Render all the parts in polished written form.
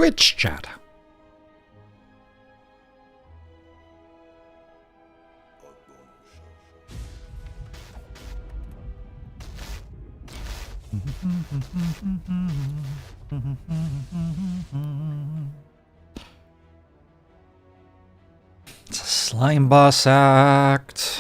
Twitch chat. It's a slime boss act.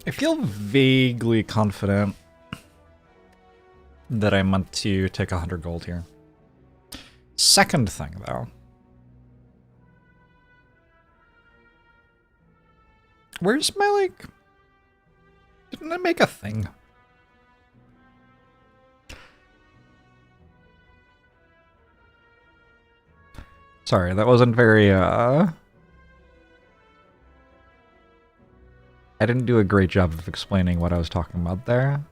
I feel vaguely confident that I meant to take 100 gold here. Second thing, though. Where's my, like... Didn't I make a thing? Sorry, that wasn't very, I didn't do a great job of explaining what I was talking about there.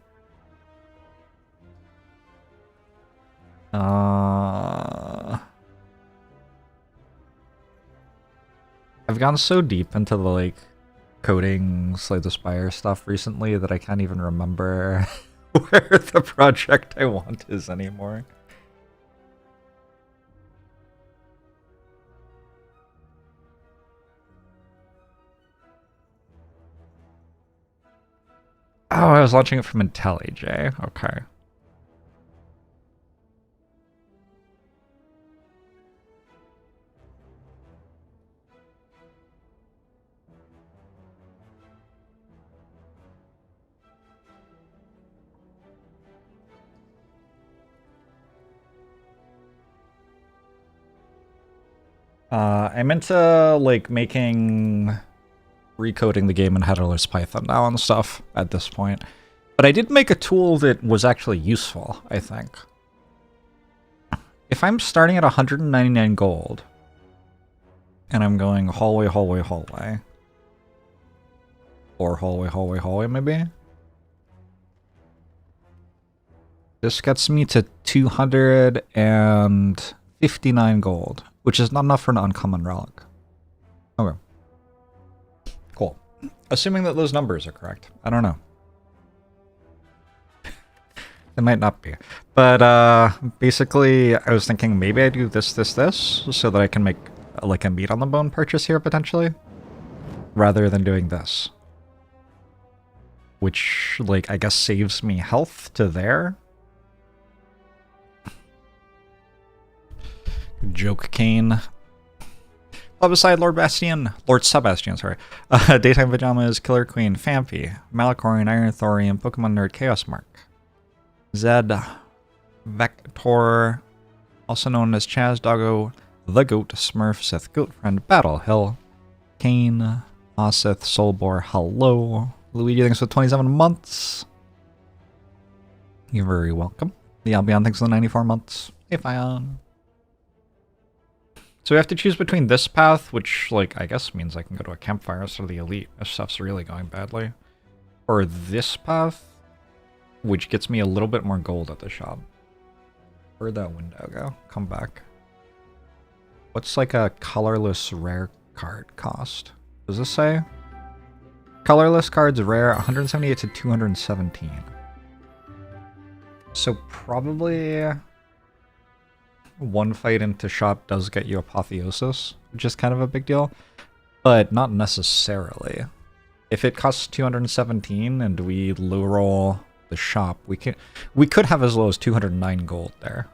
I've gone so deep into the, like, coding Slay the Spire stuff recently that I can't even remember where the project I want is anymore. Oh, I was launching it from IntelliJ. Okay. I'm into, like, recoding the game in headerless Python now and stuff at this point. But I did make a tool that was actually useful, I think. If I'm starting at 199 gold, and I'm going hallway, hallway, hallway, or hallway, hallway, hallway, maybe? This gets me to 259 gold, which is not enough for an uncommon relic. Okay. Cool. Assuming that those numbers are correct. I don't know. They might not be. But basically, I was thinking maybe I do this, so that I can make like a meat on the bone purchase here, potentially. Rather than doing this. Which, like, I guess saves me health to there. Joke Kane. Plebiscite Lord Bastion. Lord Sebastian, sorry. Daytime Pajamas, Killer Queen, Fampy, Malachorian, Iron Thorium, Pokemon Nerd, Chaos Mark. Zed, Vector, also known as Chaz, Doggo, The Goat, Smurf, Sith, Goat Friend, Battle Hill, Kane, Osith, Soulbore, hello. Luigi, thanks for 27 months. You're very welcome. The Albion, thanks for the 94 months. Hey, Fion. So we have to choose between this path, which, like, I guess means I can go to a campfire instead of the elite if stuff's really going badly. Or this path, which gets me a little bit more gold at the shop. Where'd that window go? Come back. What's, like, a colorless rare card cost? Does this say? Colorless cards rare, 178 to 217. So probably one fight into shop does get you Apotheosis, which is kind of a big deal, but not necessarily. If it costs 217 and we low roll the shop, we could have as low as 209 gold there.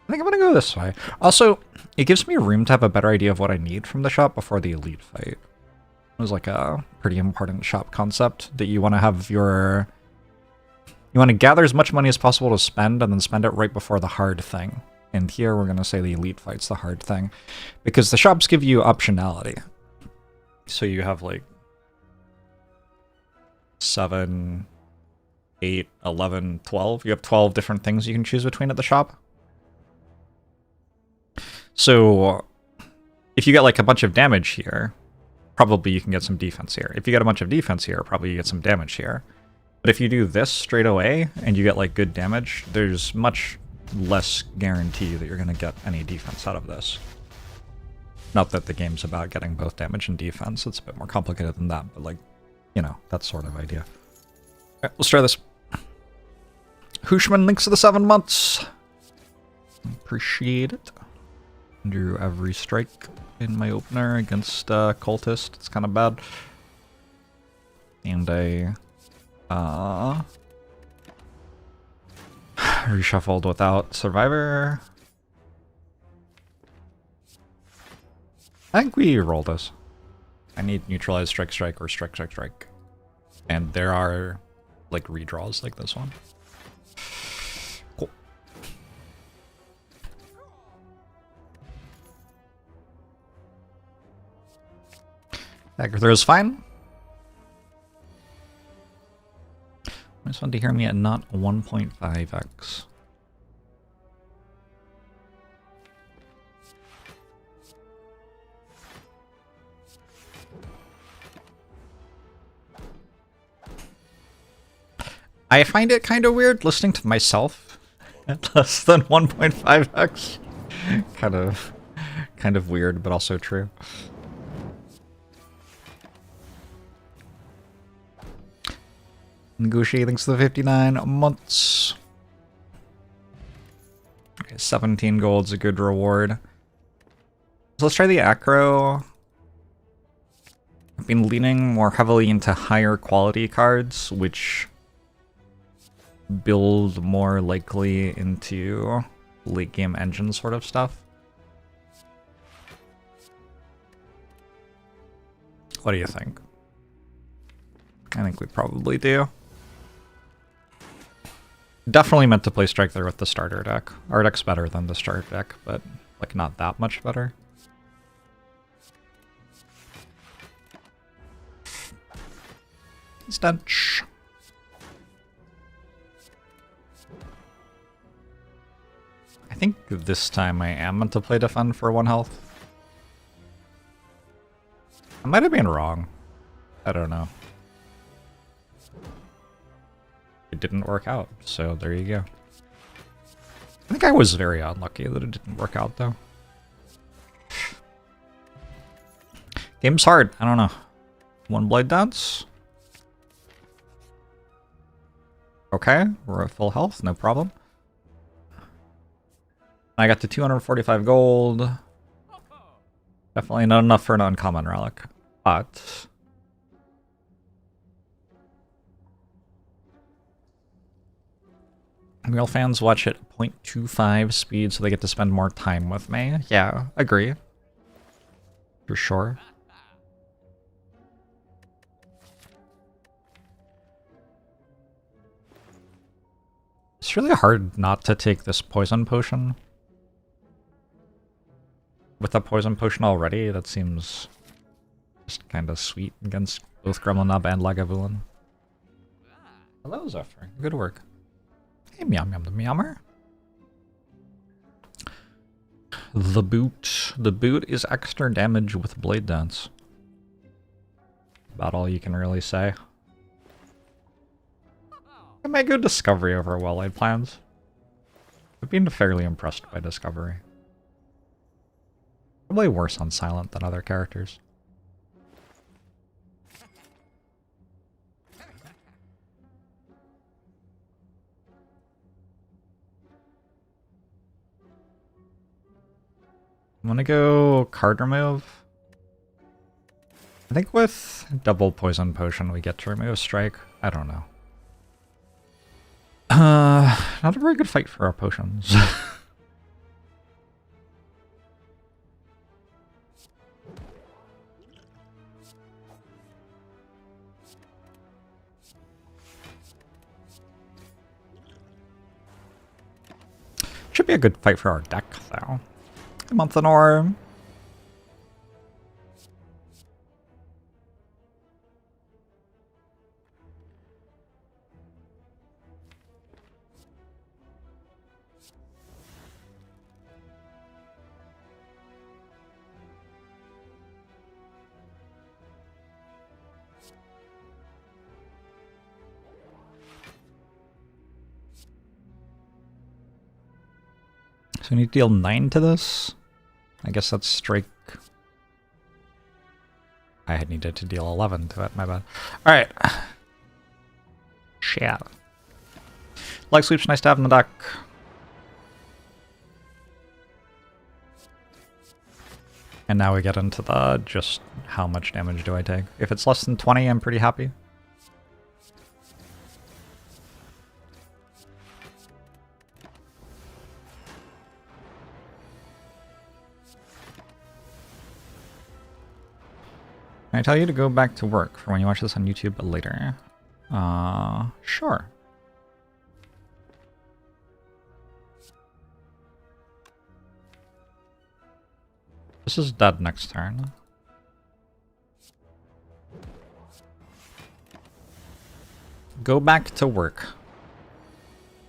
I think I'm gonna go this way. Also, it gives me room to have a better idea of what I need from the shop before the elite fight. It was like a pretty important shop concept that you want to have your... You want to gather as much money as possible to spend and then spend it right before the hard thing. And here we're going to say the elite fight's the hard thing. Because the shops give you optionality. So you have like 7, 8, 11, 12. You have 12 different things you can choose between at the shop. So if you get like a bunch of damage here, probably you can get some defense here. If you get a bunch of defense here, probably you get some damage here. But if you do this straight away and you get like good damage, there's much less guarantee that you're going to get any defense out of this. Not that the game's about getting both damage and defense, it's a bit more complicated than that, but like, you know, that sort of idea. Alright, let's try this. Hushman, thanks for the 7 months. Appreciate it. Drew every strike in my opener against Cultist. It's kind of bad. And I reshuffled without Survivor. I think we roll this. I need Neutralize Strike Strike or Strike Strike Strike. And there are like redraws like this one. Cool. Dagger throw is fine. I just want to hear me at not 1.5x. I find it kind of weird listening to myself at less than 1.5x. kind of weird, but also true. Negotiate thanks to the 59 months. Okay, 17 gold's a good reward. So let's try the acro. I've been leaning more heavily into higher quality cards, which build more likely into late game engine sort of stuff. What do you think? I think we probably do. Definitely meant to play Strike there with the starter deck. Our deck's better than the starter deck, but like not that much better. Stench. I think this time I am meant to play defend for 1 health. I might have been wrong. I don't know. It didn't work out, so there you go. I think I was very unlucky that it didn't work out, though. Game's hard. I don't know. 1 Blade Dance. Okay, we're at full health, no problem. I got to 245 gold. Definitely not enough for an uncommon relic, but real fans watch at 0.25 speed so they get to spend more time with me. Yeah, agree. For sure. It's really hard not to take this poison potion. With a poison potion already, that seems just kind of sweet against both Gremlin and Lagavulin. Hello, Zephyr. Good work. Hey, Meow Meow the Meowmer. The boot. The boot is extra damage with Blade Dance. About all you can really say. I may go Discovery over Well-Laid Plans. I've been fairly impressed by Discovery. Probably worse on Silent than other characters. I'm gonna go card remove. I think with double poison potion we get to remove strike. I don't know. Not a very good fight for our potions. Should be a good fight for our deck, though. Month and Orb. So we need to deal 9 to this. I guess that's strike. I had needed to deal 11 to it, my bad. Alright. Shit. Leg sweep's nice to have in the deck. And now we get into the just how much damage do I take. If it's less than 20, I'm pretty happy. Can I tell you to go back to work for when you watch this on YouTube later? Sure. This is dead next turn. Go back to work.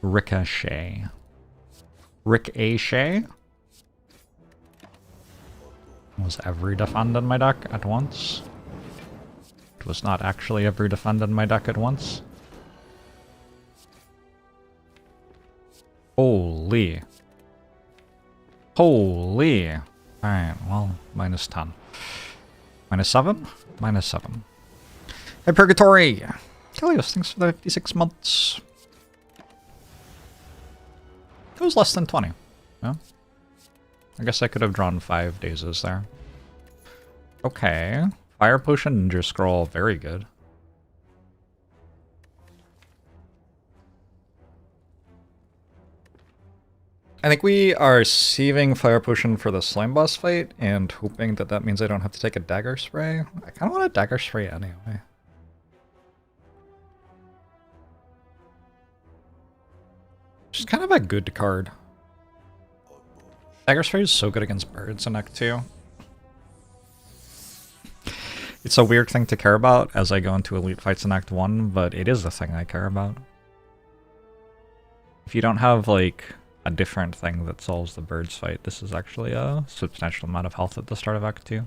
Ricochet. Ricochet? Was every defend in my deck at once? It was not actually every defend in my deck at once. Holy. Holy. Alright, well, minus 10. Minus 7? Minus 7. Hey, Purgatory! Kilios, thanks for the 56 months. It was less than 20. Yeah? I guess I could have drawn 5 dazes there. Okay. Fire Potion, Ninja Scroll, very good. I think we are saving Fire Potion for the Slime Boss fight and hoping that that means I don't have to take a Dagger Spray. I kind of want a Dagger Spray anyway. Just kind of a good card. Dagger Spray is so good against birds in Act 2. It's a weird thing to care about as I go into elite fights in Act 1, but it is the thing I care about. If you don't have, like, a different thing that solves the birds fight, this is actually a substantial amount of health at the start of Act 2.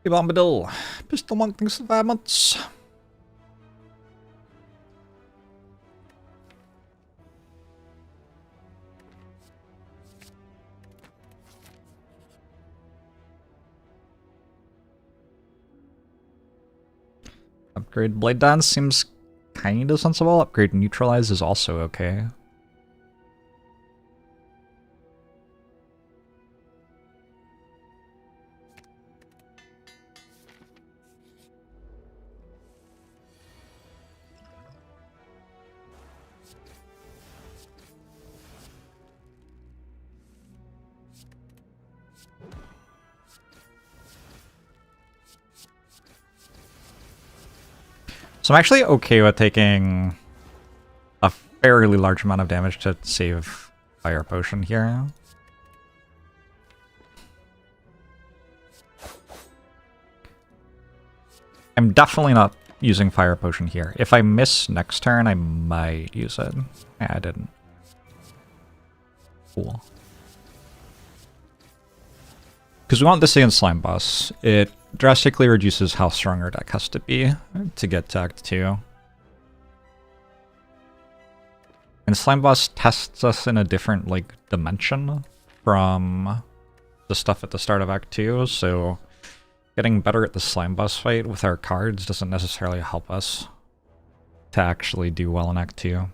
Hey Bombadil! Pistol Monk, thanks for 5 months! Upgrade Blade Dance seems kinda sensible. Upgrade Neutralize is also okay. So I'm actually okay with taking a fairly large amount of damage to save Fire Potion here. I'm definitely not using Fire Potion here. If I miss next turn, I might use it. Yeah, I didn't. Cool. Because we want this against Slime Boss. It drastically reduces how strong our deck has to be to get to Act 2. And Slime Boss tests us in a different, like, dimension from the stuff at the start of Act 2, so getting better at the Slime Boss fight with our cards doesn't necessarily help us to actually do well in Act 2.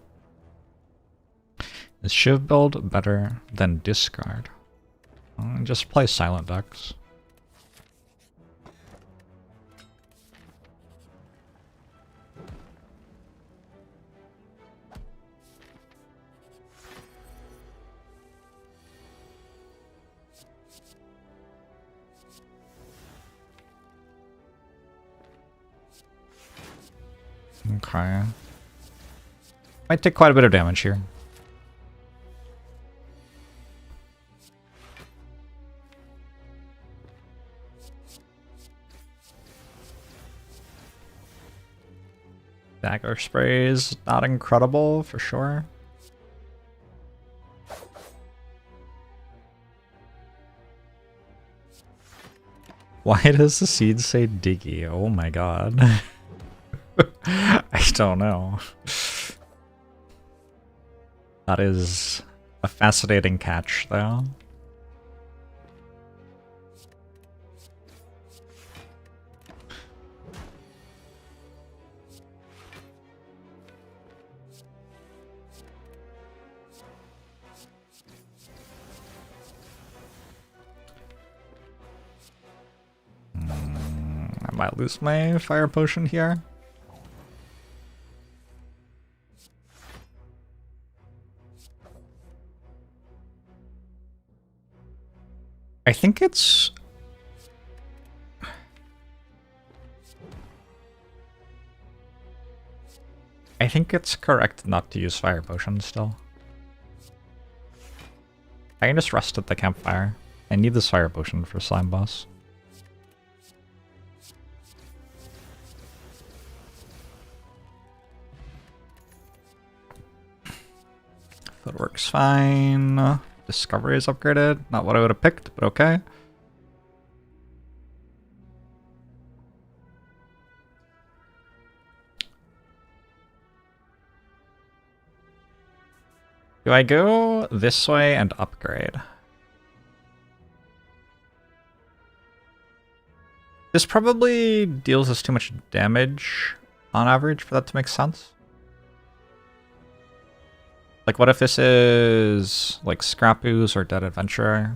Is Shiv build better than discard? Just play silent decks. Okay. Might take quite a bit of damage here. Dagger Spray is not incredible, for sure. Why does the seed say Diggy? Oh my god. I don't know. That is A fascinating catch, though. I might lose my fire potion here. I think it's... I think it's correct not to use fire potion still. I can just rest at the campfire. I need this fire potion for slime boss. Footwork's fine. Discovery is upgraded. Not what I would have picked, but okay. Do I go this way and upgrade? This probably deals us too much damage on average for that to make sense. Like, what if this is, like, Scrap Ooze or Dead Adventurer?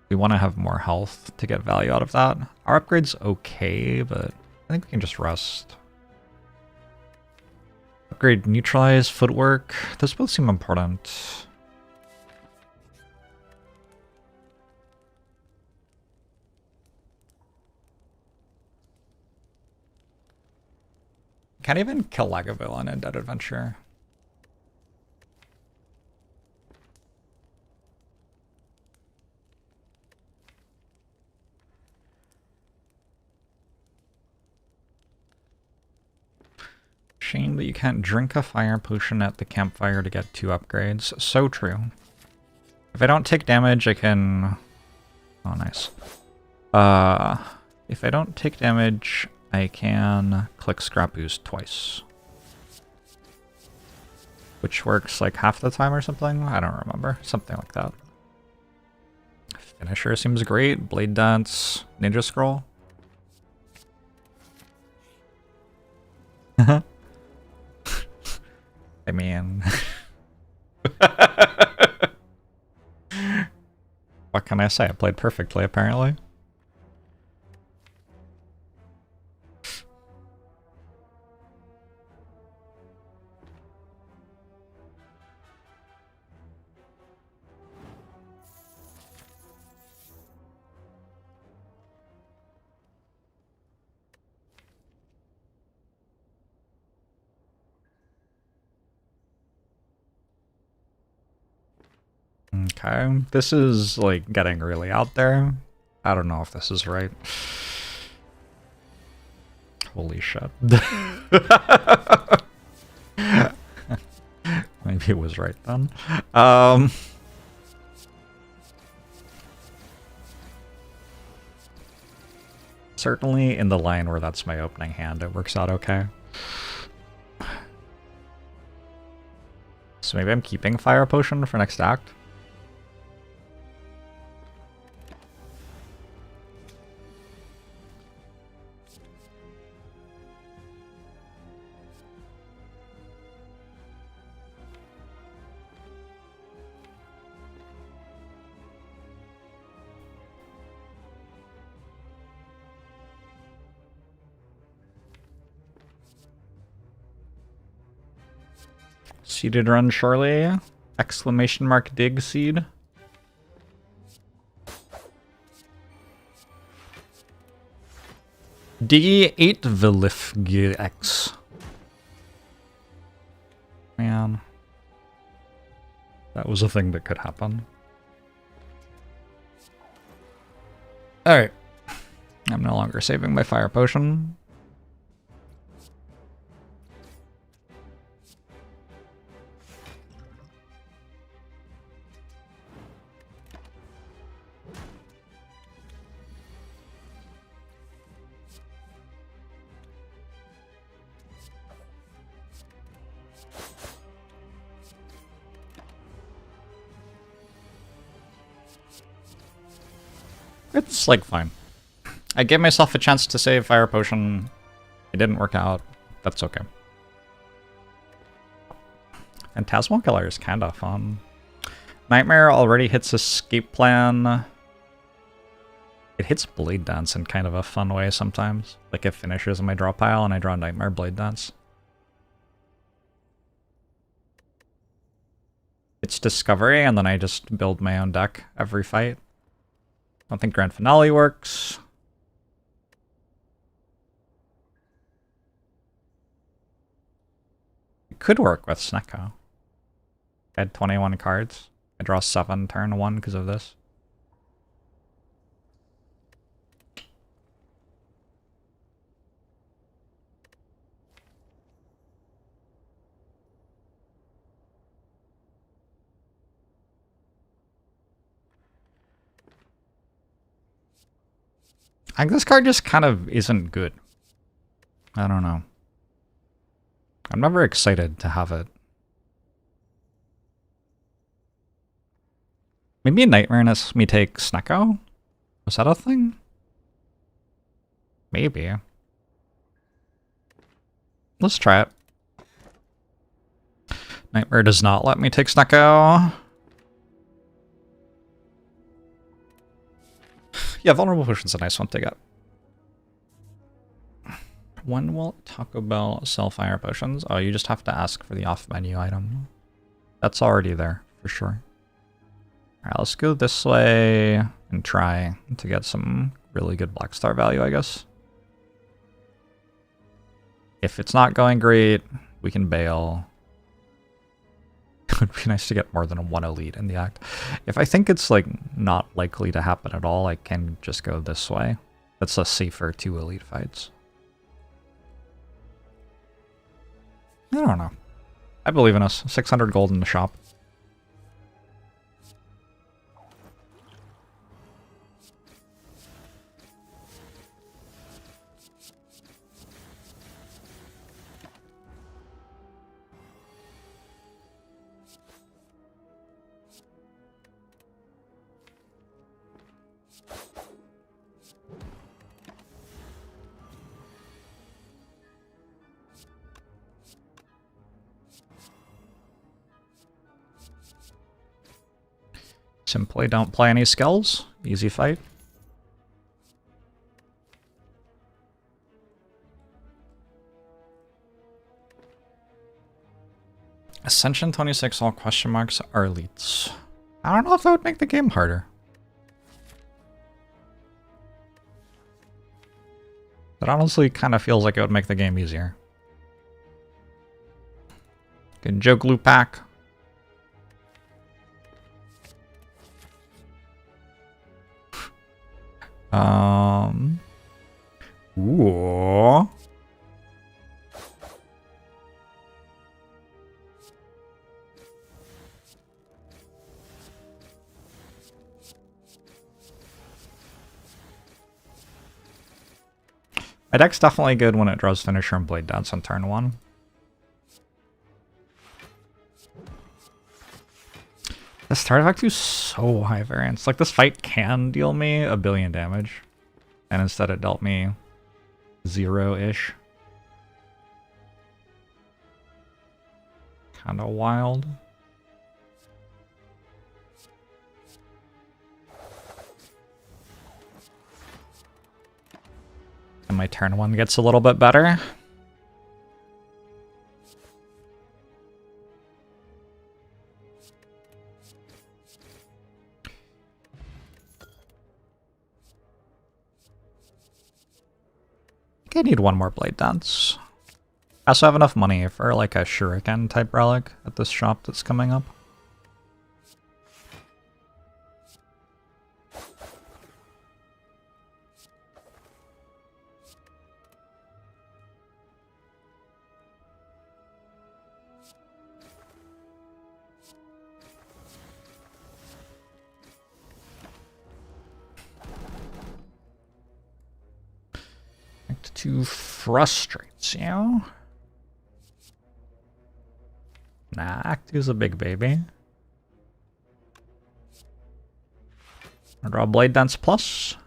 We want to have more health to get value out of that. Our upgrade's okay, but I think we can just rest. Upgrade Neutralize, Footwork. Those both seem important. Can't even kill Lagavulin in Dead Adventure. Shame that you can't drink a fire potion at the campfire to get 2 upgrades. So true. If I don't take damage, I can... Oh, nice. If I don't take damage, I can click Scrap Ooze twice. Which works like half the time or something? I don't remember. Something like that. Finisher seems great. Blade Dance. Ninja Scroll. I mean... What can I say? I played perfectly, apparently. Okay, this is like getting really out there. I don't know if this is right. Holy shit. Maybe it was right then. Certainly in the line where that's my opening hand, it works out okay. So maybe I'm keeping Fire Potion for next act. Seeded run surely. Exclamation mark dig seed. D8 Vilifgx. Man. That was a thing that could happen. Alright. I'm no longer saving my fire potion. It's like fine. I gave myself a chance to save Fire Potion. It didn't work out. That's okay. Phantasmal Killer is kinda fun. Nightmare already hits Escape Plan. It hits Blade Dance in kind of a fun way sometimes. Like it finishes in my draw pile and I draw Nightmare Blade Dance. It's Discovery and then I just build my own deck every fight. I don't think Grand Finale works. It could work with Snecko. I had 21 cards. I draw 7 turn 1 because of this. I think this card just kind of isn't good. I don't know. I'm never excited to have it. Maybe Nightmare lets me take Snecko? Was that a thing? Maybe. Let's try it. Nightmare does not let me take Snecko. Yeah, Vulnerable Potion's a nice one to get. When will Taco Bell sell Fire Potions? Oh, you just have to ask for the off-menu item. That's already there, for sure. Alright, let's go this way and try to get some really good Black Star value, I guess. If it's not going great, we can bail. It would be nice to get more than one elite in the act. If I think it's like not likely to happen at all, I can just go this way. That's a safer 2 elite fights. I don't know. I believe in us. 600 gold in the shop. Simply don't play any skills. Easy fight. Ascension 26 all question marks are elites. I don't know if that would make the game harder. That honestly kind of feels like it would make the game easier. Good joke, Lupac. Ooh. My deck's definitely good when it draws Finisher and Blade Dance on turn 1. This artifact is so high variance. Like, this fight can deal me a billion damage. And instead it dealt me 0-ish. Kinda wild. And my turn 1 gets a little bit better. I need one more Blade Dance. I also have enough money for like a Shuriken type relic at this shop that's coming up. To frustrate you. Nah, Act 2's a big baby. I'll draw Blade Dance Plus.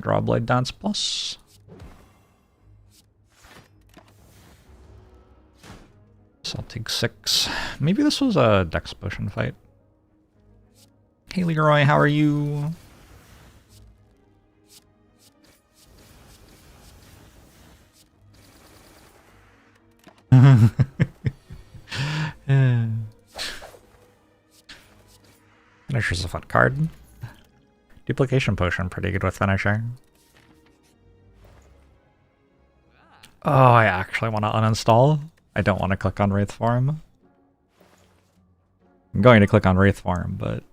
draw Blade Dance Plus. So I'll take 6. Maybe this was a Dex Potion fight. Hey Leroy, how are you? Finisher's a fun card. Duplication Potion, pretty good with Finisher. Oh, I actually want to uninstall. I don't want to click on Wraith Form. I'm going to click on Wraith Form, but...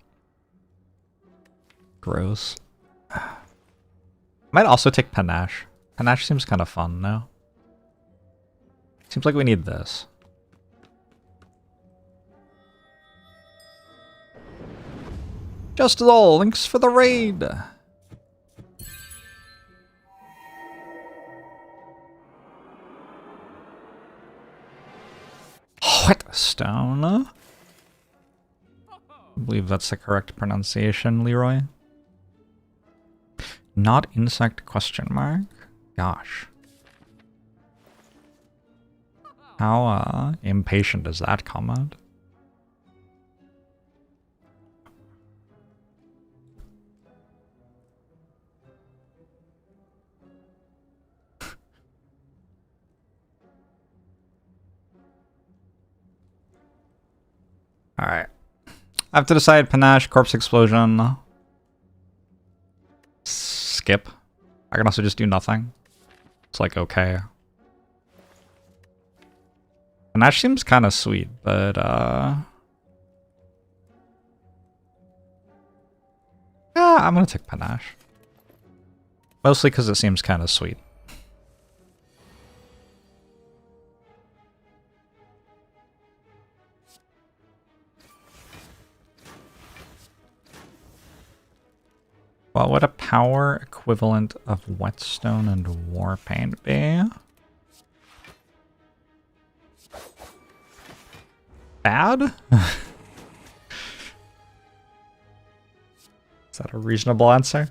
gross. Might also take Panache. Panache seems kind of fun now. Seems like we need this. Just as all, thanks for the raid! Whetstone. I believe that's the correct pronunciation, Leroy. Not insect question mark? Gosh. How impatient is that comment? Alright. I have to decide Panache, Corpse Explosion. Skip. I can also just do nothing. It's like, okay. Panache seems kind of sweet, but yeah, I'm gonna take Panache. Mostly because it seems kind of sweet. What would a power equivalent of Whetstone and Warpaint be? Bad? Is that a reasonable answer?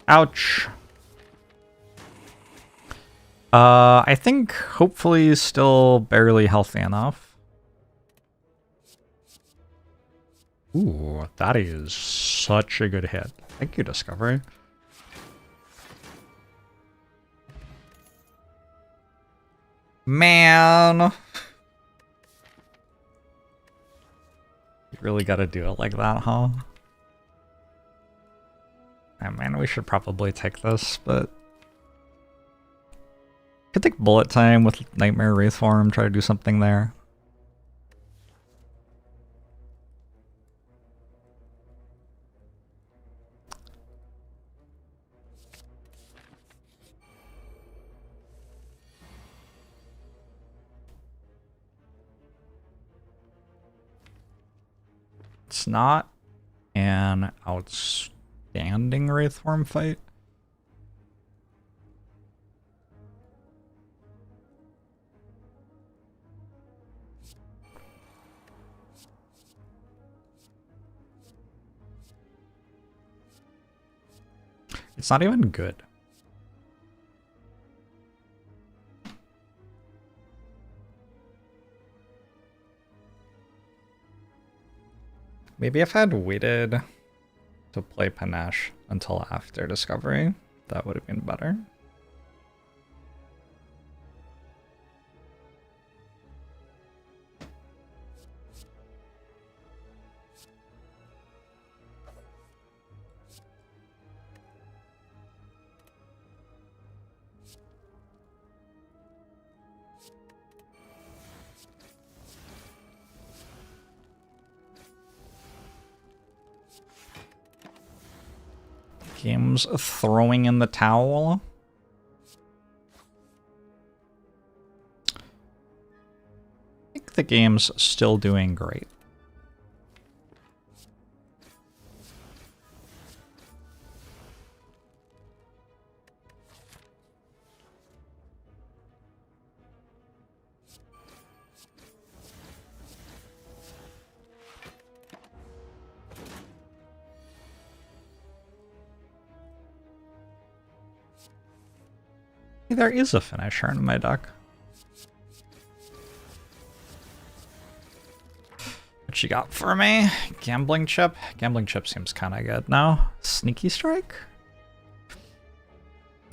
Ouch. I think hopefully still barely healthy enough. Ooh, that is such a good hit. Thank you, Discovery. Man. You really gotta do it like that, huh? Oh, man, we should probably take this, but... Could take Bullet Time with Nightmare Wraith Form, try to do something there. It's not an outstanding Wraith Form fight. It's not even good. Maybe if I had waited to play Panache until after Discovery, that would have been better. Game's throwing in the towel. I think the game's still doing great. There is a finisher in my deck. What you got for me? Gambling chip? Gambling chip seems kind of good now. Sneaky strike?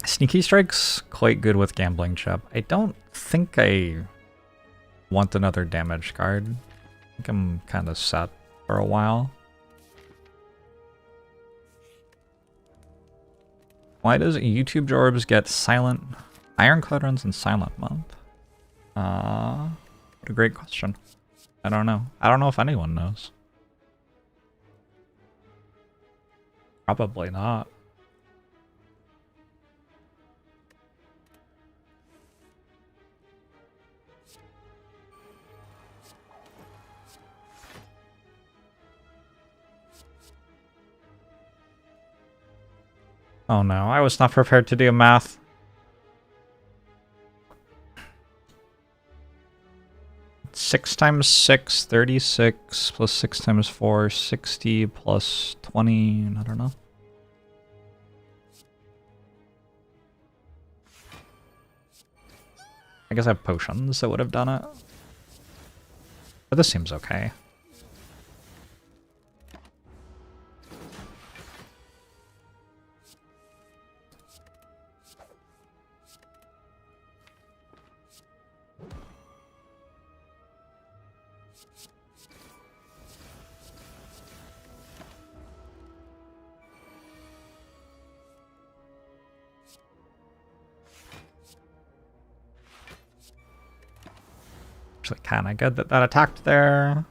Sneaky strike's quite good with gambling chip. I don't think I want another damage card. I think I'm kind of set for a while. Why does YouTube Jorbs get silent Ironclad runs in silent mode? What a great question. I don't know. I don't know if anyone knows. Probably not. Oh no, I was not prepared to do math. Six times 6, 36, plus 6 times 4, 60, plus 20, I don't know. I guess I have potions that would have done it. But this seems okay. Actually kind of good that that attacked there.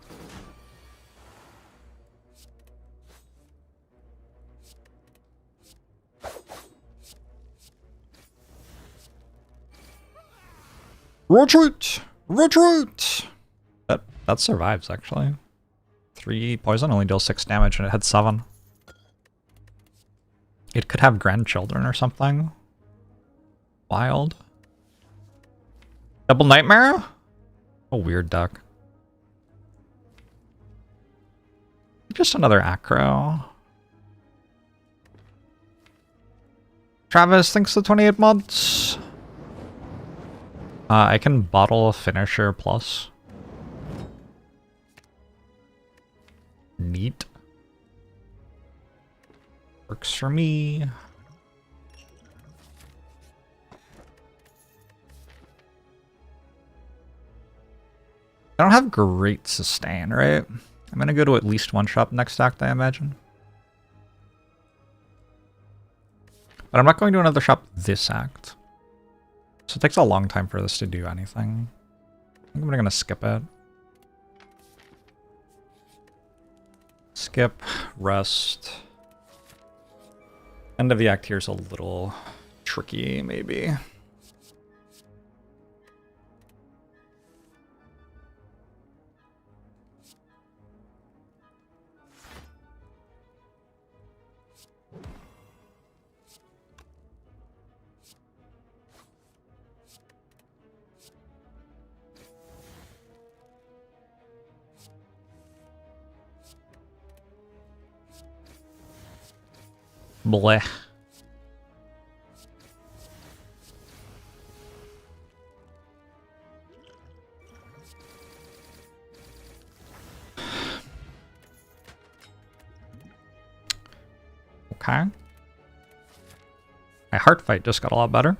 Retreat! Retreat! That survives, actually. 3 poison, only deals 6 damage, and it had 7. It could have grandchildren or something. Wild. Double Nightmare? A weird duck. Just another acro. Travis thinks the 28 months. I can bottle a finisher plus. Neat. Works for me. I don't have great sustain, right? I'm gonna go to at least one shop next act, I imagine. But I'm not going to another shop this act. So it takes a long time for this to do anything. I think I'm gonna skip it. Skip, rest. End of the act here is a little tricky, maybe. Blech. Okay. My heart fight just got a lot better.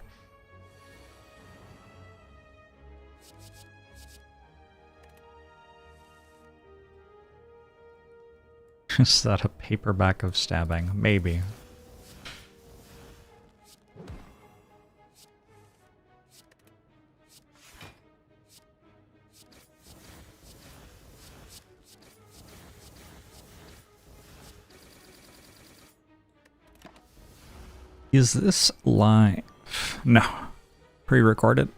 Is that a paperback of stabbing? Maybe. Is this live? No. Pre-recorded.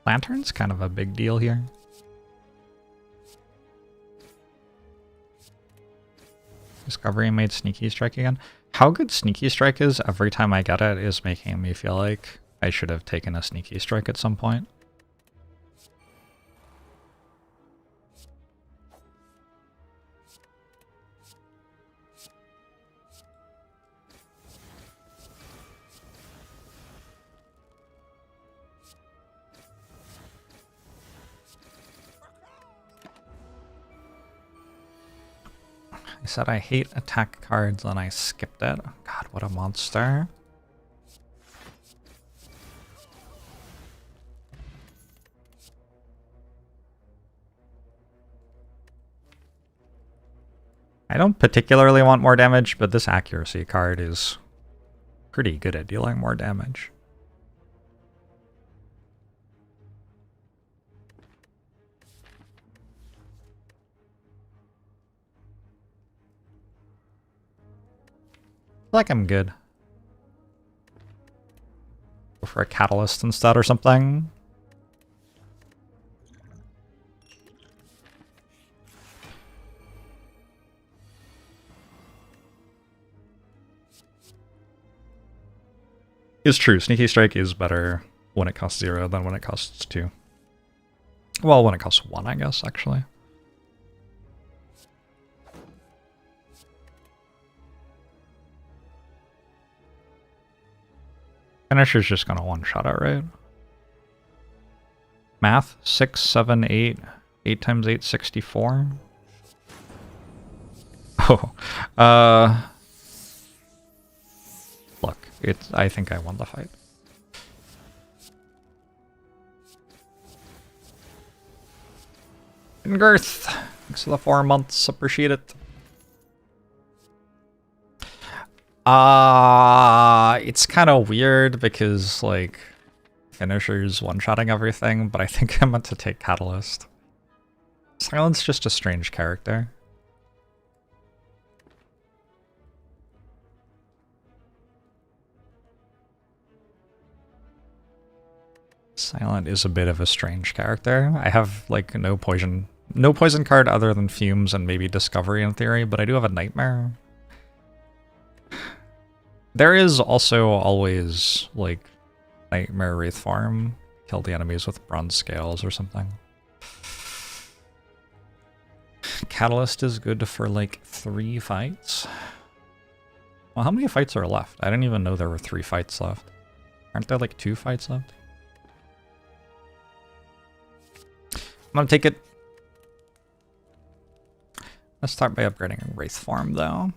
Lantern's kind of a big deal here. Discovery made Sneaky Strike again. How good Sneaky Strike is every time I get it is making me feel like I should have taken a sneaky strike at some point. I said I hate attack cards and I skipped it. God, what a monster. I don't particularly want more damage, but this accuracy card is pretty good at dealing more damage. I feel like I'm good. Go for a catalyst instead or something. It's true, Sneaky Strike is better when it costs 0 than when it costs 2. Well, when it costs 1, I guess, actually. Finisher's just gonna one-shot it, right? Math, 6, 7, 8. 8 times 8, 64. Oh, look, I think I won the fight. And Girth, thanks for the 4 months, appreciate it. It's kind of weird because, like, Finisher's one-shotting everything, but I think I meant to take Catalyst. Silent's just a strange character. Silent is a bit of a strange character. I have, like, no poison card other than Fumes and maybe Discovery in theory, but I do have a Nightmare. There is also always, like, Nightmare Wraith Farm. Kill the enemies with bronze scales or something. Catalyst is good for, like, 3 fights. Well, how many fights are left? I didn't even know there were 3 fights left. Aren't there, like, 2 fights left? I'm gonna take it. Let's start by upgrading Wraith Farm, though.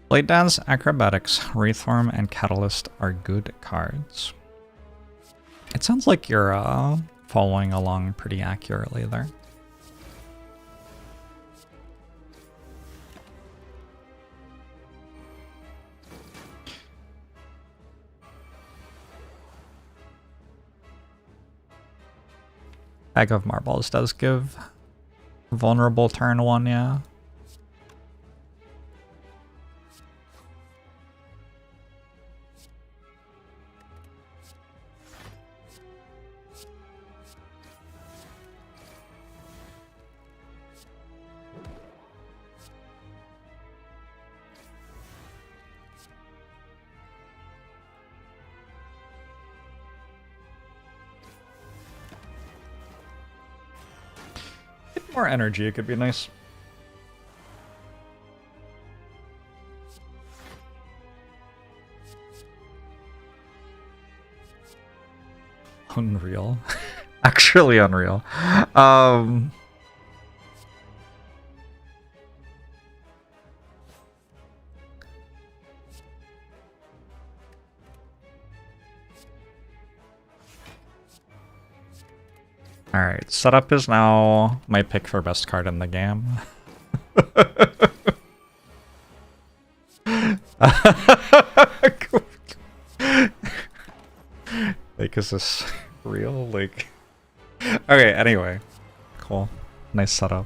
Blade Dance, Acrobatics, Wraith Farm, and Catalyst are good cards. It sounds like you're following along pretty accurately there. Bag of Marbles does give vulnerable turn 1, yeah. More energy, it could be nice. Unreal. Actually unreal. Alright, setup is now my pick for best card in the game. Like, is this real? Like, okay, anyway. Cool. Nice setup.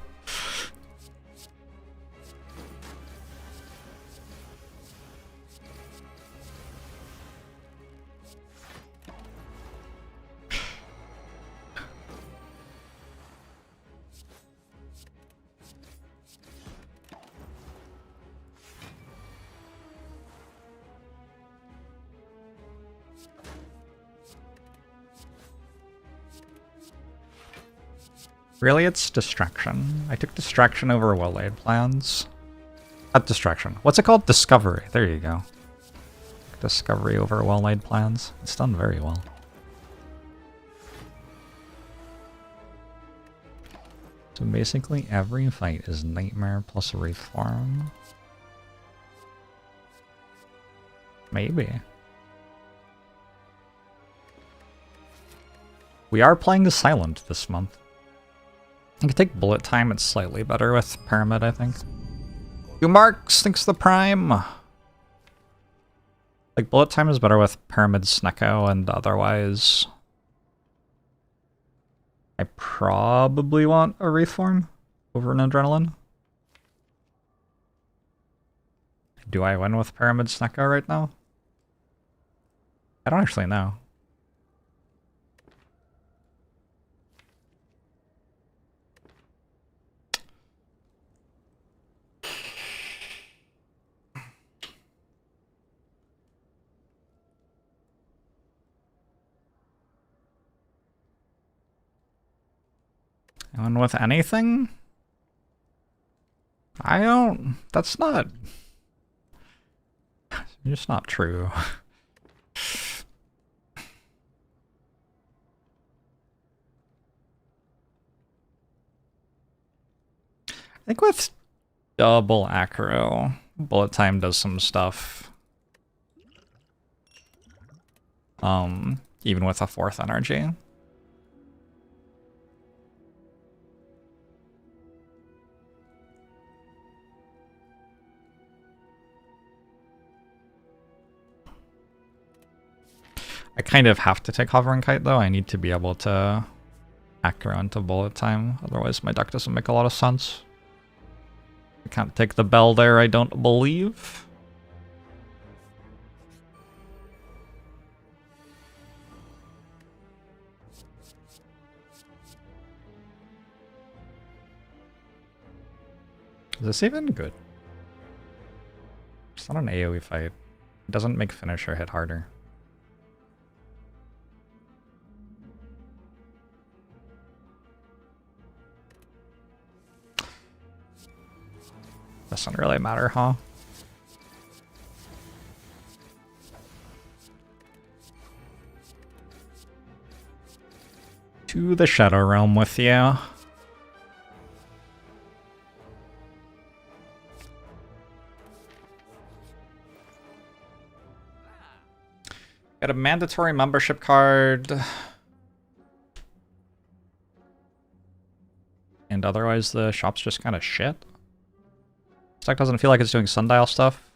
Really, it's distraction. I took distraction over well-laid plans. Not distraction. What's it called? Discovery. There you go. Discovery over well-laid plans. It's done very well. So basically every fight is Nightmare plus Wraithform. Maybe. We are playing the Silent this month. I can take bullet time, it's slightly better with Pyramid, I think. Two Marks, thanks the Prime! Like, bullet time is better with Pyramid Snecko, and otherwise... I probably want a Wraithform over an Adrenaline. Do I win with Pyramid Snecko right now? I don't actually know. And with anything? I don't... That's not... It's just not true. I think with double acro, bullet time does some stuff. Even with a fourth energy. I kind of have to take Hovering Kite, though. I need to be able to acro into bullet time, otherwise my deck doesn't make a lot of sense. I can't take the bell there, I don't believe. Is this even good? It's not an AoE fight. It doesn't make finisher hit harder. Doesn't really matter, huh? To the Shadow Realm with you. Got a mandatory membership card. And otherwise the shop's just kind of shit. This deck doesn't feel like it's doing sundial stuff.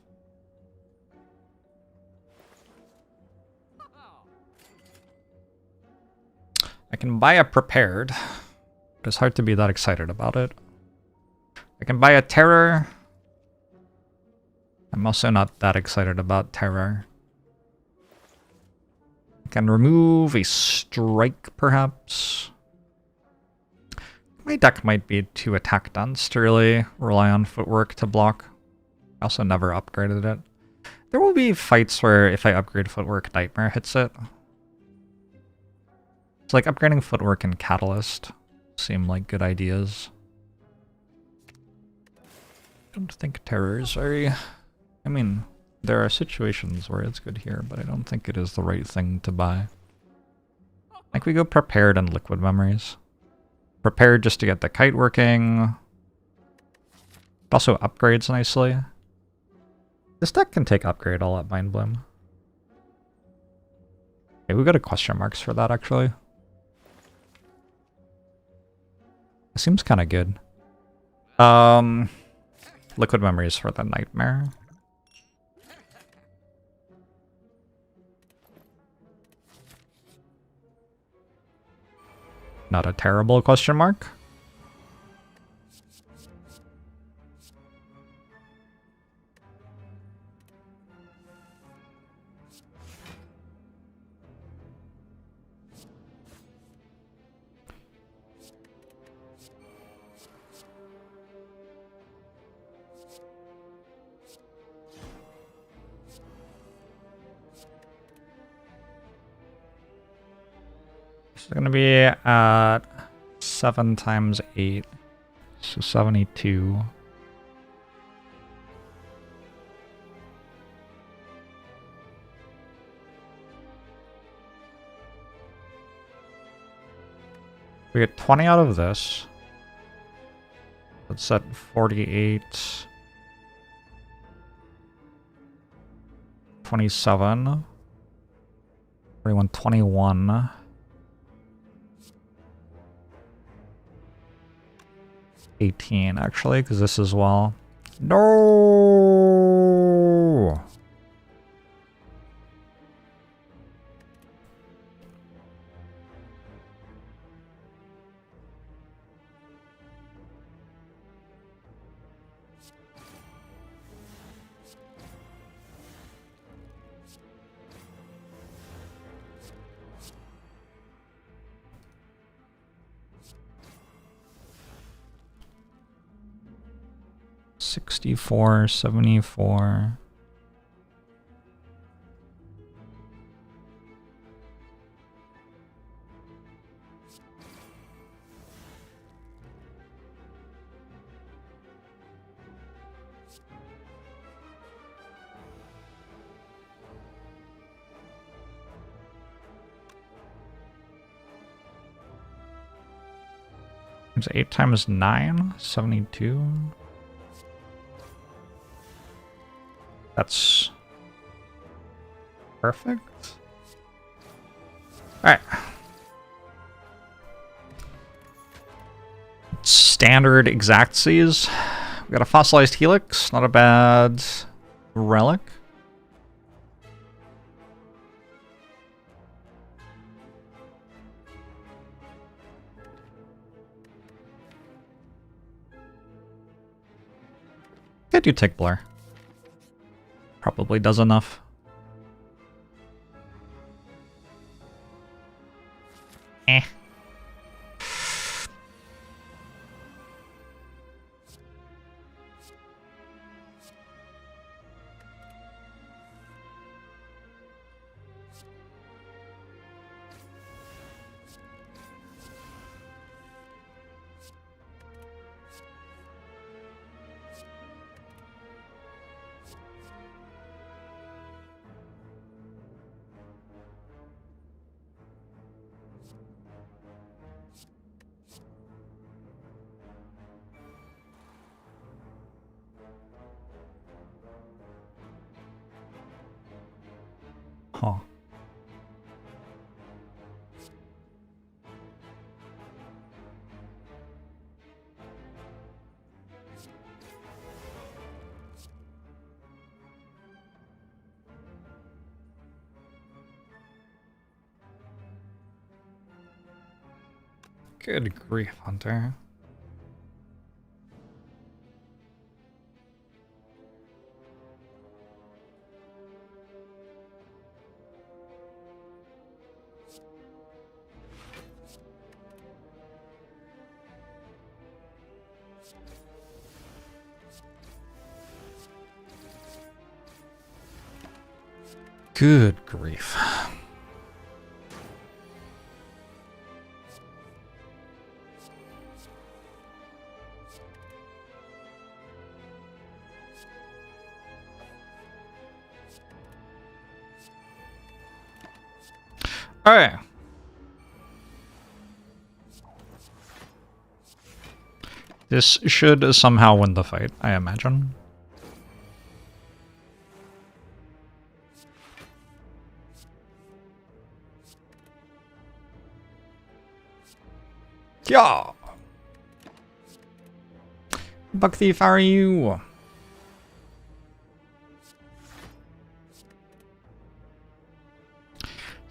I can buy a prepared, but it's hard to be that excited about it. I can buy a terror. I'm also not that excited about terror. I can remove a strike, perhaps. My deck might be too attack dense to really rely on footwork to block. I also never upgraded it. There will be fights where if I upgrade footwork, Nightmare hits it. It's like upgrading footwork and Catalyst seem like good ideas. I don't think terror is very... I mean, there are situations where it's good here, but I don't think it is the right thing to buy. Like we go prepared and liquid memories. Prepared just to get the kite working. It also upgrades nicely. This deck can take upgrade all at Mind Bloom. Okay, we got a question marks for that actually. It seems kind of good. Liquid memories for the Nightmare. Not a terrible question mark. It's going to be at 7 times 8, so 72. We get 20 out of this. That's at 48. 27. 41, 21. 18, actually, because this as well. No! $64, $74. It's 8 times 9, 72. That's perfect. Alright. Standard exactsies. We got a fossilized helix, not a bad relic. I do take blur. Probably does enough. Eh. Huh. Good grief, Hunter. Good grief. All right. This should somehow win the fight, I imagine. Yeah. Buck thief, how are you?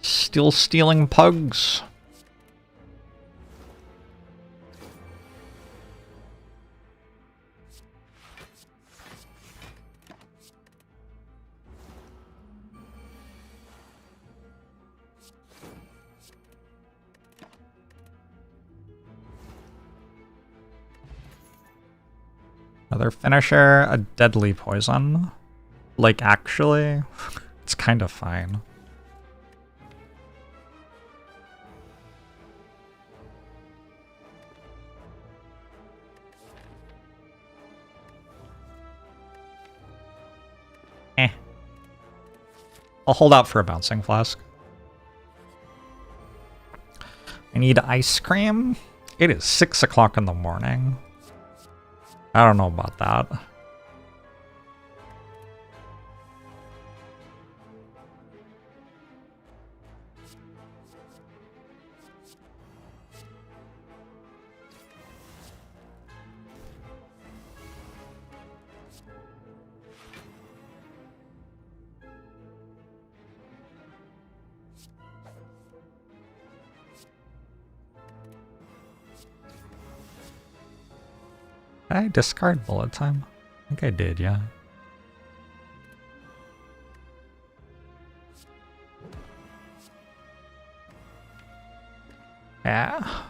Still stealing pugs. Another finisher, a deadly poison. Like, actually, it's kind of fine. Eh. I'll hold out for a bouncing flask. I need ice cream. It is 6 o'clock in the morning. I don't know about that. Did I discard bullet time? I think I did, yeah. Yeah.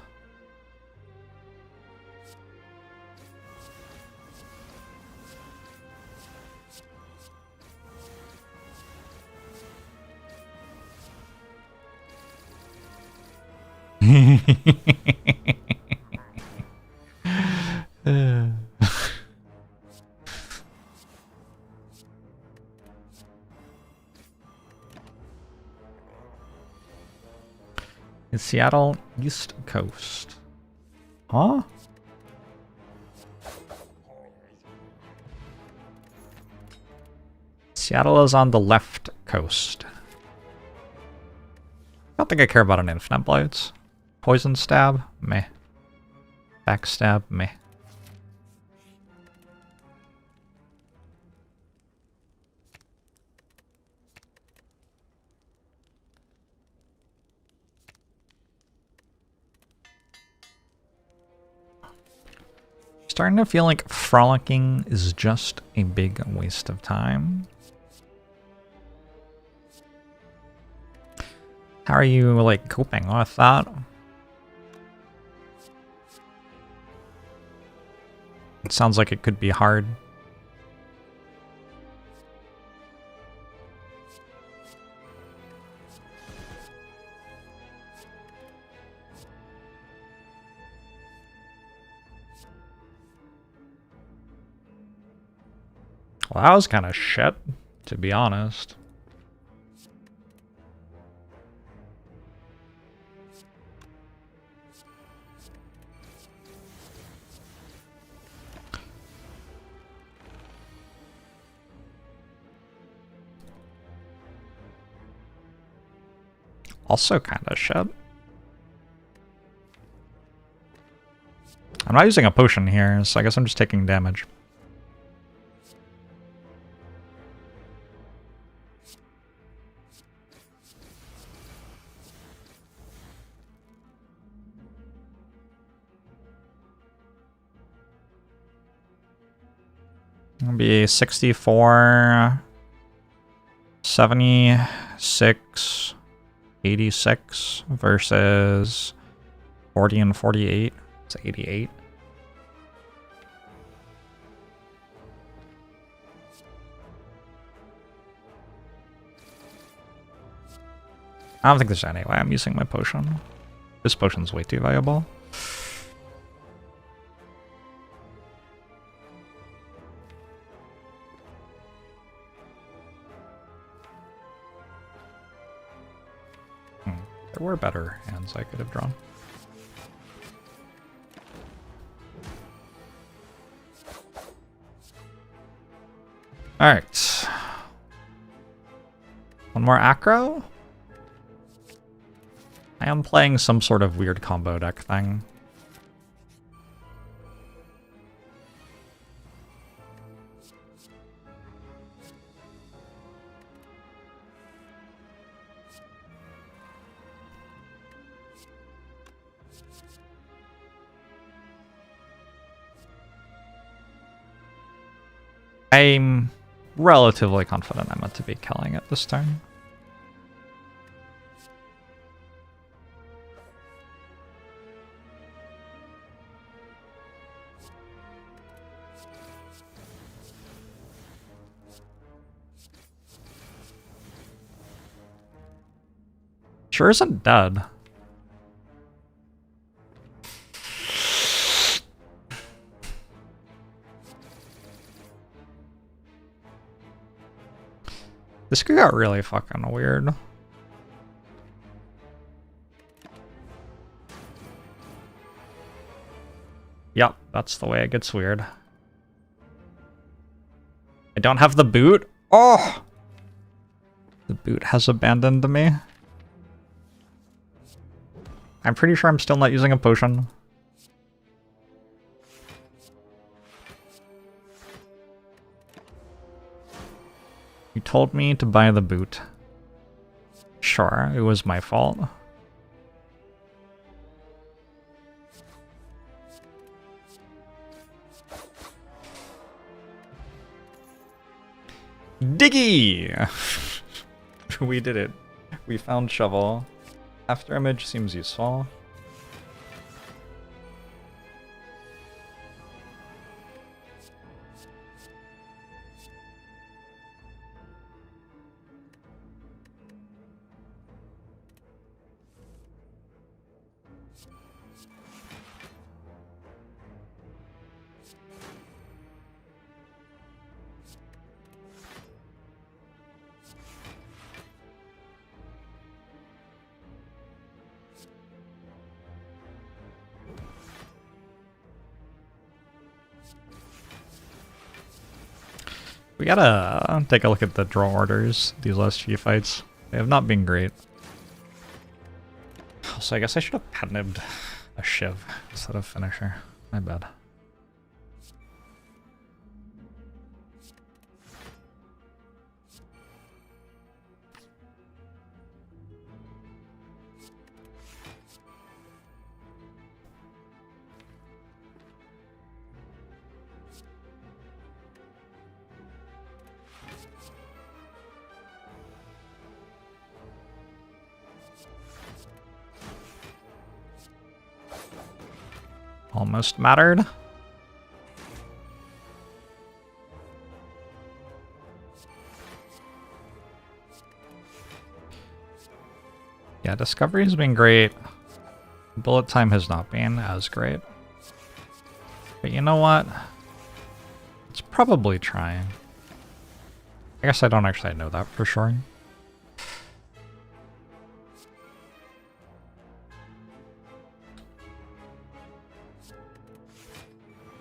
It's Seattle East Coast. Huh? Seattle is on the left coast. I don't think I care about an infinite blights. Poison stab? Meh. Backstab? Meh. Starting to feel like frolicking is just a big waste of time. How are you, like, coping with that? It sounds like it could be hard. Well, that was kind of shit, to be honest. Also kind of shit. I'm not using a potion here, so I guess I'm just taking damage. It'll be 64, 76, 86 versus 40 and 48. It's 88. I don't think there's any way I'm using my potion. This potion's way too valuable. There were better hands I could have drawn. Alright. One more acro? I am playing some sort of weird combo deck thing. I'm relatively confident I'm meant to be killing it this turn. Sure isn't dead. This could get really fucking weird. Yep, that's the way it gets weird. I don't have the boot. Oh! The boot has abandoned me. I'm pretty sure I'm still not using a potion. You told me to buy the boot. Sure, it was my fault. Diggy! We did it. We found shovel. After image seems useful. We gotta take a look at the draw orders these last few fights. They have not been great. So I guess I should have pet-nibbed a Shiv instead of Finisher. My bad. Almost mattered. Yeah, discovery has been great. Bullet time has not been as great. But you know what? It's probably trying. I guess I don't actually know that for sure.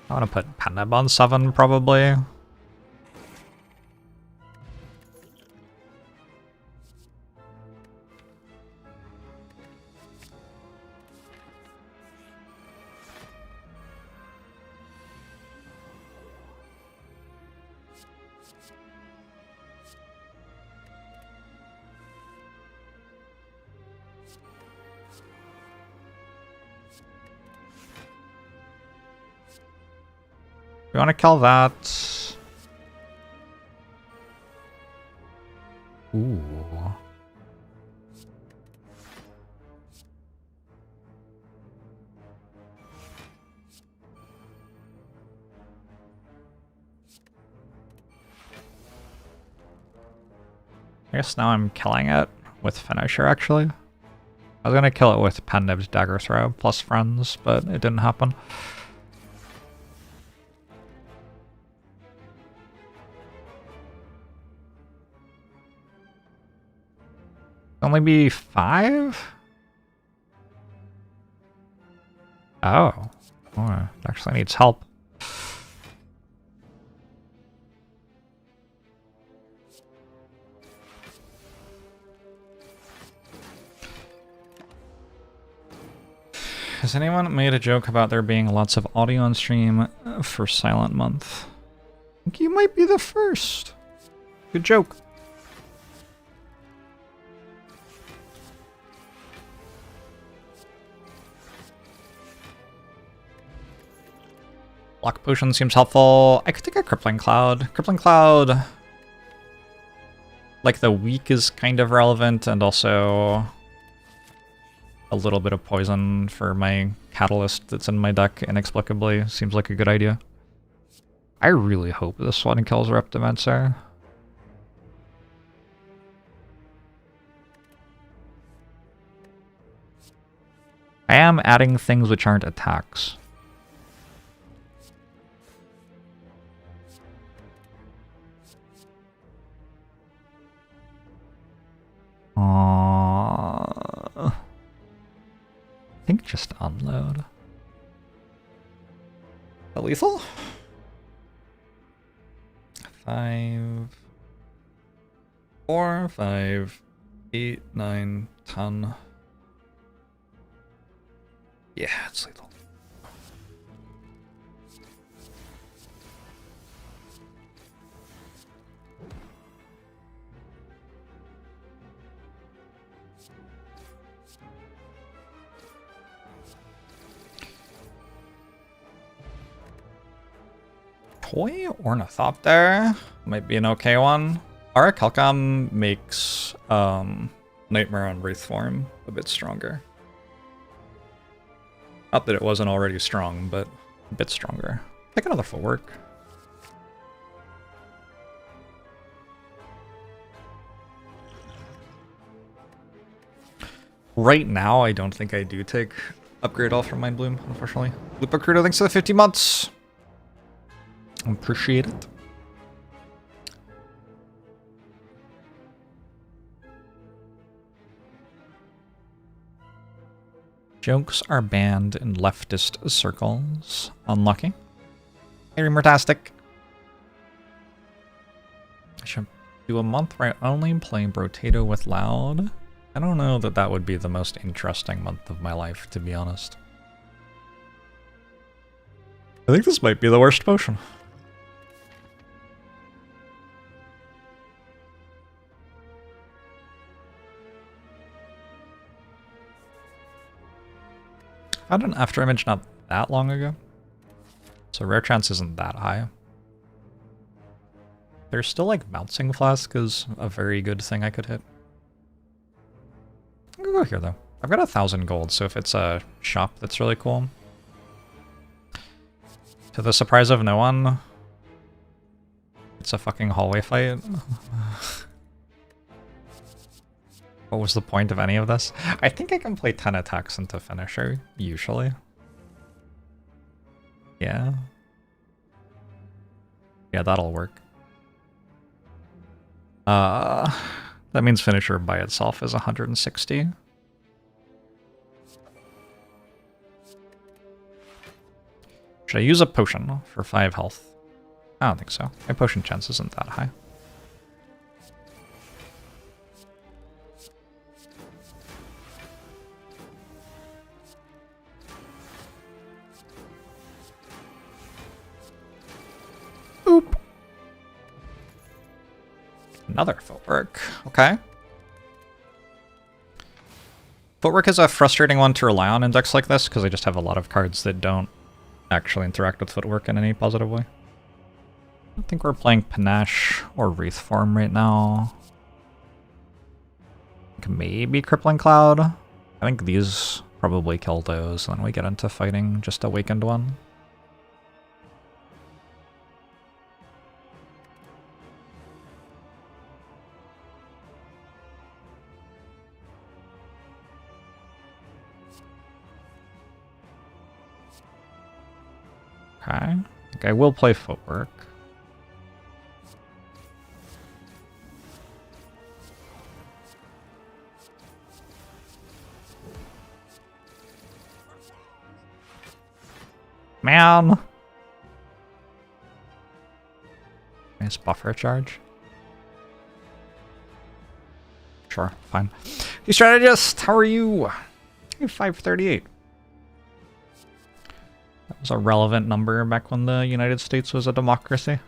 I want to put Penib on 7, probably. We want to kill that. Ooh. I guess now I'm killing it with Finisher, actually. I was gonna kill it with Penib's Dagger Throw plus Friends, but it didn't happen. Only be 5? Oh. Oh, it actually needs help. Has anyone made a joke about there being lots of audio on stream for Silent Month? I think you might be the first. Good joke. Block Potion seems helpful. I could take a Crippling Cloud. Crippling Cloud, like the weak is kind of relevant, and also a little bit of poison for my Catalyst that's in my deck inexplicably seems like a good idea. I really hope this one kills Reptimancer. I am adding things which aren't attacks. I think just unload. A lethal? 5, 4, 5, 8, 9, 10. Yeah, it's lethal. Toy Ornithopter might be an okay one. Our Calcom makes Nightmare on Wraith form a bit stronger. Not that it wasn't already strong, but a bit stronger. Pick another footwork. Right now, I don't think I do take upgrade all from Mind Bloom, unfortunately. Lupa Crudo, thanks for the 50 months. Appreciate it. Jokes are banned in leftist circles. Unlucky. Hey, Remertastic. I should do a month where I only play Brotato with Loud. I don't know that that would be the most interesting month of my life, to be honest. I think this might be the worst potion. I had an afterimage not that long ago, so rare chance isn't that high. There's still like Bouncing Flask is a very good thing I could hit. I'm gonna go here though. I've got 1,000 gold, so if it's a shop that's really cool. To the surprise of no one, it's a fucking hallway fight. What was the point of any of this? I think I can play 10 attacks into finisher, usually. Yeah. Yeah, that'll work. That means finisher by itself is 160. Should I use a potion for 5 health? I don't think so. My potion chance isn't that high. Oop. Another footwork. Okay. Footwork is a frustrating one to rely on in decks like this, because I just have a lot of cards that don't actually interact with footwork in any positive way. I think we're playing Panache or Wraith form right now. Maybe Crippling Cloud. I think these probably kill those, and then we get into fighting just Awakened one. Okay. Okay, we'll play footwork. Man! Nice buffer charge. Sure, fine. Hey, strategist, how are you? You're 538. That was a relevant number back when the United States was a democracy.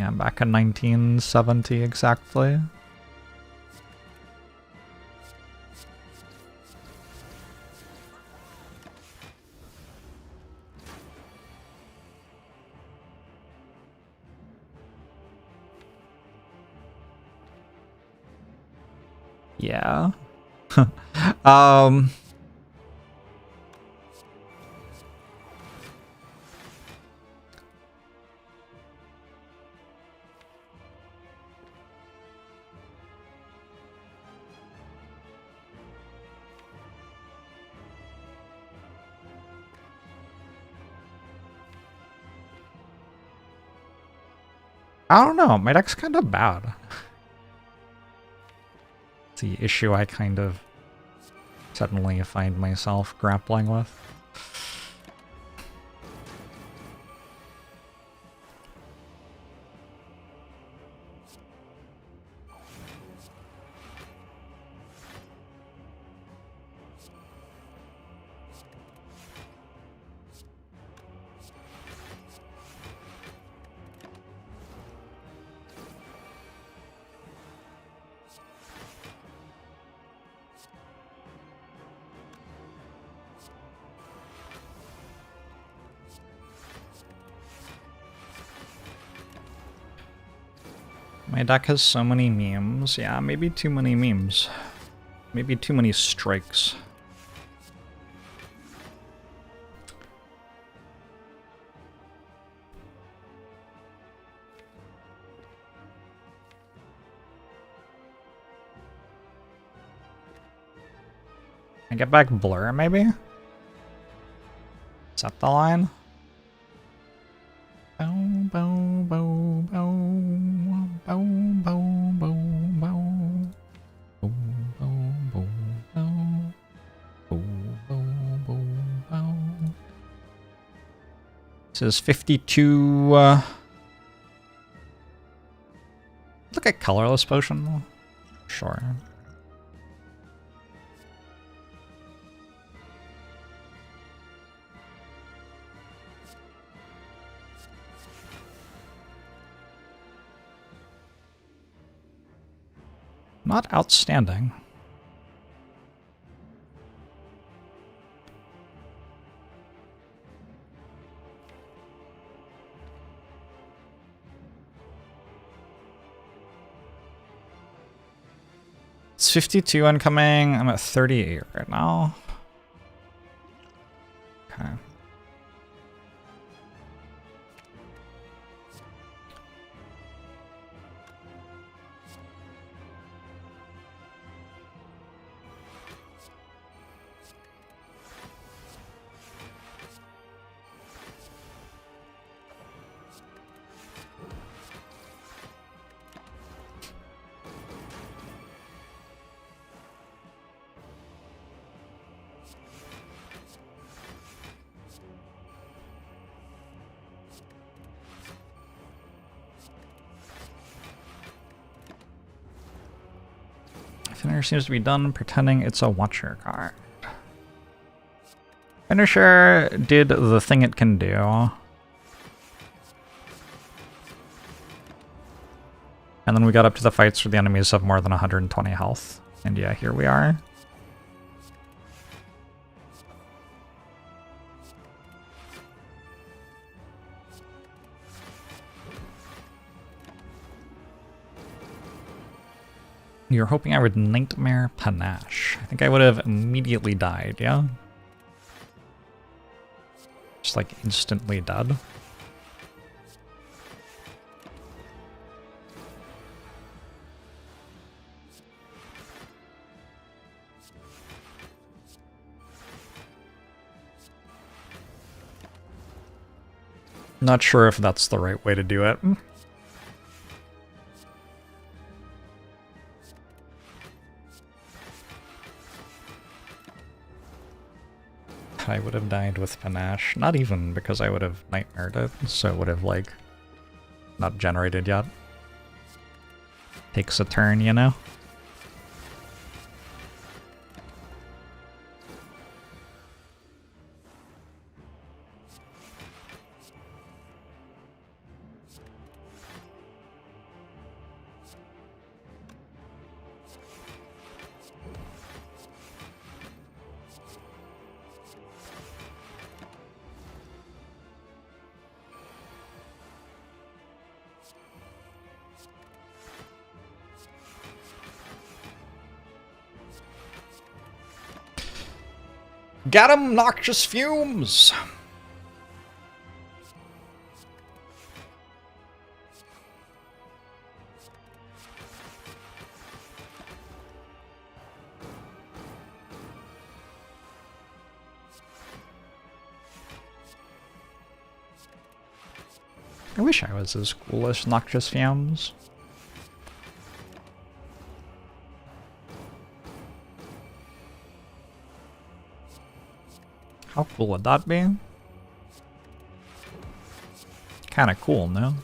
Yeah, back in 1970 exactly. Yeah. I don't know, my deck's kind of bad. It's the issue I kind of suddenly find myself grappling with. My deck has so many memes. Yeah, maybe too many memes. Maybe too many strikes. I get back Blur, maybe? Is that the line? Bow, bow, bow, bow, bow, bow, bow, bow. Bow, bow, bow, bow. Bow, bow, bow, bow. This is 52, look at colorless potion. Sure. Not outstanding. It's 52 incoming. I'm at 38 right now. Okay. Finisher seems to be done pretending it's a Watcher card. Finisher did the thing it can do. And then we got up to the fights where the enemies have more than 120 health. And yeah, here we are. You're hoping I would Nightmare Panache. I think I would have immediately died, yeah? Just like instantly dead. Not sure if that's the right way to do it. I would have died with Panache. Not even, because I would have nightmared it, so it would have, like, not generated yet. Takes a turn, you know? Get him, noxious fumes! I wish I was as cool as Noxious Fumes. How cool would that be? Kinda cool, no?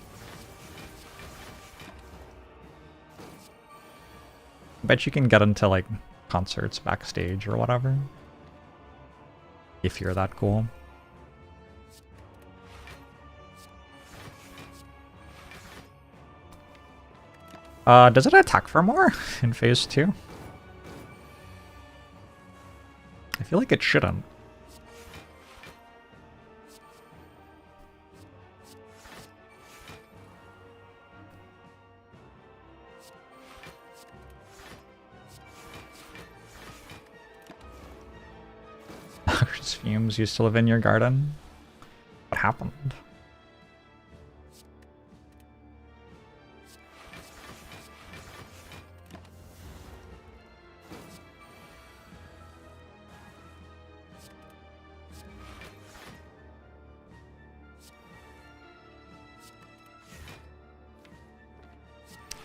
Bet you can get into, like, concerts backstage or whatever. If you're that cool. Does it attack for more in phase 2? I feel like it shouldn't. Noxious Fumes used to live in your garden? What happened?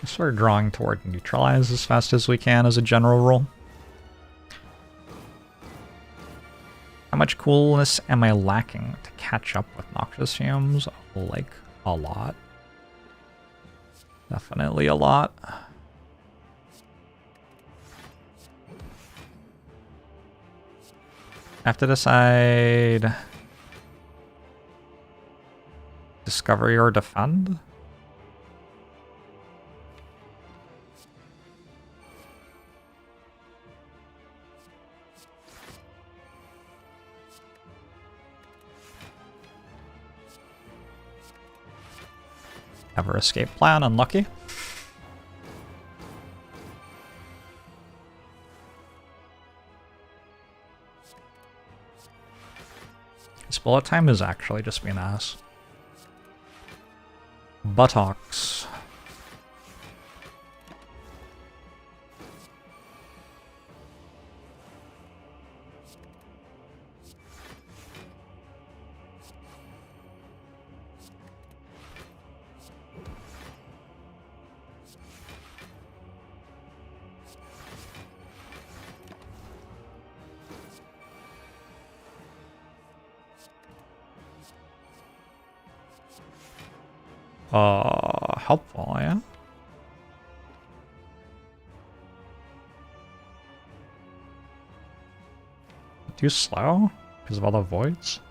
So we're drawing toward neutralize as fast as we can as a general rule. How much coolness am I lacking to catch up with Noxious Fumes? Like, a lot. Definitely a lot. I have to decide... Discovery or defend? Never escape plan, unlucky. This bullet time has actually just been ass. Buttocks. Helpful, yeah? Too slow? Because of all the voids?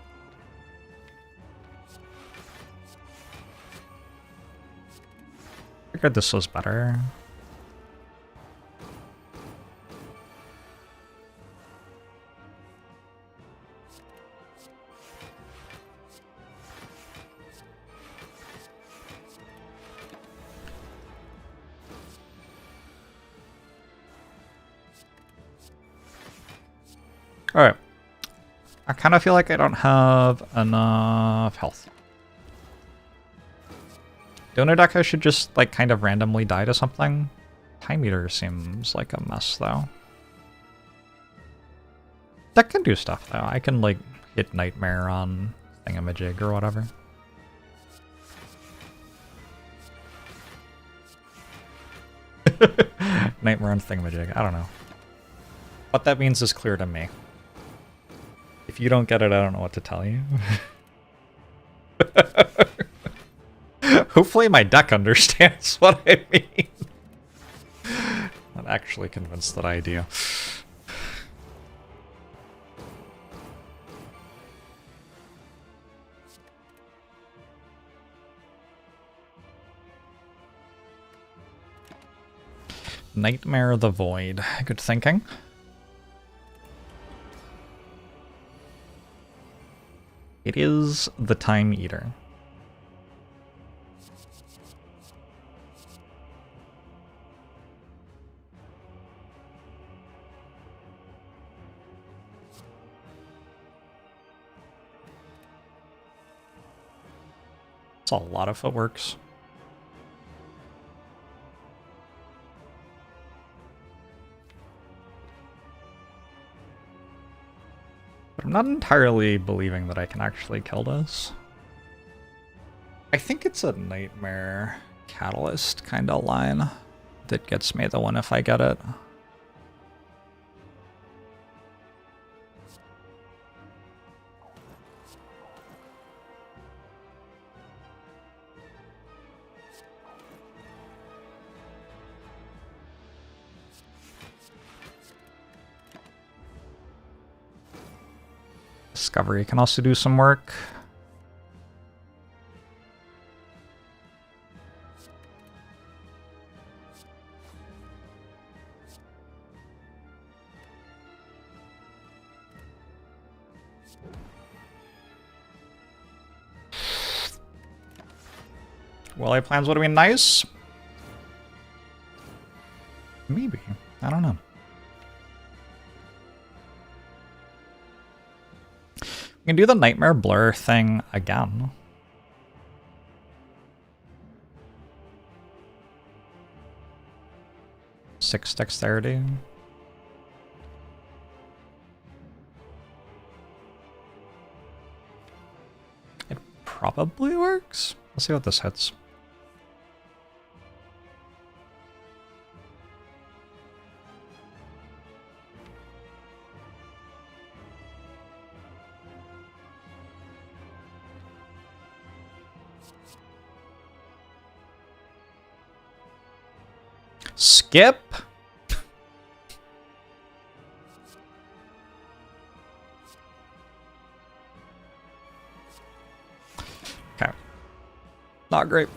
Figured this was better. Alright. I kind of feel like I don't have enough health. Donor deck I should just, like, kind of randomly die to something. Time Eater seems like a mess, though. That can do stuff, though. I can, like, hit Nightmare on Thingamajig or whatever. Nightmare on Thingamajig. I don't know. What that means is clear to me. If you don't get it, I don't know what to tell you. Hopefully my deck understands what I mean. Not actually convinced that I do. Nightmare of the Void. Good thinking. It is the Time Eater. It's a lot of footworks. But I'm not entirely believing that I can actually kill this. I think it's a Nightmare Catalyst kind of line that gets me the one if I get it. Discovery can also do some work. Well, plans would have been nice. Maybe. I don't know. We can do the Nightmare Blur thing again. Six dexterity. It probably works. Let's see what this hits. Skip? Okay. Not great.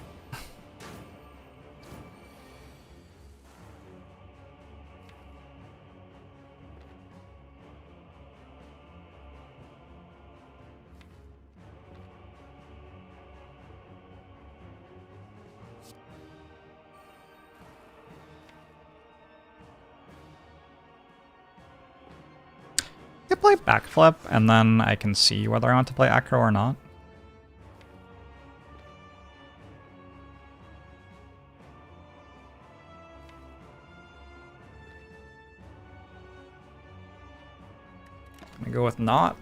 I play backflip, and then I can see whether I want to play acro or not. I'm gonna go with not.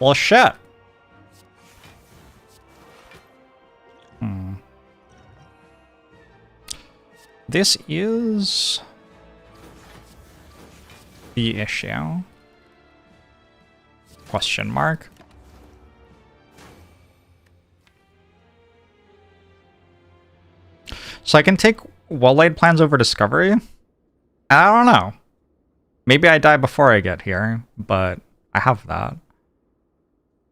Well, shit. This is the issue. Question mark. So I can take well-laid plans over discovery? I don't know. Maybe I die before I get here, but I have that.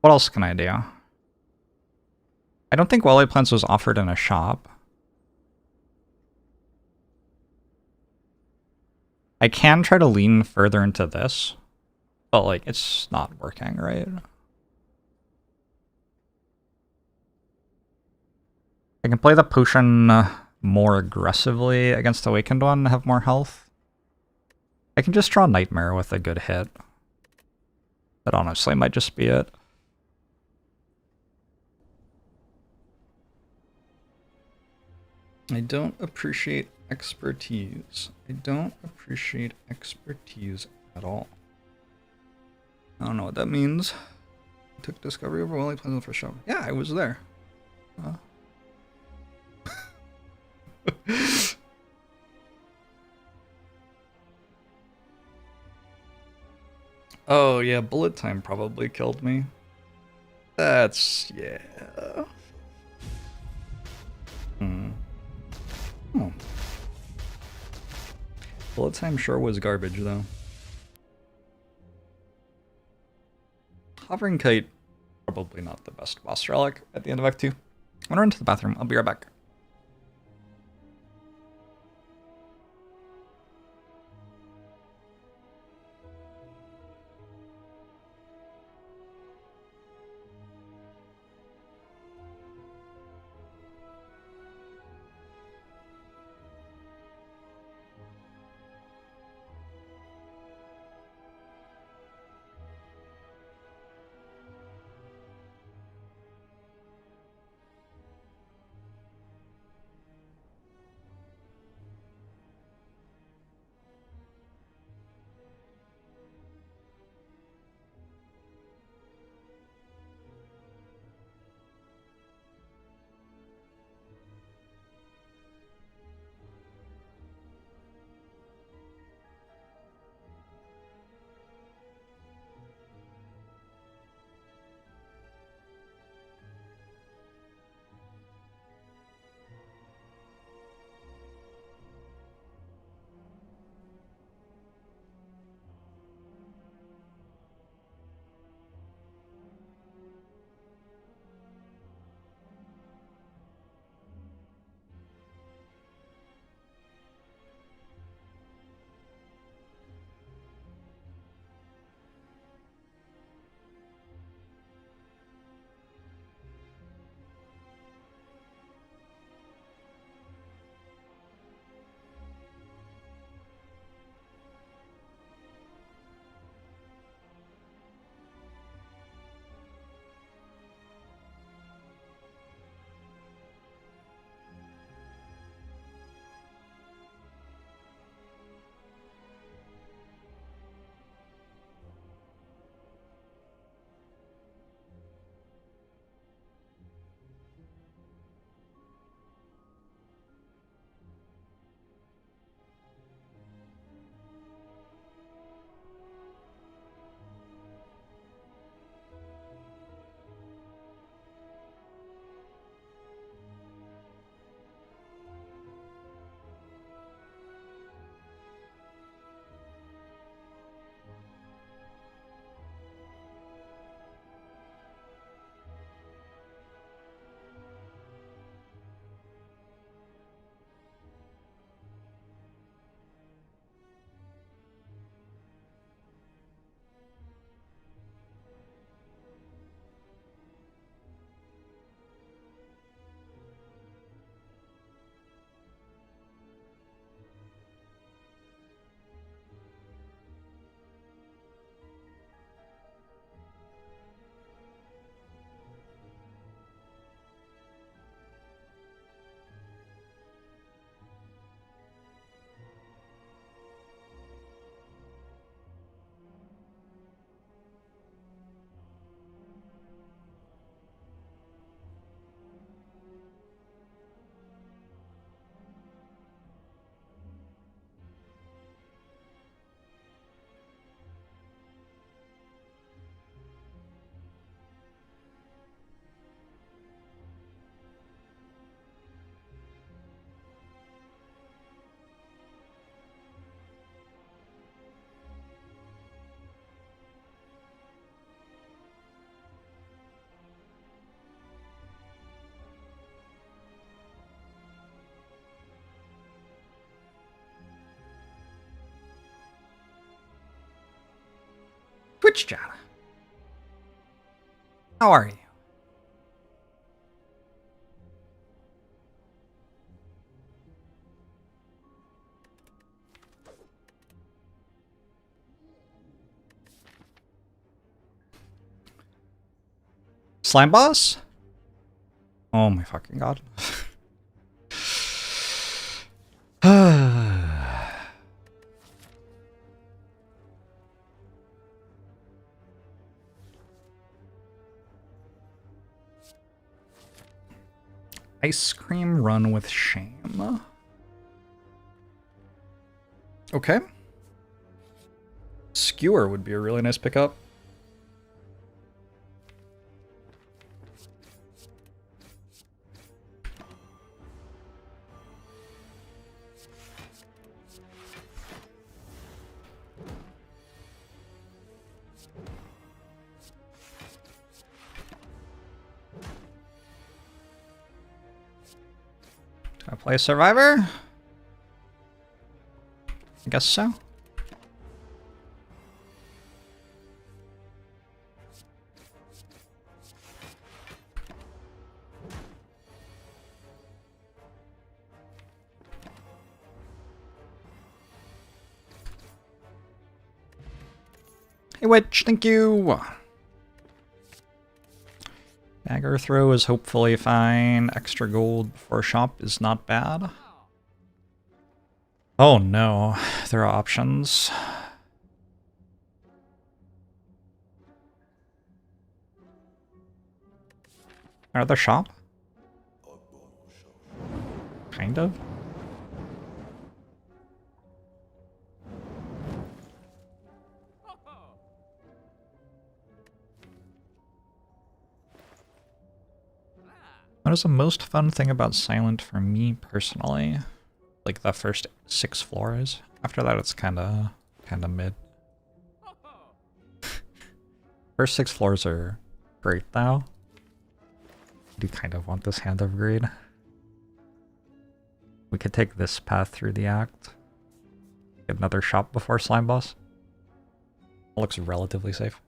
What else can I do? I don't think well-laid plans was offered in a shop. I can try to lean further into this, but like it's not working, right? I can play the potion more aggressively against Awakened One and have more health. I can just draw Nightmare with a good hit. That honestly might just be it. I don't appreciate expertise. I don't appreciate expertise at all. I don't know what that means. I took discovery over well-laid plans for show. Yeah, I was there. Oh yeah, bullet time probably killed me. That's yeah. Oh. Bullet time sure was garbage though. Hovering Kite, probably not the best boss relic at the end of Act 2. I'm gonna run to the bathroom. I'll be right back. Twitch chat. How are you? Slime boss? Oh my fucking god. Ice cream run with shame. Okay. Skewer would be a really nice pickup. Do I play Survivor? I guess so. Hey Witch, thank you! Dagger throw is hopefully fine. Extra gold before shop is not bad. Oh no, there are options. Are there shop? Kind of. What is the most fun thing about Silent for me personally? Like the first 6 floors. After that, it's kinda mid. First 6 floors are great though. I do kind of want this Hand of Greed. We could take this path through the act. Get another shop before Slime Boss. It looks relatively safe.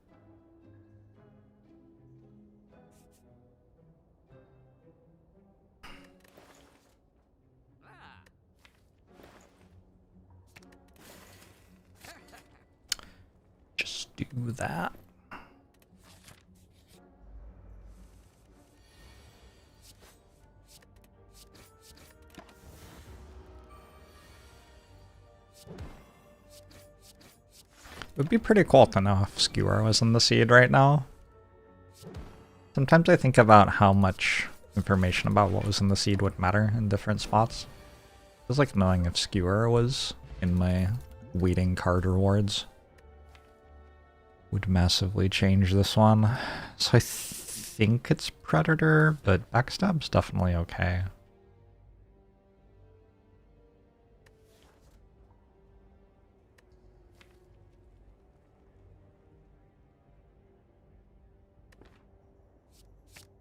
Just do that. It would be pretty cool to know if Skewer was in the seed right now. Sometimes I think about how much information about what was in the seed would matter in different spots. It was like knowing if Skewer was in my waiting card rewards would massively change this one. So I think it's Predator, but Backstab's definitely okay.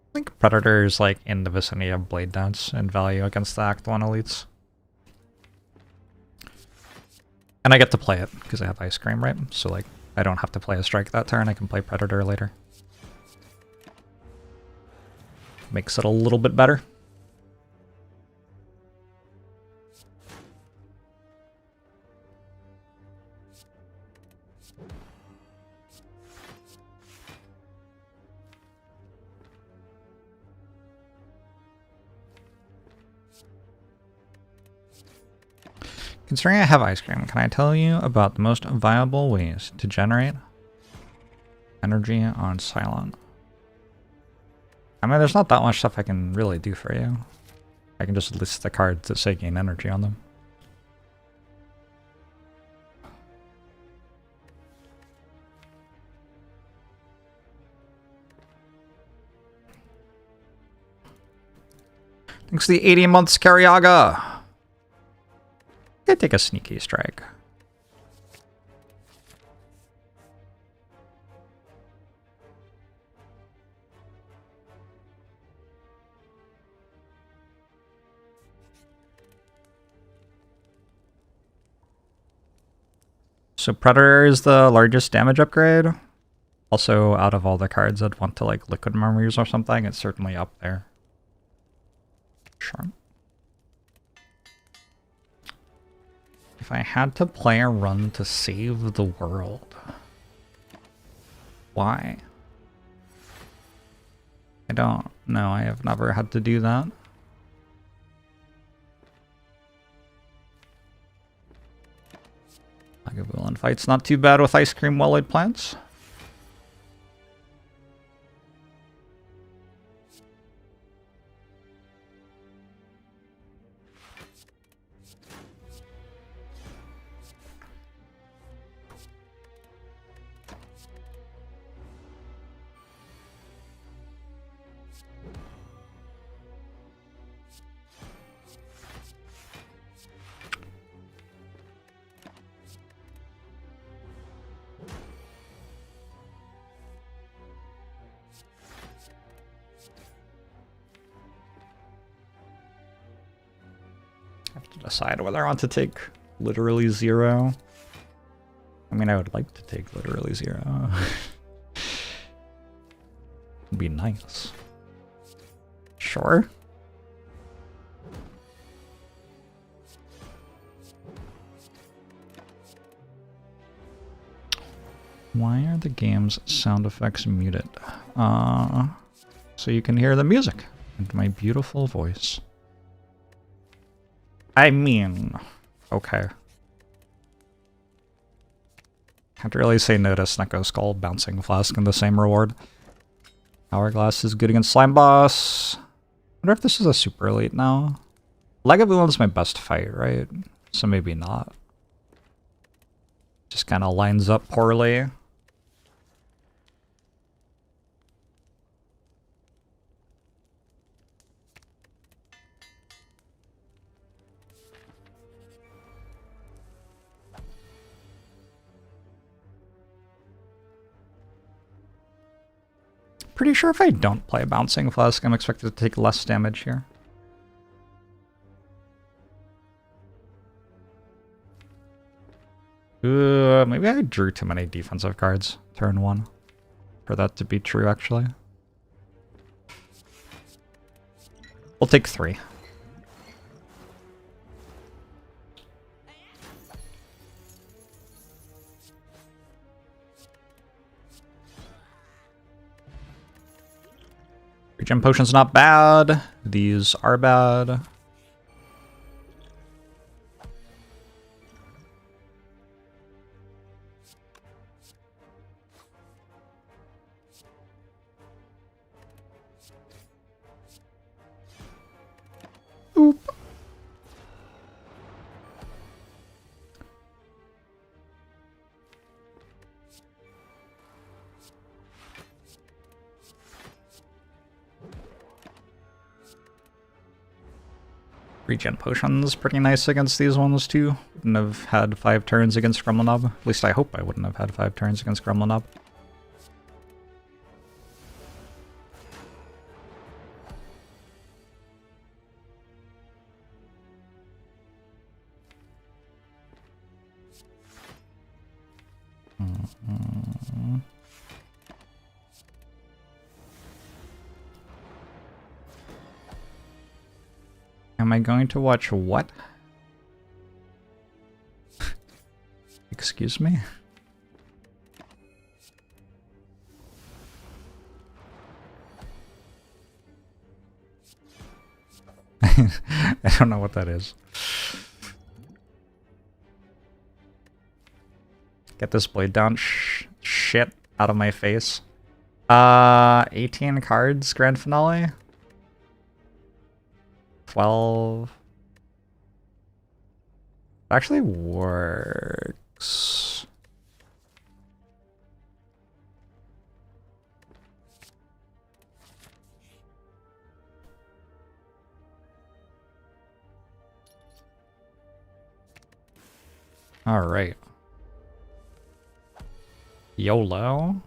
I think Predator is like in the vicinity of Blade Dance in value against the Act 1 elites. And I get to play it because I have Ice Cream, right? So like, I don't have to play a strike that turn, I can play Predator later. Makes it a little bit better. Considering I have Ice Cream, can I tell you about the most viable ways to generate energy on Silent? I mean, there's not that much stuff I can really do for you. I can just list the cards that say gain energy on them. Thanks to the 80 months, Cariaga! Could take a sneaky strike. So Predator is the largest damage upgrade. Also, out of all the cards I'd want to like Liquid Memories or something, it's certainly up there. Sure. If I had to play a run to save the world, why? I don't know. I have never had to do that. Lagavulin fight's not too bad with ice cream well-laid plants. Decide whether I want to take literally 0. I mean, I would like to take literally 0. It'd be nice. Sure. Why are the game's sound effects muted? So you can hear the music and my beautiful voice. I mean, okay. Can't really say no to Snecko Skull, Bouncing Flask, and the same reward. Hourglass is good against Slime Boss. Wonder if this is a super elite now. Lagavulin's my best fight, right? So maybe not. Just kind of lines up poorly. Pretty sure if I don't play Bouncing Flask, I'm expected to take less damage here. Maybe I drew too many defensive cards turn 1 for that to be true, actually. We'll take 3. Regen potion's not bad. These are bad. Oop. Regen potion's pretty nice against these ones too. Wouldn't have had 5 turns against Gremlinob. At least I hope I wouldn't have had 5 turns against Gremlinob. Am I going to watch what? Excuse me? I don't know what that is. Get this blade down. Shit out of my face. 18 cards, grand finale. 12. Actually works. All right. YOLO.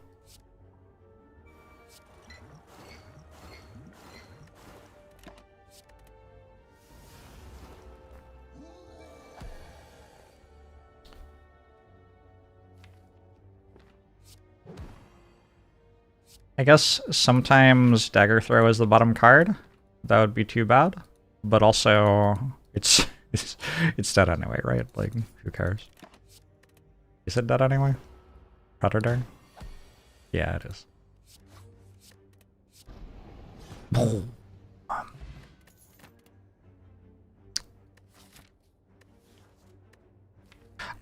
I guess sometimes Dagger Throw is the bottom card. That would be too bad. But also, it's it's dead anyway, right? Like, who cares? Is it dead anyway? Predator? Yeah, it is.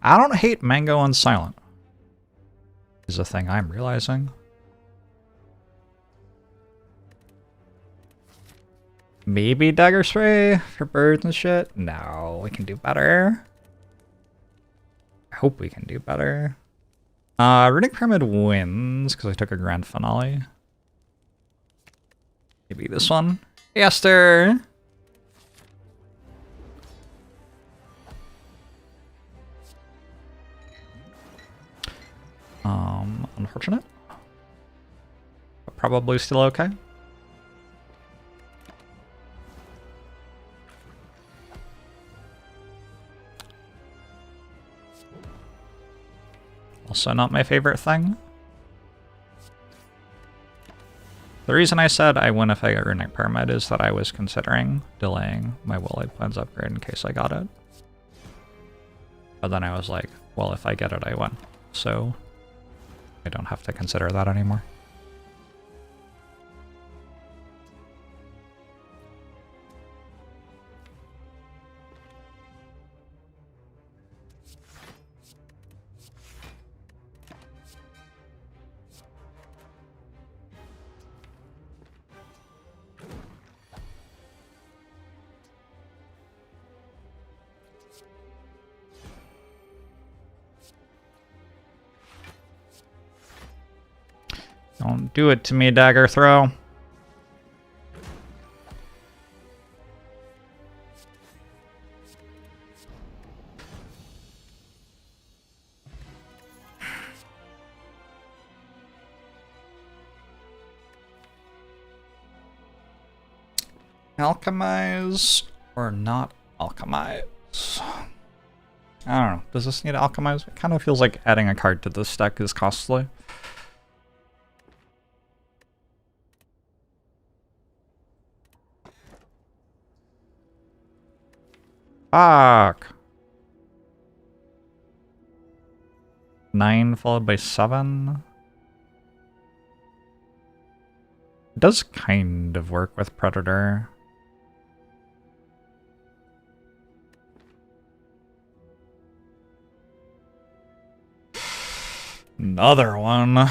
I don't hate Mango on Silent. Is a thing I'm realizing. Maybe Dagger Spray for birds and shit? No, we can do better. I hope we can do better. Runic Pyramid wins because I took a grand finale. Maybe this one. Esther! Unfortunate. But probably still okay. Also not my favorite thing. The reason I said I win if I get Runic Pyramid is that I was considering delaying my Will-Eyed Plans upgrade in case I got it. But then I was like, well, if I get it, I win. So I don't have to consider that anymore. Don't do it to me, Dagger Throw. Alchemize or not alchemize? I don't know. Does this need alchemize? It kind of feels like adding a card to this deck is costly. Fuck. 9 followed by 7. It does kind of work with Predator. Another one.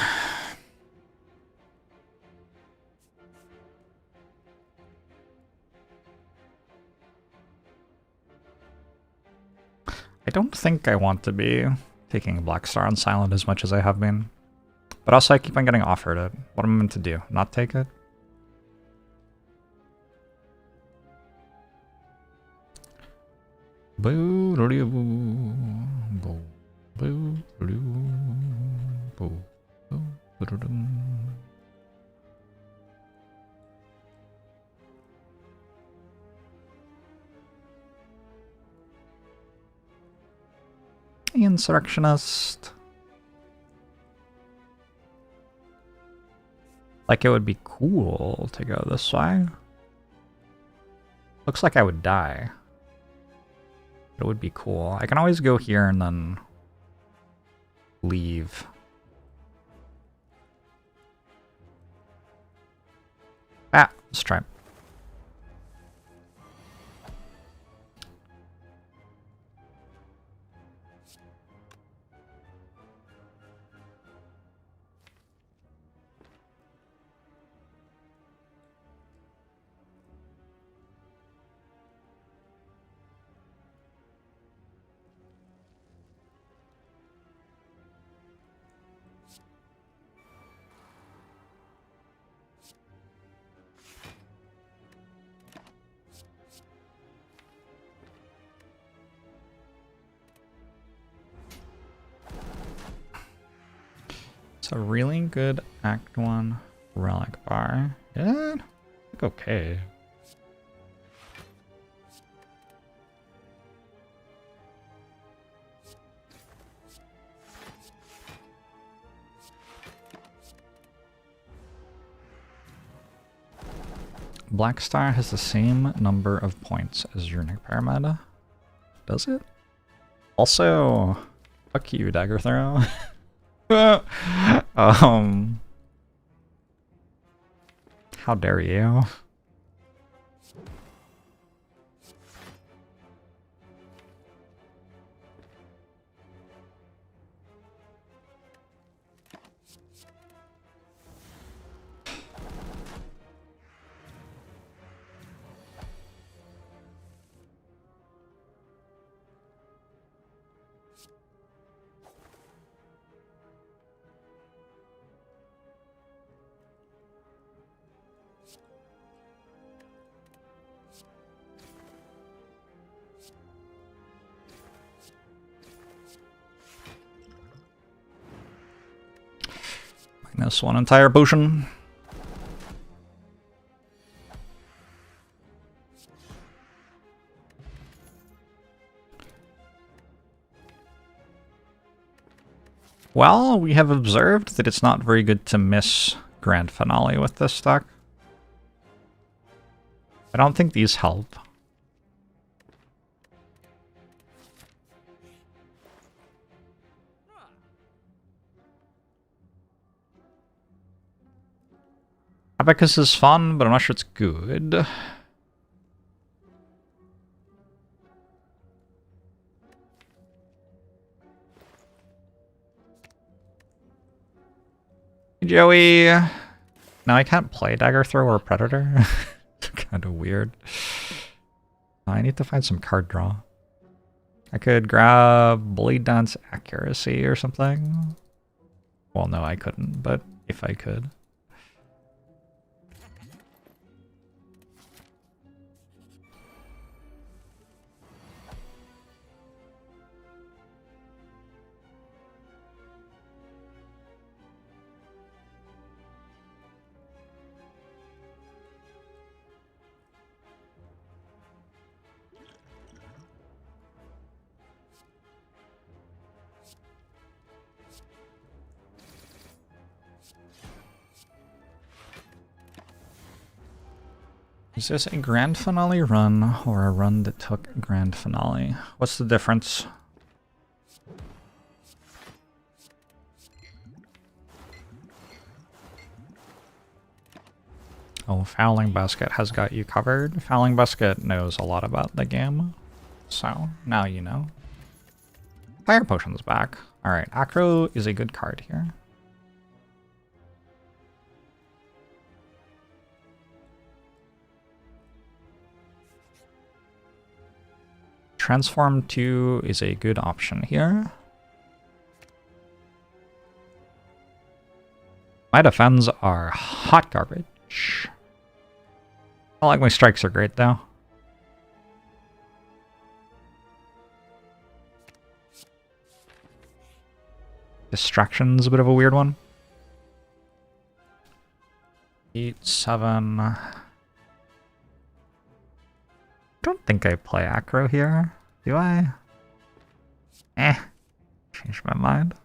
I don't think I want to be taking Black Star on Silent as much as I have been. But also I keep on getting offered it. What am I meant to do? Not take it? Boo boo boo boo boo boo. Insurrectionist. Like, it would be cool to go this way. Looks like I would die. It would be cool. I can always go here and then leave. Ah, let's try. It's a really good Act 1 relic bar. Yeah, okay. Black Star has the same number of points as Runic Pyramid. Does it? Also, fuck you, Dagger Throw. How dare you? Minus one entire potion. Well, we have observed that it's not very good to miss Grand Finale with this deck. I don't think these help. Abacus is fun, but I'm not sure it's good. Hey, Joey! Now I can't play Dagger Throw or Predator. It's kind of weird. I need to find some card draw. I could grab Blade Dance Accuracy or something. Well, no, I couldn't, but if I could. Is this a Grand Finale run or a run that took Grand Finale? What's the difference? Oh, Fouling Basket has got you covered. Fouling Basket knows a lot about the game. So, now you know. Fire Potion's back. Alright, Acro is a good card here. Transform 2 is a good option here. My defense are hot garbage. I like my strikes are great though. Distraction's a bit of a weird one. 8, 7... Don't think I play Acro here, do I? Changed my mind.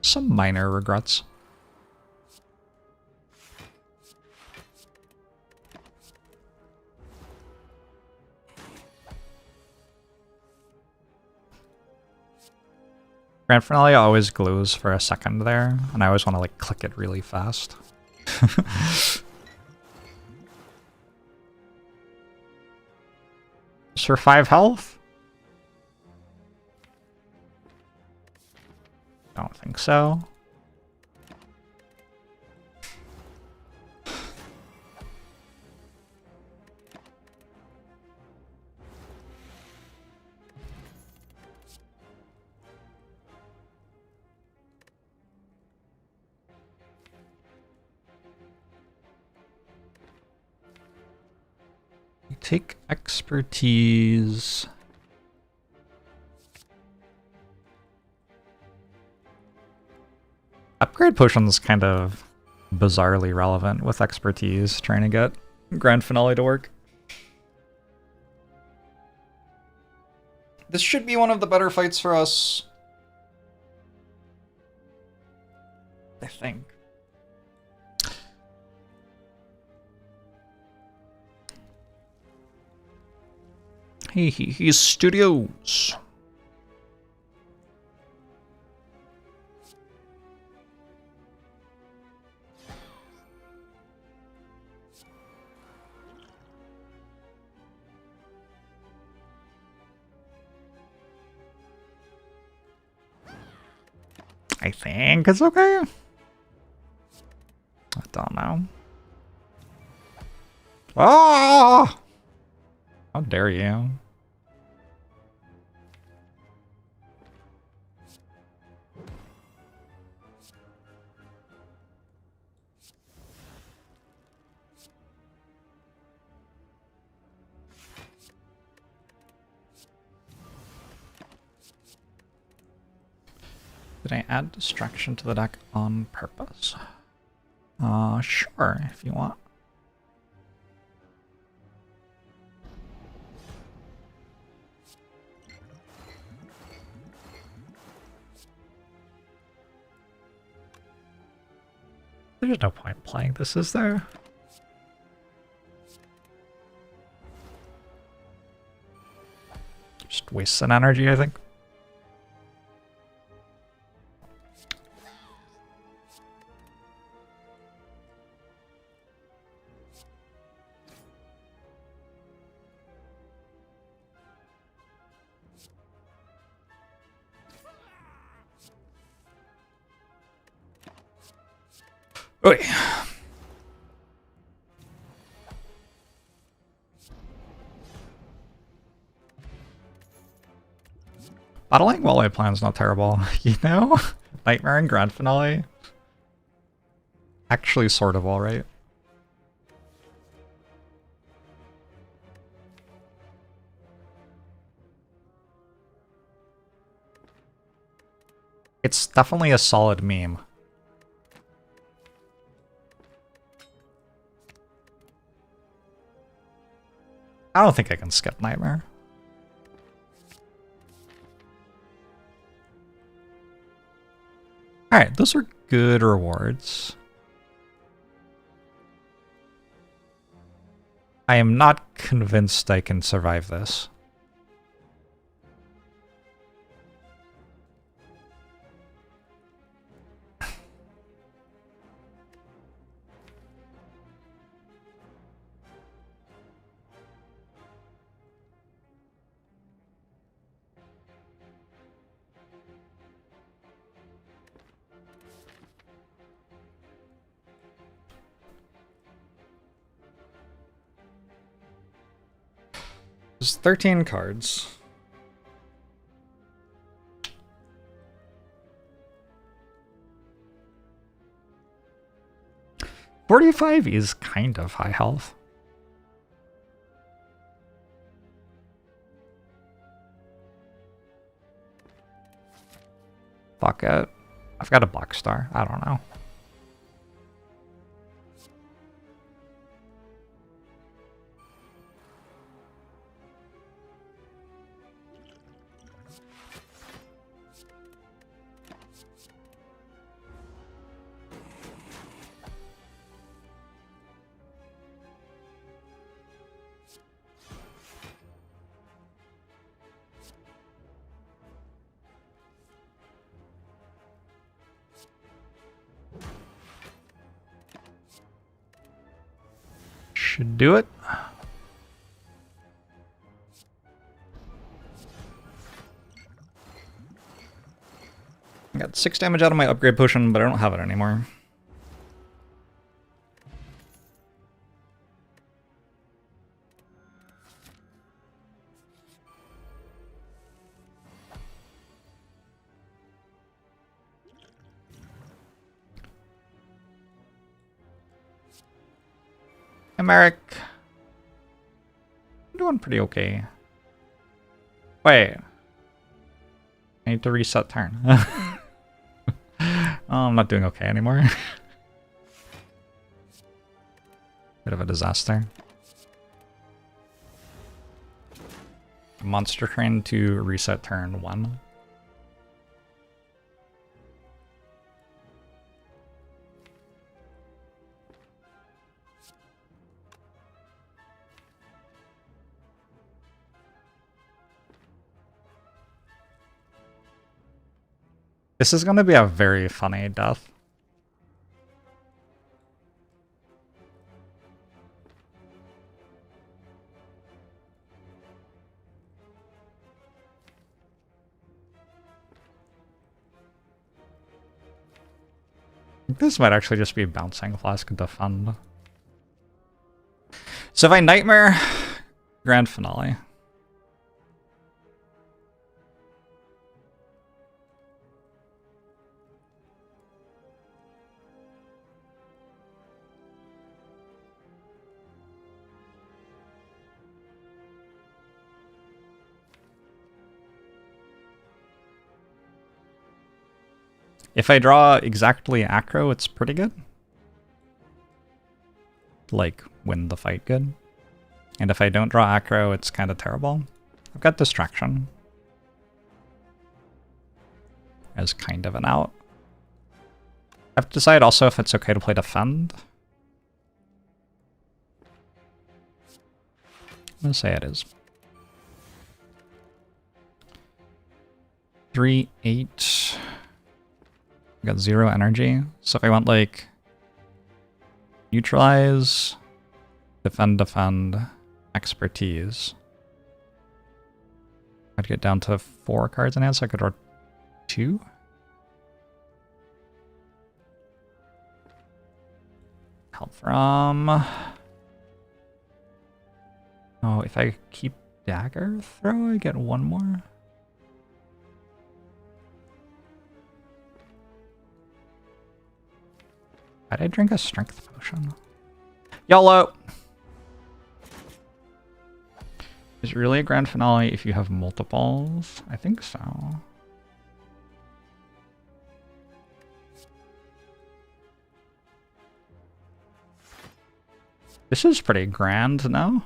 Some minor regrets. Grand Finale always glues for a second there, and I always want to like click it really fast. Just for 5 health? Don't think so. Take expertise. Upgrade potions kind of bizarrely relevant with expertise trying to get Grand Finale to work. This should be one of the better fights for us. I think. Hey, Studios. I think it's okay. I don't know. Ah! How dare you? Did I add distraction to the deck on purpose? Sure, if you want. There's no point playing this, is there? Just waste some energy, I think. Oi. Battling while I plan's not terrible, you know? Nightmare and Grand Finale. Actually sort of alright. It's definitely a solid meme. I don't think I can skip Nightmare. Alright, those are good rewards. I am not convinced I can survive this. There's 13 cards. $45 is kind of high health. Fuck it. I've got a Black Star. I don't know. Should do it. I got 6 damage out of my upgrade potion, but I don't have it anymore. Hey, Merrick. I'm doing pretty okay. Wait. I need to reset turn. Oh, I'm not doing okay anymore. Bit of a disaster. Monster Train to reset turn 1. This is going to be a very funny death. This might actually just be bouncing Flask defend. So if I Nightmare, Grand Finale. If I draw exactly Acro, it's pretty good. Like, win the fight good. And if I don't draw Acro, it's kind of terrible. I've got Distraction as kind of an out. I have to decide also if it's okay to play Defend. I'm gonna say it is. 3, 8. I got 0 energy. So if I want like Neutralize, Defend, Expertise, I'd get down to 4 cards in hand, so I could draw 2. Help from... Oh, if I keep Dagger Throw, I get 1 more. Why'd I drink a Strength Potion? YOLO! Is it really a Grand Finale if you have multiples? I think so. This is pretty grand, no?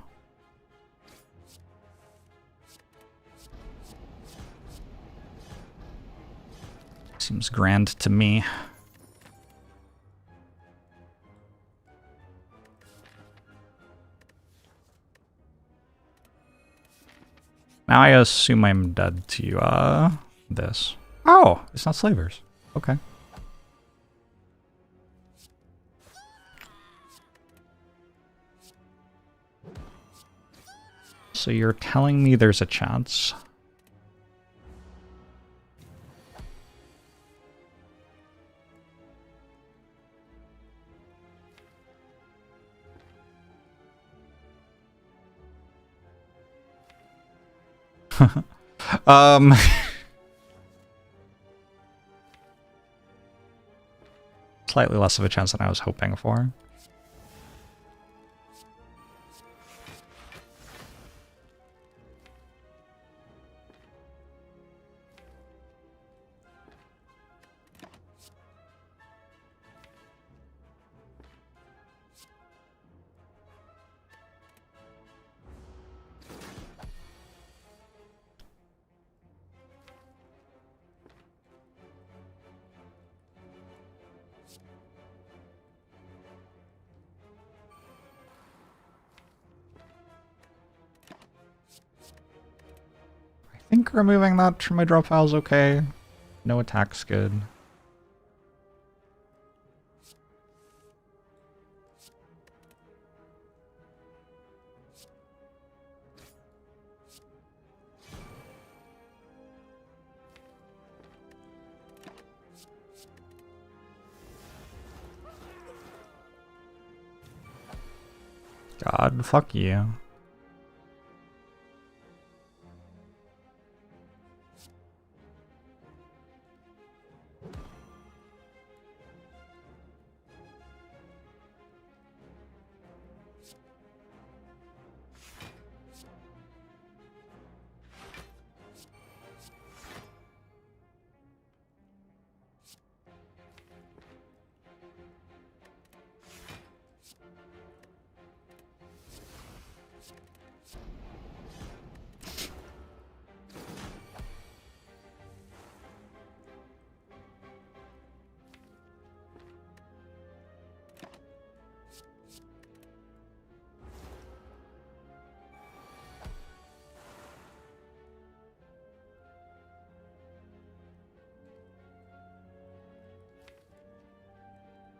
Seems grand to me. Now I assume I'm dead to, this. Oh, it's not Slavers. Okay. So you're telling me there's a chance? Slightly less of a chance than I was hoping for. I think removing that from my draw pile is okay. No attack's good. God, fuck you.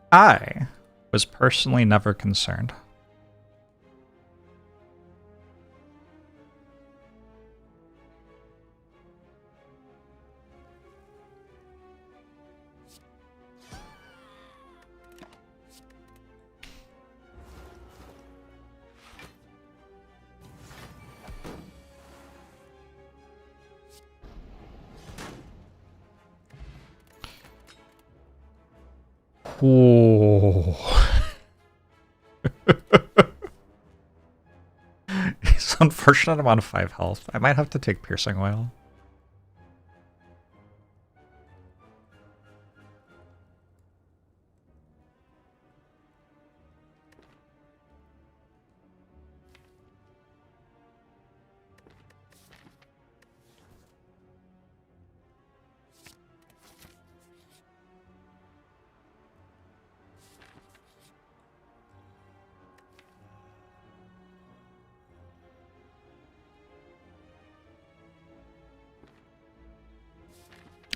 I was personally never concerned. Whoa. It's unfortunate I'm on 5 health. I might have to take piercing oil.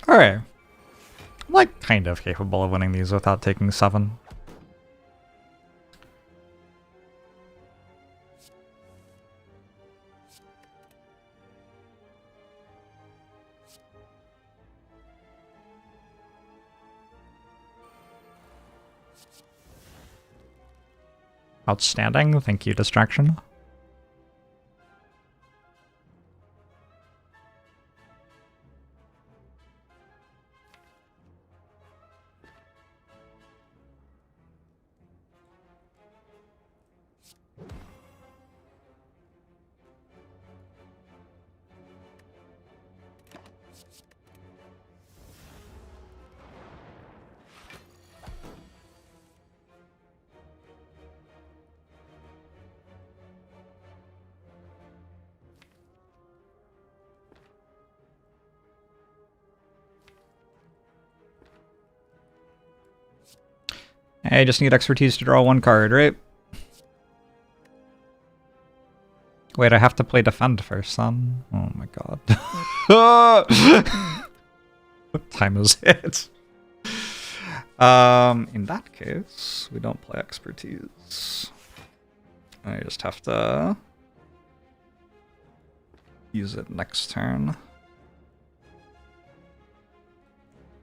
Alright. I'm like kind of capable of winning these without taking 7. Outstanding. Thank you, Distraction. I just need expertise to draw 1 card, right? Wait, I have to play defend first, son. Oh my god. What time is it? In that case, we don't play expertise. I just have to use it next turn.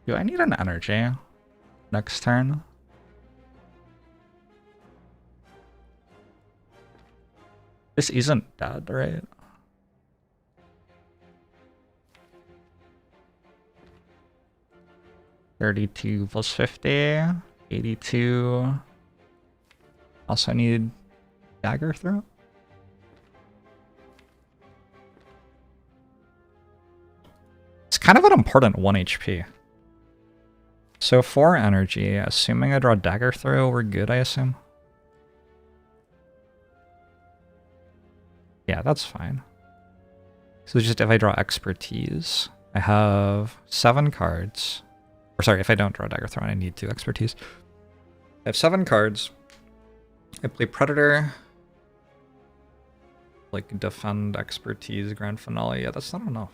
Do I need an energy next turn? This isn't dead, right? $32 plus 50, 82. Also need dagger throw. It's kind of an important 1 HP. So 4 energy, assuming I draw dagger throw, we're good, I assume. Yeah, that's fine. So just if I draw expertise, I have 7 cards. Or sorry, if I don't draw dagger throw, I need 2 expertise. I have 7 cards. I play Predator. Like defend, expertise, grand finale. Yeah, that's not enough.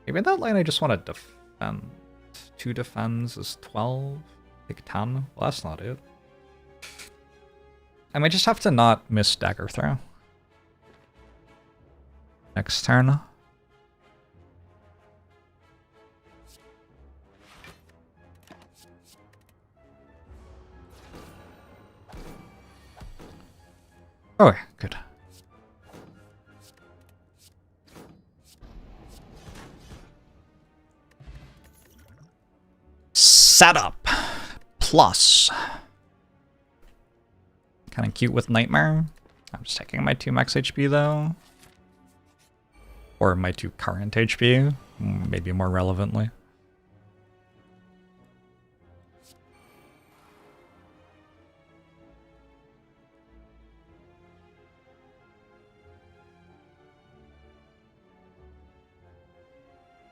Maybe that line I just want to defend. 2 defends is 12. Take 10. Well, that's not it. I might just have to not miss dagger throw. Next turn. Oh, good. Setup plus. Kind of cute with Nightmare. I'm just taking my 2 max HP though. Or my 2 current HP, maybe more relevantly.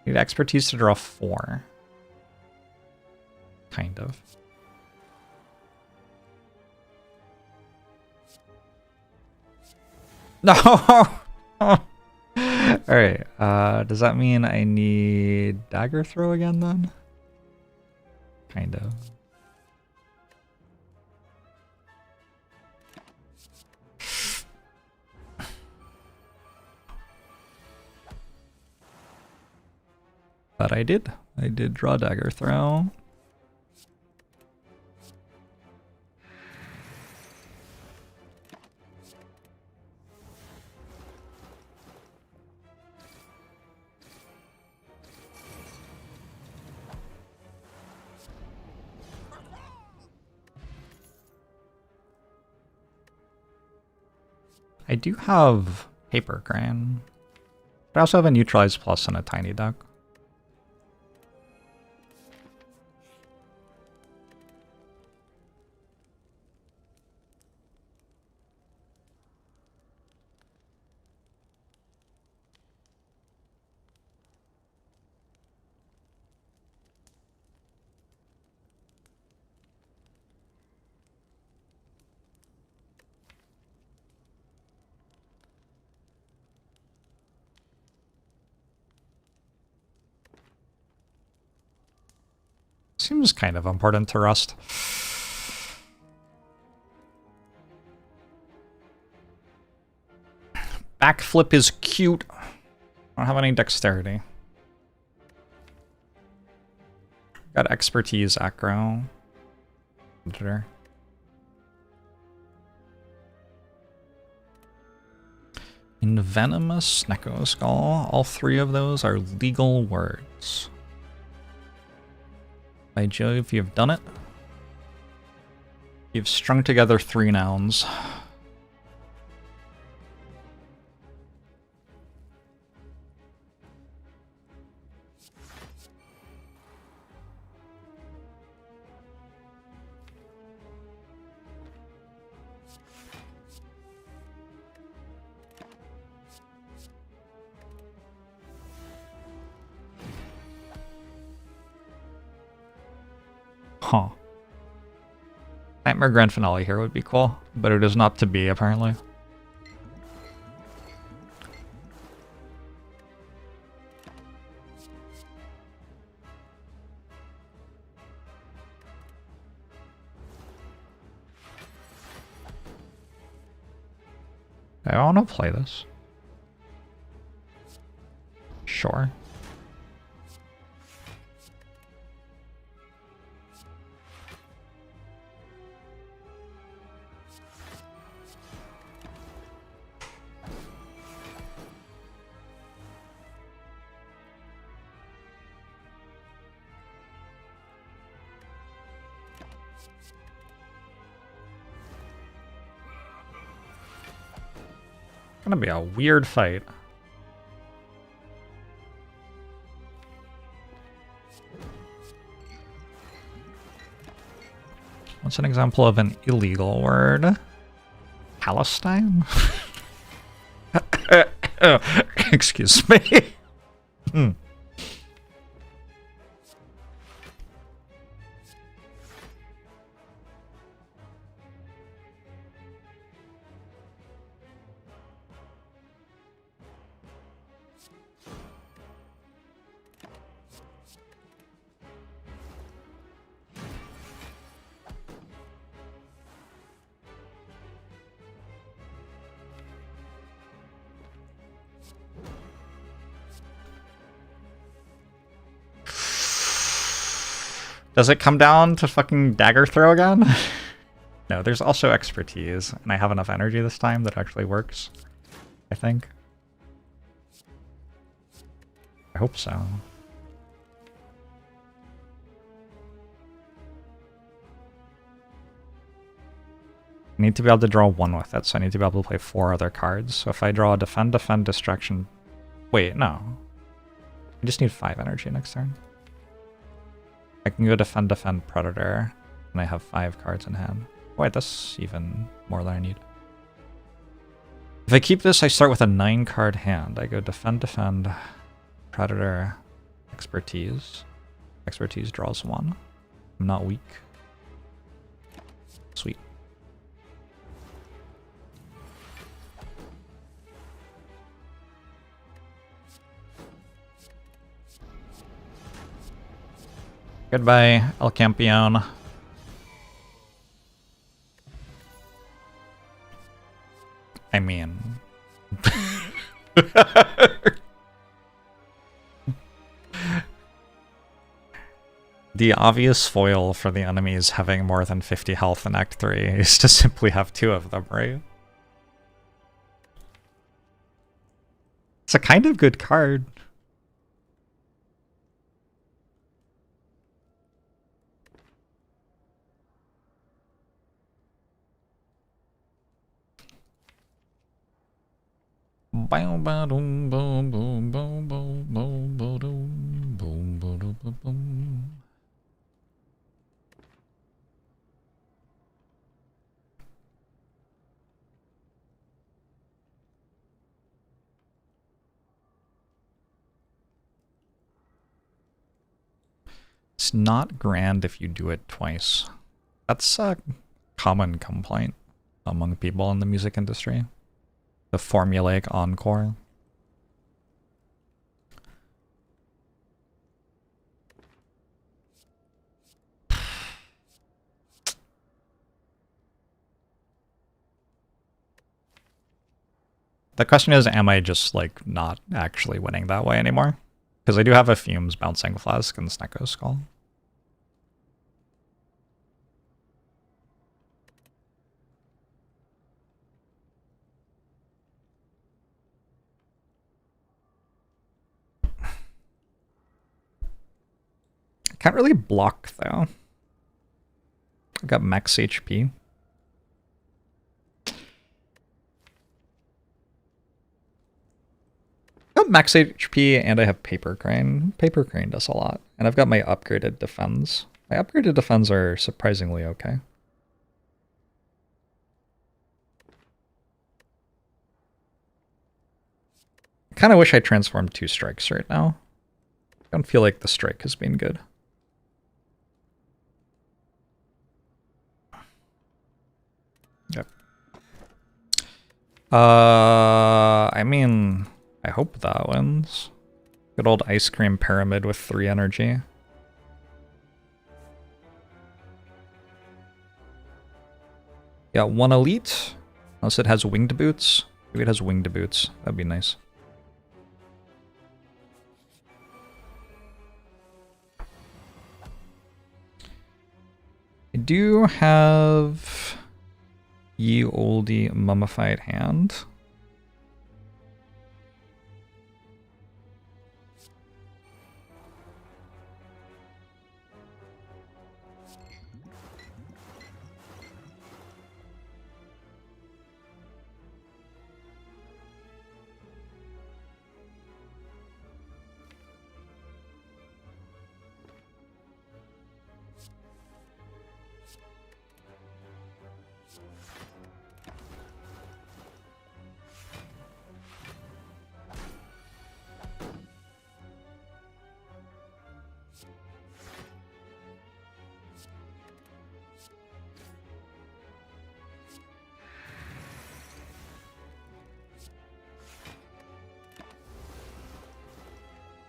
Need expertise to draw 4. Kind of. No! Alright, does that mean I need dagger throw again then? Kind of. But I did draw dagger throw. I do have paper grain. But I also have a neutralize plus and a tiny duck. Seems kind of important to rust. Backflip is cute. I don't have any dexterity. Got expertise, acro. Envenomous, Neko Skull. All 3 of those are legal words. By Jove, you've done it. You've strung together 3 nouns. Huh. Nightmare Grand Finale here would be cool, but it is not to be, apparently. I want to play this. Sure. Gonna be a weird fight. What's an example of an illegal word? Palestine? Excuse me. Does it come down to fucking dagger throw again? No, there's also expertise, and I have enough energy this time that actually works, I think. I hope so. I need to be able to draw 1 with it, so I need to be able to play 4 other cards. So if I draw a defend, defend, distraction... Wait, no. I just need 5 energy next turn. I can go defend, defend, predator, and I have 5 cards in hand. Wait, that's even more than I need. If I keep this, I start with a 9-card hand. I go defend, defend, predator, Expertise. Expertise draws 1. I'm not weak. Sweet. Goodbye, El Campeon. I mean... The obvious foil for the enemies having more than 50 health in Act 3 is to simply have 2 of them, right? It's a kind of good card. Boom, boom, boom, boom, boom, boom, boom, boom, boom, boom, boom. It's not grand if you do it twice. That's a common complaint among people in the music industry. The formulaic encore. The question is, am I just, like, not actually winning that way anymore? Because I do have a Fumes Bouncing Flask and Snecko Skull. I can't really block, though. I got max HP. I got max HP and I have Paper Crane. Paper Crane does a lot. And I've got my upgraded defense. My upgraded defense are surprisingly okay. I kind of wish I transformed 2 strikes right now. I don't feel like the strike has been good. Yep. I mean, I hope that wins. Good old Ice Cream Pyramid with 3 energy. Yeah, 1 elite. Unless it has winged boots. Maybe it has winged boots. That'd be nice. I do have Ye Olde Mummified Hand.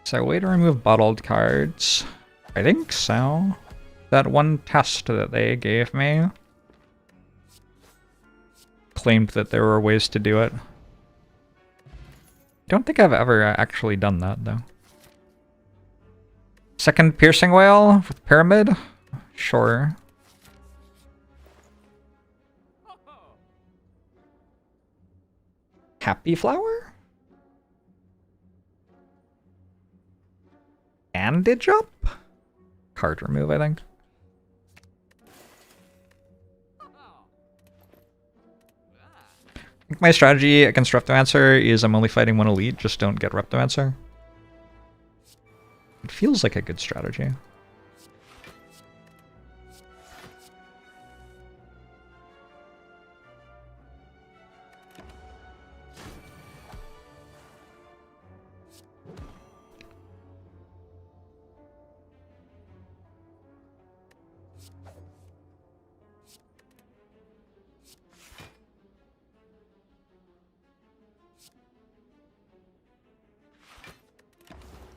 So way to remove bottled cards. I think so. That one test that they gave me claimed that there were ways to do it. I don't think I've ever actually done that, though. Second Piercing Whale with Pyramid? Sure. Happy Flower? Bandage Up? Card remove, I think. I think my strategy against Reptomancer is I'm only fighting 1 elite, just don't get Reptomancer. It feels like a good strategy.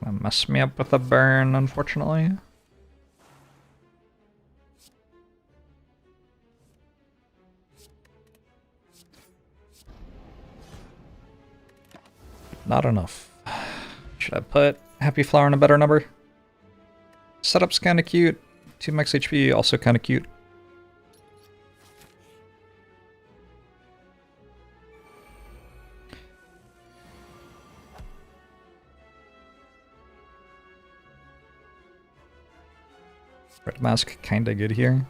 Gonna mess me up with a burn, unfortunately. Not enough. Should I put Happy Flower in a better number? Setup's kind of cute. 2 max HP, also kind of cute. Red mask kind of good here.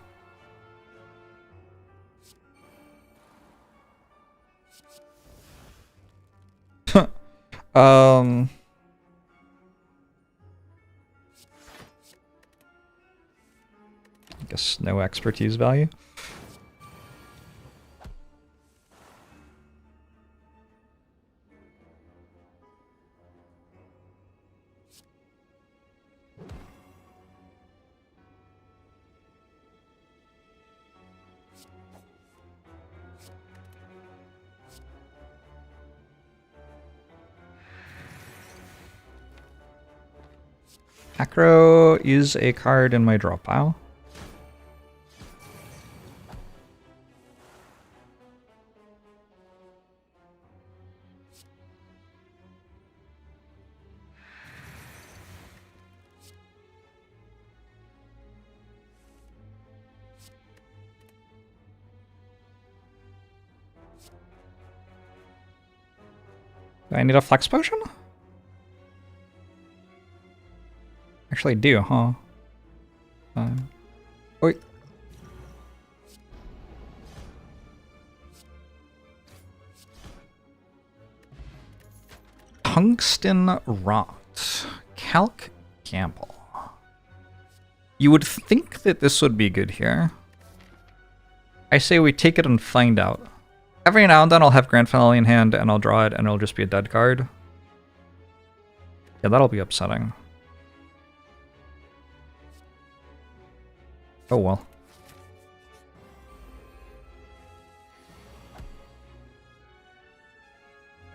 I guess no expertise value. Acro is a card in my draw pile. Do I need a flex potion? Actually, I do, huh? Wait. Tungsten Rot. Calc Gamble. You would think that this would be good here. I say we take it and find out. Every now and then I'll have Grand Finale in hand and I'll draw it and it'll just be a dead card. Yeah, that'll be upsetting. Oh well.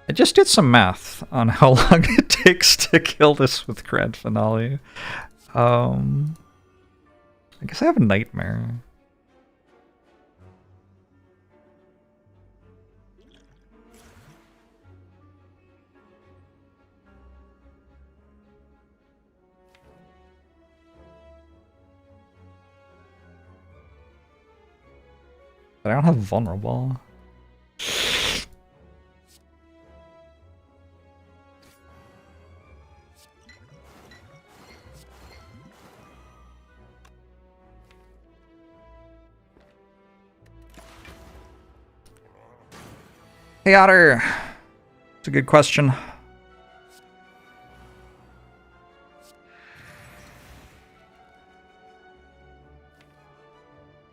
I just did some math on how long it takes to kill this with Grand Finale. I guess I have a Nightmare. But I don't have Vulnerable. Hey Otter, it's a good question.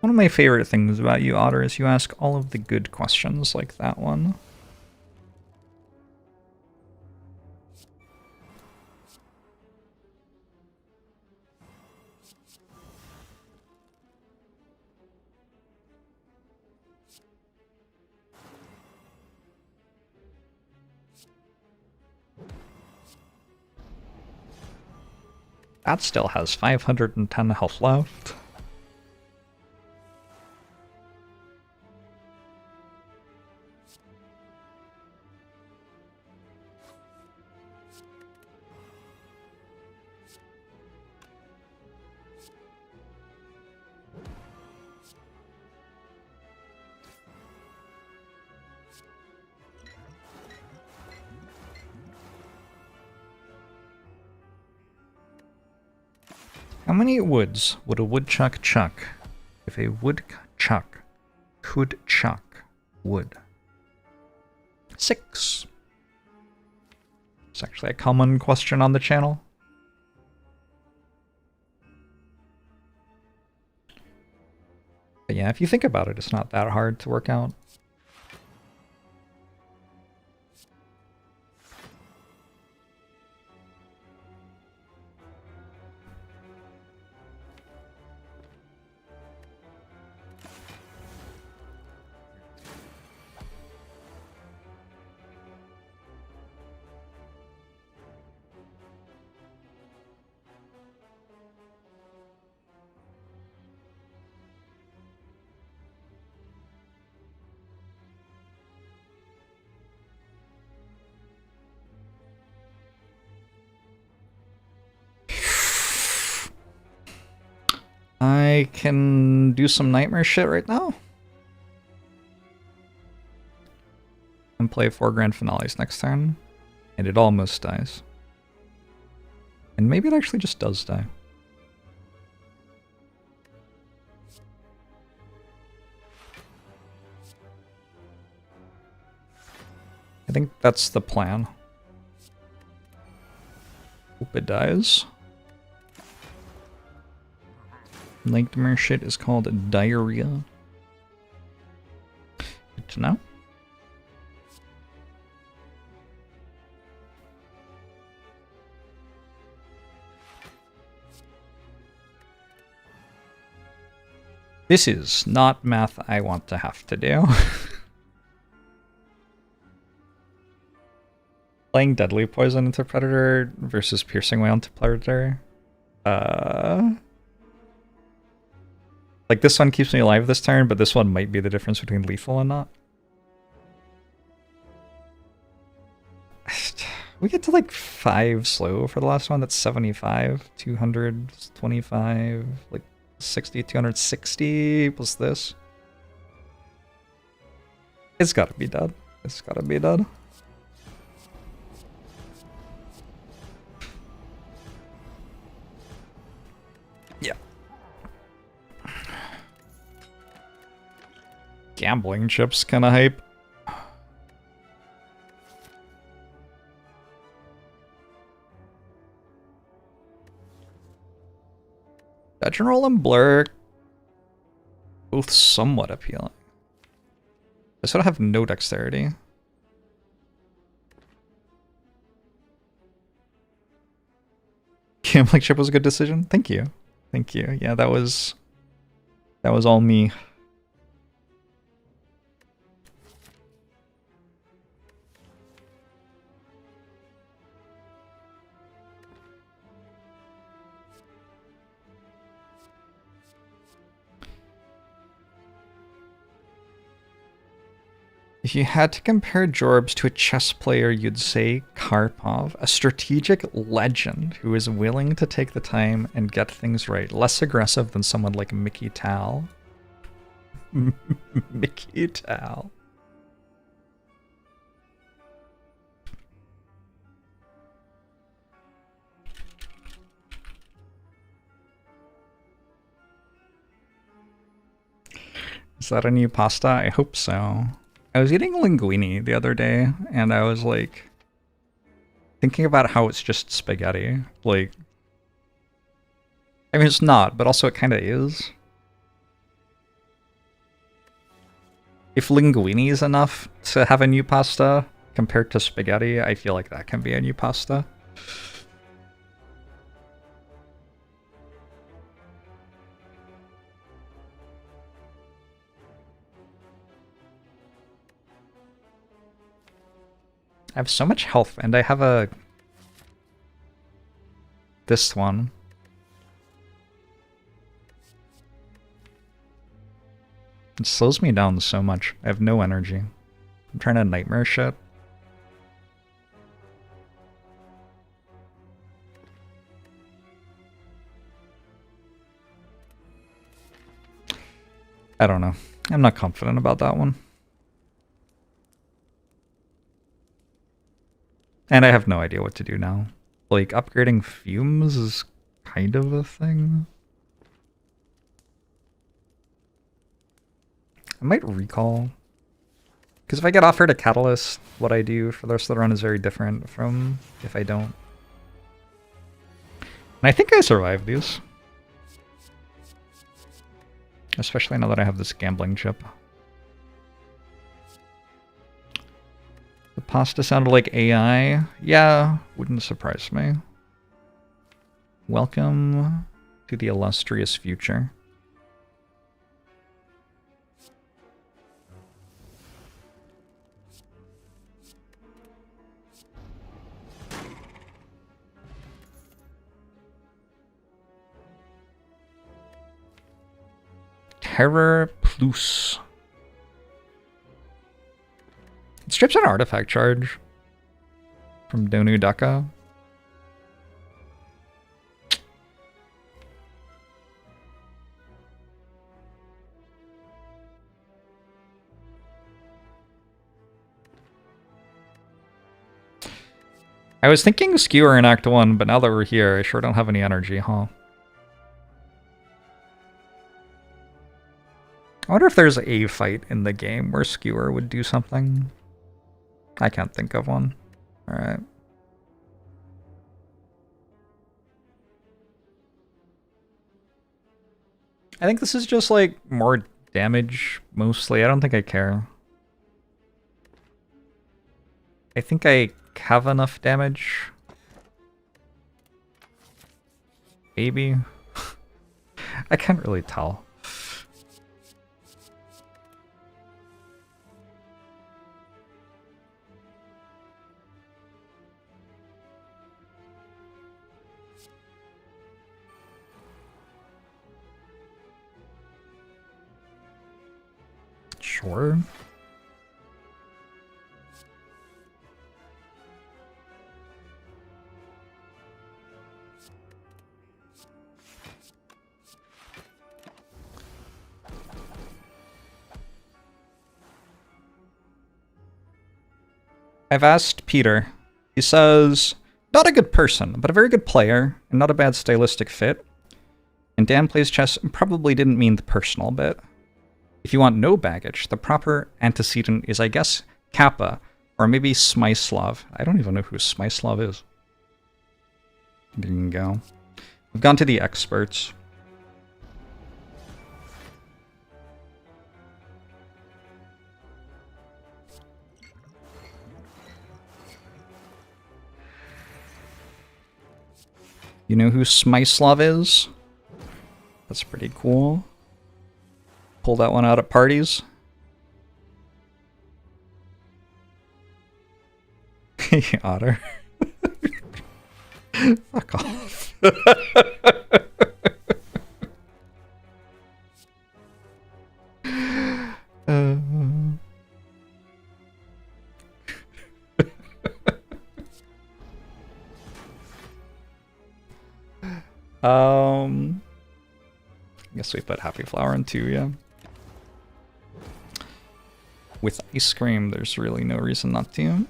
One of my favorite things about you, Otter, is you ask all of the good questions like that one. That still has 510 health left. How many woods would a woodchuck chuck if a woodchuck could chuck wood? 6. It's actually a common question on the channel. But yeah, if you think about it, it's not that hard to work out. I can do some nightmare shit right now. And play 4 grand finales next turn. And it almost dies. And maybe it actually just does die. I think that's the plan. Hope it dies. Nightmare shit is called diarrhea. Good to know. This is not math I want to have to do. Playing Deadly Poison into Predator versus Piercing Wail into Predator. Like, this one keeps me alive this turn, but this one might be the difference between lethal and not. We get to like 5 slow for the last one. That's 75, 225, like 60, 260 plus this. It's gotta be dead. It's gotta be dead. Yeah. Gambling chips kinda hype. Dungeon Roll and Blur, both somewhat appealing. I sort of have no dexterity. Gambling chip was a good decision. Thank you. Thank you. Yeah, that was all me. If you had to compare Jorbs to a chess player, you'd say Karpov, a strategic legend who is willing to take the time and get things right, less aggressive than someone like Mickey Tal. Mickey Tal. Is that a new pasta? I hope so. I was eating linguine the other day, and I was like thinking about how it's just spaghetti. Like, I mean, it's not, but also it kind of is. If linguine is enough to have a new pasta compared to spaghetti, I feel like that can be a new pasta. I have so much health, and I have this one. It slows me down so much. I have no energy. I'm trying to nightmare shit. I don't know. I'm not confident about that one. And I have no idea what to do now. Like, upgrading fumes is kind of a thing. I might recall. Because if I get offered a catalyst, what I do for the rest of the run is very different from if I don't. And I think I survived these. Especially now that I have this gambling chip. The pasta sounded like AI. Yeah, wouldn't surprise me. Welcome to the illustrious future. Terror Plus. It strips an artifact charge from Donu Daka. I was thinking Skewer in Act 1, but now that we're here, I sure don't have any energy, huh? I wonder if there's a fight in the game where Skewer would do something. I can't think of one. Alright. I think this is just, like, more damage, mostly. I don't think I care. I think I have enough damage. Maybe. I can't really tell. Sure. I've asked Peter. He says, not a good person, but a very good player, and not a bad stylistic fit. And Dan plays chess and probably didn't mean the personal bit. If you want no baggage, the proper antecedent is, I guess, Kappa, or maybe Smyslav. I don't even know who Smyslav is. There you go. We've gone to the experts. You know who Smyslav is? That's pretty cool. Pull that one out at parties. Otter. Fuck off. I guess we put Happy Flower in 2, yeah. With ice cream, there's really no reason not to. You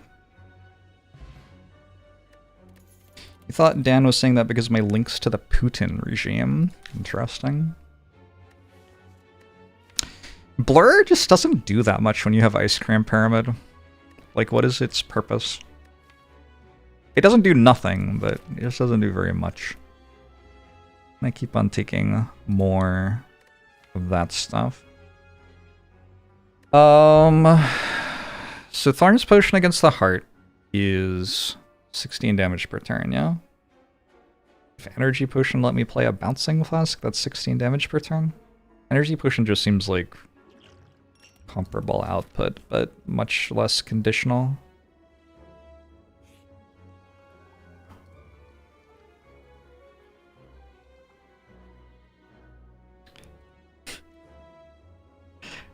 thought Dan was saying that because of my links to the Putin regime. Interesting. Blur just doesn't do that much when you have Ice Cream Pyramid. Like, what is its purpose? It doesn't do nothing, but it just doesn't do very much. And I keep on taking more of that stuff. So Thorn's Potion against the heart is 16 damage per turn, yeah? If Energy Potion let me play a Bouncing Flask, that's 16 damage per turn. Energy Potion just seems like comparable output, but much less conditional.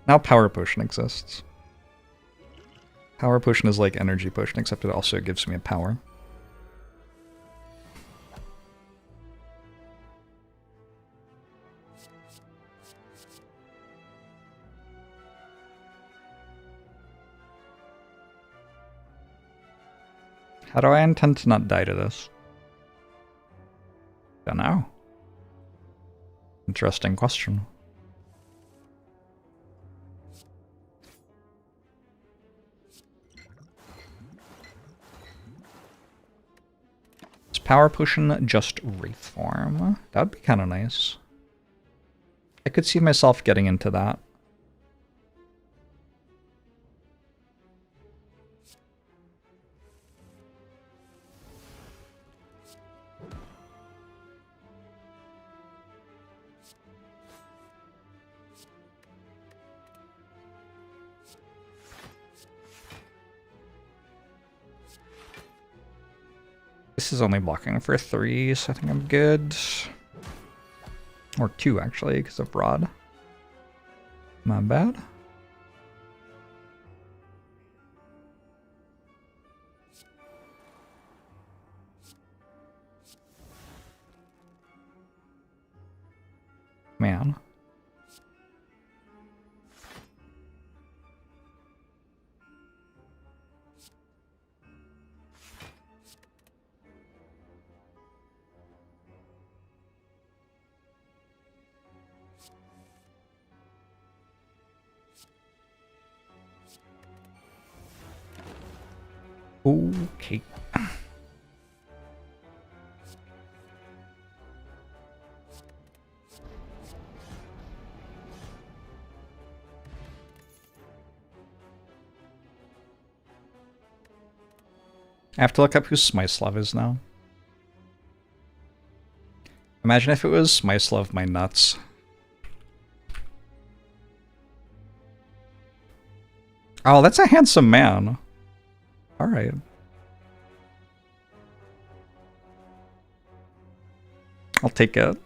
Now Power Potion exists. Power Potion is like Energy Potion, except it also gives me a power. How do I intend to not die to this? Don't know. Interesting question. Is Power Potion just Wraith form? That would be kind of nice. I could see myself getting into that. This is only blocking for 3, so I think I'm good. Or 2, actually, because of Broad. Not bad. Man. Okay. I have to look up who Smyslav is now. Imagine if it was Smyslav my nuts. Oh, that's a handsome man. Alright. I'll take it.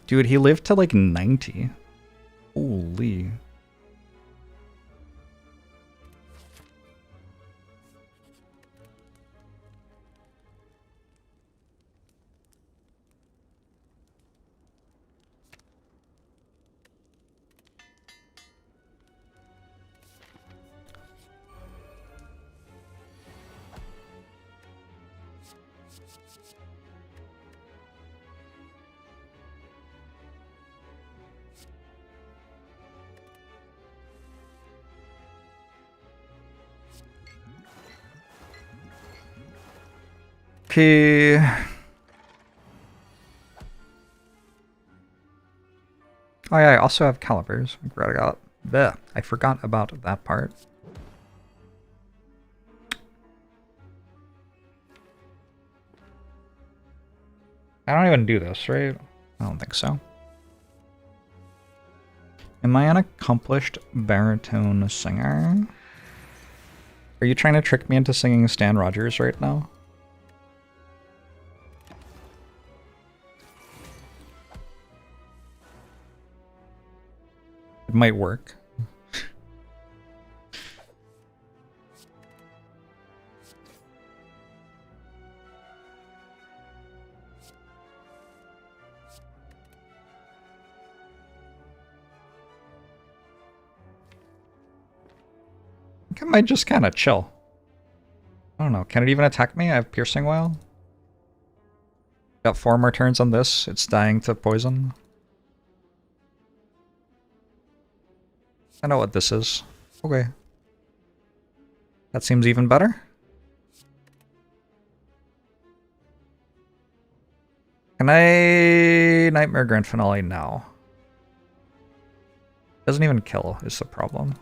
Dude, he lived to like 90. Holy. Okay. Oh yeah, I also have calibers. I forgot about that part. I don't even do this, right? I don't think so. Am I an accomplished baritone singer? Are you trying to trick me into singing Stan Rogers right now? It might work. I think I might just kind of chill. I don't know. Can it even attack me? I have Piercing Wail. Got 4 more turns on this. It's dying to poison. I know what this is. Okay. That seems even better. Can I Nightmare Grand Finale now? Doesn't even kill is the problem.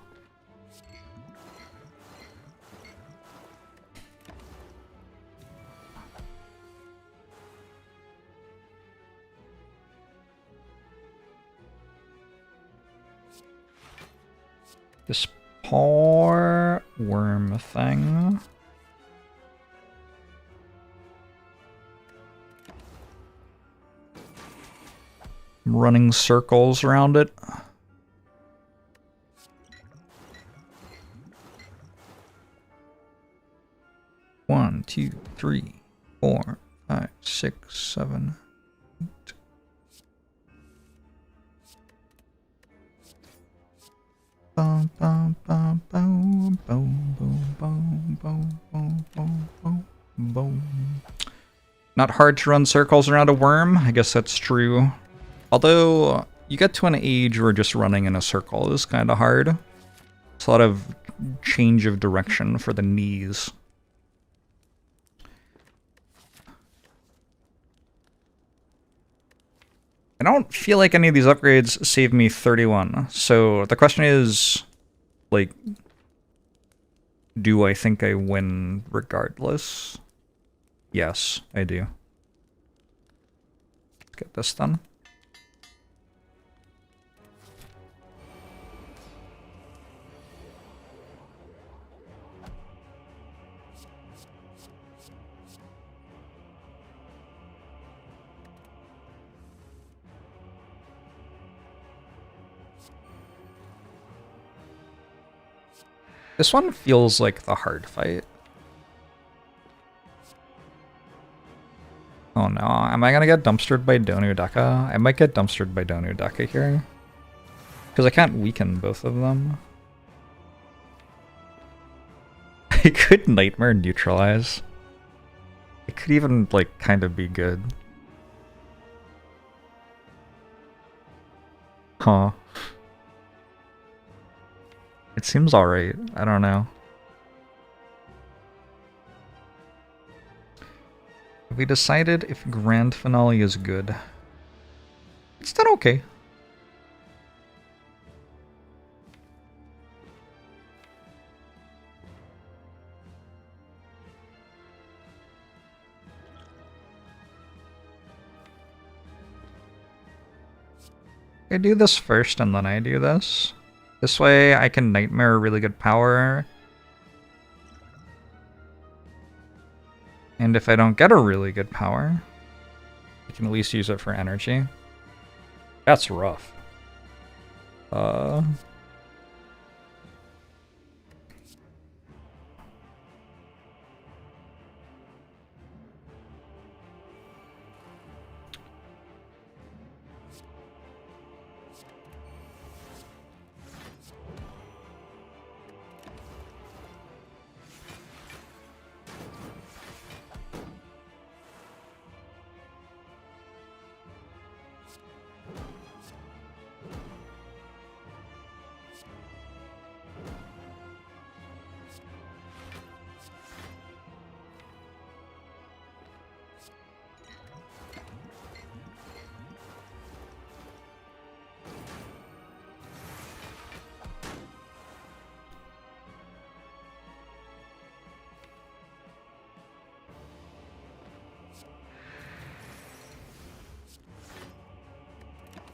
This poor worm thing. I'm running circles around it. One, two, 3, 4, 5, 6, 7, 8. Boom, boom, boom, boom, boom, boom, boom, boom, boom, boom, boom, boom. Not hard to run circles around a worm. I guess that's true. Although, you get to an age where just running in a circle is kind of hard. It's a lot of change of direction for the knees. I don't feel like any of these upgrades save me 31. So the question is, like, do I think I win regardless? Yes, I do. Let's get this done. This one feels like the hard fight. Oh no, am I gonna get dumpstered by Donu Deka? I might get dumpstered by Donu Deka here. Because I can't weaken both of them. I could Nightmare Neutralize. It could even, like, kind of be good. Huh. It seems alright. I don't know. We decided if Grand Finale is good. It's done okay. I do this first and then I do this. This way I can Nightmare really good power. And if I don't get a really good power, I can at least use it for energy. That's rough.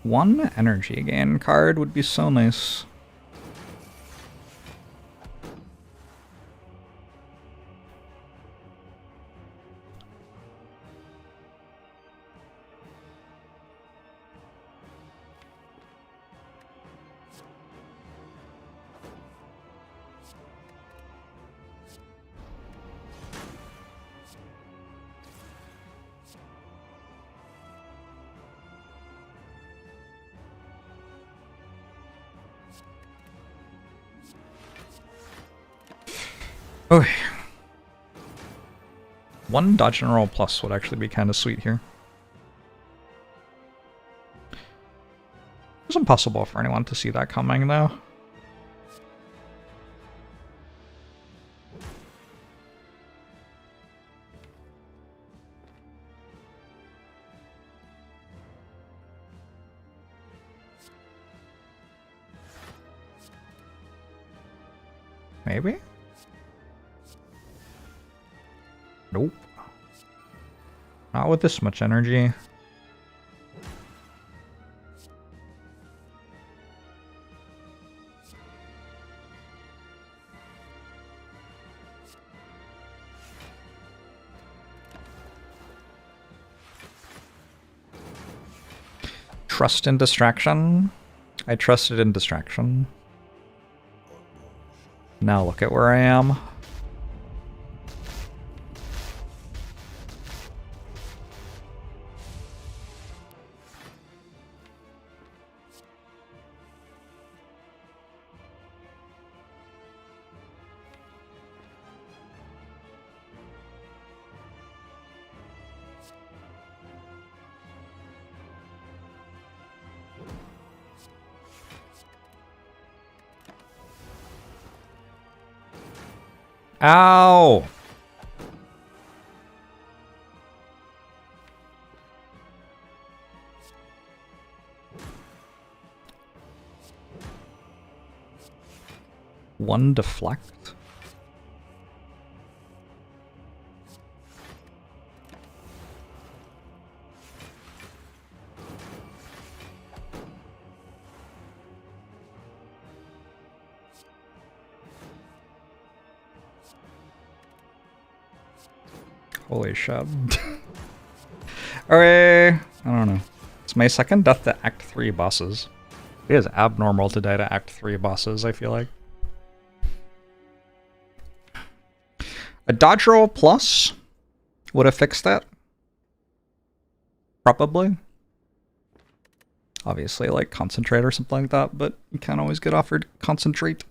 One energy gain card would be so nice. Okay. One dodge and roll plus would actually be kind of sweet here. It's impossible for anyone to see that coming, though. Maybe? Nope. Not with this much energy. Trust in distraction. I trusted in distraction. Now look at where I am. Ow! One deflect. Holy shit. Alright, I don't know. It's my second death to Act 3 bosses. It is abnormal to die to Act 3 bosses, I feel like. A dodge roll plus would have fixed that. Probably. Obviously, like concentrate or something like that, but you can't always get offered concentrate.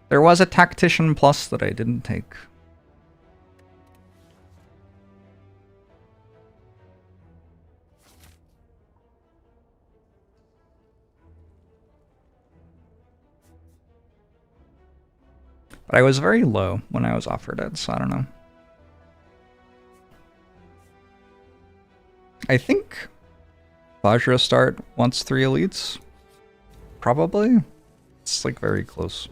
There was a Tactician Plus that I didn't take. But I was very low when I was offered it, so I don't know. I think Vajra Start wants 3 elites. Probably. It's like very close.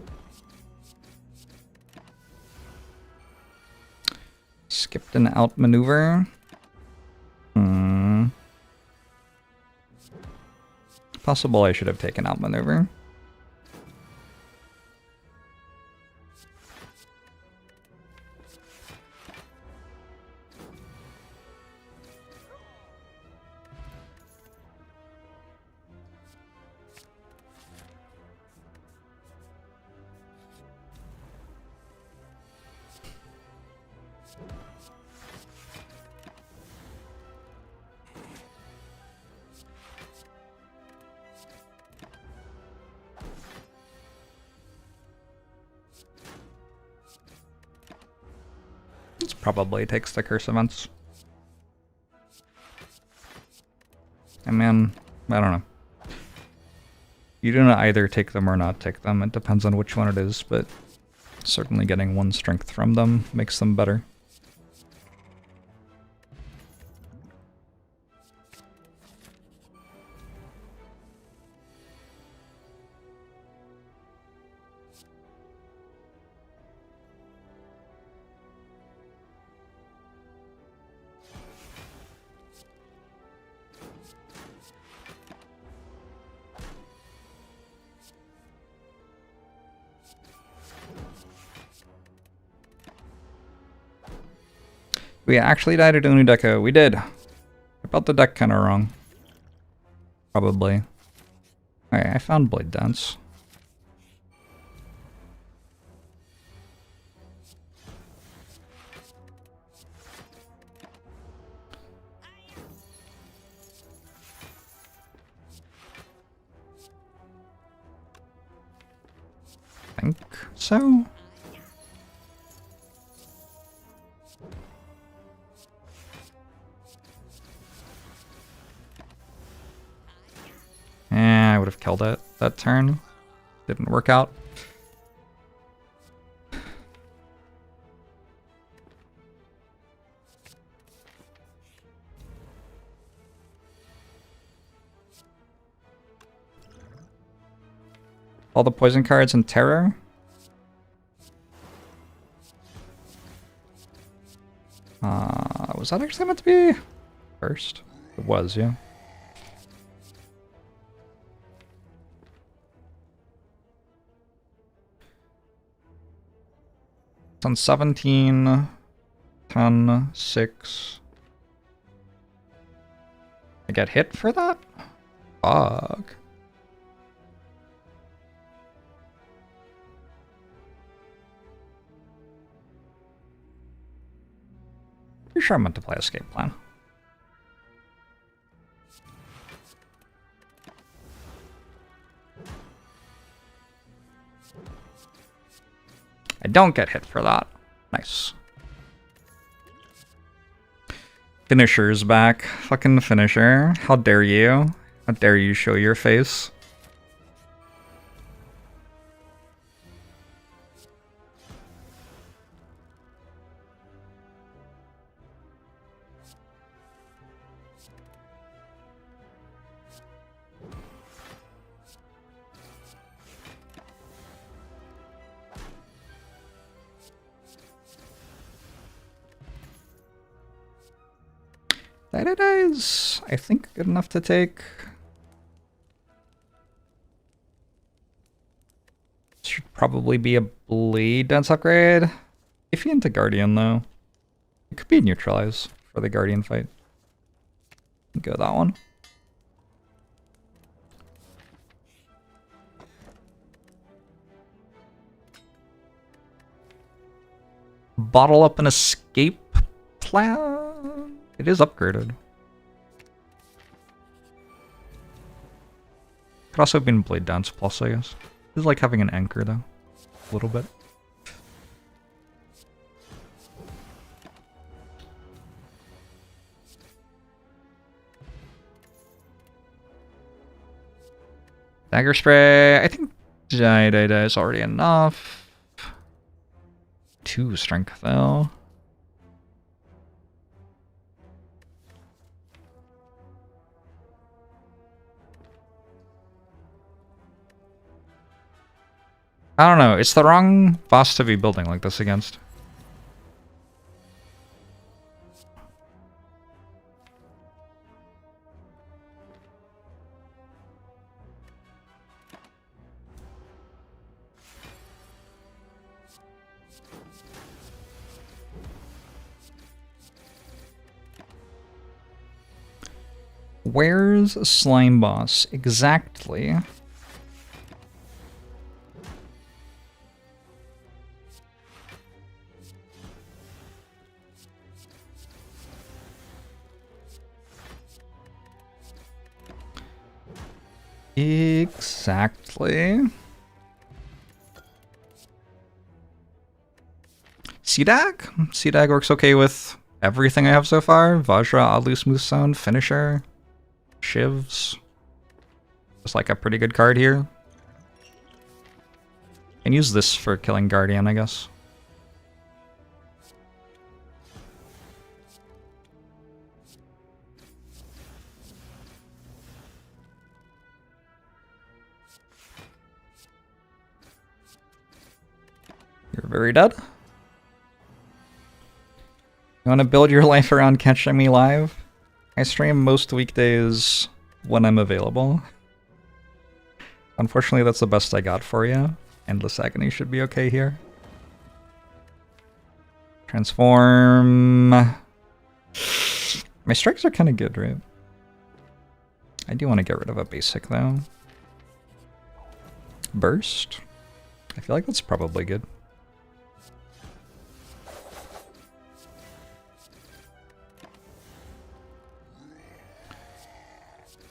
Skipped an outmaneuver. Possible I should have taken outmaneuver. Probably takes the curse events. And man, I don't know. You don't either take them or not take them. It depends on which one it is, but certainly getting 1 strength from them makes them better. We actually died at Unideco. We did. I felt the deck kind of wrong. Probably. Alright, I found Blade Dance. I think so. I would have killed it that turn. Didn't work out. All the poison cards and terror. Was that actually meant to be first? It was, yeah. It's on 17, 10, 6. I get hit for that? Fuck. Pretty sure I meant to play Escape Plan. I don't get hit for that. Nice. Finisher's back. Fucking finisher. How dare you? How dare you show your face? That is, I think, good enough to take. Should probably be a Blade Dance upgrade. Iffy into Guardian, though. It could be neutralize for the Guardian fight. Go that one. Bottle up an escape plan. It is upgraded. Could also have been Blade Dance Plus, I guess. It's like having an anchor, though. a little bit. Dagger spray. I think die is already enough. 2 strength though. I don't know. It's the wrong boss to be building like this against. Where's Slime Boss exactly? Exactly. C-Dag? C-Dag works okay with everything I have so far. Vajra, oddly smooth sound, finisher, shivs. Just like a pretty good card here. Can use this for killing Guardian, I guess. You're very dead. You want to build your life around catching me live? I stream most weekdays when I'm available. Unfortunately, that's the best I got for you. Endless Agony should be okay here. Transform. My strikes are kind of good, right? I do want to get rid of a basic, though. Burst. I feel like that's probably good.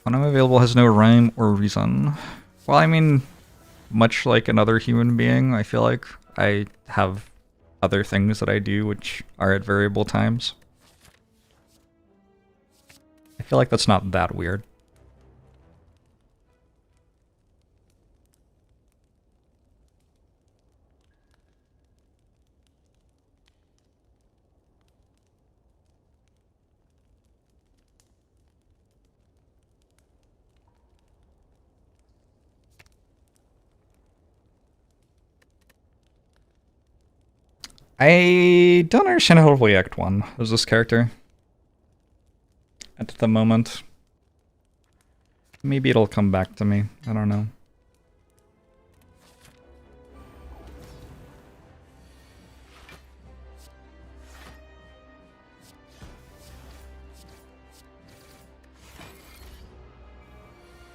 When I'm available has no rhyme or reason. Well, I mean, much like another human being, I feel like I have other things that I do which are at variable times. I feel like that's not that weird. I don't understand how to play Act 1 as this character. At the moment. Maybe it'll come back to me. I don't know.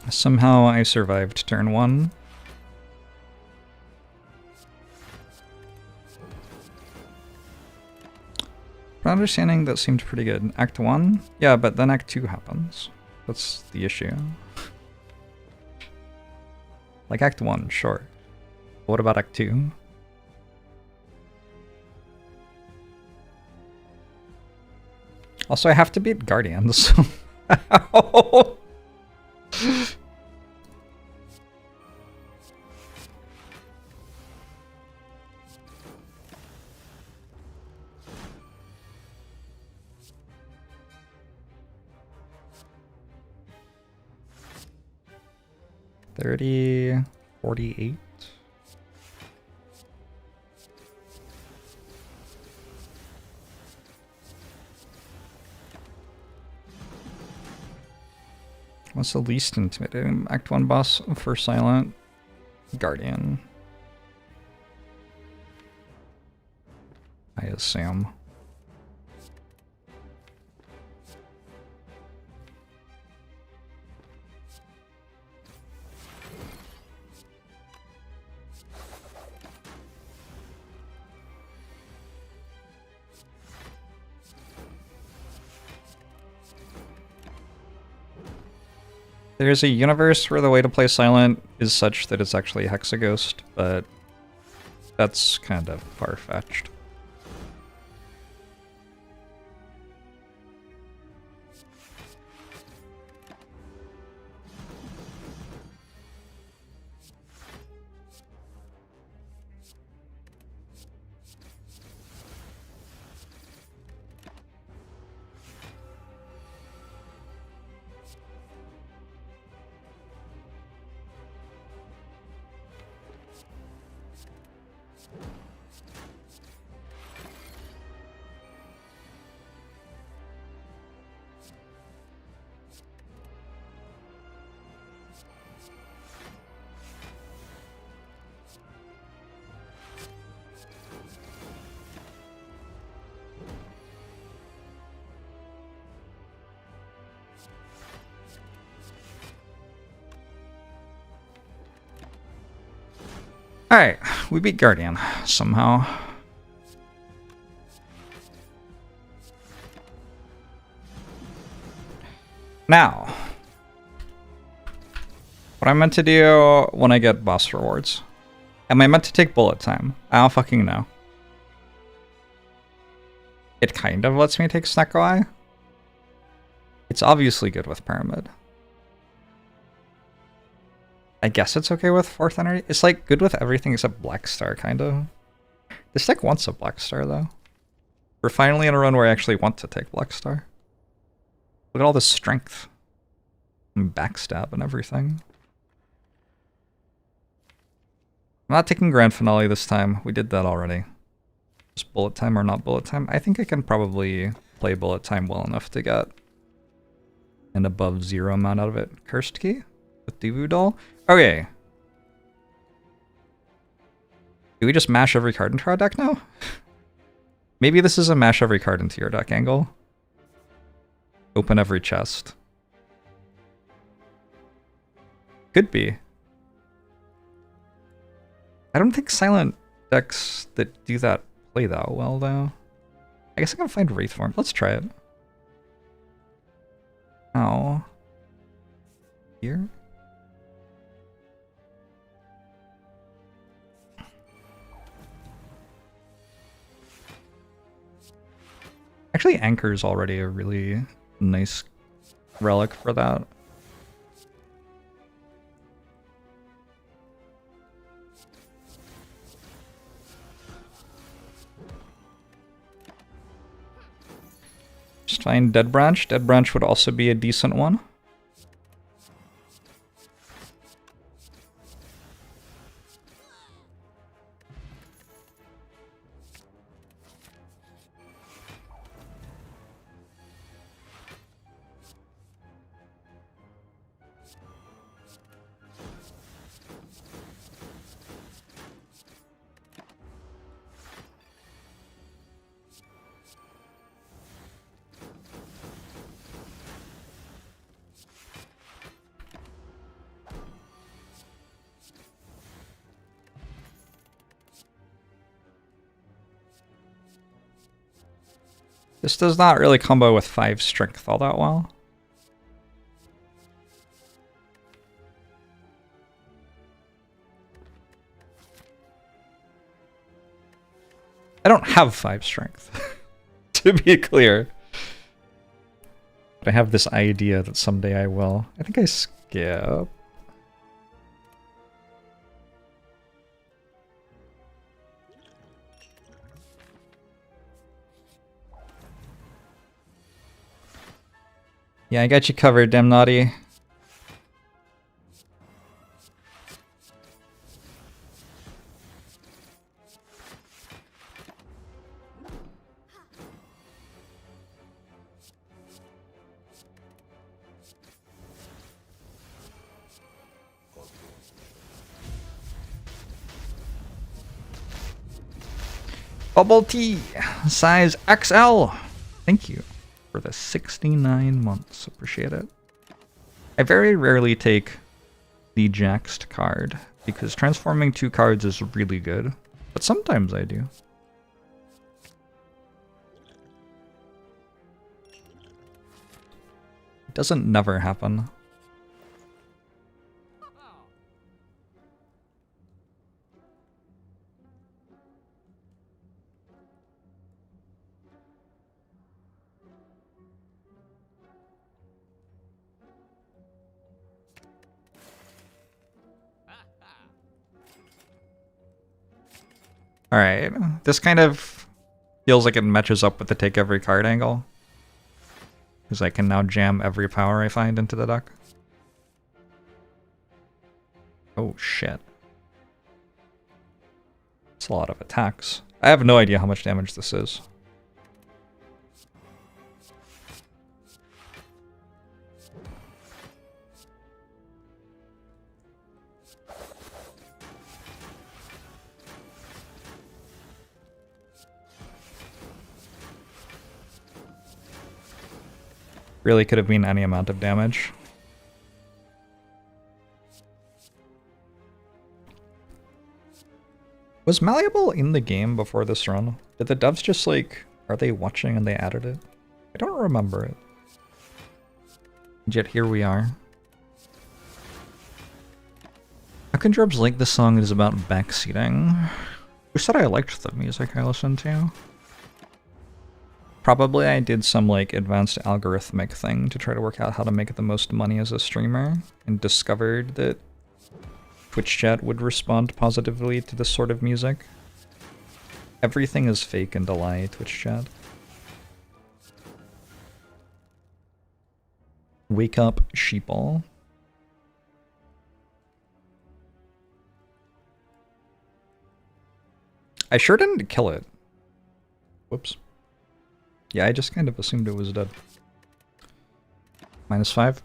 Somehow I survived turn 1. For understanding, that seemed pretty good. Act 1? Yeah, but then Act 2 happens. That's the issue. Like Act 1, sure. But what about Act 2? Also, I have to beat Guardians. $30, $48. What's the least intimidating Act 1 boss for Silent? Guardian. I assume. There's a universe where the way to play Silent is such that it's actually Hexaghost, but That's kind of far-fetched. Alright, we beat Guardian somehow. Now, what I'm meant to do when I get boss rewards. Am I meant to take bullet time? I don't fucking know. It kind of lets me take Snecko Eye. It's obviously good with Pyramid. I guess it's okay with 4th Energy. It's like good with everything except Black Star, kind of. This deck wants a Black Star, though. We're finally in a run where I actually want to take Black Star. Look at all this strength. And backstab and everything. I'm not taking Grand Finale this time. We did that already. Just bullet time or not bullet time. I think I can probably play bullet time well enough to get an above 0 amount out of it. Cursed Key with Devu Doll. Okay. Do we just mash every card into our deck now? Maybe this is a mash every card into your deck angle. Open every chest. Could be. I don't think silent decks that do that play that well, though. I guess I can find Wraith Form. Let's try it. Oh. Here? Actually, Anchor is already a really nice relic for that. Just find Dead Branch. Dead Branch would also be a decent one. This does not really combo with 5 strength all that well. I don't have 5 strength, to be clear. But I have this idea that someday I will. I think I skip. Yeah, I got you covered, damn naughty. Bubble tea, size XL. Thank you for the 69 months. Appreciate it. I very rarely take the Jaxed card because transforming 2 cards is really good, but sometimes I do. It doesn't never happen. Alright, this kind of feels like it matches up with the take every card angle. Because I can now jam every power I find into the deck. Oh shit. It's a lot of attacks. I have no idea how much damage this is. Really could have been any amount of damage. Was Malleable in the game before this run? Did the devs just like, are they watching and they added it? I don't remember it. And yet here we are. How can Jorbs like this song is about backseating? Who said I liked the music I listened to? Probably I did some like advanced algorithmic thing to try to work out how to make the most money as a streamer, and discovered that Twitch chat would respond positively to this sort of music. Everything is fake and a lie, Twitch chat. Wake up, sheeple. I sure didn't kill it. Whoops. Yeah, I just kind of assumed it was dead. -5.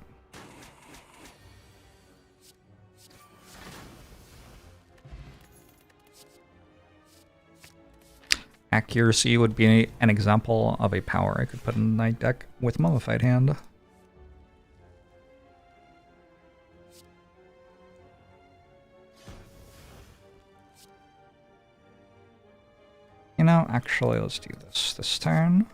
Accuracy would be an example of a power I could put in my deck with Mummified Hand. You know, actually, let's do this turn.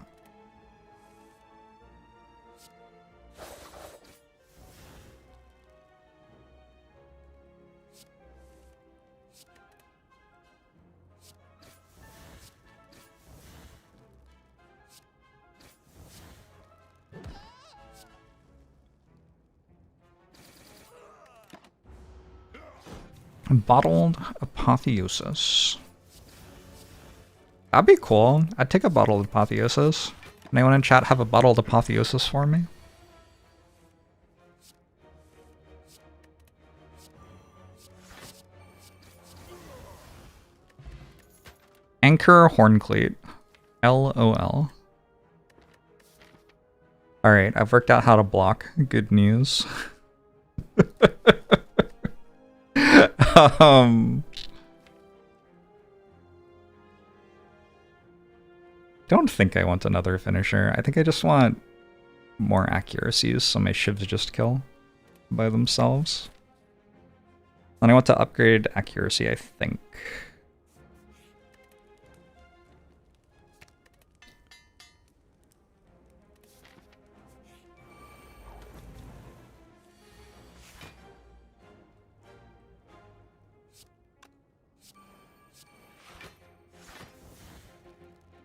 Bottled Apotheosis. That'd be cool. I'd take a Bottled Apotheosis. Anyone in chat have a Bottled Apotheosis for me? Anchor Horncleat. LOL. Alright, I've worked out how to block. Good news. Don't think I want another finisher. I think I just want more accuracies so my shivs just kill by themselves. And I want to upgrade accuracy, I think.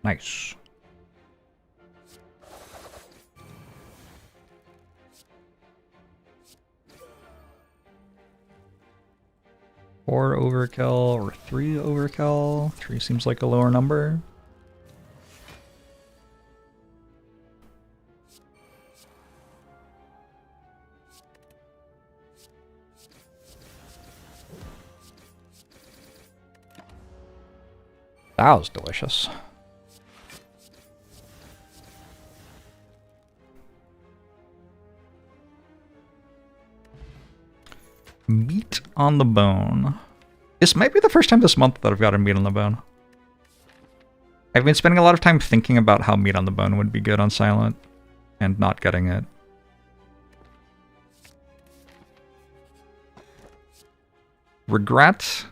Nice. Four overkill or 3 overkill. 3 seems like a lower number. That was delicious. Meat on the bone. This might be the first time this month that I've gotten meat on the bone. I've been spending a lot of time thinking about how meat on the bone would be good on Silent, and not getting it. Regret.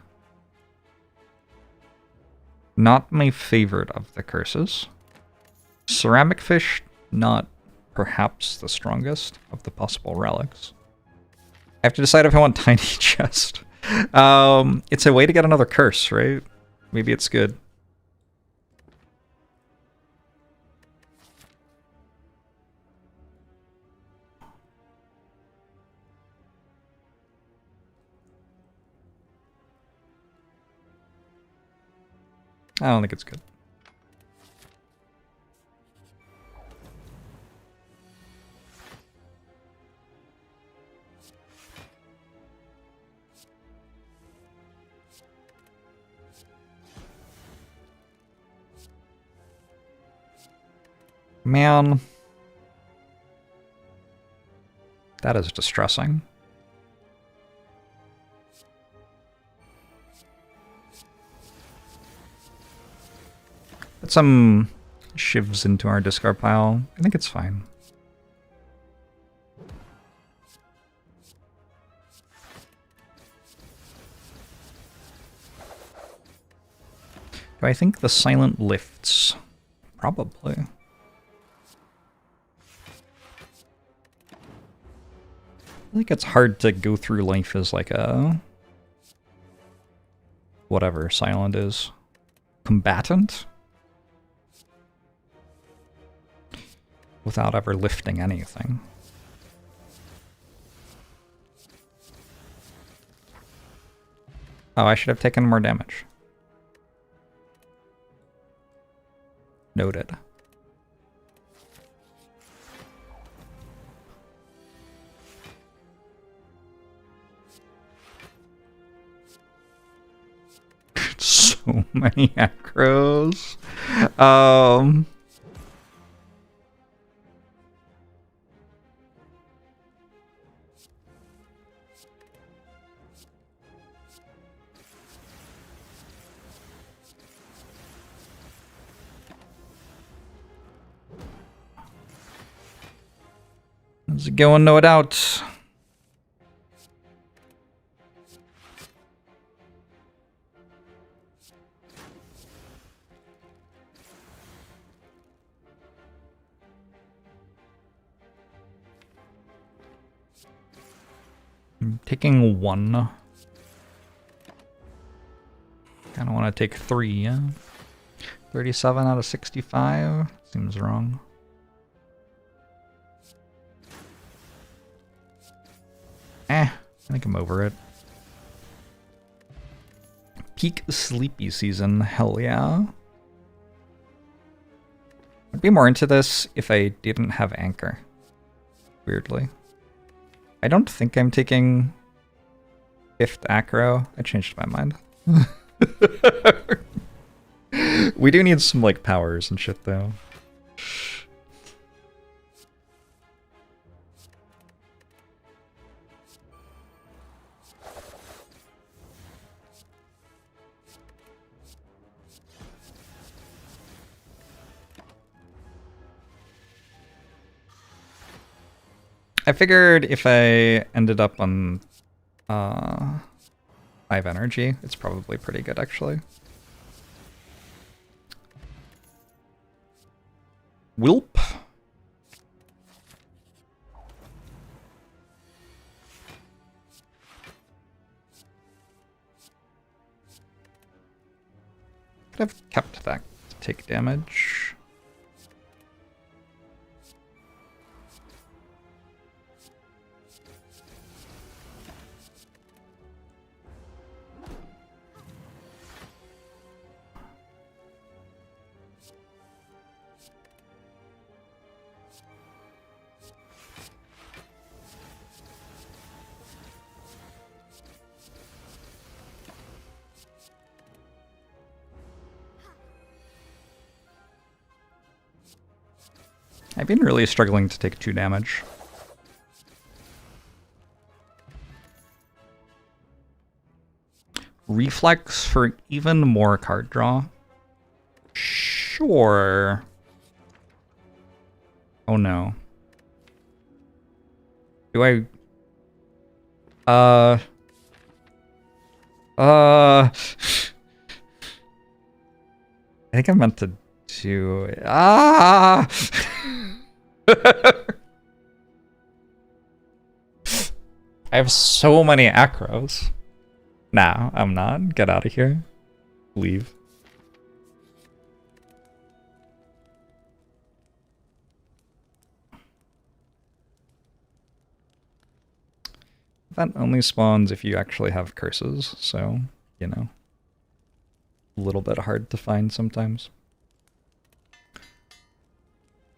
Not my favorite of the curses. Ceramic fish, not perhaps the strongest of the possible relics. I have to decide if I want Tiny Chest. It's a way to get another curse, right? Maybe it's good. I don't think it's good. Man. That is distressing. Put some shivs into our discard pile. I think it's fine. Do I think the silent lifts? Probably. I think it's hard to go through life as like a... whatever silent is. Combatant? Without ever lifting anything. Oh, I should have taken more damage. Noted. So many acros. How's it going? No doubt. I'm taking 1. Kinda wanna take 3, yeah? 37 out of 65? Seems wrong. I think I'm over it. Peak sleepy season, hell yeah. I'd be more into this if I didn't have anchor. Weirdly. I don't think I'm taking 5th acro. I changed my mind. We do need some like powers and shit though. I figured if I ended up on 5 energy, it's probably pretty good actually. Wilp. Could have kept that to take damage. I've been really struggling to take 2 damage. Reflex for even more card draw? Sure. Oh no. Do I... I think I meant to do... Ah! I have so many acros. Nah, I'm not. Get out of here. Leave. That only spawns if you actually have curses, so, you know. a little bit hard to find sometimes.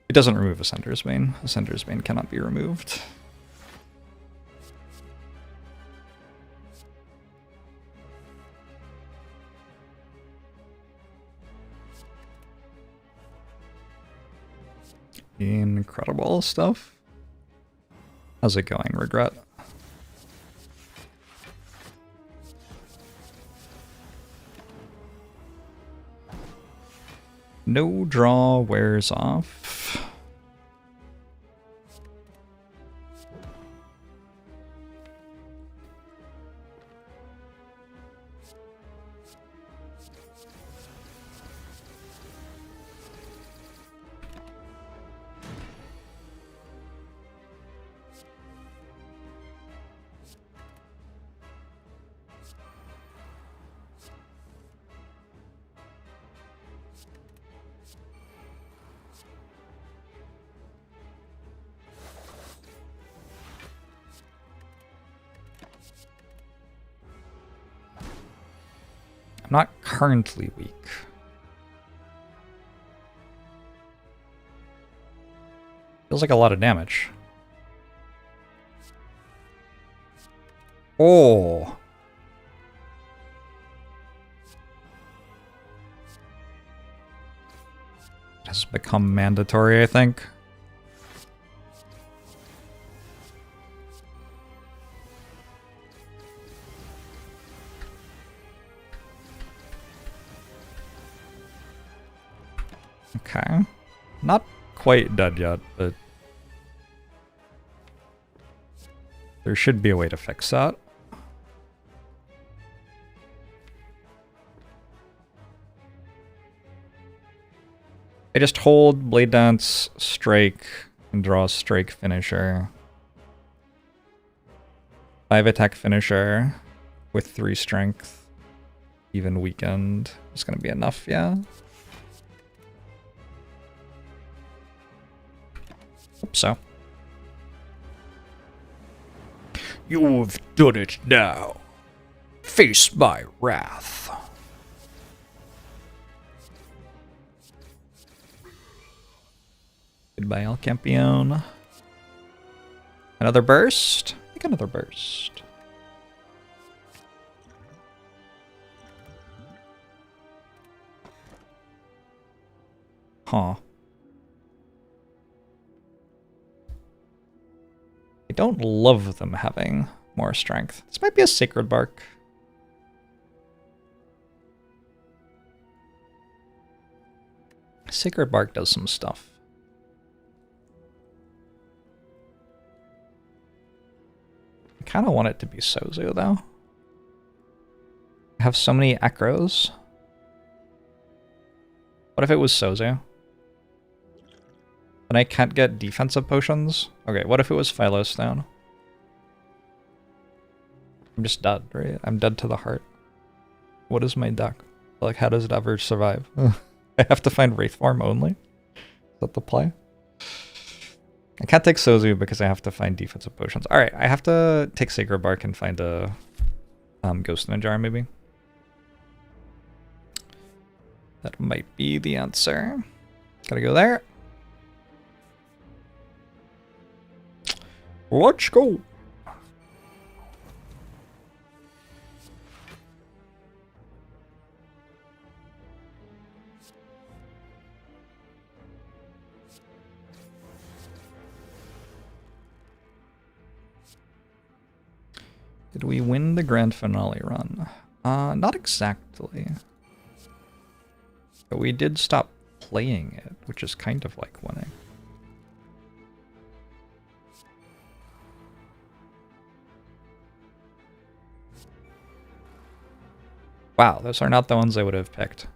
It doesn't remove Ascender's Bane. Ascender's Bane cannot be removed. Incredible stuff. How's it going, Regret? No draw wears off. I'm not currently weak. Feels like a lot of damage. Oh. It has become mandatory, I think. Okay. Not quite dead yet, but there should be a way to fix that. I just hold Blade Dance, Strike, and draw a Strike finisher. 5 attack finisher with 3 strength. Even weakened. It's gonna be enough, yeah. Hope so. You've done it now. Face my wrath. Goodbye, El Campeon. Another burst? I think another burst. Huh. I don't love them having more strength. This might be a Sacred Bark. Sacred Bark does some stuff. I kind of want it to be Sozu, though. I have so many Acros. What if it was Sozu? And I can't get defensive potions? Okay, what if it was Philostone? I'm just dead, right? I'm dead to the heart. What is my deck? Like, how does it ever survive? I have to find Wraith form only? Is that the play? I can't take Sozu because I have to find defensive potions. Alright, I have to take Sacred Bark and find a Ghost in a Jar, maybe. That might be the answer. Gotta go there. Let's go. Did we win the grand finale run? Not exactly. But we did stop playing it, which is kind of like winning. Wow, those are not the ones I would have picked.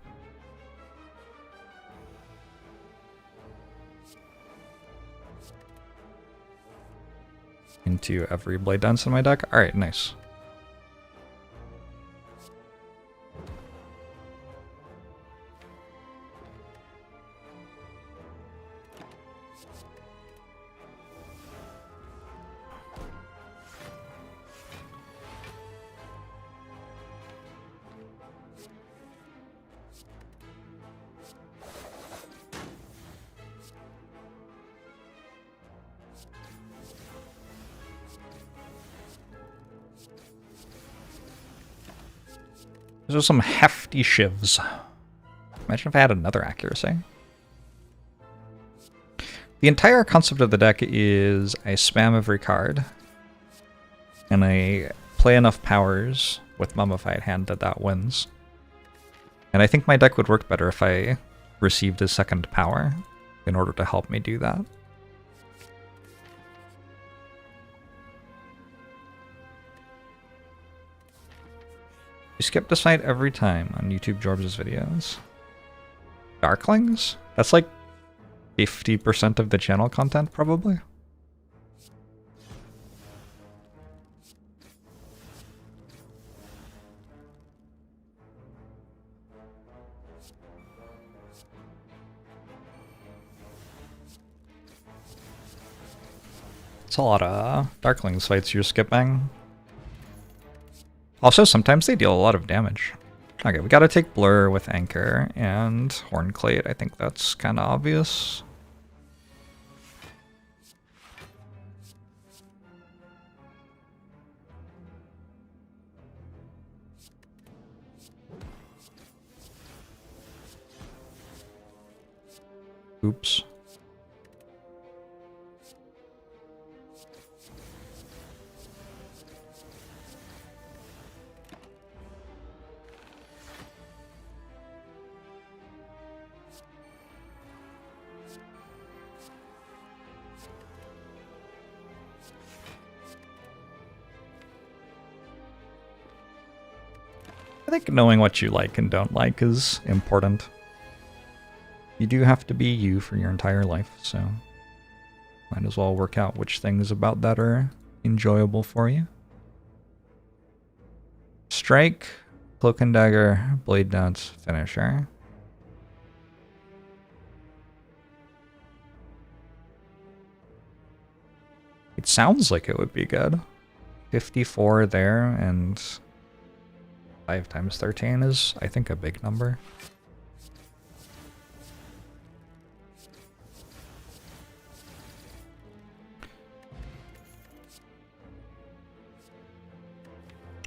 Into every Blade Dance in my deck? Alright, nice. Those are some hefty shivs. Imagine if I had another accuracy. The entire concept of the deck is I spam every card, and I play enough powers with Mummified Hand that wins. And I think my deck would work better if I received a second power in order to help me do that. You skip this fight every time on YouTube Jorbs' videos. Darklings? That's like 50% of the channel content, probably. It's a lot of Darklings fights you're skipping. Also, sometimes they deal a lot of damage. Okay, we gotta take Blur with Anchor and Hornclade. I think that's kind of obvious. Oops. I think knowing what you like and don't like is important. You do have to be you for your entire life, so might as well work out which things about that are enjoyable for you. Strike, Cloak and Dagger, Blade Dance, Finisher. It sounds like it would be good. 54 there, and 5 times 13 is, I think, a big number.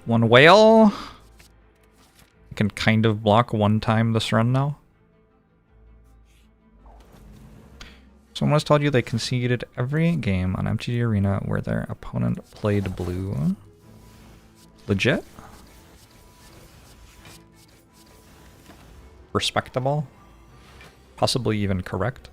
One whale. I can kind of block one time this run now. Someone has told you they conceded every game on MTG Arena where their opponent played blue. Legit? Respectable? Possibly even correct?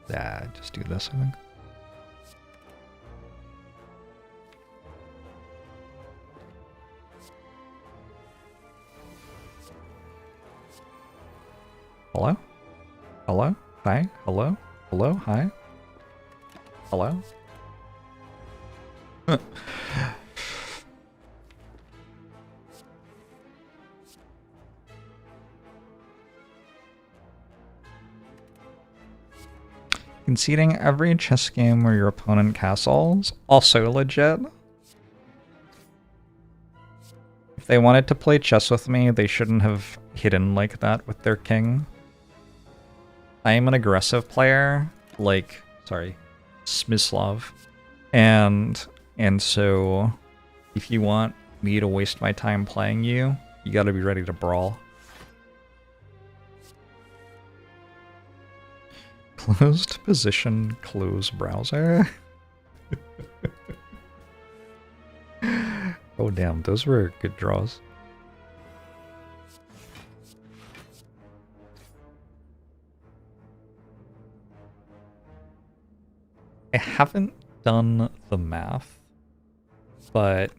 Yeah, just do this, I think. Hello? Hello? Hi? Hello? Hello? Hi? Hello? Conceding every chess game where your opponent castles, also legit. If they wanted to play chess with me, they shouldn't have hidden like that with their king. I am an aggressive player, like, sorry, Smyslov. And so, if you want me to waste my time playing you, you gotta be ready to brawl. Closed position, close browser. Oh damn, those were good draws. I haven't done the math, but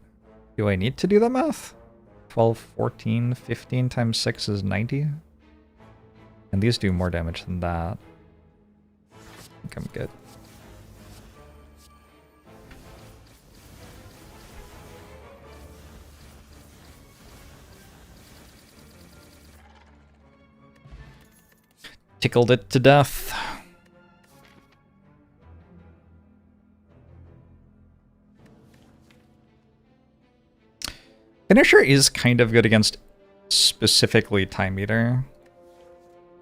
do I need to do the math? 12, 14, 15 times 6 is 90. And these do more damage than that. I think I'm good. Tickled it to death. Finisher is kind of good against specifically Time Eater.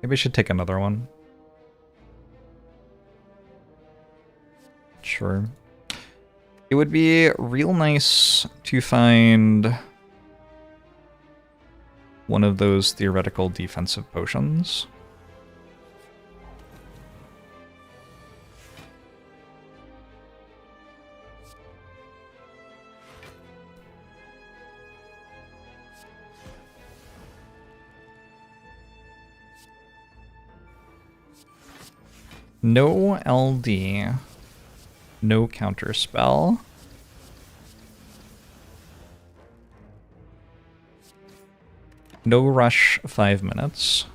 Maybe I should take another one. Sure. It would be real nice to find one of those theoretical defensive potions. No LD. No counter spell. No rush 5 minutes.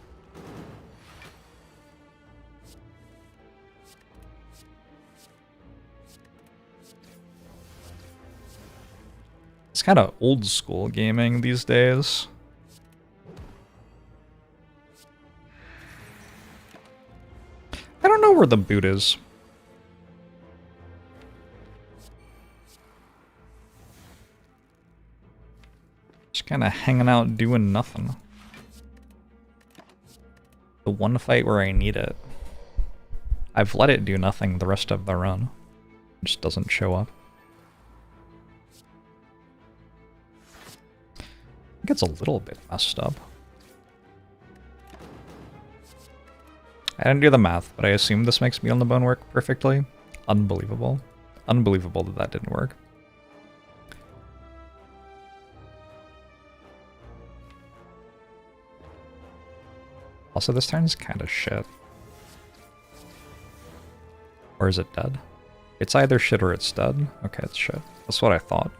It's kind of old school gaming these days. I don't know where the boot is. Just kind of hanging out doing nothing. The one fight where I need it. I've let it do nothing the rest of the run. It just doesn't show up. It gets a little bit messed up. I didn't do the math, but I assume this makes Meal on the Bone work perfectly. Unbelievable. Unbelievable that that didn't work. Also, this turn's kind of shit. Or is it dead? It's either shit or it's dead. Okay, it's shit. That's what I thought.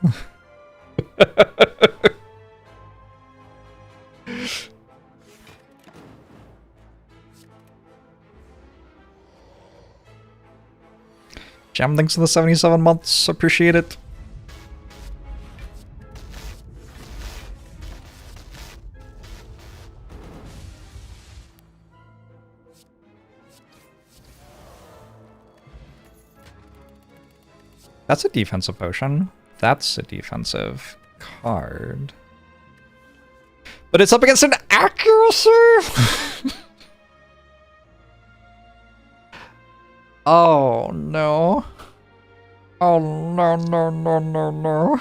Jam, thanks for the 77 months. Appreciate it. That's a defensive potion. That's a defensive card. But it's up against an accuracy! Oh no. Oh no, no, no, no, no. I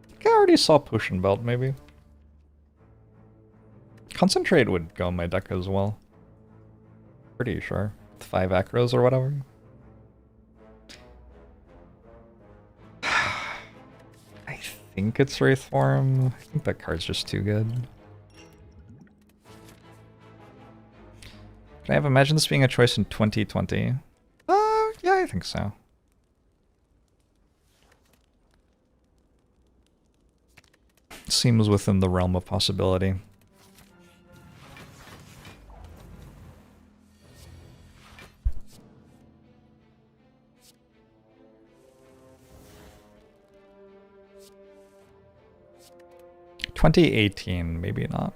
think I already saw Potion Belt, maybe. Concentrate would go in my deck as well. Pretty sure. 5 acros or whatever. I think it's Wraith Form. I think that card's just too good. Can I have imagined this being a choice in 2020? Yeah, I think so. Seems within the realm of possibility. $2018, maybe not.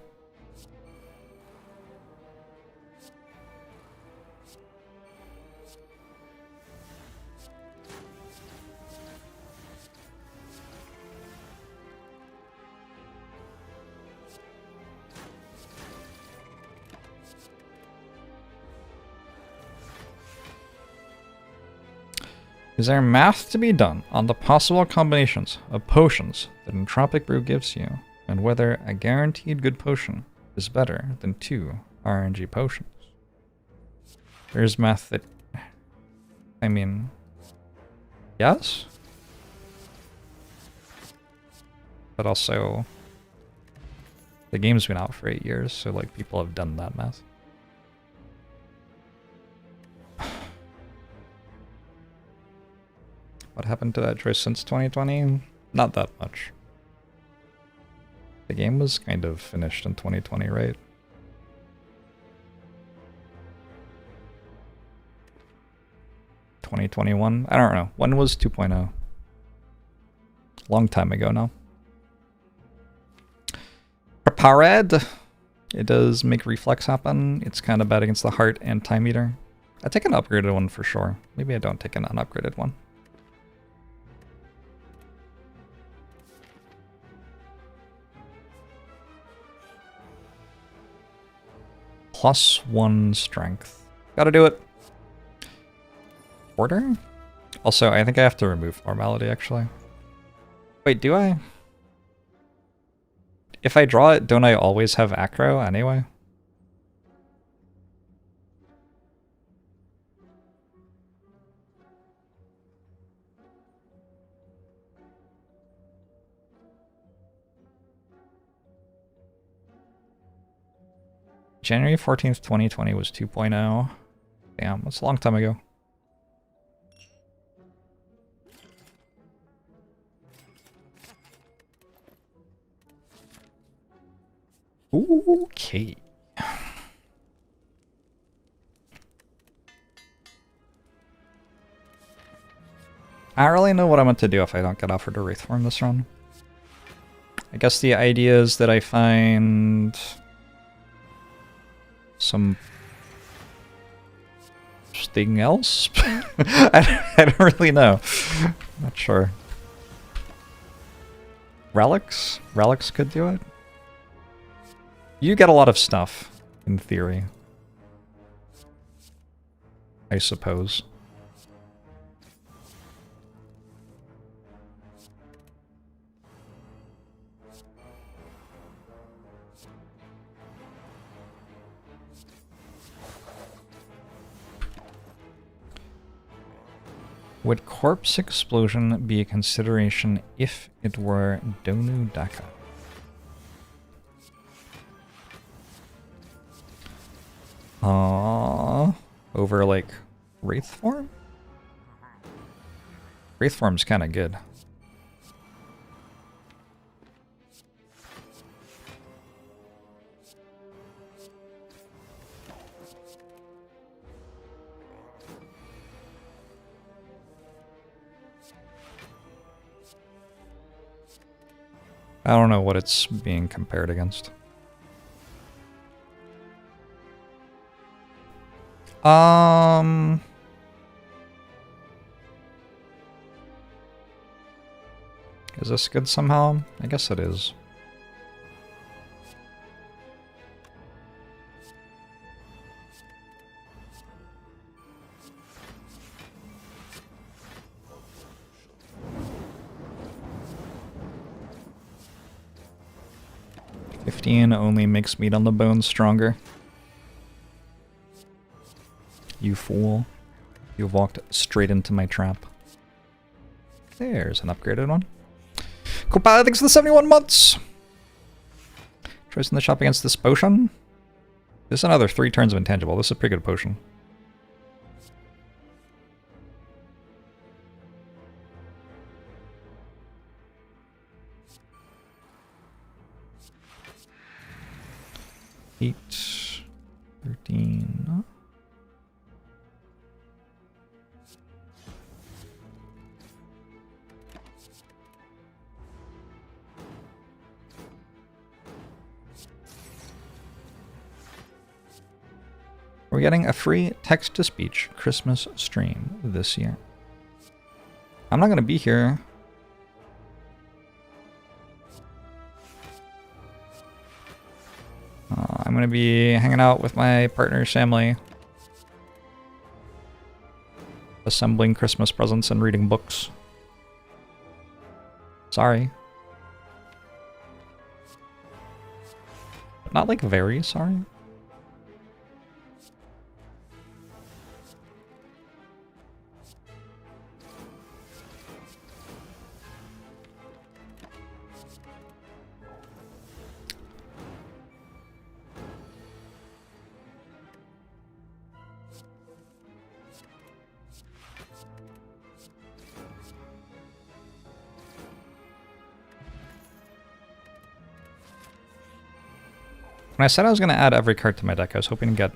Is there math to be done on the possible combinations of potions that Entropic Brew gives you, and whether a guaranteed good potion is better than 2 RNG potions? There's math that... I mean... yes? But also... the game's been out for 8 years, so like people have done that math. What happened to that choice since 2020? Not that much. The game was kind of finished in 2020, right? ...2021? I don't know. When was 2.0? Long time ago now. Prepared! It does make reflex happen. It's kind of bad against the heart and time eater. I take an upgraded one for sure. Maybe I don't take an unupgraded one. +1 strength. Gotta do it. Order? Also, I think I have to remove normality, actually. Wait, do I? If I draw it, don't I always have acro anyway? January 14th, 2020 was 2.0. Damn, that's a long time ago. Okay. I don't really know what I'm meant to do if I don't get offered a Wraith Form this run. I guess the idea is that I find something else? I don't really know. Not sure. Relics? Relics could do it. You get a lot of stuff, in theory. I suppose. Would Corpse Explosion be a consideration if it were Donu Daka? Over like Wraith Form? Wraith Form's kind of good. I don't know what it's being compared against. Is this good somehow? I guess it is. "15 only makes meat on the bone stronger. You fool. You've walked straight into my trap." There's an upgraded one. Cool Pilot, thanks for the 71 months! Choice in the shop against this potion. This is another 3 turns of intangible. This is a pretty good potion. Eight, 13. We're getting a free text-to-speech Christmas stream this year. I'm not going to be here. I'm going to be hanging out with my partner's family, assembling Christmas presents and reading books. Sorry. But not like very sorry. When I said I was going to add every card to my deck, I was hoping to get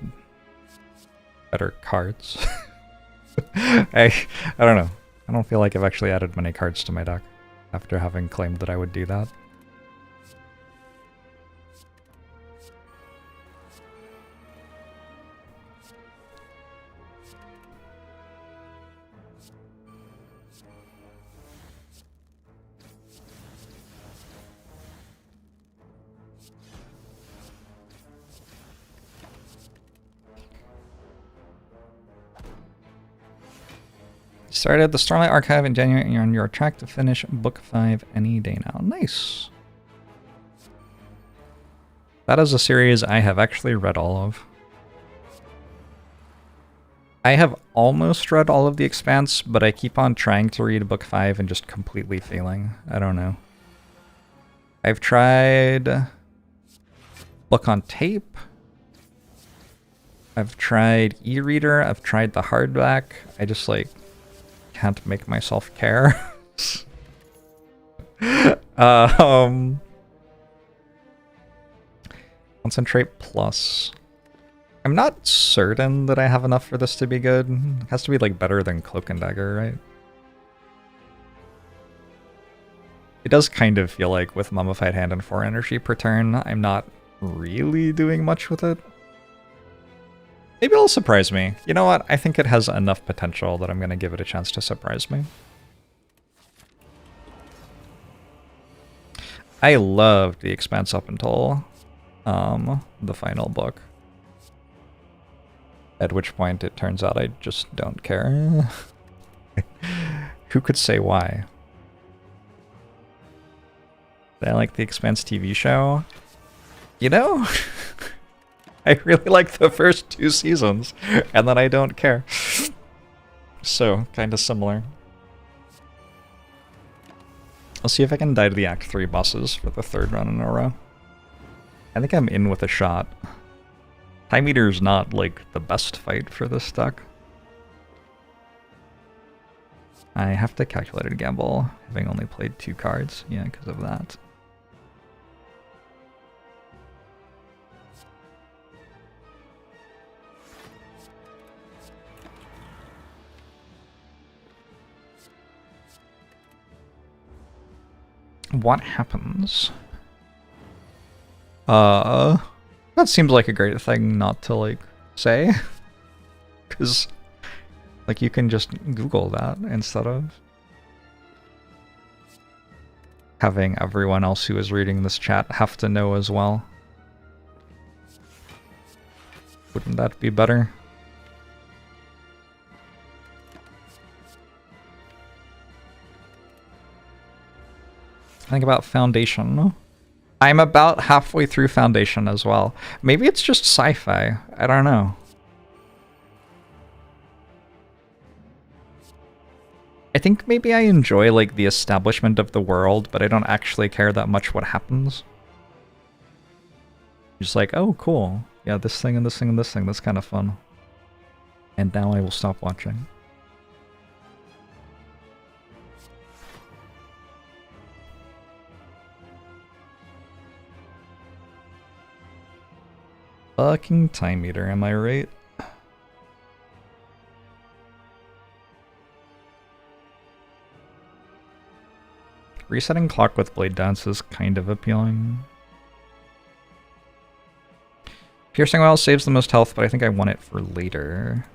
better cards. I don't know. I don't feel like I've actually added many cards to my deck after having claimed that I would do that. Started the Starlight Archive in January, and you're on your track to finish Book 5 any day now. Nice. That is a series I have actually read all of. I have almost read all of The Expanse, but I keep on trying to read Book 5 and just completely failing. I don't know. I've tried Book on Tape. I've tried e-reader. I've tried the hardback. I just, like, can't make myself care. Concentrate plus. I'm not certain that I have enough for this to be good. It has to be, like, better than Cloak and Dagger, right? It does kind of feel like with Mummified Hand and 4 energy per turn, I'm not really doing much with it. Maybe it'll surprise me. You know what? I think it has enough potential that I'm going to give it a chance to surprise me. I loved The Expanse up until the final book. At which point it turns out I just don't care. Who could say why? Did I like The Expanse TV show? You know? I really like the first 2 seasons, and then I don't care. So, kind of similar. I'll see if I can die to the Act 3 bosses for the 3rd run in a row. I think I'm in with a shot. Time Eater's not, like, the best fight for this deck. I have to calculate a gamble, having only played 2 cards. Yeah, because of that. What happens? That seems like a great thing not to, like, say. Because, like, you can just Google that instead of having everyone else who is reading this chat have to know as well. Wouldn't that be better? Think about Foundation. I'm about halfway through Foundation as well. Maybe it's just sci-fi. I don't know. I think maybe I enjoy, like, the establishment of the world, but I don't actually care that much what happens. Just like, oh, cool. Yeah, this thing and this thing and this thing. That's kind of fun. And now I will stop watching. Fucking Time Meter, am I right? Resetting clock with Blade Dance is kind of appealing. Piercing Well saves the most health, but I think I want it for later.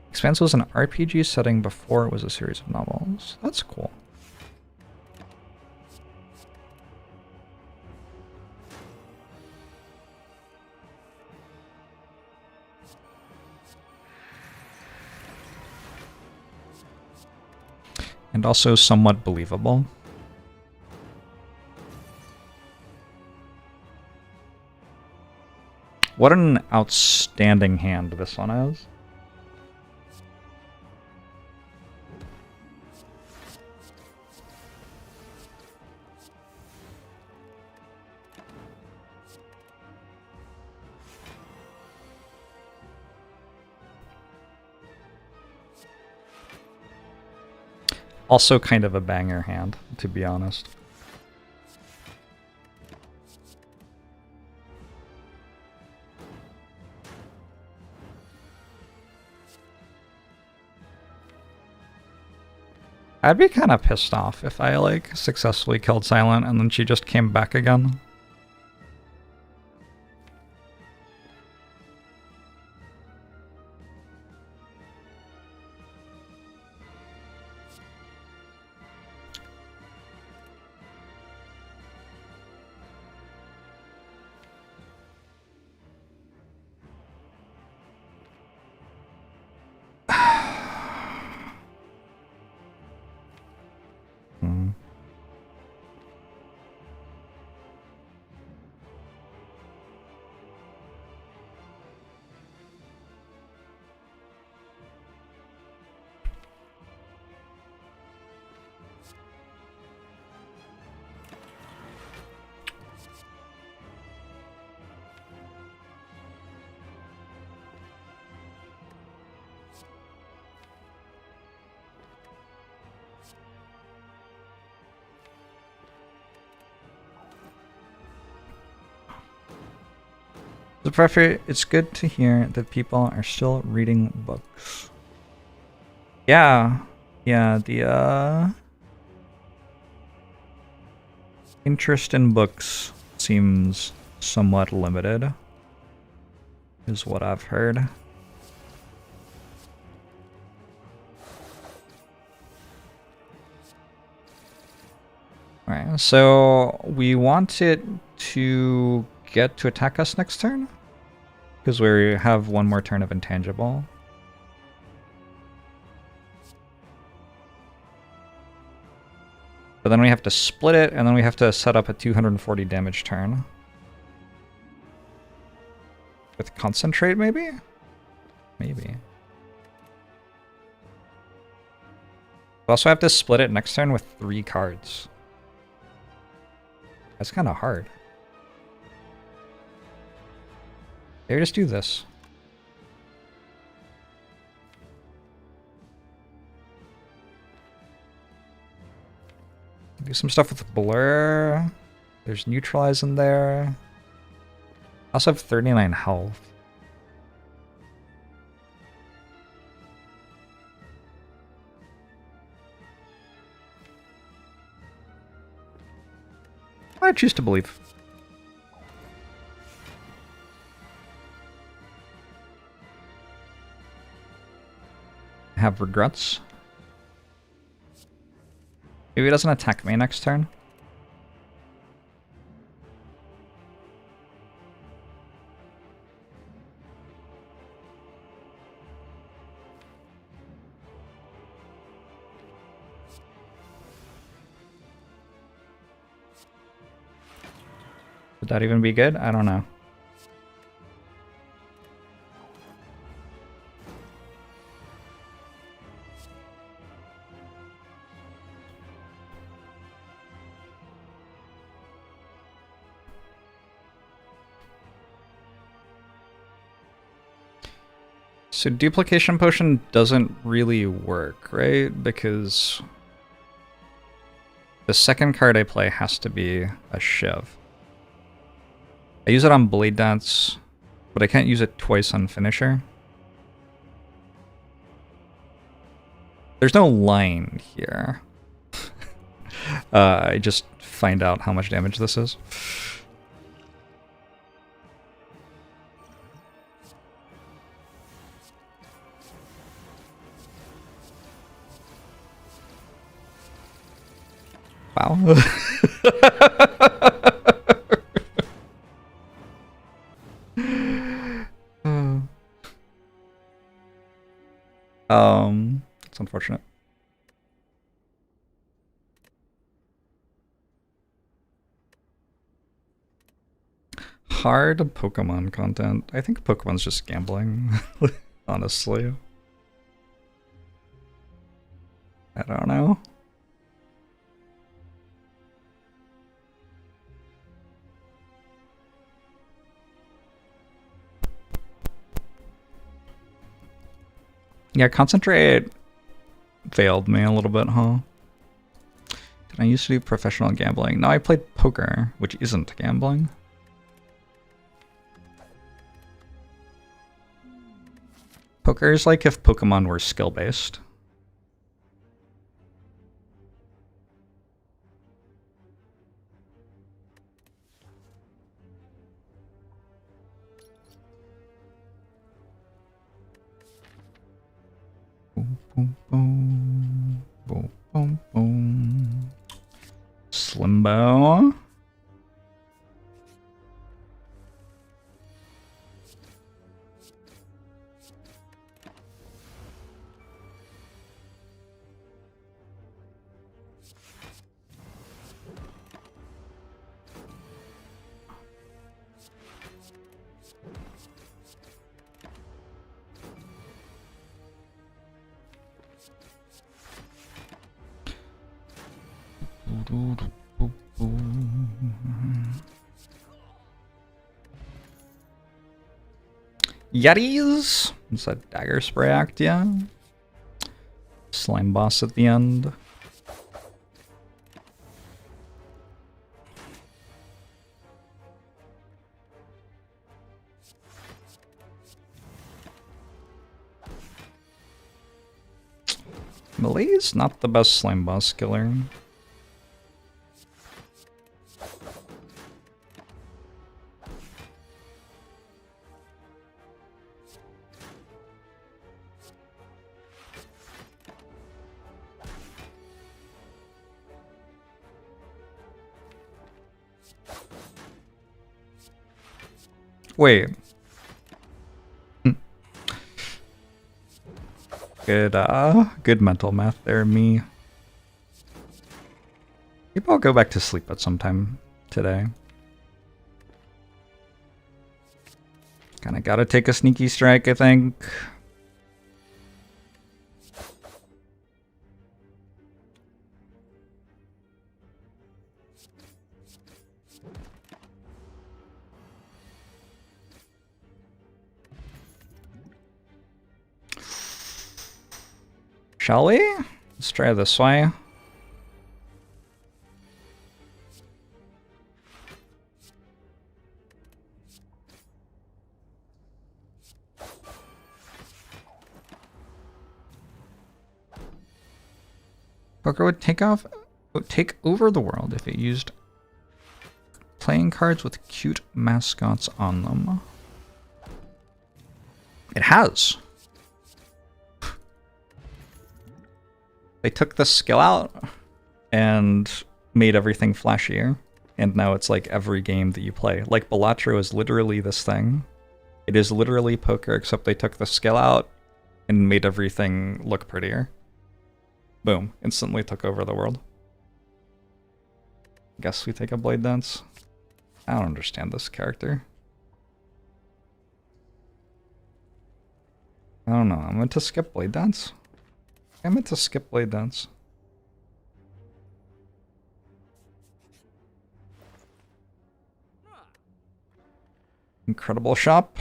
Expanse was an RPG setting before it was a series of novels. That's cool. And also somewhat believable. What an outstanding hand this one is. Also kind of a banger hand, to be honest. I'd be kind of pissed off if I, like, successfully killed Silent and then she just came back again. Prefer, it's good to hear that people are still reading books. Yeah. Yeah, the interest in books seems somewhat limited, is what I've heard. Alright, so we want it to get to attack us next turn, because we have one more turn of intangible. But then we have to split it, and then we have to set up a 240 damage turn. With concentrate, maybe? Maybe. We also have to split it next turn with 3 cards. That's kind of hard. Maybe just do this. Do some stuff with blur. There's neutralize in there. I also have 39 health. I choose to believe. Have regrets. Maybe it doesn't attack me next turn. Would that even be good? I don't know. So duplication potion doesn't really work, right? Because the second card I play has to be a Shiv. I use it on Blade Dance, but I can't use it twice on Finisher. There's no line here. I just find out how much damage this is. Wow. It's unfortunate. Hard Pokemon content. I think Pokemon's just gambling, honestly. I don't know. Yeah, Concentrate failed me a little bit, huh? Did I used to do professional gambling? No, I played poker, which isn't gambling. Poker is like if Pokemon were skill-based. Boom, boom, boom. Boom, boom, boom. Slimbo. Yetis! Is that Dagger Spray Actia? Slime boss at the end. Melee is not the best slime boss killer. Wait. Good mental math there, me. Maybe I'll go back to sleep at some time today. Kinda gotta take a sneaky strike, I think. Shall we? Let's try this way. Poker would take over the world if it used playing cards with cute mascots on them. It has. They took the skill out and made everything flashier, and now it's like every game that you play. Like Balatro is literally this thing. It is literally poker, except they took the skill out and made everything look prettier. Boom. Instantly took over the world. Guess we take a Blade Dance. I don't understand this character. I don't know. I'm going to skip Blade Dance. I meant to skip Blade Dance. Incredible shop.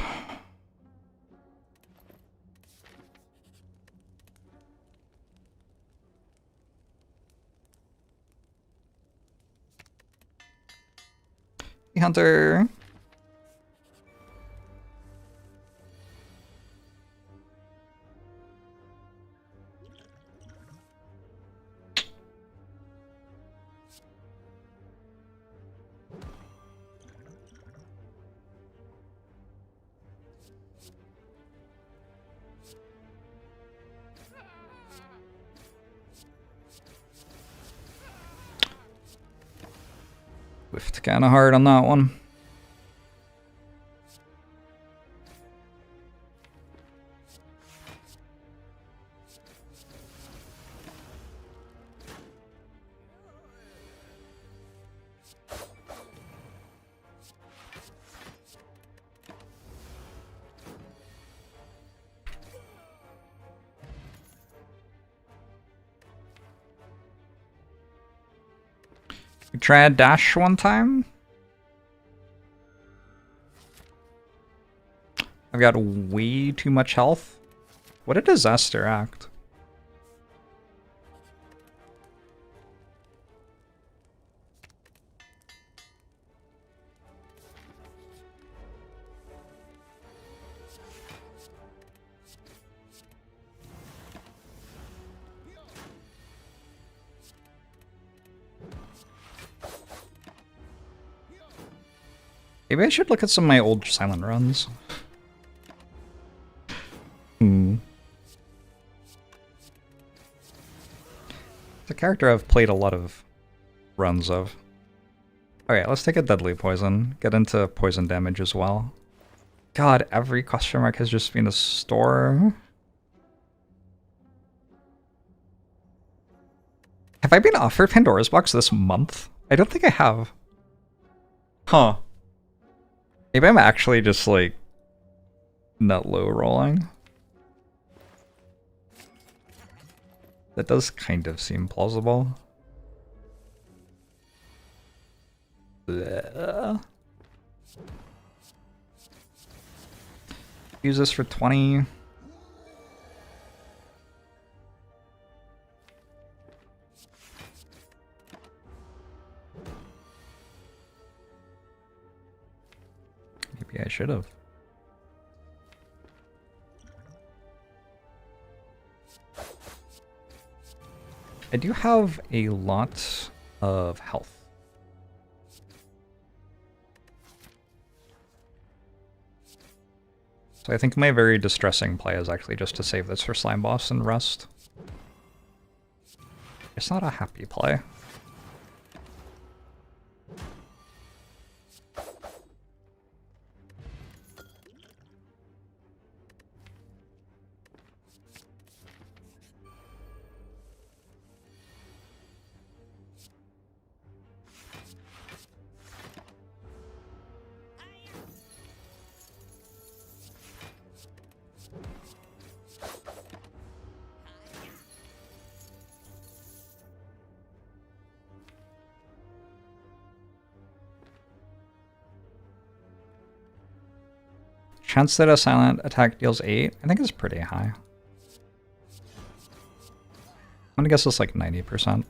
Hey, Hunter. Whiffed kind of hard on that one. We try a dash one time. I've got way too much health. What a disaster act. Maybe I should look at some of my old silent runs. It's a character I've played a lot of runs of. Okay, let's take a deadly poison. Get into poison damage as well. God, every question mark has just been a store. Have I been offered Pandora's Box this month? I don't think I have. Huh. Maybe I'm actually just like nut low rolling. That does kind of seem plausible. Blech. Use this for 20. Maybe I should have. I do have a lot of health. So I think my very distressing play is actually just to save this for Slime Boss and rest. It's not a happy play. Chance that a silent attack deals 8, I think is pretty high. I'm gonna guess it's like 90%.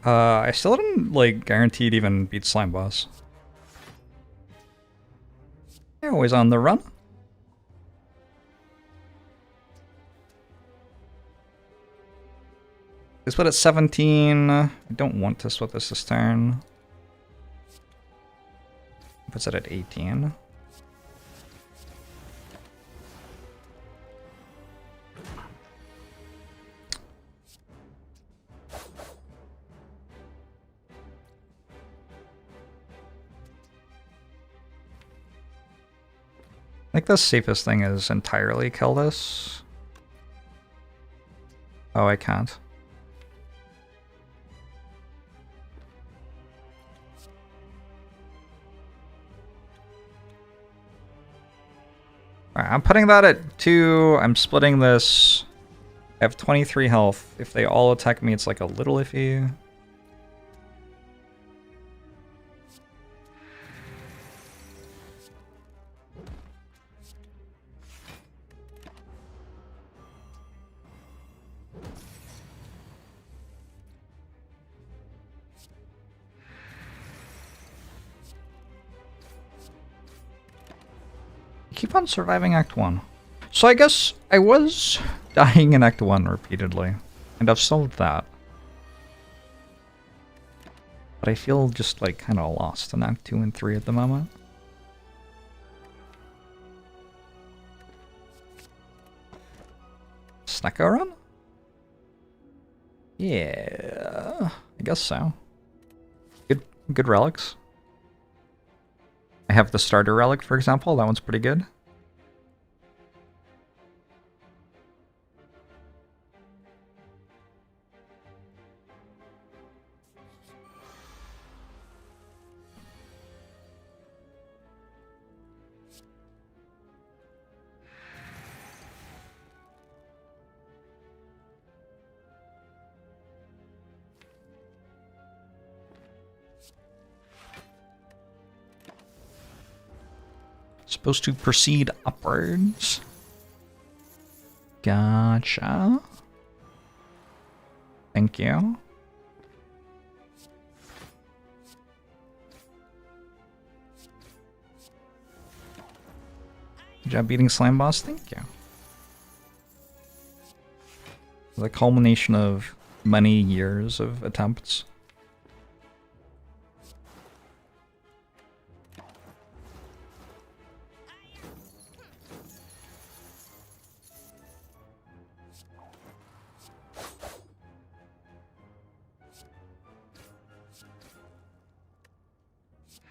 I still didn't, like, guaranteed even beat Slime Boss. They're always on the run. They split at 17. I don't want to split this turn. Puts it at 18. I think the safest thing is entirely kill this. Oh, I can't. Alright, I'm putting that at 2. I'm splitting this. I have 23 health. If they all attack me, it's like a little iffy. Keep on surviving Act 1. So I guess I was dying in Act 1 repeatedly, and I've solved that. But I feel just like kind of lost in Act 2 and 3 at the moment. Snecko run? Yeah, I guess so. Good relics. I have the starter relic, for example. That one's pretty good. Supposed to proceed upwards. Gotcha. Thank you. Good job beating Slime Boss. Thank you. The culmination of many years of attempts.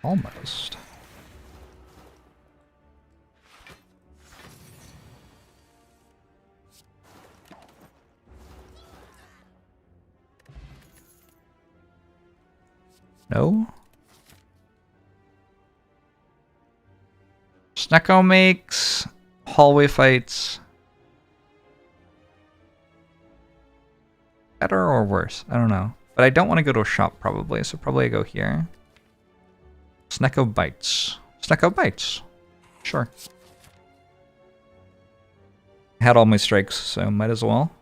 Almost. No? Snecko makes hallway fights better or worse? I don't know. But I don't want to go to a shop probably, so probably I go here. Snecko bites. Snecko bites. Sure. I had all my strikes, so might as well.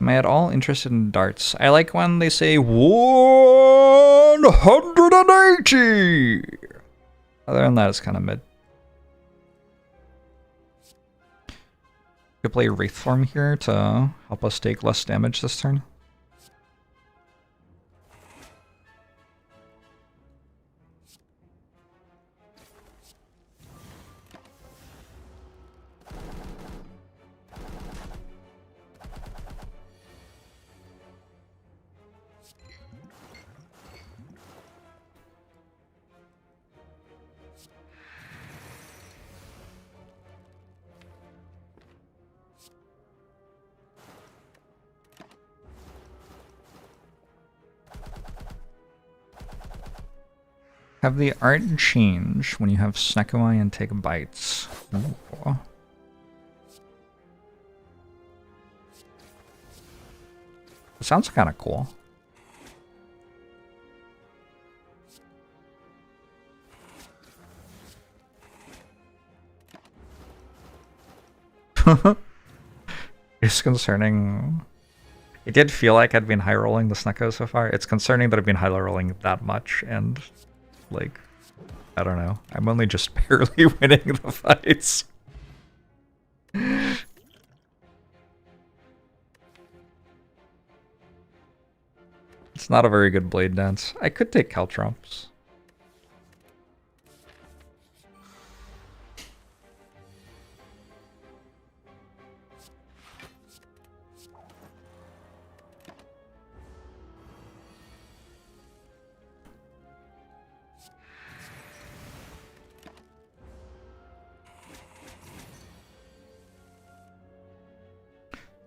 Am I at all interested in darts? I like when they say 180! Other than that, it's kind of mid. Could play Wraith Form here to help us take less damage this turn. Have the art change when you have Snecko and take bites. Ooh. It sounds kind of cool. It's concerning. It did feel like I'd been high rolling the Snecko so far. It's concerning that I've been high rolling that much, and like, I don't know. I'm only just barely winning the fights. It's not a very good blade dance. I could take Caltrops.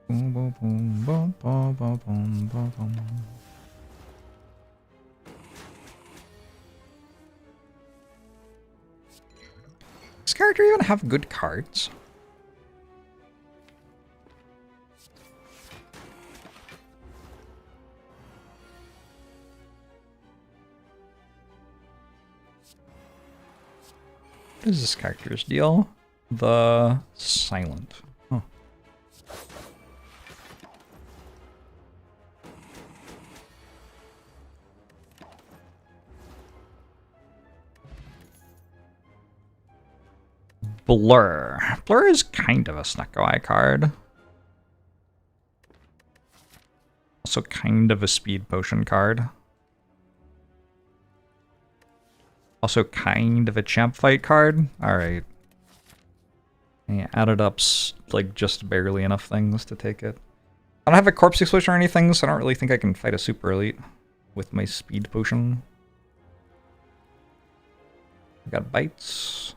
Boom, boom, boom, boom, boom, boom, boom, boom, boom. Does this character even have good cards? What is this character's deal? The Silent. Huh. Blur. Blur is kind of a Snecko card. Also kind of a speed potion card. Also kind of a champ fight card. Alright. I added up like just barely enough things to take it. I don't have a corpse explosion or anything, so I don't really think I can fight a super elite with my speed potion. I got bites.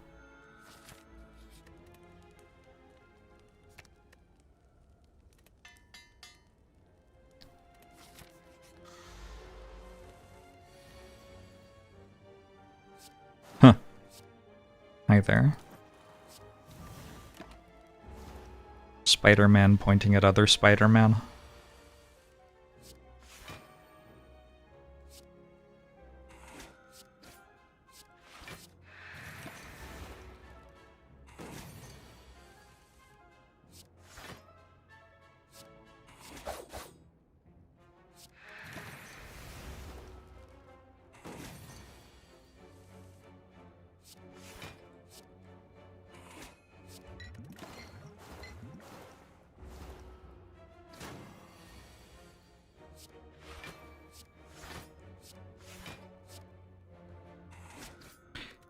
Huh. Hi there. Spider-Man pointing at other Spider-Man.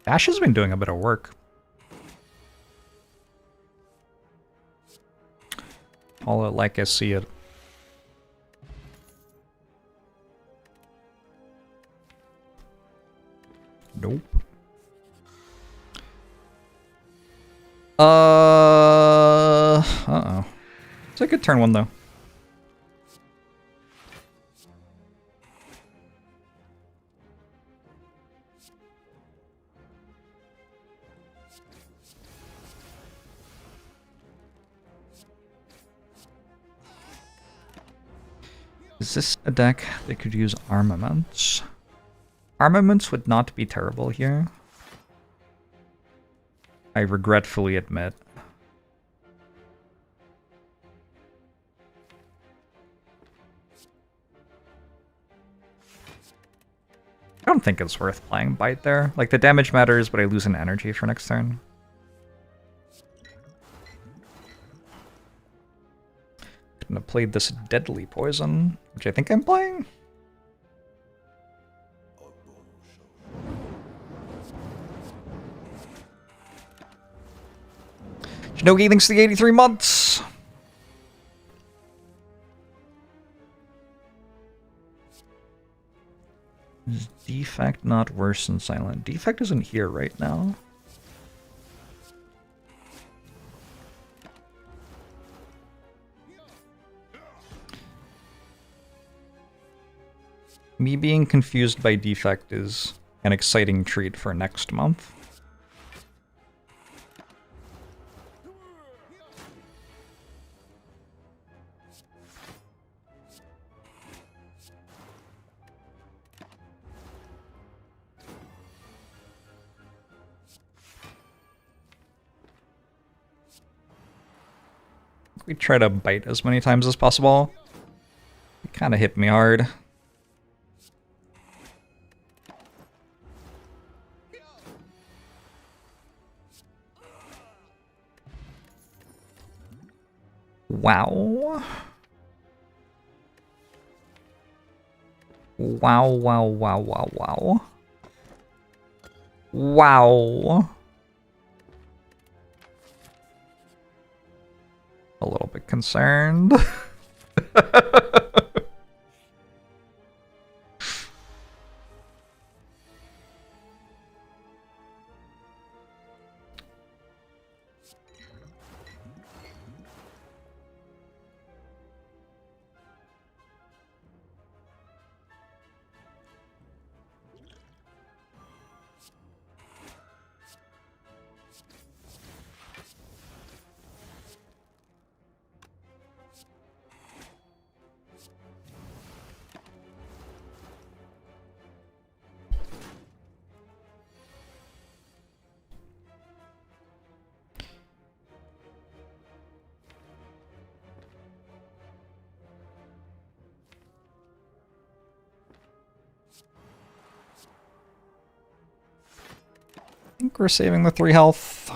Ash has been doing a bit of work. All like I see it. Nope. Uh-oh. It's a good turn one, though. Is this a deck that could use armaments? Armaments would not be terrible here. I regretfully admit. I don't think it's worth playing Bite there. Like, the damage matters, but I lose an energy for next turn. Couldn't have played this Deadly Poison, which I think I'm playing. Shinogi, thanks to the 83 months! Is Defect not worse than Silent? Defect isn't here right now. Me being confused by Defect is an exciting treat for next month. We try to bite as many times as possible. It kind of hit me hard. Wow. Wow, wow, wow, wow, wow. Wow. A little bit concerned. I think we're saving the 3 health.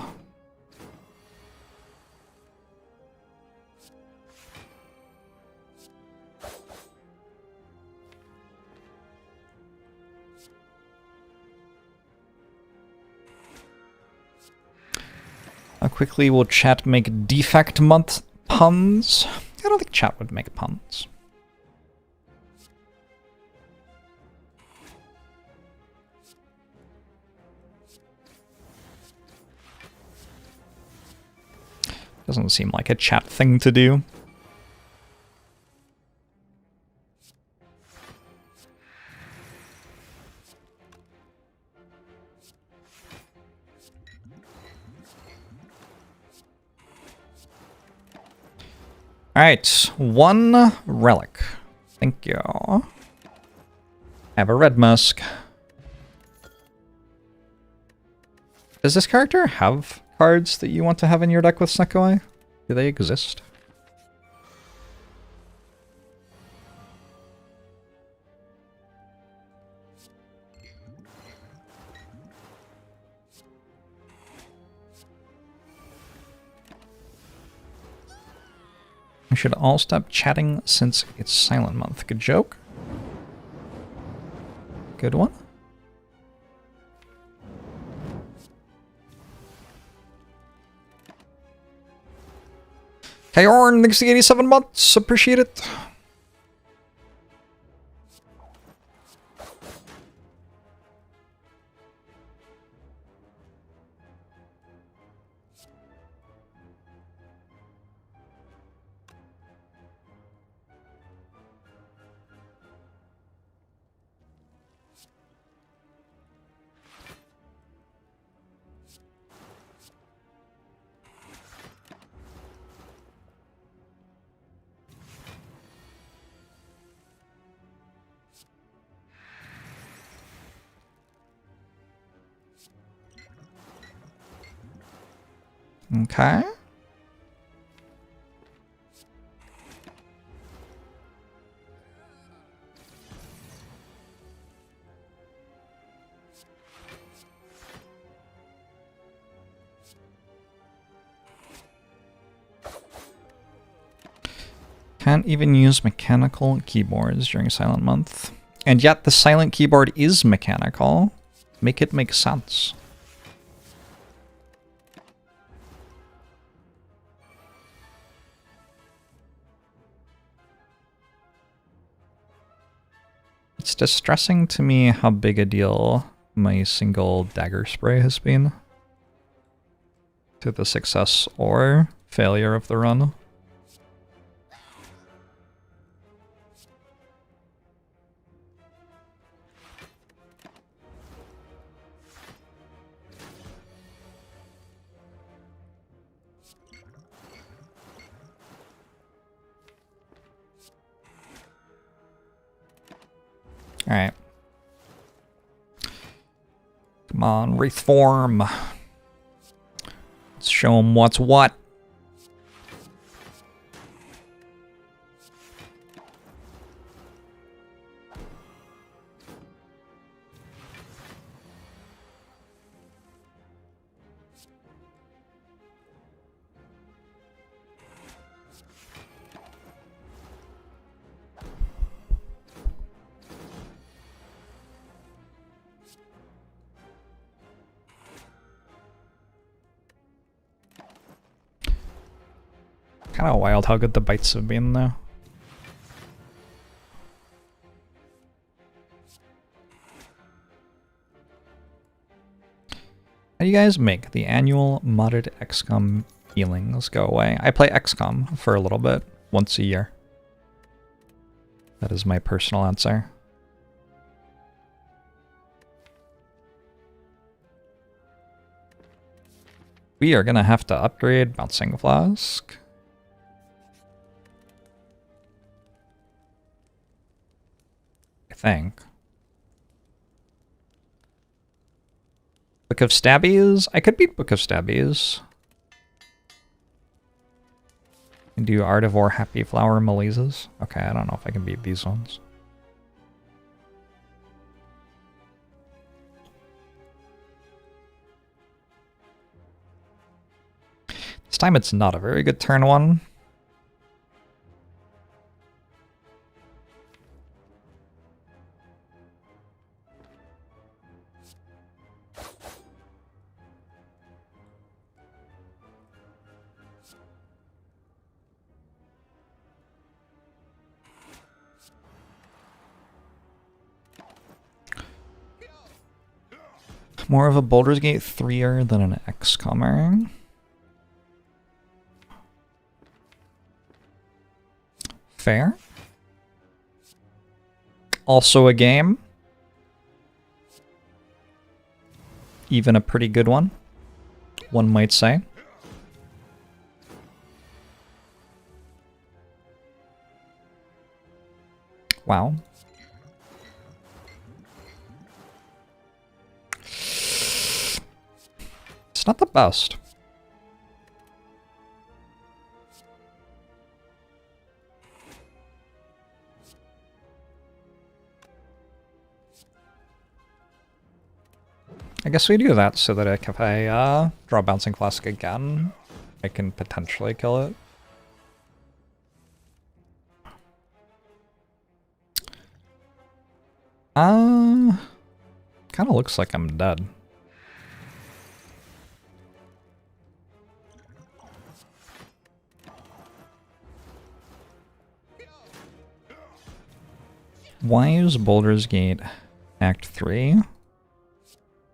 Quickly, will chat make Defect month puns? I don't think chat would make puns. Doesn't seem like a chat thing to do. Alright, 1 relic. Thank you. I have a red musk. Does this character have cards that you want to have in your deck with Sekoi? Do they exist? We should all stop chatting since it's Silent Month. Good joke. Good one. Kayorn, thanks to 87 months. Appreciate it. Okay. Can't even use mechanical keyboards during Silent Month. And yet the silent keyboard is mechanical. Make it make sense. It's distressing to me how big a deal my single dagger spray has been to the success or failure of the run. Alright. Come on, Wraith form. Let's show them what's what. Kind of wild how good the bites have been, though. How do you guys make the annual modded XCOM feelings go away? I play XCOM for a little bit, once a year. That is my personal answer. We are gonna have to upgrade Bouncing Flask. Think. Book of Stabbies? I could beat Book of Stabbies. And do Art of War Happy Flower Malizes? Okay, I don't know if I can beat these ones. This time it's not a very good turn one. More of a Baldur's Gate 3-er than an XCOMer. Fair. Also a game. Even a pretty good one, one might say. Wow. It's not the best. I guess we do that so that if I draw Bouncing Flask again, I can potentially kill it. Kind of looks like I'm dead. Why is Baldur's Gate Act 3?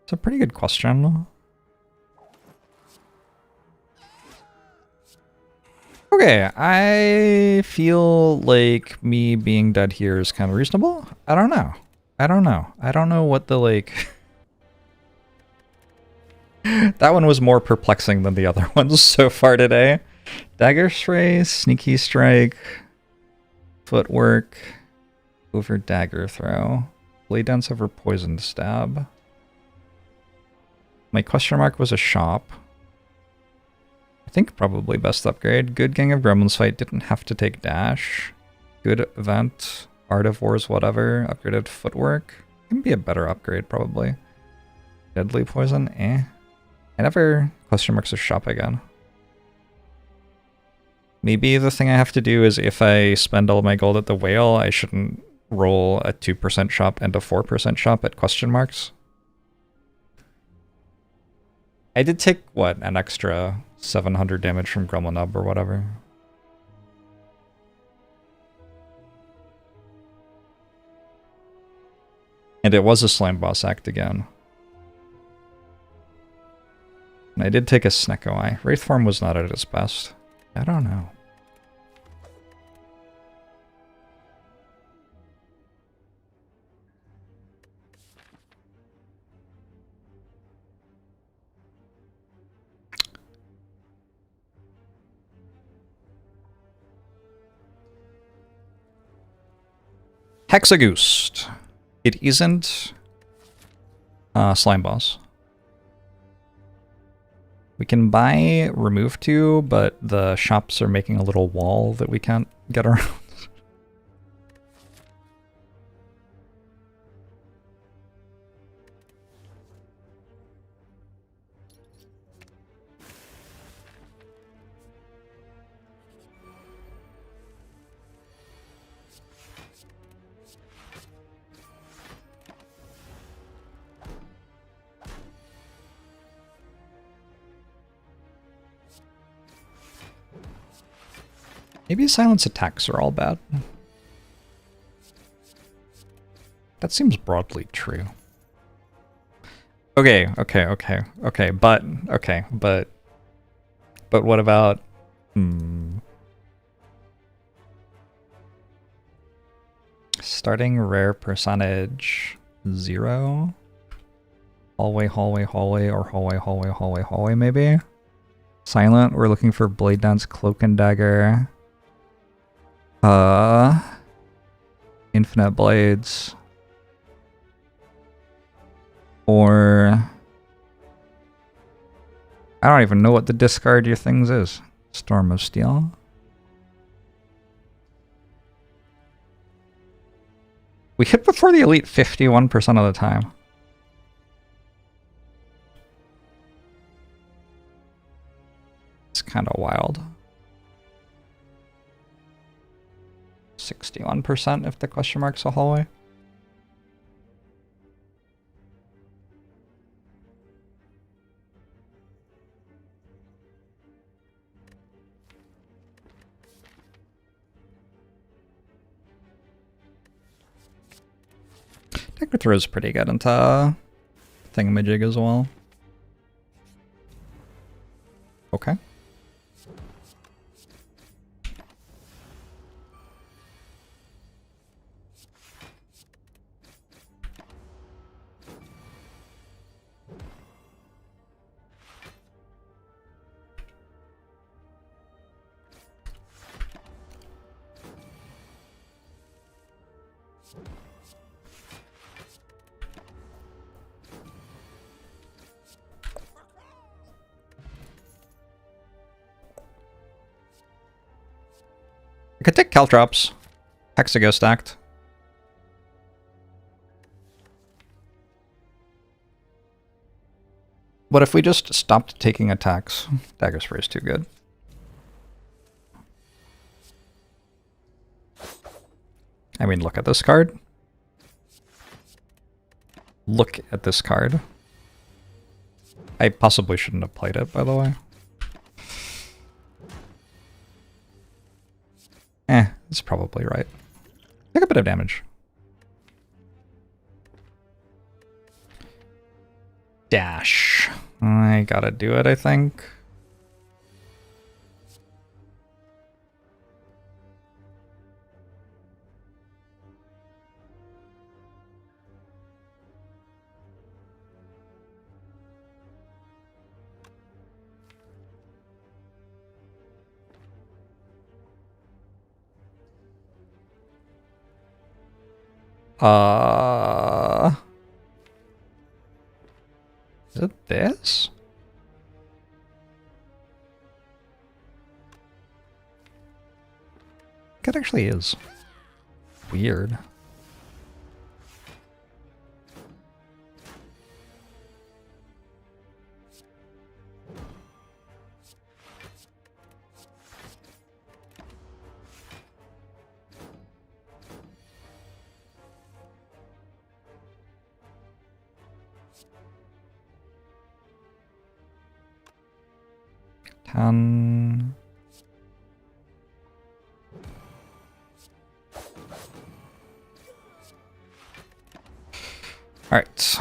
It's a pretty good question. Okay, I feel like me being dead here is kind of reasonable. I don't know. I don't know what the, like... That one was more perplexing than the other ones so far today. Dagger Spray, Sneaky Strike, Footwork, over Dagger Throw, Blade Dance over Poisoned Stab. My question mark was a shop. think probably best upgrade. Good Gang of Gremlins fight, didn't have to take dash. Good event, Art of Wars, whatever. Upgraded footwork. Can be a better upgrade, probably. Deadly poison, eh. I never question marks a shop again. Maybe the thing I have to do is if I spend all my gold at the whale, I shouldn't roll a 2% shop and a 4% shop at question marks. I did take, what, an extra 700 damage from Gremlin Nub or whatever. And it was a Slime Boss Act again. And I did take a Snecko Eye. Wraith form was not at its best. I don't know. Hexagoost. It isn't Slime Boss. We can buy Remove 2, but the shops are making a little wall that we can't get around. Maybe silence attacks are all bad. That seems broadly true. Okay, but what about starting rare percentage 0? Hallway, or hallway, maybe? Silent, we're looking for Blade Dance, Cloak and Dagger. Infinite Blades. Or I don't even know what the discard your things is. Storm of Steel. We hit before the elite 51% of the time. It's kind of wild. 61% if the question mark's a hallway. Dagger Throw is pretty good into Thingamajig as well. Okay. I could take Caltrops. Hexago stacked. What if we just stopped taking attacks? Dagger Spray is too good. I mean, look at this card. Look at this card. I possibly shouldn't have played it, by the way. It's probably right. Take a bit of damage. Dash. I gotta do it, I think. Is it this? it actually is. Weird. All right.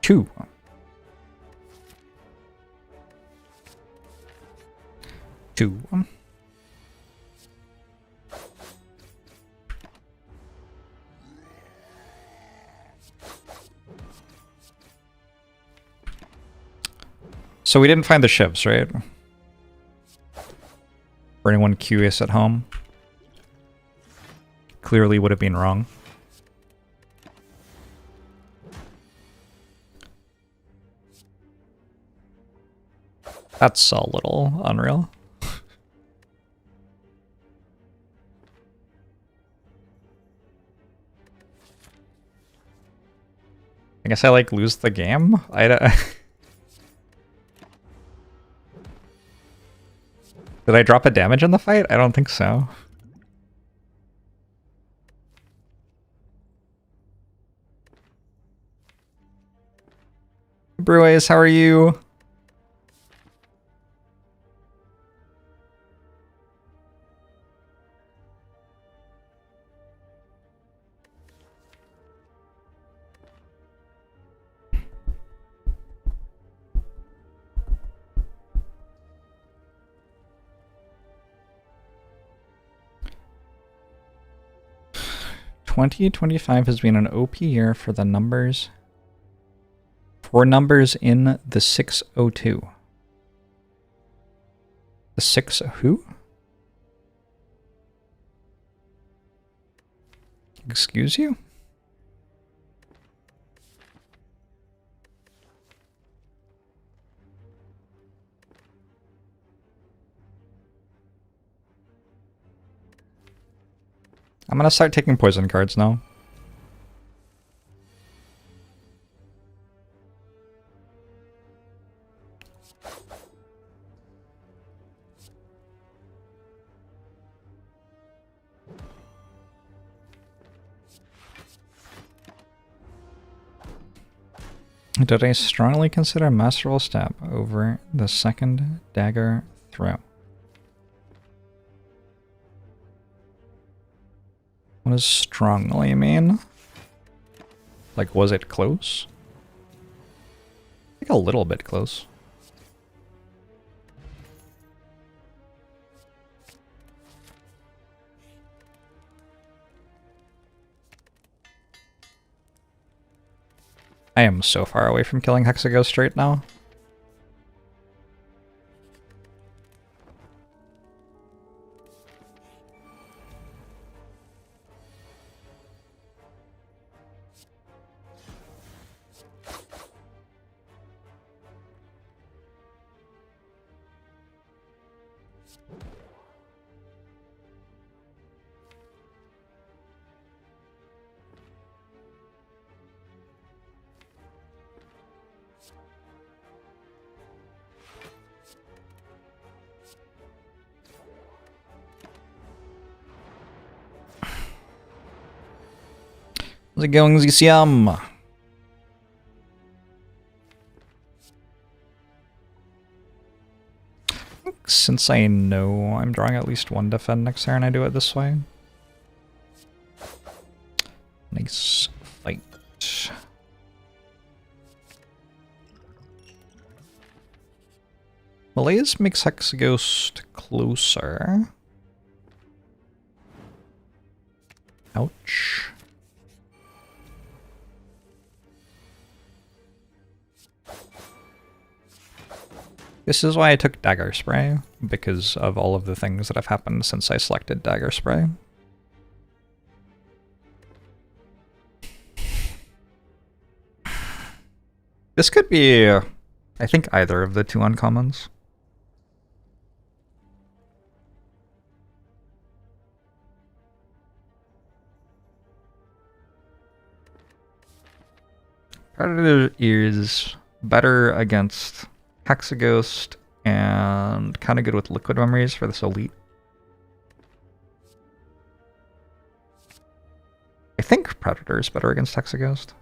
Two. So we didn't find the shivs, right? For anyone curious at home. Clearly would have been wrong. That's a little unreal. I guess I like lose the game. Did I drop a damage in the fight? I don't think so. Brewers, how are you? "2025 has been an OP year for the numbers. For numbers in the 602. The 6 who? Excuse you? I'm gonna start taking poison cards now. Did I strongly consider Masterful Stab over the second dagger throw? What does strongly mean? Like, was it close? I think a little bit close. I am so far away from killing Hexaghost straight now. How's it going, ZCM? Since I know I'm drawing at least one defend next turn, I do it this way. Nice fight. Malaise makes Hexaghost closer. Ouch. This is why I took Dagger Spray, because of all of the things that have happened since I selected Dagger Spray. This could be, I think, either of the two uncommons. Predator is better against Hexaghost and kind of good with liquid memories for this elite. I think Predator is better against Hexaghost.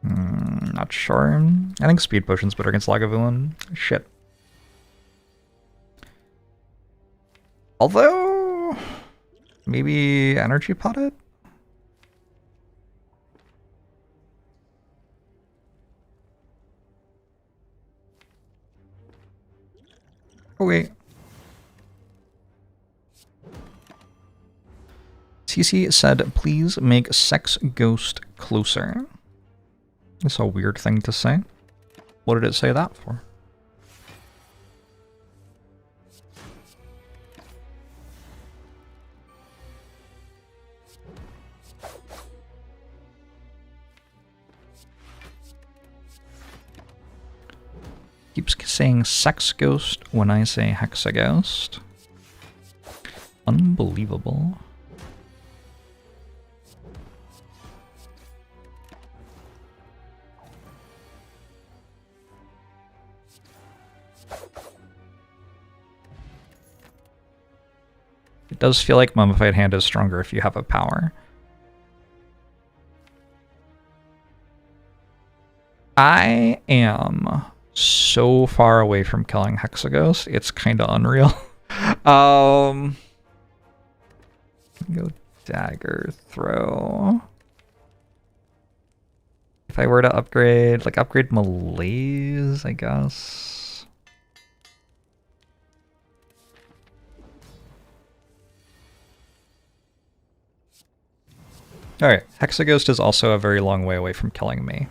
Not sure. I think Speed Potion's better against Lagavulin. Shit. Although, maybe Energy Potted? Oh wait. CC said, please make Sex Ghost closer. That's a weird thing to say. What did it say that for? Keeps saying Sex Ghost when I say Hexaghost. Unbelievable. It does feel like Mummified Hand is stronger if you have a power. I am so far away from killing Hexaghost, it's kind of unreal. Go Dagger Throw. If I were to upgrade, like upgrade Malaise, I guess. Alright, Hexaghost is also a very long way away from killing me.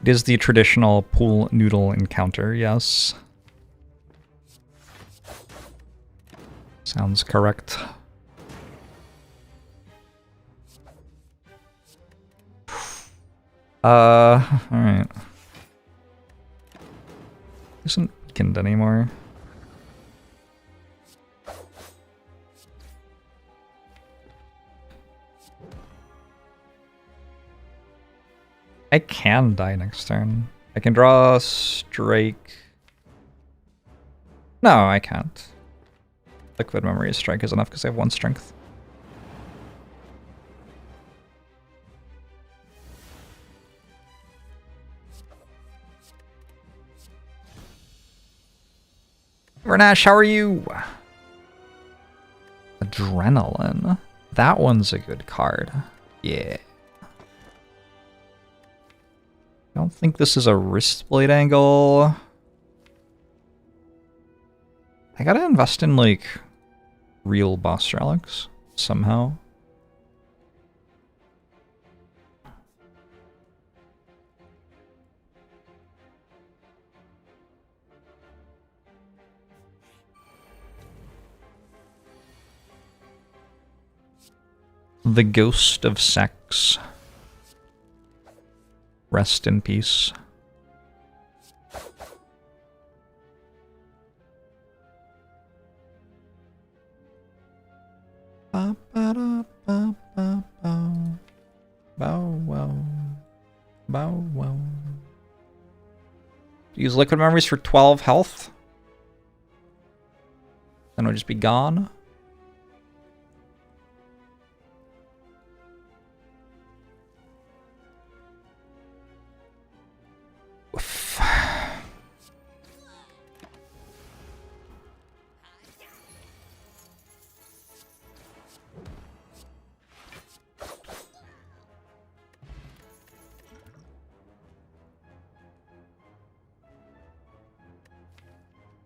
It is the traditional pool noodle encounter, yes. Sounds correct. Alright. Isn't weakened anymore. I can die next turn. I can draw Strike. No, I can't. Liquid Memory Strike is enough because I have 1 strength. Vernash, how are you? Adrenaline. That one's a good card. Yeah. I don't think this is a Wristblade angle. I gotta invest in, like, real boss relics somehow. The Ghost of Sex. Rest in peace. Bow wow. Bow wow. Use liquid memories for 12 health. Then it'll just be gone.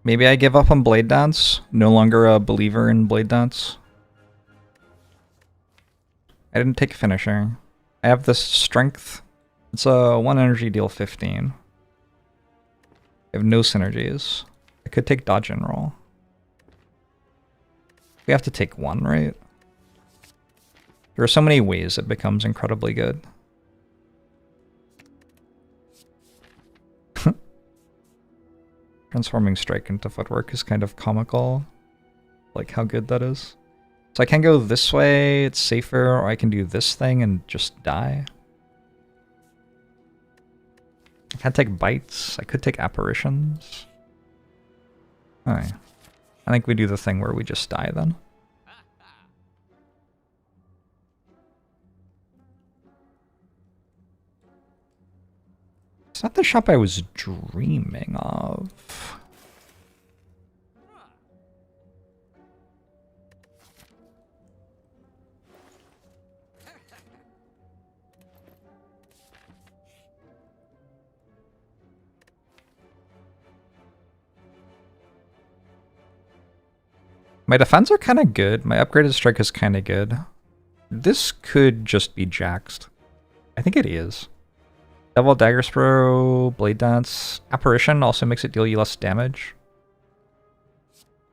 Maybe I give up on Blade Dance. No longer a believer in Blade Dance. I didn't take Finisher. I have this Strength. It's a 1 energy, deal 15. I have no synergies. I could take Dodge and Roll. We have to take one, right? There are so many ways it becomes incredibly good. Transforming Strike into Footwork is kind of comical. Like how good that is. So I can go this way, it's safer, or I can do this thing and just die. I can't take Bites. I could take Apparitions. Alright. I think we do the thing where we just die then. It's not the shop I was dreaming of. My defense are kind of good. My upgraded strike is kind of good. This could just be jaxed. I think it is. Double Dagger Throw, Blade Dance. Apparition also makes it deal you less damage.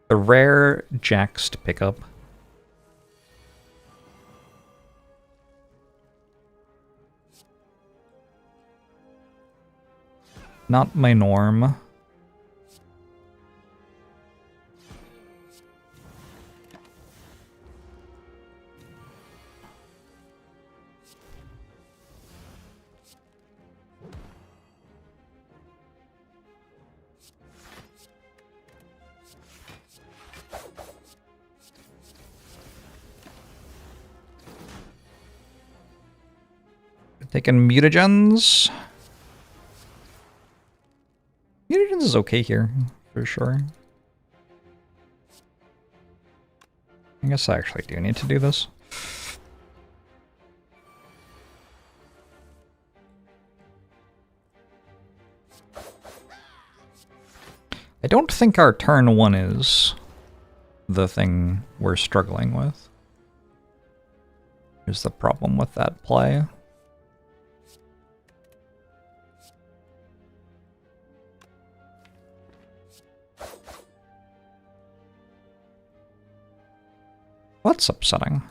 The rare jaxed pickup. Not my norm. Taking mutagens. Mutagens is okay here, for sure. I guess I actually do need to do this. I don't think our turn 1 is the thing we're struggling with. Here's the problem with that play. That's upsetting.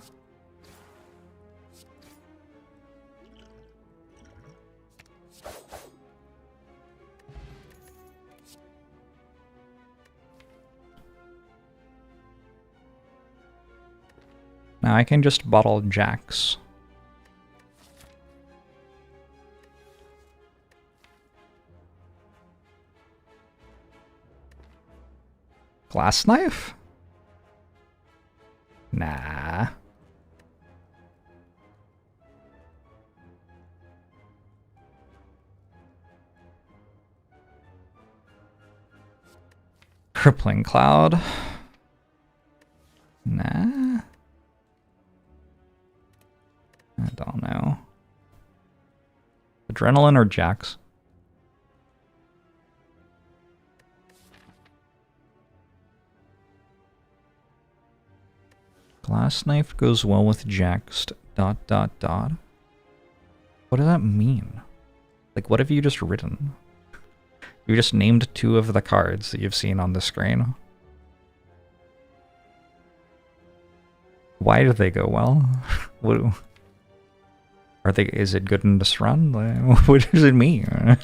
Now I can just bottle Jax. Glass Knife? Nah. Crippling Cloud. Nah. I don't know. Adrenaline or Jax? Glass Knife goes well with Jaxed, ... What does that mean? Like, what have you just written? You just named 2 of the cards that you've seen on the screen. Why do they go well? What, are they? Is it good in this run? Like, what does it mean?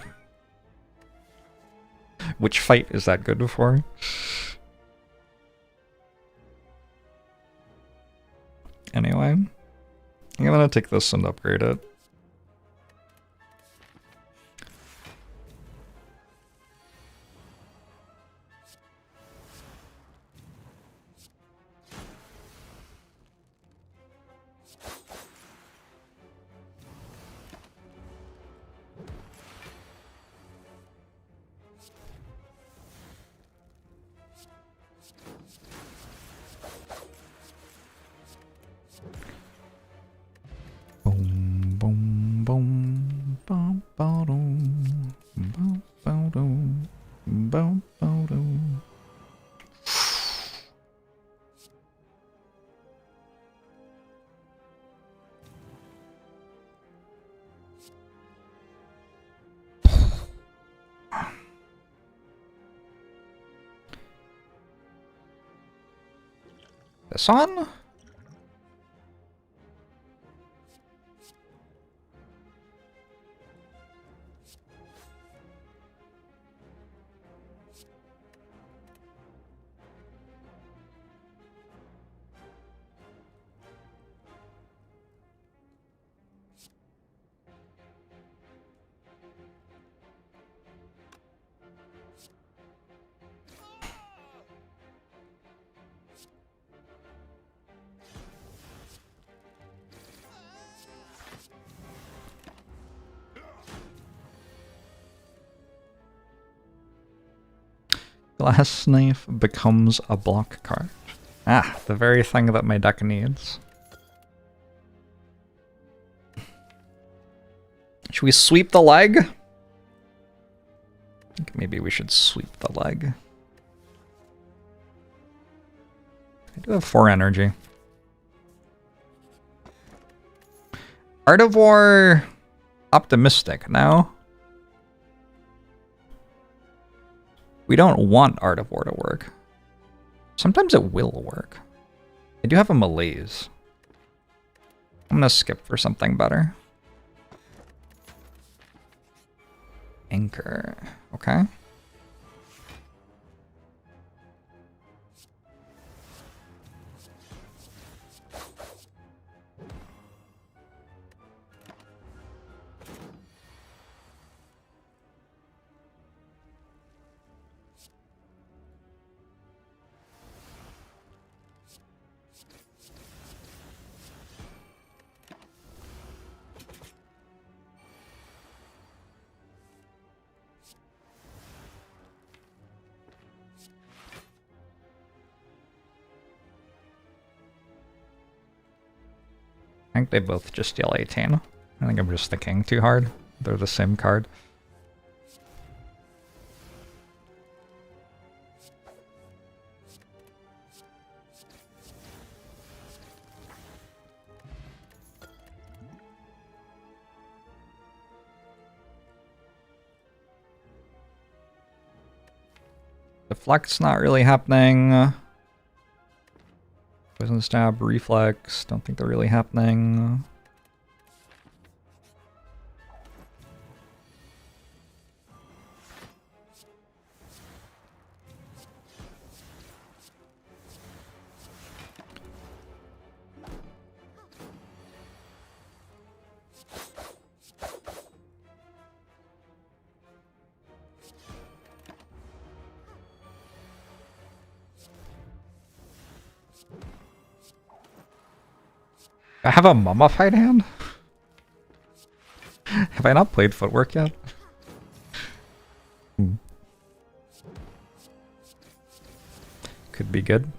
Which fight is that good for? Anyway, I'm gonna take this and upgrade it. Boom, boom, boom, bum, ba-dum, bum, ba-dum, bum, ba-dum. This on? Glass knife becomes a block card. Ah, the very thing that my deck needs. Should we sweep the leg? I think maybe we should sweep the leg. I do have 4 energy. Art of War optimistic now. We don't want Art of War to work. Sometimes it will work. I do have a malaise. I'm gonna skip for something better. Anchor. Okay. I think they both just deal 18. I think I'm just thinking too hard. They're the same card. Deflect's not really happening. Poison stab, reflex, don't think they're really happening. I have a mummified hand? Have I not played footwork yet? Could be good.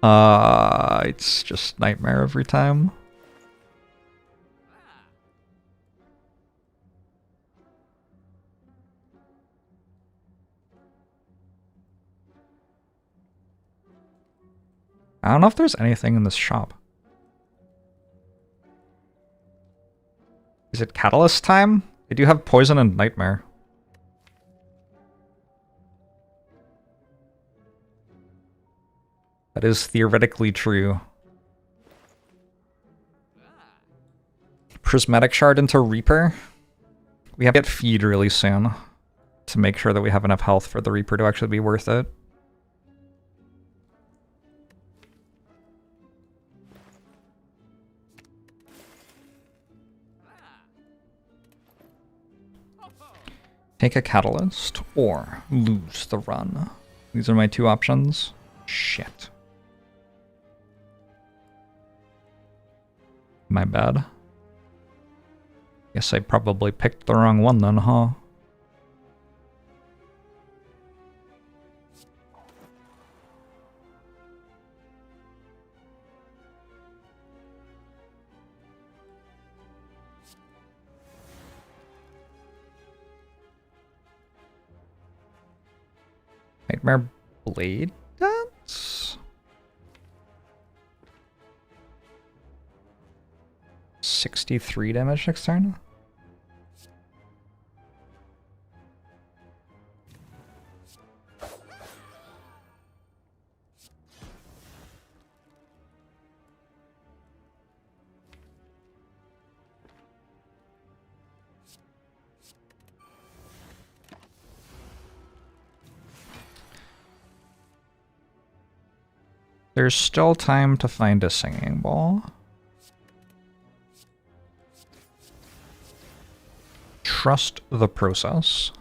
It's just nightmare every time. I don't know if there's anything in this shop. Is it catalyst time? They do have poison and nightmare. That is theoretically true. Prismatic shard into Reaper. We have to get feed really soon to make sure that we have enough health for the Reaper to actually be worth it. Take a catalyst or lose the run. These are my 2 options. Shit. My bad. Guess I probably picked the wrong one then, huh? Nightmare Blade Dance? 63 damage next turn? There's still time to find a singing bowl. Trust the process.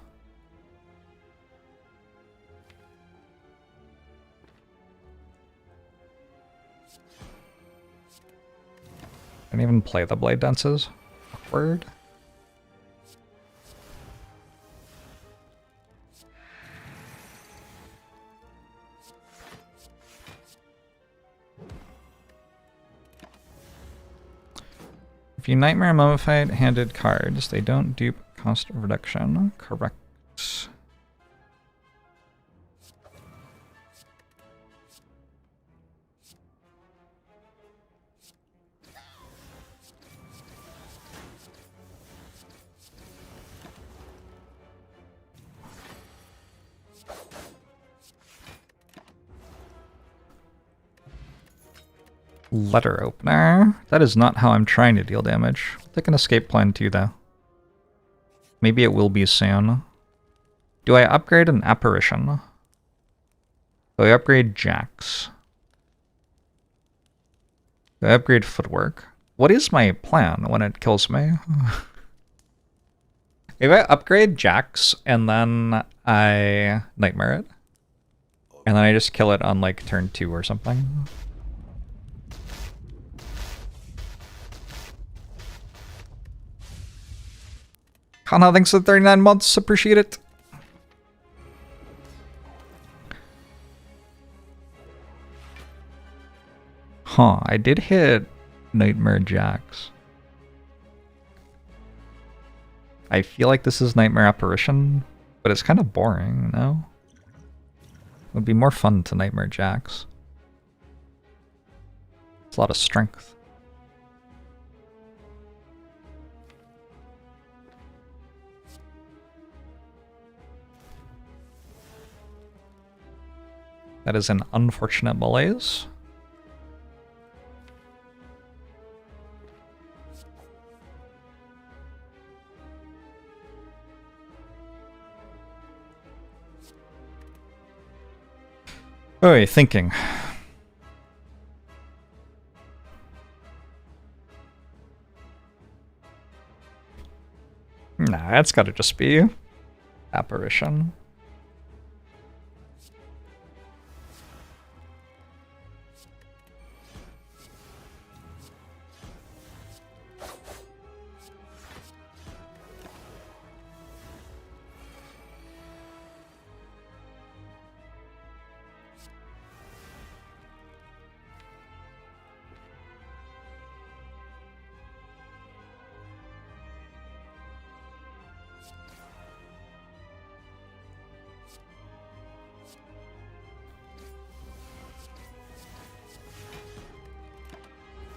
Didn't even play the blade dances. Awkward. If you Nightmare Mummified handed cards, they don't dupe cost reduction. Correct. Letter opener. That is not how I'm trying to deal damage. I'll take an escape plan too, though. Maybe it will be soon. Do I upgrade an apparition? Do I upgrade Jax? Do I upgrade footwork? What is my plan when it kills me? If I upgrade Jax and then I nightmare it, and then I just kill it on like turn 2 or something. Kana, thanks for 39 months. Appreciate it. Huh, I did hit Nightmare Jax. I feel like this is Nightmare Apparition, but it's kind of boring, no? It would be more fun to Nightmare Jax. It's a lot of strength. That is an unfortunate malaise. Oh, thinking. Nah, that's gotta just be apparition.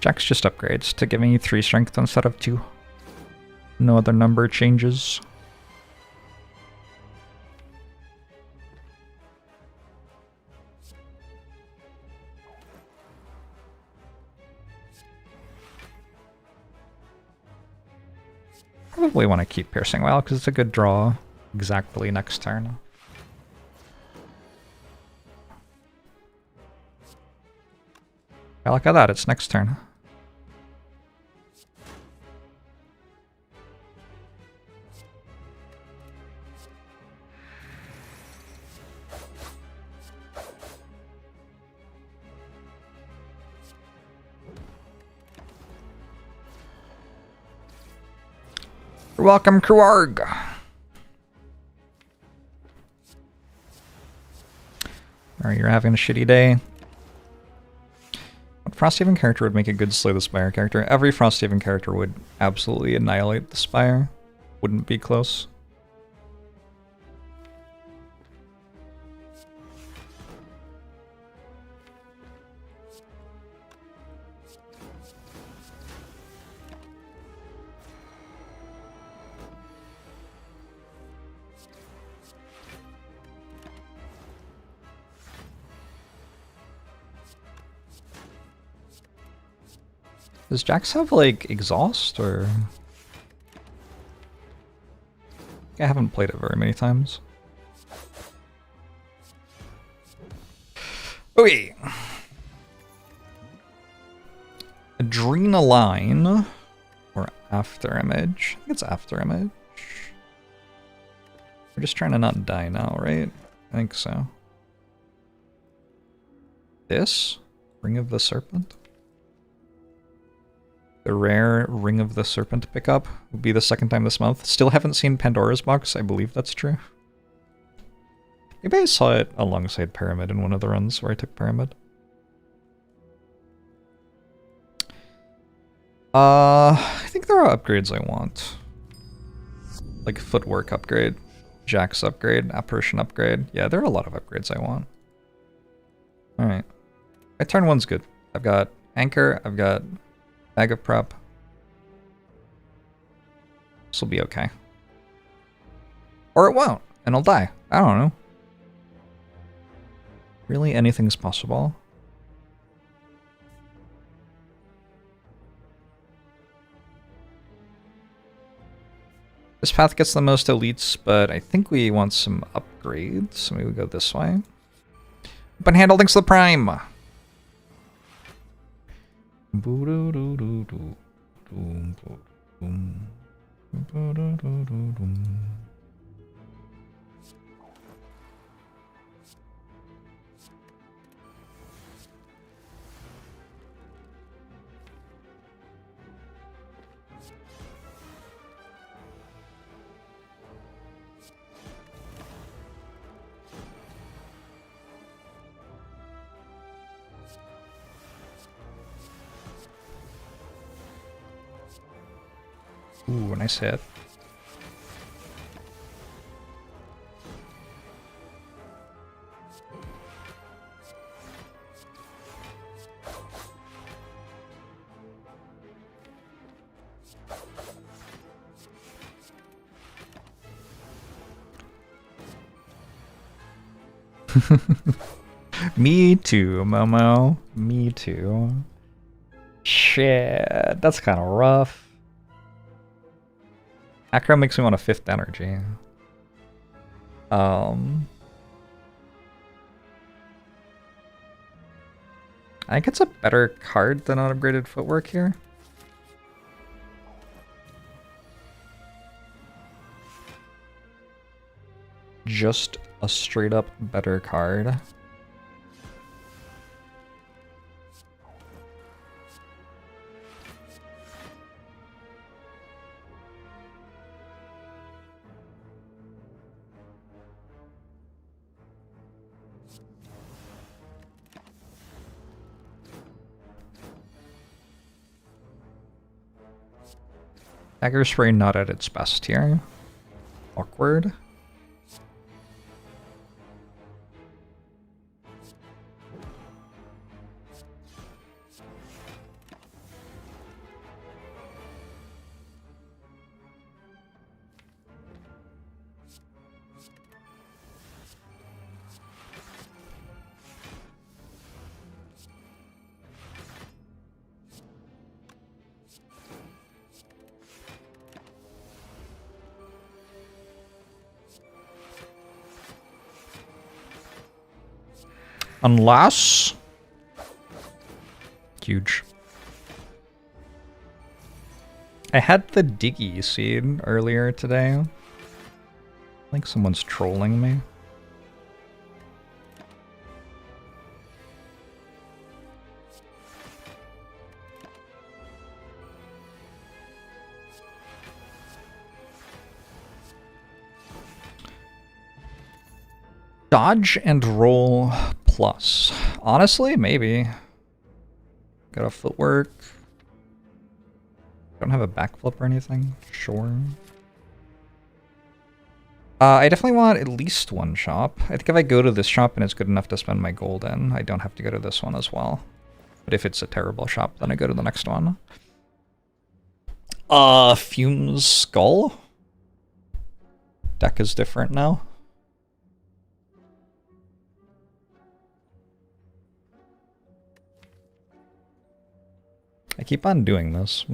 Jax just upgrades to giving you 3 strength instead of 2. No other number changes. Probably want to keep Piercing Well because it's a good draw exactly next turn. Yeah, look at that, it's next turn. You're welcome, Kruarg. Alright, you're having a shitty day. What Frosthaven character would make a good Slay the Spire character? Every Frosthaven character would absolutely annihilate the Spire. Wouldn't be close. Does Jax have, like, exhaust, or...? I haven't played it very many times. Okay. Adrenaline. Or after image. I think it's after image. We're just trying to not die now, right? I think so. This? Ring of the Serpent? The rare Ring of the Serpent pickup will be the second time this month. Still haven't seen Pandora's Box. I believe that's true. Maybe I saw it alongside Pyramid in one of the runs where I took Pyramid. I think there are upgrades I want. Like footwork upgrade, Jax upgrade, apparition upgrade. Yeah, there are a lot of upgrades I want. Alright. My turn one's good. I've got Anchor, I've got Bag of Prep. This will be okay. Or it won't, and I'll die. I don't know. Really, anything's possible. This path gets the most elites, but I think we want some upgrades. So maybe we go this way. Open handle, thanks to the Prime. Ooh, nice hit. Me too, Momo. Me too. Shit, that's kind of rough. Acro makes me want a 5th energy. I think it's a better card than unupgraded footwork here. Just a straight up better card. Dagger Spray not at its best here. Awkward. Unless... Huge. I had the Diggy seed earlier today. I think someone's trolling me. Dodge and roll plus. Honestly, maybe. Got a footwork. Don't have a backflip or anything. Sure. I definitely want at least one shop. I think if I go to this shop and it's good enough to spend my gold in, I don't have to go to this one as well. But if it's a terrible shop, then I go to the next one. Fume's Skull? Deck is different now. I keep on doing this.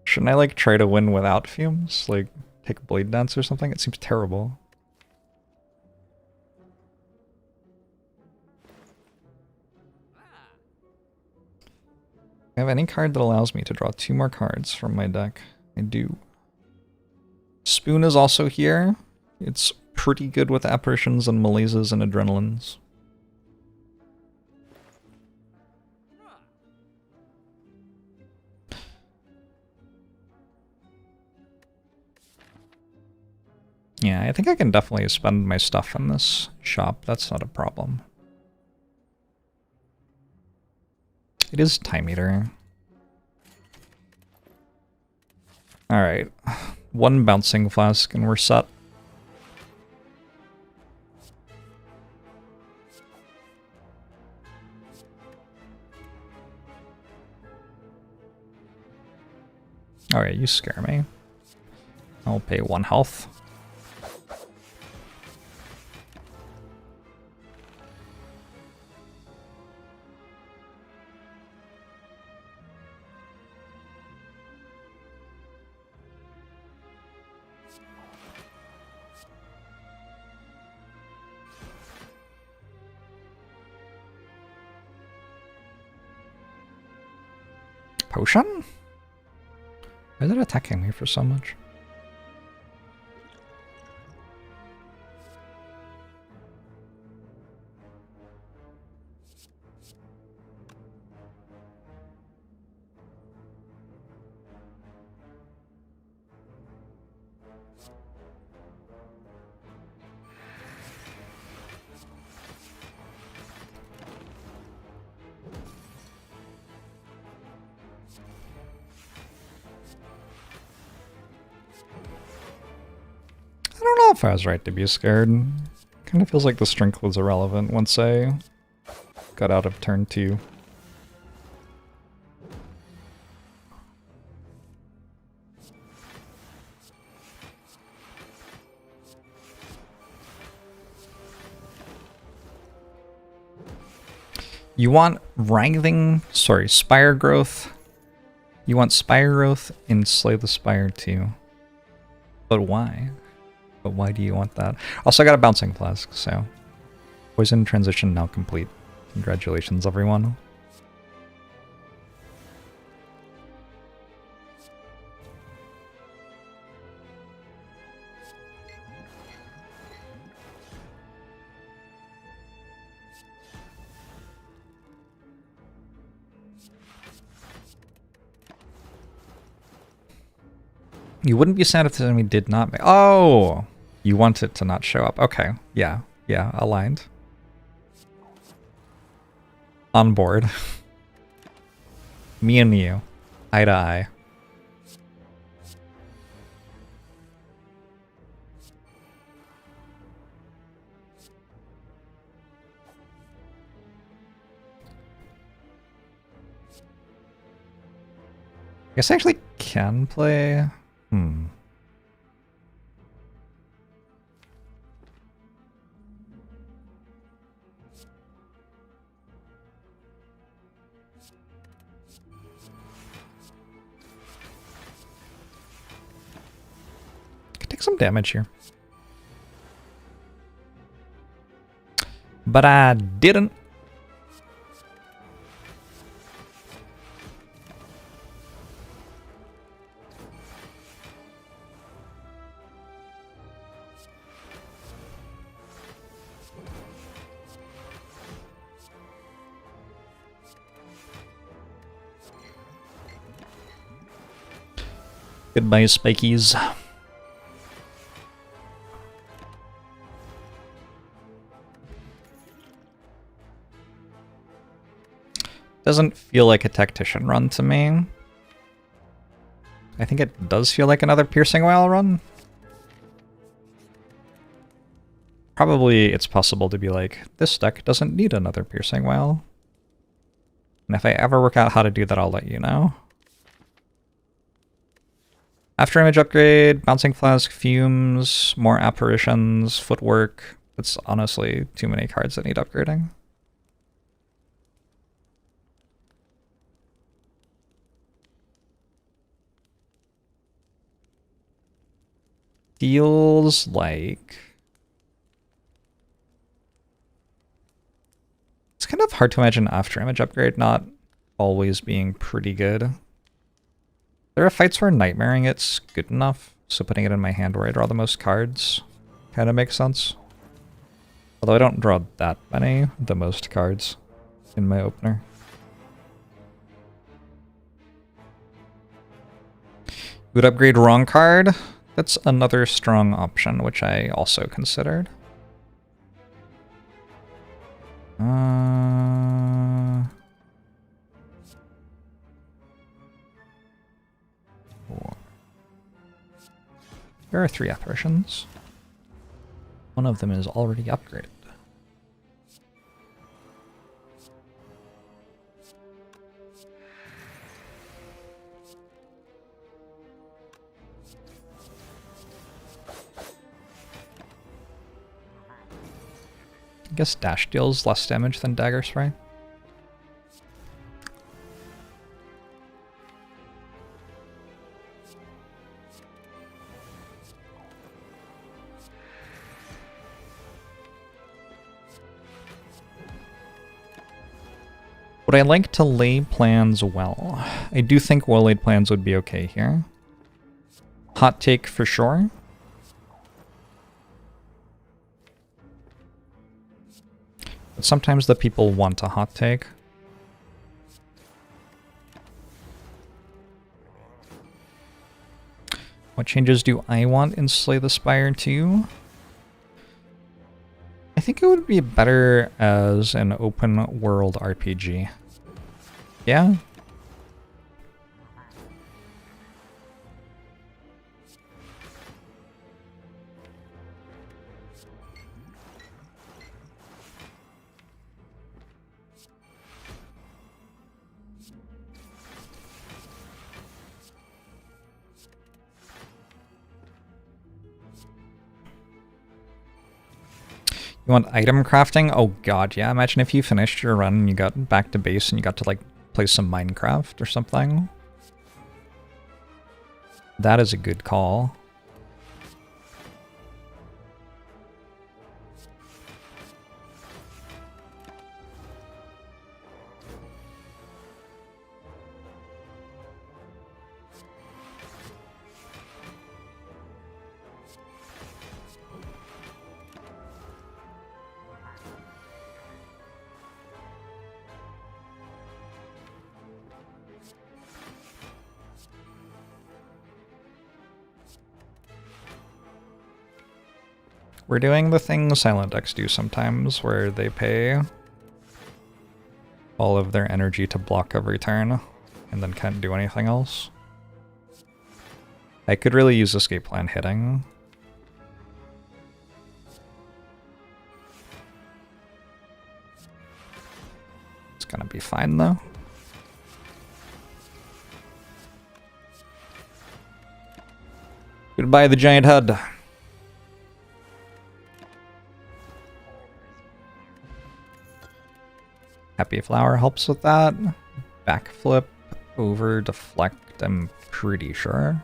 Shouldn't I, like, try to win without fumes? Like, take a blade dance or something? It seems terrible. I have any card that allows me to draw 2 more cards from my deck. I do. Spoon is also here. It's pretty good with apparitions and malaises and adrenalines. Yeah, I think I can definitely spend my stuff in this shop. That's not a problem. It is Time Eater. Alright. 1 bouncing flask and we're set. Alright, you scare me. I'll pay 1 health. Potion? Why is it attacking me for so much? I don't know if I was right to be scared. Kind of feels like the strength was irrelevant once I got out of turn 2. You want Spire Growth. You want Spire Growth and Slay the Spire too. But why? But why do you want that? Also, I got a Bouncing Flask, so... Poison transition now complete. Congratulations, everyone. You wouldn't be sad if the enemy did not make... Oh! You want it to not show up. Okay. Yeah. Yeah. Aligned. On board. Me and you. Eye to eye. I guess I actually can play... Could take some damage here. But I didn't. Goodbye, spikies. Doesn't feel like a tactician run to me. I think it does feel like another piercing whale run. Probably it's possible to be like, this deck doesn't need another piercing whale. And if I ever work out how to do that, I'll let you know. After image upgrade, Bouncing Flask, Fumes, more apparitions, footwork. It's honestly too many cards that need upgrading. Feels like... It's kind of hard to imagine after image upgrade not always being pretty good. There are fights where nightmaring it's good enough, so putting it in my hand where I draw the most cards kind of makes sense. Although I don't draw that many, the most cards in my opener. Would upgrade wrong card? That's another strong option, which I also considered. There are 3 apparitions. One of them is already upgraded. I guess dash deals less damage than dagger spray. Would I like to lay plans well? I do think well-laid plans would be okay here. Hot take for sure. But sometimes the people want a hot take. What changes do I want in Slay the Spire 2? I think it would be better as an open world RPG. Yeah? You want item crafting? Oh god, yeah. Imagine if you finished your run and you got back to base and you got to, like, play some Minecraft or something. That is a good call. We're doing the thing Silent decks do sometimes, where they pay all of their energy to block every turn, and then can't do anything else. I could really use Escape Plan hitting. It's gonna be fine though. Goodbye, the giant head. Happy Flower helps with that. Backflip over deflect, I'm pretty sure.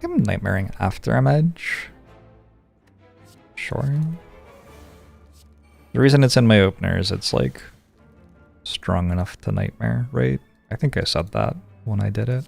I'm nightmaring after I'm edge. Sure. The reason it's in my opener is it's like strong enough to nightmare, right? I think I said that when I did it.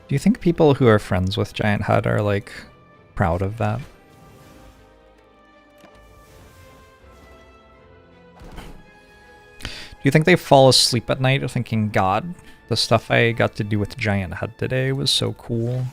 Do you think people who are friends with Giant Head are, like, proud of that? Do you think they fall asleep at night thinking, God, the stuff I got to do with Giant Head today was so cool?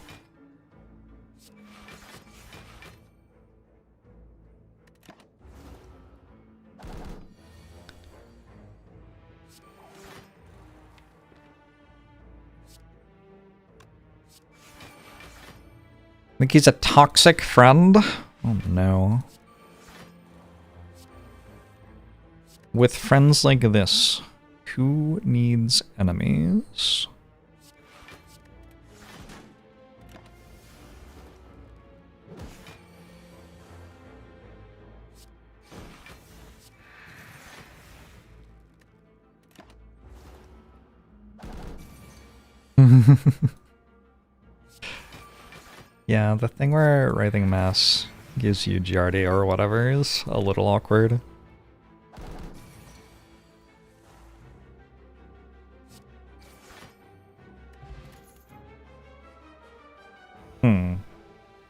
Think he's a toxic friend? Oh no. With friends like this, who needs enemies? Yeah, the thing where Writhing Mass gives you Giardia or whatever is a little awkward.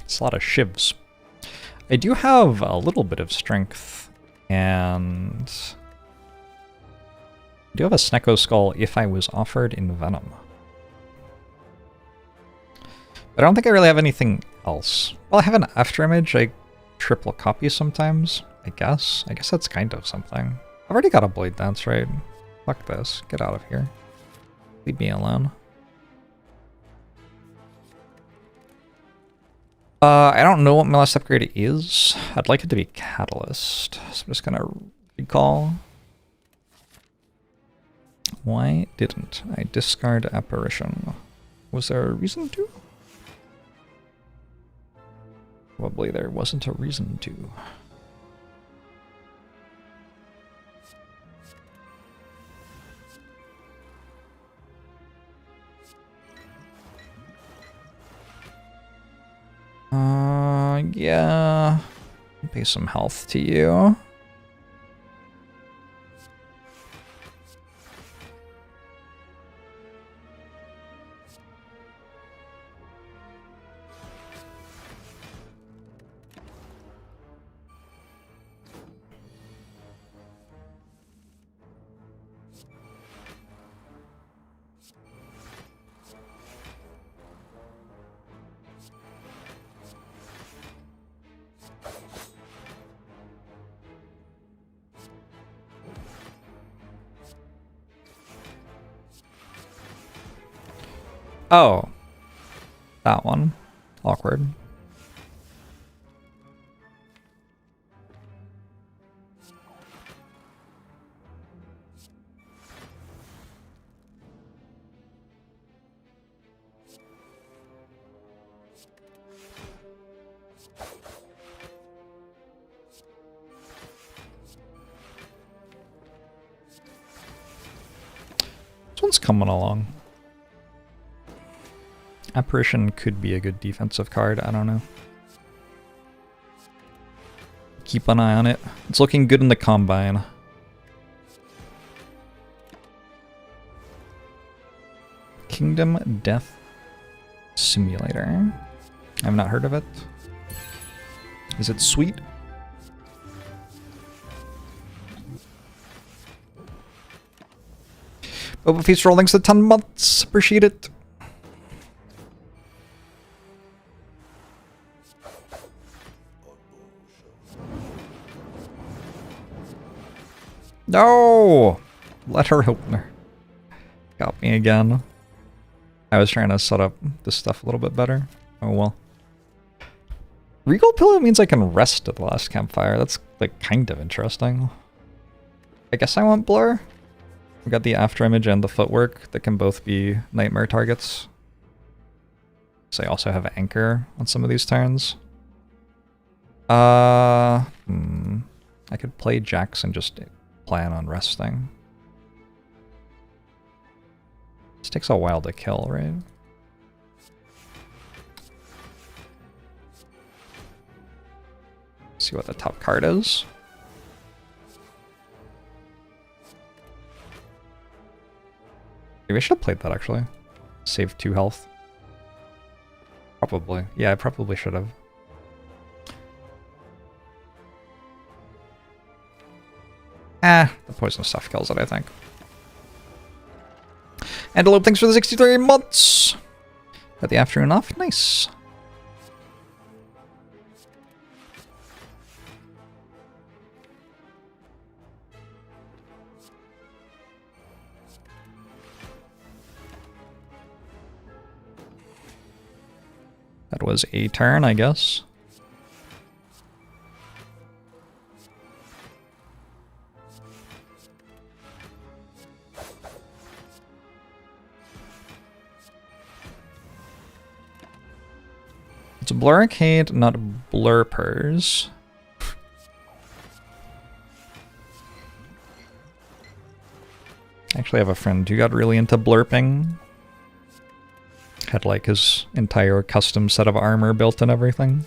It's a lot of shivs. I do have a little bit of strength, and I do have a Snecko Skull if I was offered in Venom. But I don't think I really have anything else. Well, I have an afterimage I triple copy sometimes, I guess. I guess that's kind of something. I've already got a Blade Dance, right? Fuck this. Get out of here. Leave me alone. I don't know what my last upgrade is. I'd like it to be Catalyst. So I'm just gonna recall. Why didn't I discard Apparition? Was there a reason to? Probably there wasn't a reason to. Yeah. Pay some health to you. Oh. That one. Awkward. This one's coming along. Apparition could be a good defensive card, I don't know. Keep an eye on it. It's looking good in the Combine. Kingdom Death Simulator. I've not heard of it. Is it sweet? Boba Feast rolling to 10 months. Appreciate it. No! Letter opener. Got me again. I was trying to set up this stuff a little bit better. Oh well. Regal Pillow means I can rest at the last campfire. That's like kind of interesting. I guess I want Blur. We got the afterimage and the footwork that can both be nightmare targets. So I also have Anchor on some of these turns. I could play Jax and just plan on resting. This takes a while to kill, right? See what the top card is. Maybe I should have played that actually. Save 2 health. Probably. Yeah, I probably should have. The poison stuff kills it, I think. Antelope, thanks for the 63 months! Got the afternoon off, nice. That was a turn, I guess. It's Blurricade, not Blurpers. Actually, I have a friend who got really into blurping. Had like his entire custom set of armor built and everything.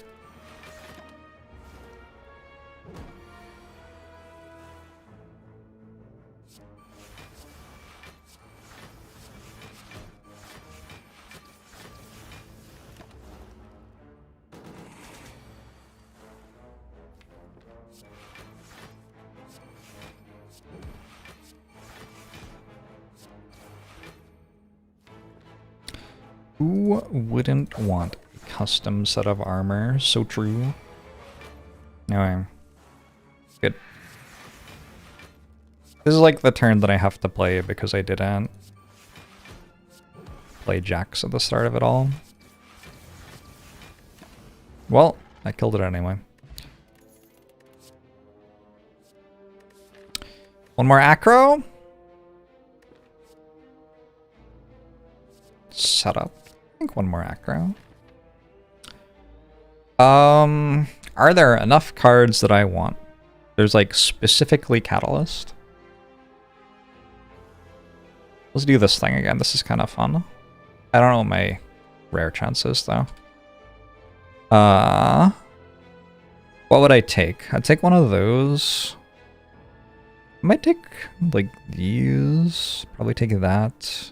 Who wouldn't want a custom set of armor? So true. Anyway. Good. This is like the turn that I have to play because I didn't play Jax at the start of it all. Well, I killed it anyway. One more acro. Set up. I think one more acro. Are there enough cards that I want? There's like specifically Catalyst. Let's do this thing again. This is kind of fun. I don't know what my rare chance is though. What would I take? I'd take one of those. I might take like these. Probably take that.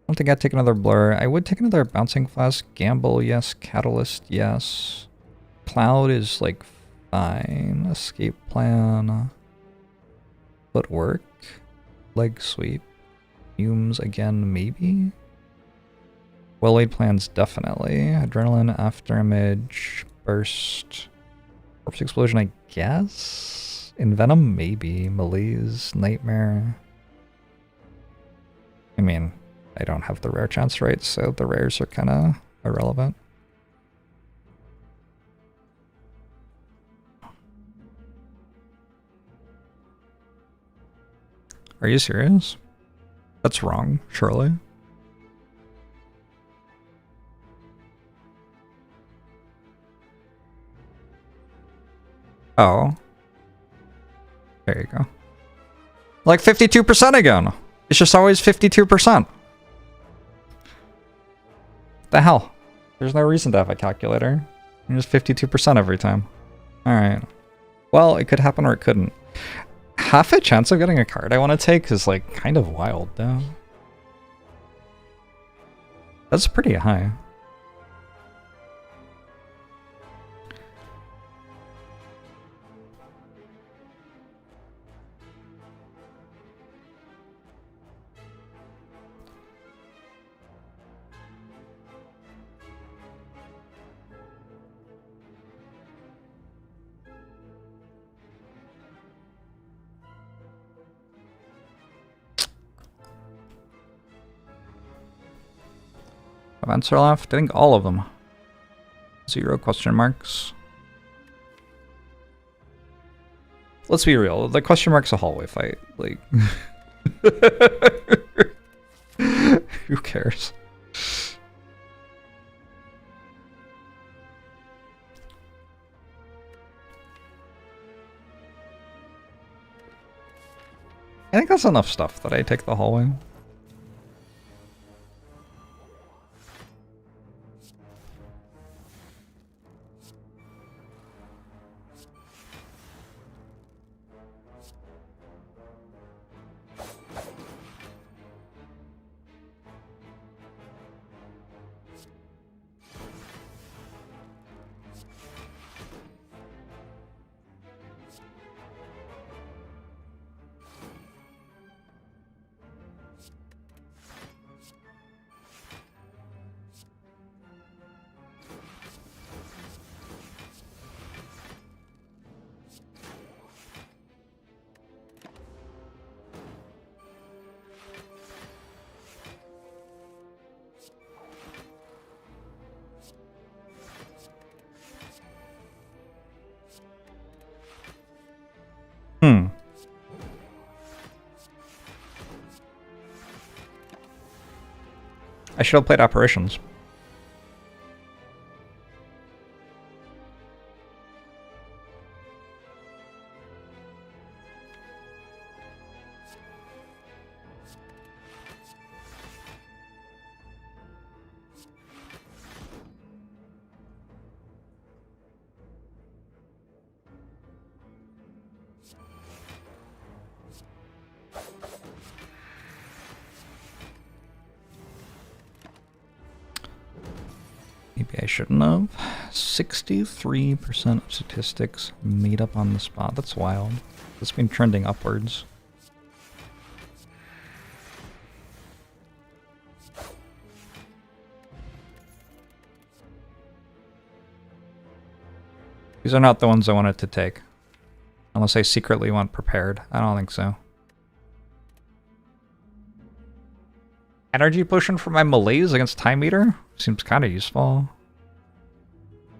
I don't think I'd take another Blur. I would take another Bouncing Flask. Gamble, yes. Catalyst, yes. Cloud is like fine. Escape Plan. Footwork. Leg Sweep. Fumes again, maybe? Well-laid plans, definitely. Adrenaline, Afterimage, Burst. Corpse Explosion, I guess? Envenom, maybe. Malaise, Nightmare. I mean, I don't have the rare chance right, so the rares are kind of irrelevant. Are you serious? That's wrong, surely. Oh. There you go. Like 52% again. It's just always 52%. The hell? There's no reason to have a calculator. It's 52% every time. Alright. Well, it could happen or it couldn't. Half a chance of getting a card I want to take is like kind of wild though. That's pretty high. Events are left. I think all of them. 0 question marks. Let's be real. The question mark's a hallway fight. Like, who cares? I think that's enough stuff that I take the hallway. I should have played Apparitions. Maybe I shouldn't have. 63% of statistics made up on the spot. That's wild. It's been trending upwards. These are not the ones I wanted to take. Unless I secretly want prepared. I don't think so. Energy potion for my malaise against time meter? Seems kind of useful.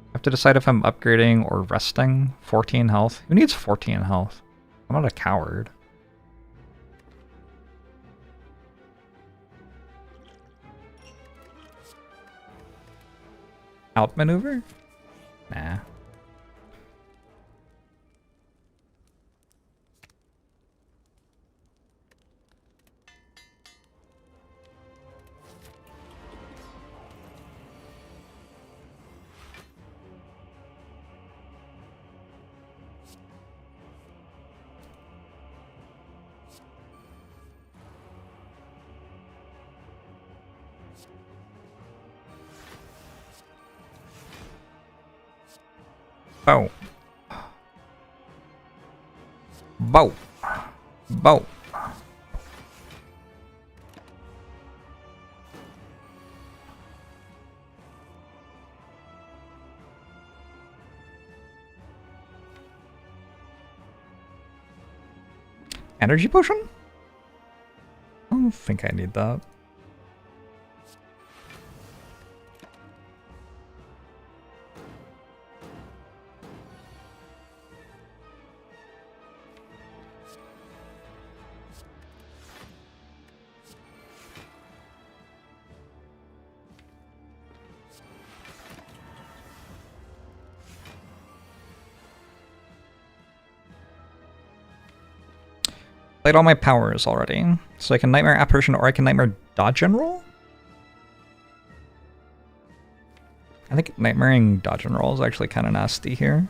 I have to decide if I'm upgrading or resting. 14 health. Who needs 14 health? I'm not a coward. Outmaneuver? Nah. Bow. Bow. Bow. Energy potion? I don't think I need that. Played all my powers already. So I can Nightmare Apparition or I can Nightmare Dodge and Roll? I think Nightmaring Dodge and Roll is actually kind of nasty here.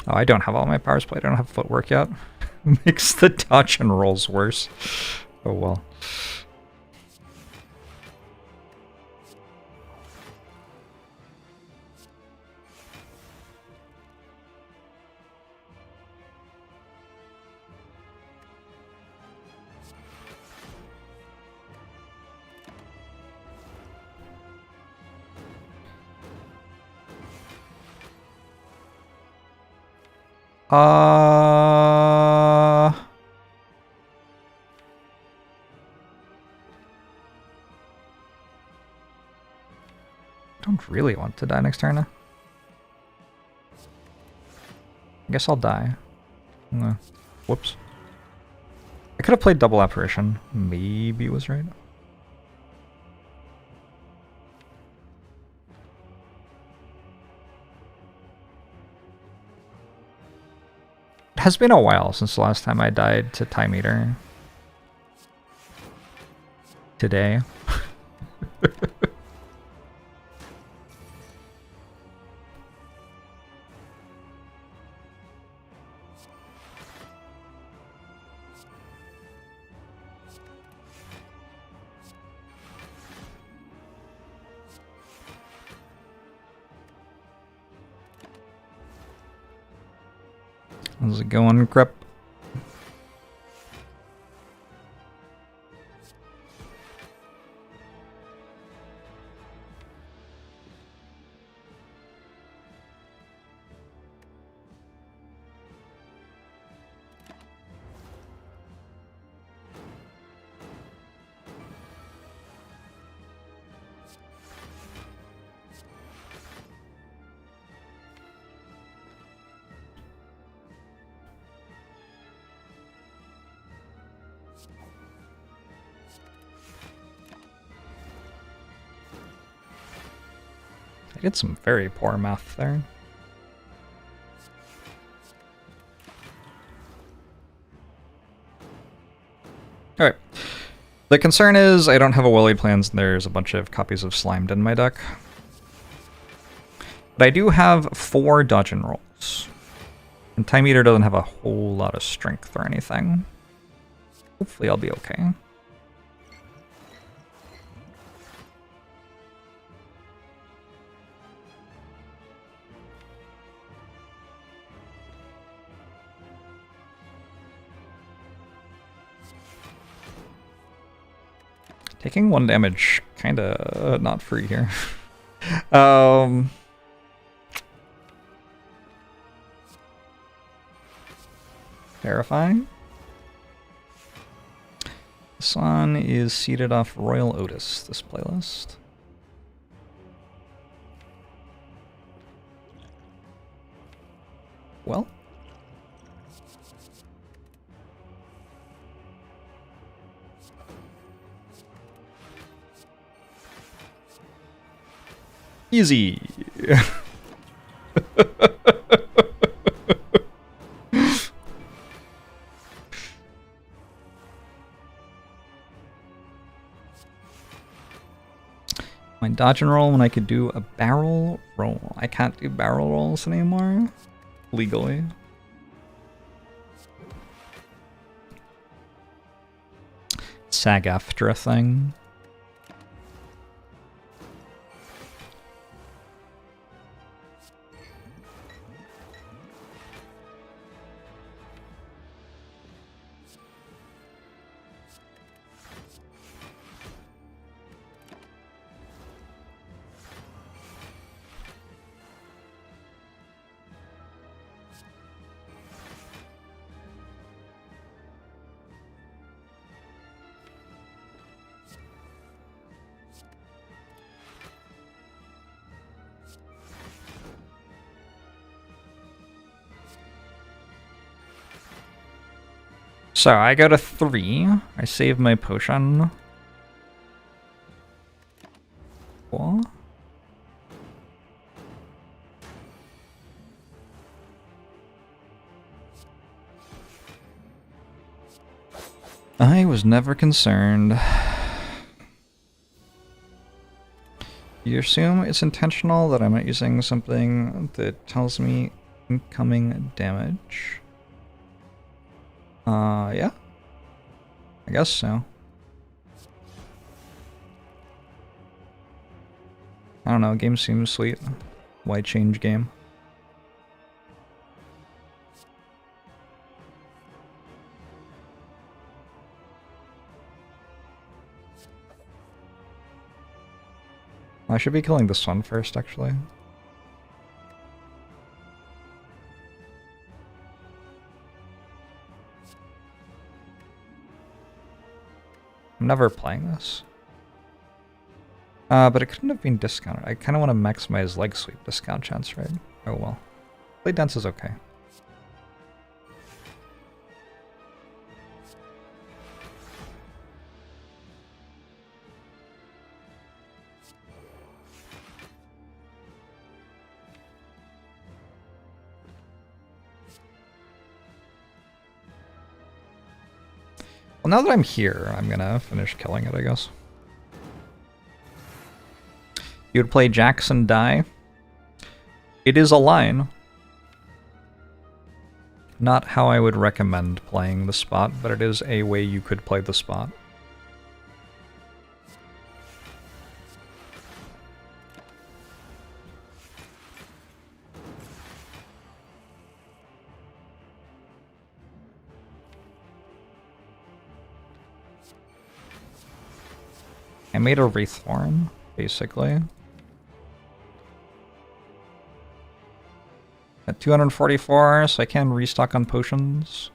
Oh, I don't have all my powers played. I don't have footwork yet. Makes the dodge and rolls worse. Oh well. Don't really want to die next turn. I guess I'll die. Whoops. I could have played double apparition. Maybe it was right. It has been a while since the last time I died to Time Eater. Today. How's it going, Crep? I did some very poor math there. Alright. The concern is I don't have a Willy Plans and there's a bunch of copies of Slimed in my deck. But I do have 4 dodge and rolls. And Time Eater doesn't have a whole lot of strength or anything. Hopefully I'll be okay. Taking 1 damage, kinda not free here. Terrifying. This one is seeded off Royal Otis, this playlist. Well. Easy. My dodge and roll when I could do a barrel roll. I can't do barrel rolls anymore. Legally. SAG-AFTRA thing. So I go to 3. I save my potion. Cool. I was never concerned. You assume it's intentional that I'm not using something that tells me incoming damage. Yeah. I guess so. I don't know, game seems sweet. Why change game? I should be killing this one first, actually. I'm never playing this. But it couldn't have been discounted. I kind of want to maximize leg sweep discount chance, right? Oh well. Blade Dance is okay. Well, now that I'm here, I'm gonna finish killing it, I guess. You would play Jackson Die. It is a line. Not how I would recommend playing the spot, but it is a way you could play the spot. I made a Wraith Form, basically. At 244, so I can restock on potions.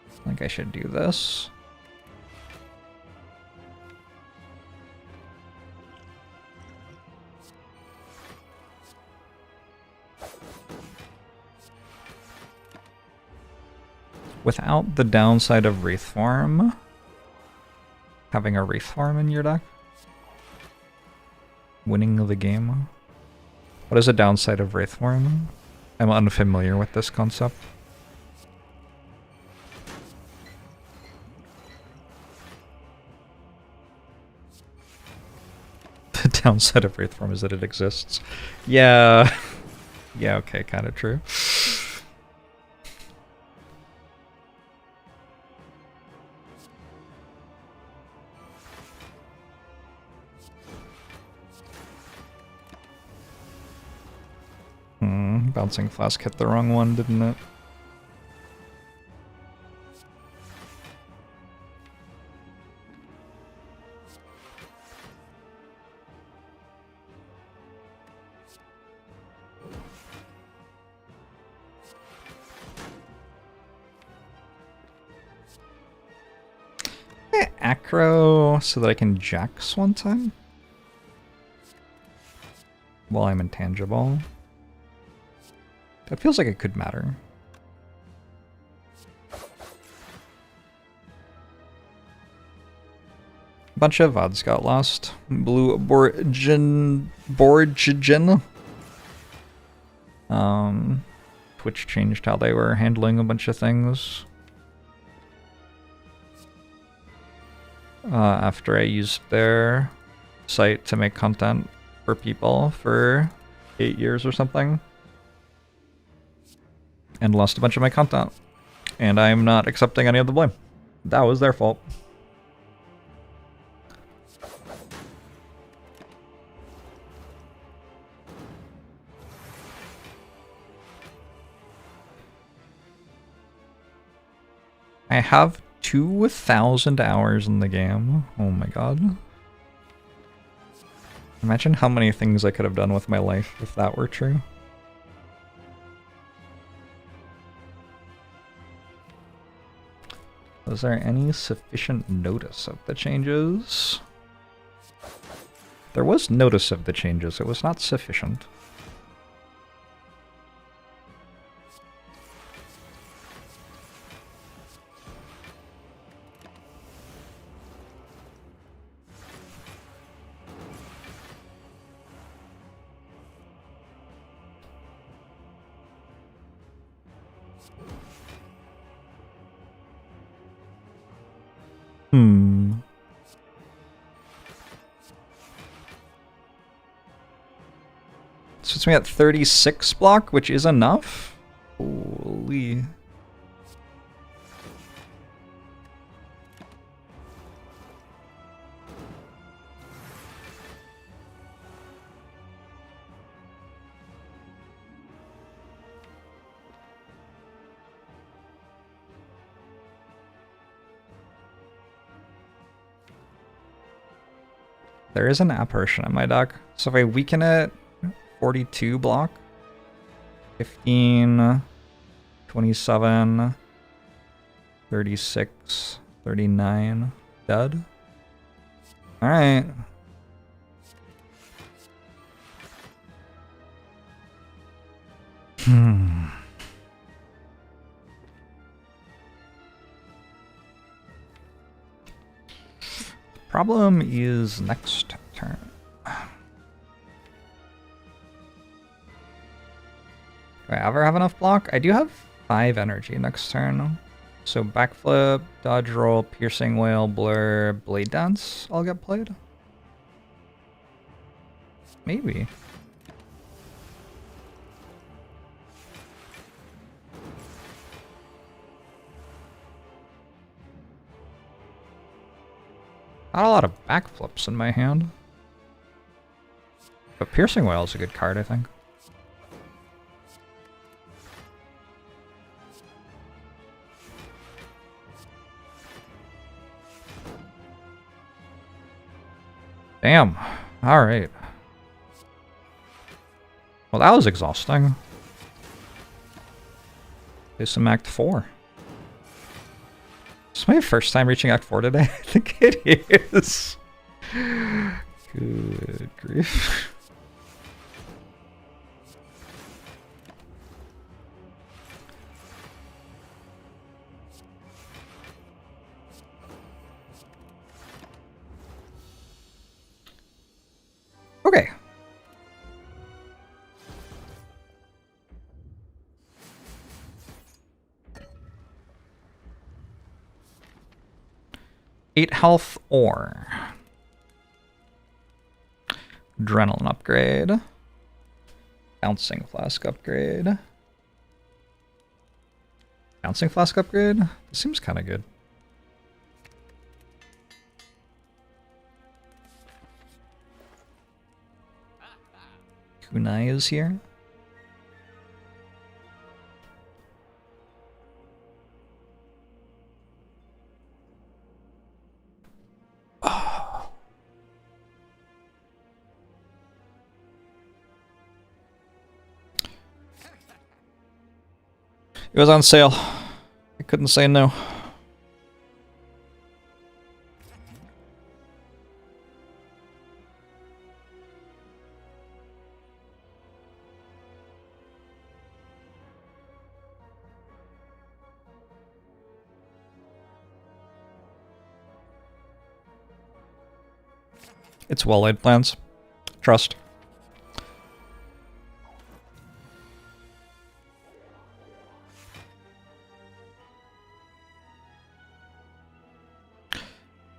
I think I should do this. Without the downside of Wraith Form. having a Wraith farm in your deck. Winning the game. What is the downside of Wraith farm? I'm unfamiliar with this concept. The downside of Wraith farm is that it exists. Yeah. Yeah, okay, kind of true. Bouncing Flask hit the wrong one, didn't it? Acro so that I can Jax one time? While I'm intangible. That feels like it could matter. A bunch of VODs got lost. Blue Borgen. Twitch changed how they were handling a bunch of things. After I used their site to make content for people for 8 years or something. And lost a bunch of my content. And I'm not accepting any of the blame. That was their fault. I have 2,000 hours in the game. Oh my god. Imagine how many things I could have done with my life if that were true. Was there any sufficient notice of the changes? There was notice of the changes, it was not sufficient. So it's me at 36 block, which is enough? Holy. There is an apparition in my deck, so if I weaken it, 42 block, 15, 27, 36, 39, dead. Alright. Problem is next turn. Do I ever have enough block? I do have 5 energy next turn. So backflip, dodge roll, piercing wail, blur, blade dance all get played? Maybe. Not a lot of backflips in my hand. But piercing wail is a good card, I think. Damn. Alright. Well, that was exhausting. Do some Act 4. Is this my first time reaching Act 4 today? I think it is. Good grief. Okay. Eight health or adrenaline upgrade. Bouncing flask upgrade. Bouncing flask upgrade? This seems kind of good. Kunai is here. Oh. It was on sale. I couldn't say no. It's well-laid plans. Trust.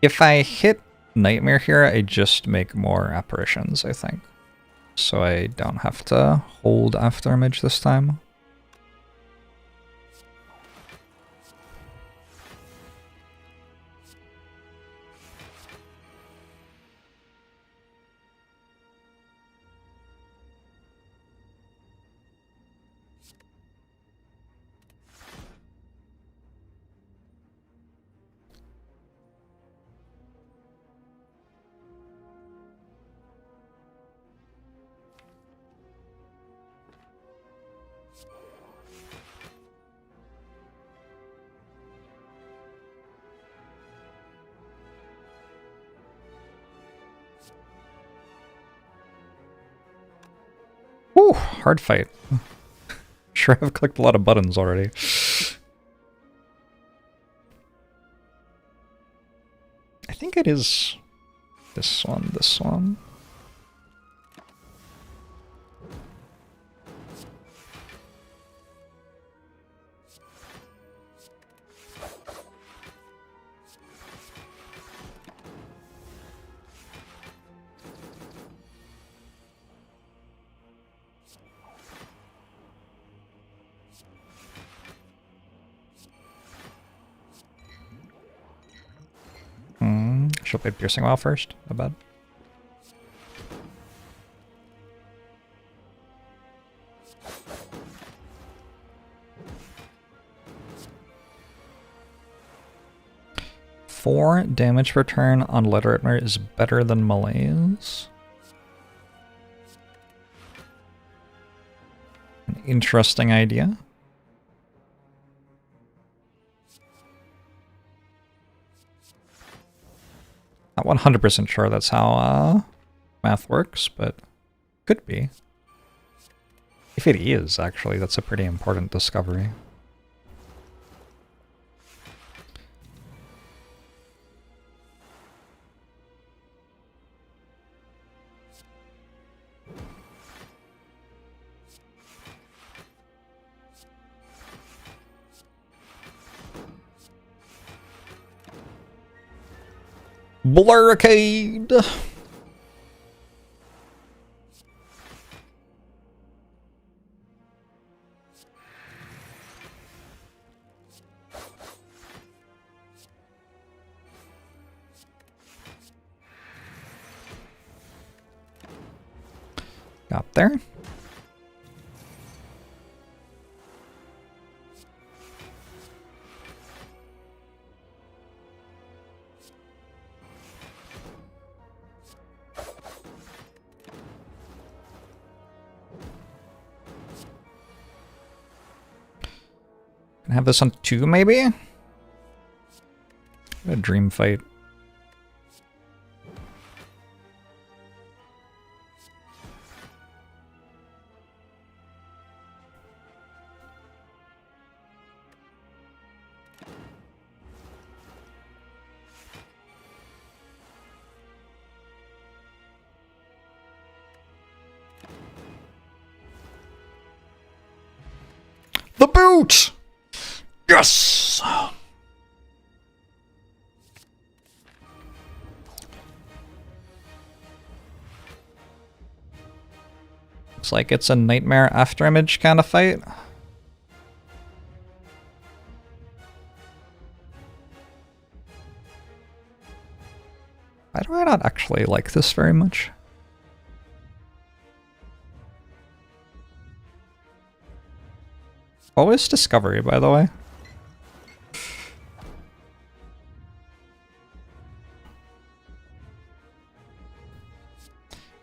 If I hit Nightmare here, I just make more apparitions, I think. So I don't have to hold Afterimage this time. Whew, hard fight. Sure, I've clicked a lot of buttons already. I think it is this one, this one. She'll play Piercing Well first, not bad. Four damage per turn on Letteritmer is better than Malaise. An interesting idea. Not 100% sure that's how math works, but could be. If it is, actually, that's a pretty important discovery. Blurricade! Got there. Can I have this on 2, maybe? A dream fight. the boot! Yes! Looks like it's a nightmare afterimage kind of fight. Why do I not actually like this very much? What was Discovery, by the way?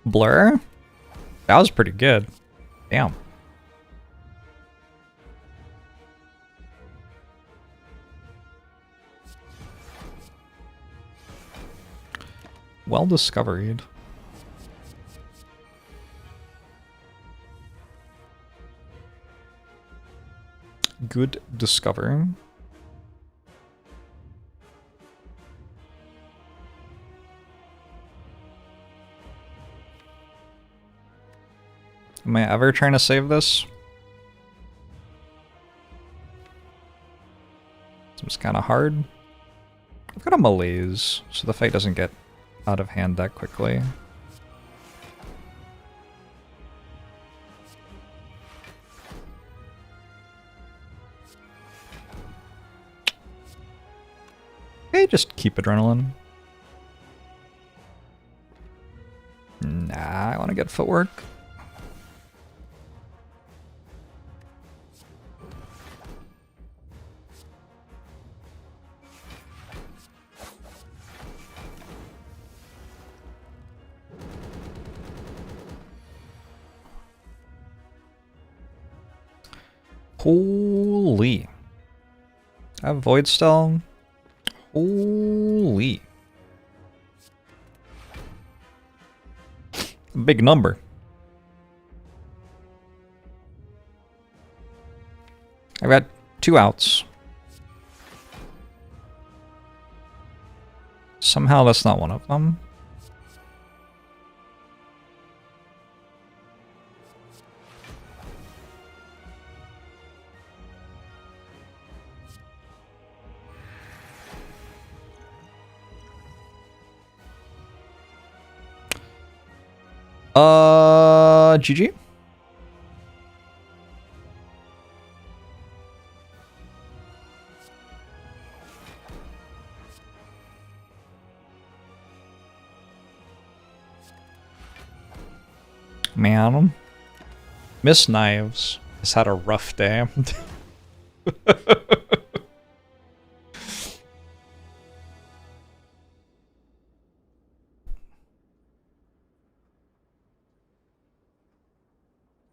Blur? That was pretty good. Damn. Well discovered. Good discover. Am I ever trying to save this? Seems kind of hard. I've got a malaise, so the fight doesn't get out of hand that quickly. Okay, just keep adrenaline. Nah, I want to get footwork. Holy. I have Void Stone. Holy. A big number. I've got 2 outs. Somehow that's not one of them. GG. Man. Miss Knives has had a rough day.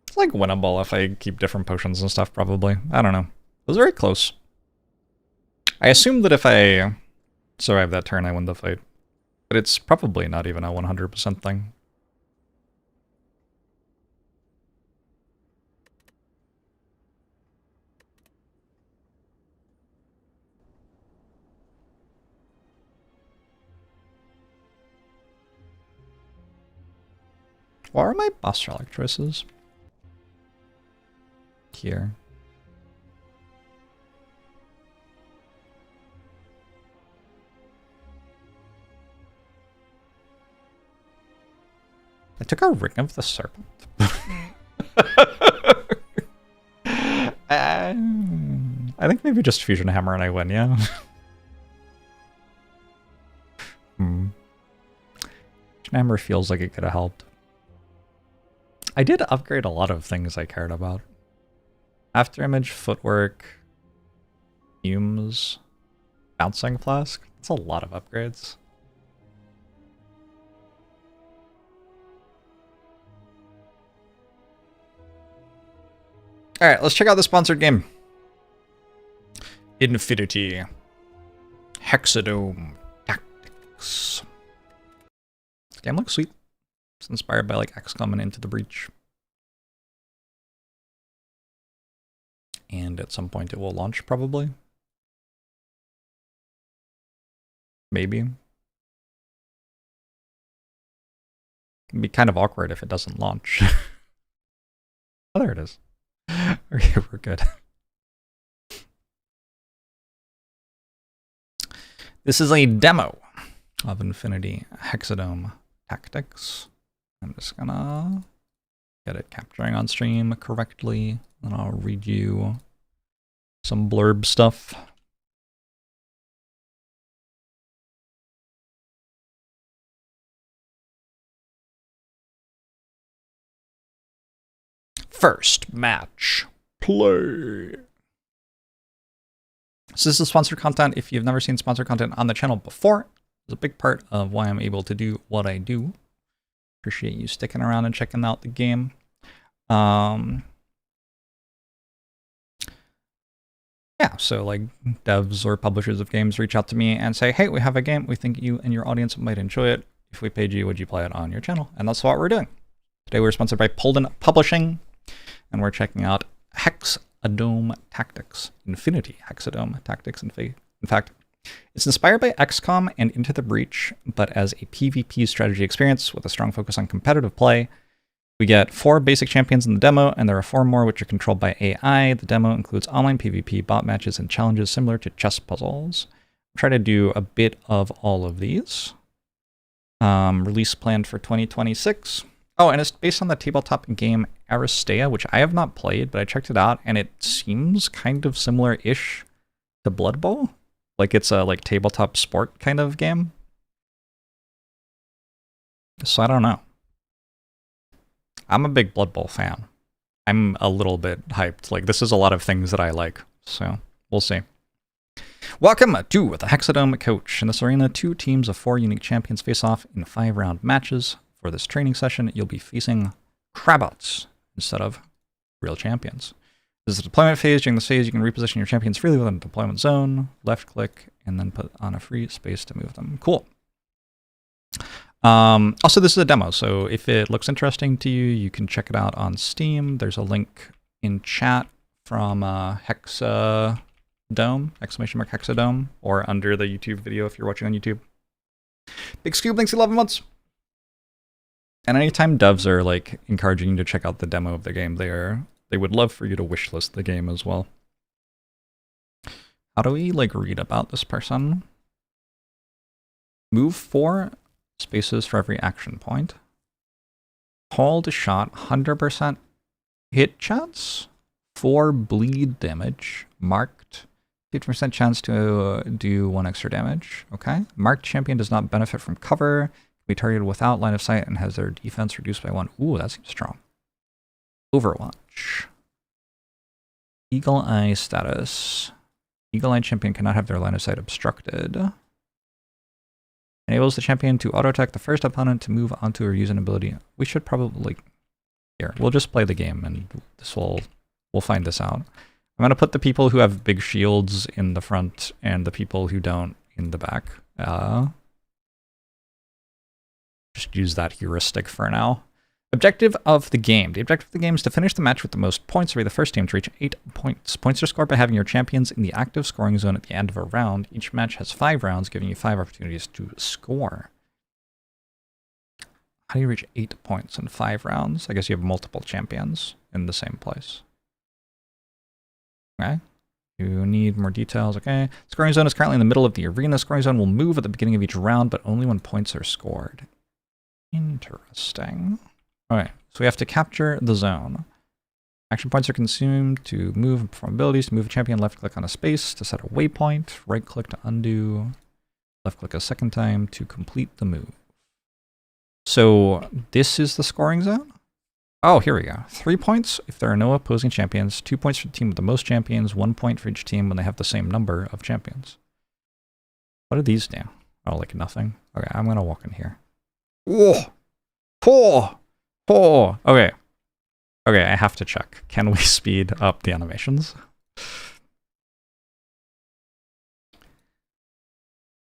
It's like winnable if I keep different potions and stuff, probably. I don't know. It was very close. I assume that if I survive that turn, I win the fight. But it's probably not even a 100% thing. What are my boss relic choices? Here. I took a Ring of the Serpent. I think maybe just Fusion Hammer and I win, yeah? Fusion Hammer feels like it could have helped. I did upgrade a lot of things I cared about. Afterimage, footwork, fumes, bouncing flask. That's a lot of upgrades. Alright, let's check out the sponsored game. Infinity. Hexadome Tactics. This game looks sweet. It's inspired by like XCOM and Into the Breach. And at some point it will launch, probably. Maybe. It'd be kind of awkward if it doesn't launch. Oh, there it is. Okay, we're good. This is a demo of Infinity Hexadome Tactics. I'm just gonna get it capturing on stream correctly, and I'll read you some blurb stuff. First match, play. So this is sponsored content. If you've never seen sponsored content on the channel before, it's a big part of why I'm able to do what I do. Appreciate you sticking around and checking out the game. Yeah, so like devs or publishers of games reach out to me and say, hey, we have a game. We think you and your audience might enjoy it. If we paid you, would you play it on your channel? And that's what we're doing. Today we're sponsored by Polden Publishing, and we're checking out Hexadome Tactics, Infinity Hexadome Tactics. In fact, it's inspired by XCOM and Into the Breach, but as a PvP strategy experience with a strong focus on competitive play. We get 4 basic champions in the demo, and there are 4 more which are controlled by AI. The demo includes online PvP, bot matches, and challenges similar to chess puzzles. I'll try to do a bit of all of these. Release planned for 2026. Oh, and it's based on the tabletop game Aristea, which I have not played, but I checked it out, and it seems kind of similar-ish to Blood Bowl. Like it's a like tabletop sport kind of game. So I don't know. I'm a big Blood Bowl fan. I'm a little bit hyped. Like this is a lot of things that I like. So we'll see. Welcome to the Hexodome Coach. In this arena, 2 teams of 4 unique champions face off in 5-round matches. For this training session, you'll be facing crabots instead of real champions. This is the deployment phase. During this phase, you can reposition your champions freely within a deployment zone, left click, and then put on a free space to move them. Cool. Also, this is a demo, so if it looks interesting to you, you can check it out on Steam. There's a link in chat from Hexadome, !Hexadome, or under the YouTube video if you're watching on YouTube. Big Scoob, thanks 11 months. And anytime devs are like encouraging you to check out the demo of the game, they would love for you to wishlist the game as well. How do we like read about this person? Move 4 spaces for every action point. Hold a shot, 100% hit chance, 4 bleed damage, marked, 50% chance to do 1 extra damage. Okay. Marked champion does not benefit from cover. Be targeted without line of sight and has their defense reduced by 1. Ooh, that seems strong. Overwatch. Eagle Eye status. Eagle Eye champion cannot have their line of sight obstructed. Enables the champion to auto-attack the first opponent to move onto or use an ability. We should probably... Here, we'll just play the game and we'll find this out. I'm going to put the people who have big shields in the front and the people who don't in the back. Just use that heuristic for now. Objective of the game. The objective of the game is to finish the match with the most points or be the first team to reach 8 points. Points are scored by having your champions in the active scoring zone at the end of a round. Each match has 5 rounds, giving you 5 opportunities to score. How do you reach 8 points in 5 rounds? I guess you have multiple champions in the same place. Okay. You need more details. Okay. Scoring zone is currently in the middle of the arena. Scoring zone will move at the beginning of each round, but only when points are scored. Interesting. Alright, so we have to capture the zone. Action points are consumed to move and perform abilities. To move a champion, left click on a space to set a waypoint. Right click to undo. Left click a second time to complete the move. So this is the scoring zone? Oh, here we go. 3 points if there are no opposing champions. 2 points for the team with the most champions. 1 point for each team when they have the same number of champions. What do these do? Oh, like nothing? Okay, I'm gonna walk in here. Whoa! Okay. Okay, I have to check. Can we speed up the animations?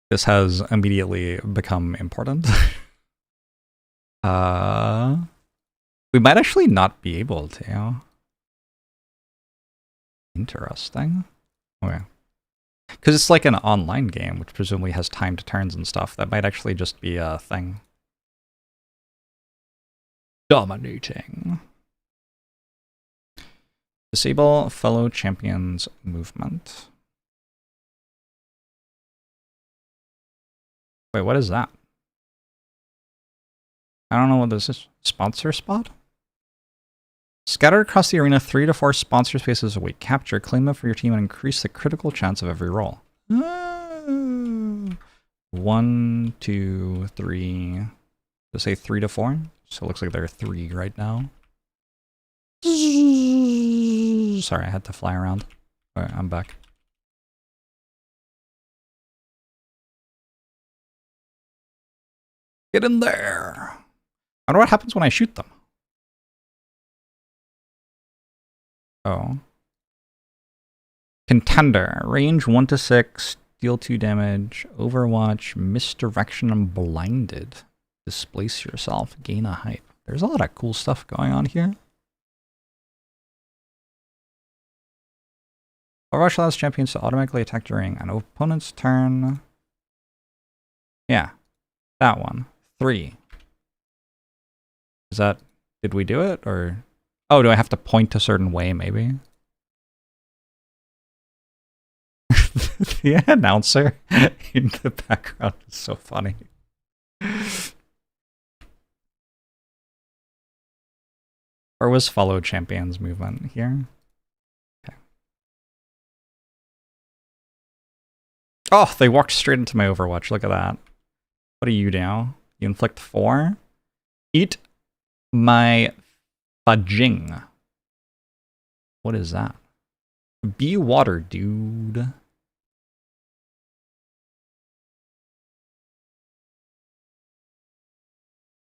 This has immediately become important. We might actually not be able to. Interesting. Okay. Because it's like an online game, which presumably has timed turns and stuff. That might actually just be a thing. Dominating. Disable fellow champions movement. Wait, what is that? I don't know what this is. Sponsor spot? Scatter across the arena 3 to 4 sponsor spaces a week. Capture, claim them for your team, and increase the critical chance of every roll. 1, 2, 3. Let's say 3 to 4. So it looks like there are 3 right now. Sorry, I had to fly around. Alright, I'm back. Get in there! I wonder what happens when I shoot them. Oh. Contender. Range 1 to 6. Deal 2 damage. Overwatch. Misdirection and blinded. Displace yourself. Gain a hype. There's a lot of cool stuff going on here. Overwatch allows champions to automatically attack during an opponent's turn. Yeah. That one. 3. Is that... Did we do it? Or... Oh, do I have to point a certain way, maybe? The announcer in the background is so funny. Or was follow champions movement here? Okay. Oh, they walked straight into my Overwatch. Look at that. What do you do? You inflict 4? Eat my fudging. What is that? Be water, dude.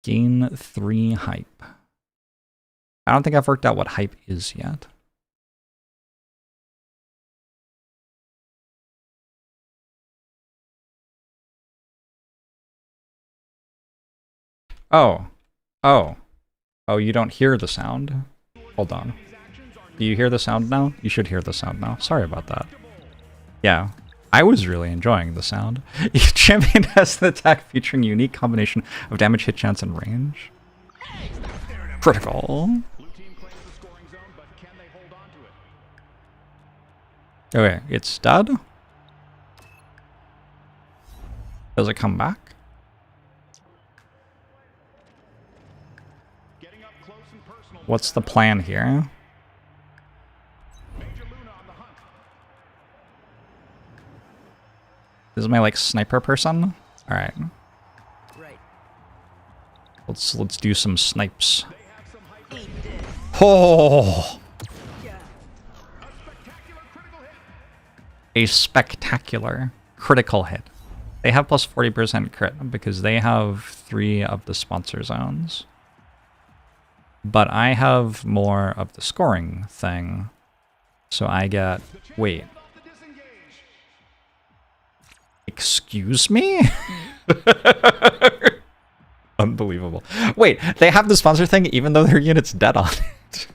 Gain 3 hype. I don't think I've worked out what hype is yet. Oh. Oh. Oh, you don't hear the sound? Hold on. Do you hear the sound now? You should hear the sound now. Sorry about that. Yeah. I was really enjoying the sound. Each champion has an attack featuring a unique combination of damage, hit chance, and range. Critical. Okay, it's dead. Does it come back? What's the plan here? This is my like sniper person. All right. Let's do some snipes. Oh! A spectacular critical hit. They have plus 40% crit because they have 3 of the sponsor zones. But I have more of the scoring thing. So I get... Wait. Excuse me? Unbelievable. Wait, they have the sponsor thing even though their unit's dead on it.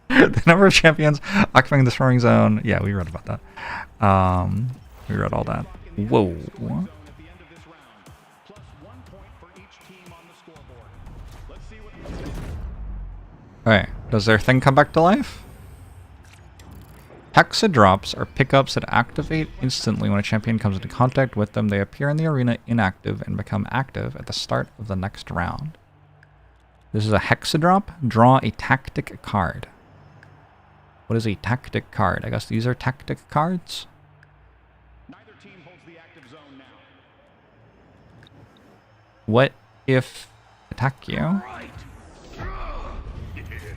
The number of champions occupying the scoring zone. Yeah, we read about that. We read all that. Whoa. Alright, does their thing come back to life? Hexadrops are pickups that activate instantly when a champion comes into contact with them. They appear in the arena inactive and become active at the start of the next round. This is a hexadrop. Draw a tactic card. What is a tactic card? I guess these are tactic cards? Neither team holds the active zone now. What if attack you?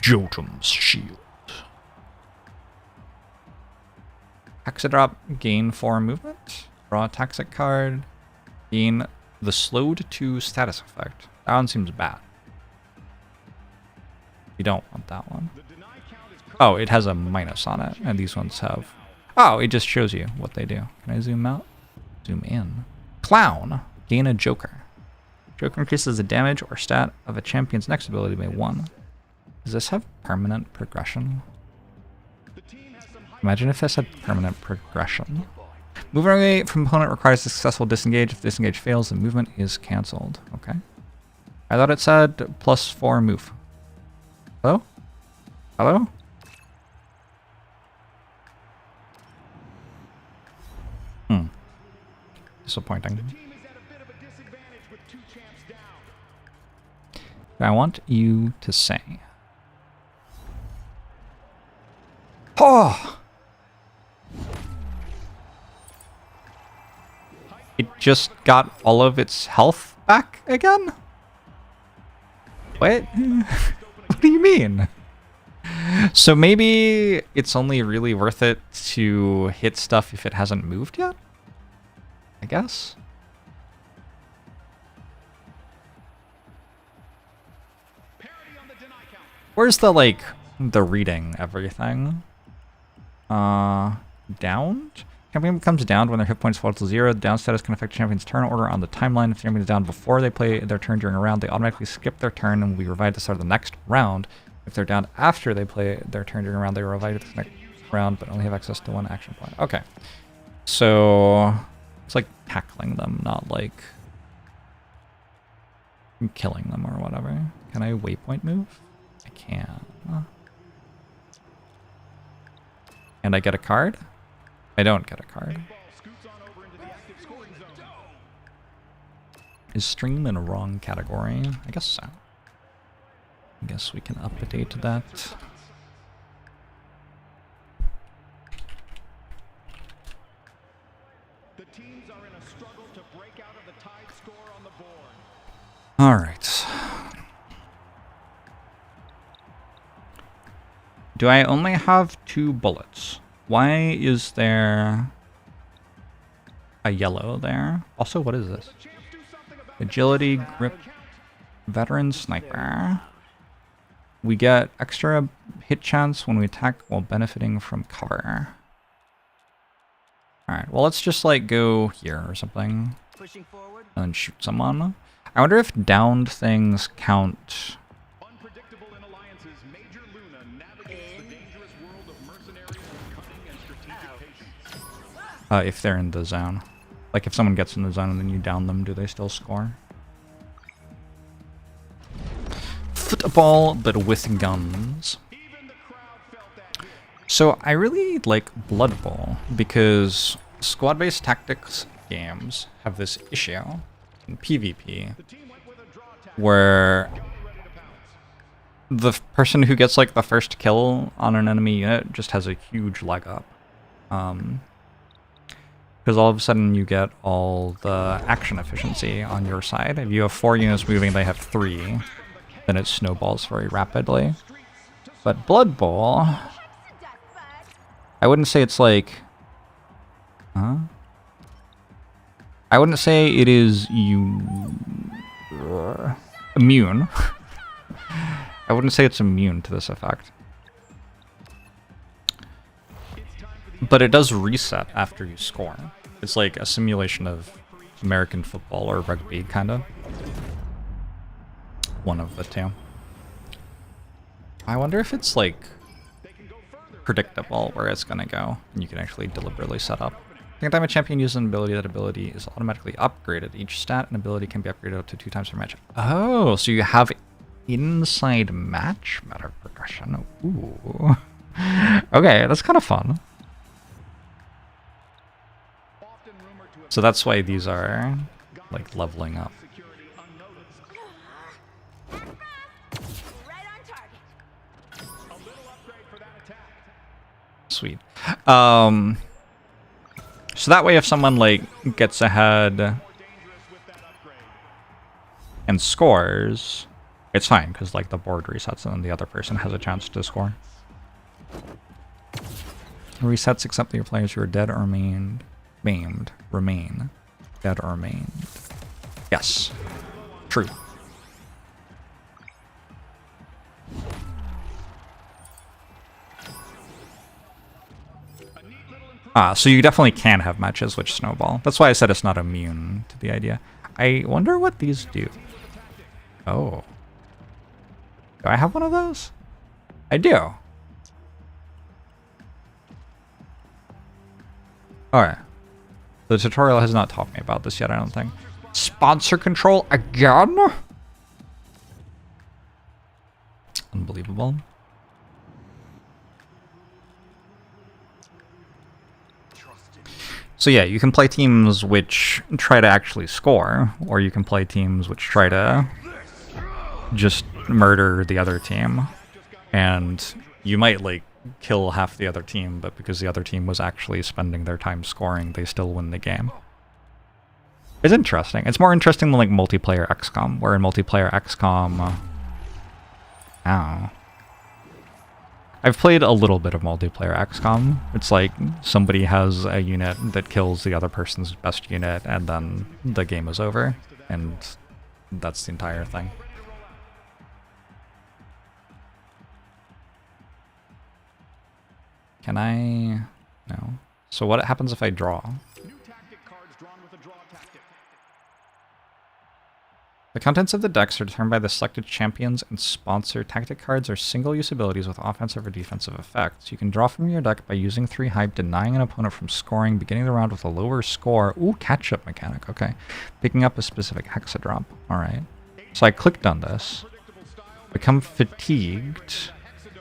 Jorbs shield. Hexadrop, gain 4 movement. Draw a tactic card. Gain the slowed 2 status effect. That one seems bad. You don't want that one. Oh, it has a minus on it, and these ones have... Oh, it just shows you what they do. Can I zoom out? Zoom in. Clown. Gain a Joker. Joker increases the damage or stat of a champion's next ability by 1. Does this have permanent progression? Imagine if this had permanent progression. Moving away from opponent requires a successful disengage. If disengage fails, the movement is cancelled. Okay. I thought it said plus 4 move. Hello? Hello? Disappointing. I want you to say. Oh! It just got all of its health back again? What? What do you mean? So maybe it's only really worth it to hit stuff if it hasn't moved yet? I guess? Where's the, like, the reading everything? Downed? Champion becomes downed when their hit points fall to 0. The down status can affect the champion's turn order on the timeline. If the champion is down before they play their turn during a round, they automatically skip their turn and will be revived at the start of the next round. If they're down after they play their turn during a round, they are revived at the next round, but only have access to one action point. Okay. So it's like tackling them, not like killing them or whatever. Can I waypoint move? I can. And I get a card? I don't get a card. Is stream in a wrong category? I guess so. I guess we can update that. The teams are in a struggle to break out of the tied score on the board. All right. Do I only have 2 bullets? Why is there a yellow there? Also, what is this? Agility, grip, veteran sniper. We get extra hit chance when we attack while benefiting from cover. Alright, well let's just like go here or something. And shoot someone. I wonder if downed things count. If they're in the zone. Like if someone gets in the zone and then you down them, do they still score? Football, but with guns. So I really like Blood Bowl because squad-based tactics games have this issue in PvP where the person who gets like the first kill on an enemy unit just has a huge leg up. Because all of a sudden you get all the action efficiency on your side. If you have 4 units moving, they have 3, then it snowballs very rapidly. But Blood Bowl, I wouldn't say it's like... I wouldn't say it is immune. I wouldn't say it's immune to this effect. But it does reset after you score. It's like a simulation of American football or rugby, kind of. One of the two. I wonder if it's like predictable where it's gonna go, and you can actually deliberately set up. Second time a champion uses an ability, that ability is automatically upgraded. Each stat and ability can be upgraded up to 2 times per match. Oh, so you have inside match meta progression. Ooh. Okay, that's kind of fun. So that's why these are like leveling up. Sweet. So that way if someone like gets ahead and scores, it's fine because like the board resets and then the other person has a chance to score. Resets except your players who are dead or maimed. Remain. Dead or maimed. Yes. True. So you definitely can have matches which snowball. That's why I said it's not immune to the idea. I wonder what these do. Oh. Do I have one of those? I do. Alright. The tutorial has not taught me about this yet, I don't think. Sponsor control again? Unbelievable. So yeah, you can play teams which try to actually score, or you can play teams which try to just murder the other team. And you might, like, kill half the other team, but because the other team was actually spending their time scoring, they still win the game. It's interesting. It's more interesting than, like, multiplayer XCOM, where in multiplayer XCOM... I've played a little bit of multiplayer XCOM. It's like somebody has a unit that kills the other person's best unit, and then the game is over, and that's the entire thing. Can I... No. So what happens if I draw? The contents of the decks are determined by the selected champions and sponsor. Tactic cards are single-use abilities with offensive or defensive effects. You can draw from your deck by using 3 hype, denying an opponent from scoring, beginning the round with a lower score. Ooh, catch-up mechanic, okay. Picking up a specific hexadome, alright. So I clicked on this, become fatigued,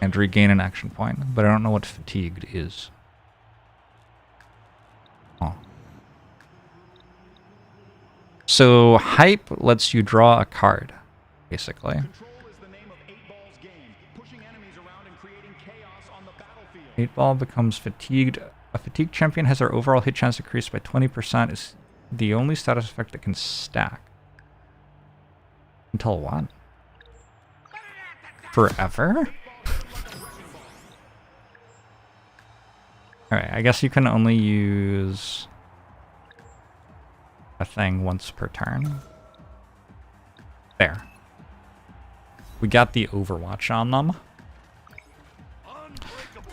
and regain an action point, but I don't know what fatigued is. Oh. So hype lets you draw a card, basically. 8-ball becomes fatigued. A fatigued champion has their overall hit chance decreased by 20%. Is the only status effect that can stack. Until what? Forever? Alright, I guess you can only use a thing once per turn. There. We got the Overwatch on them.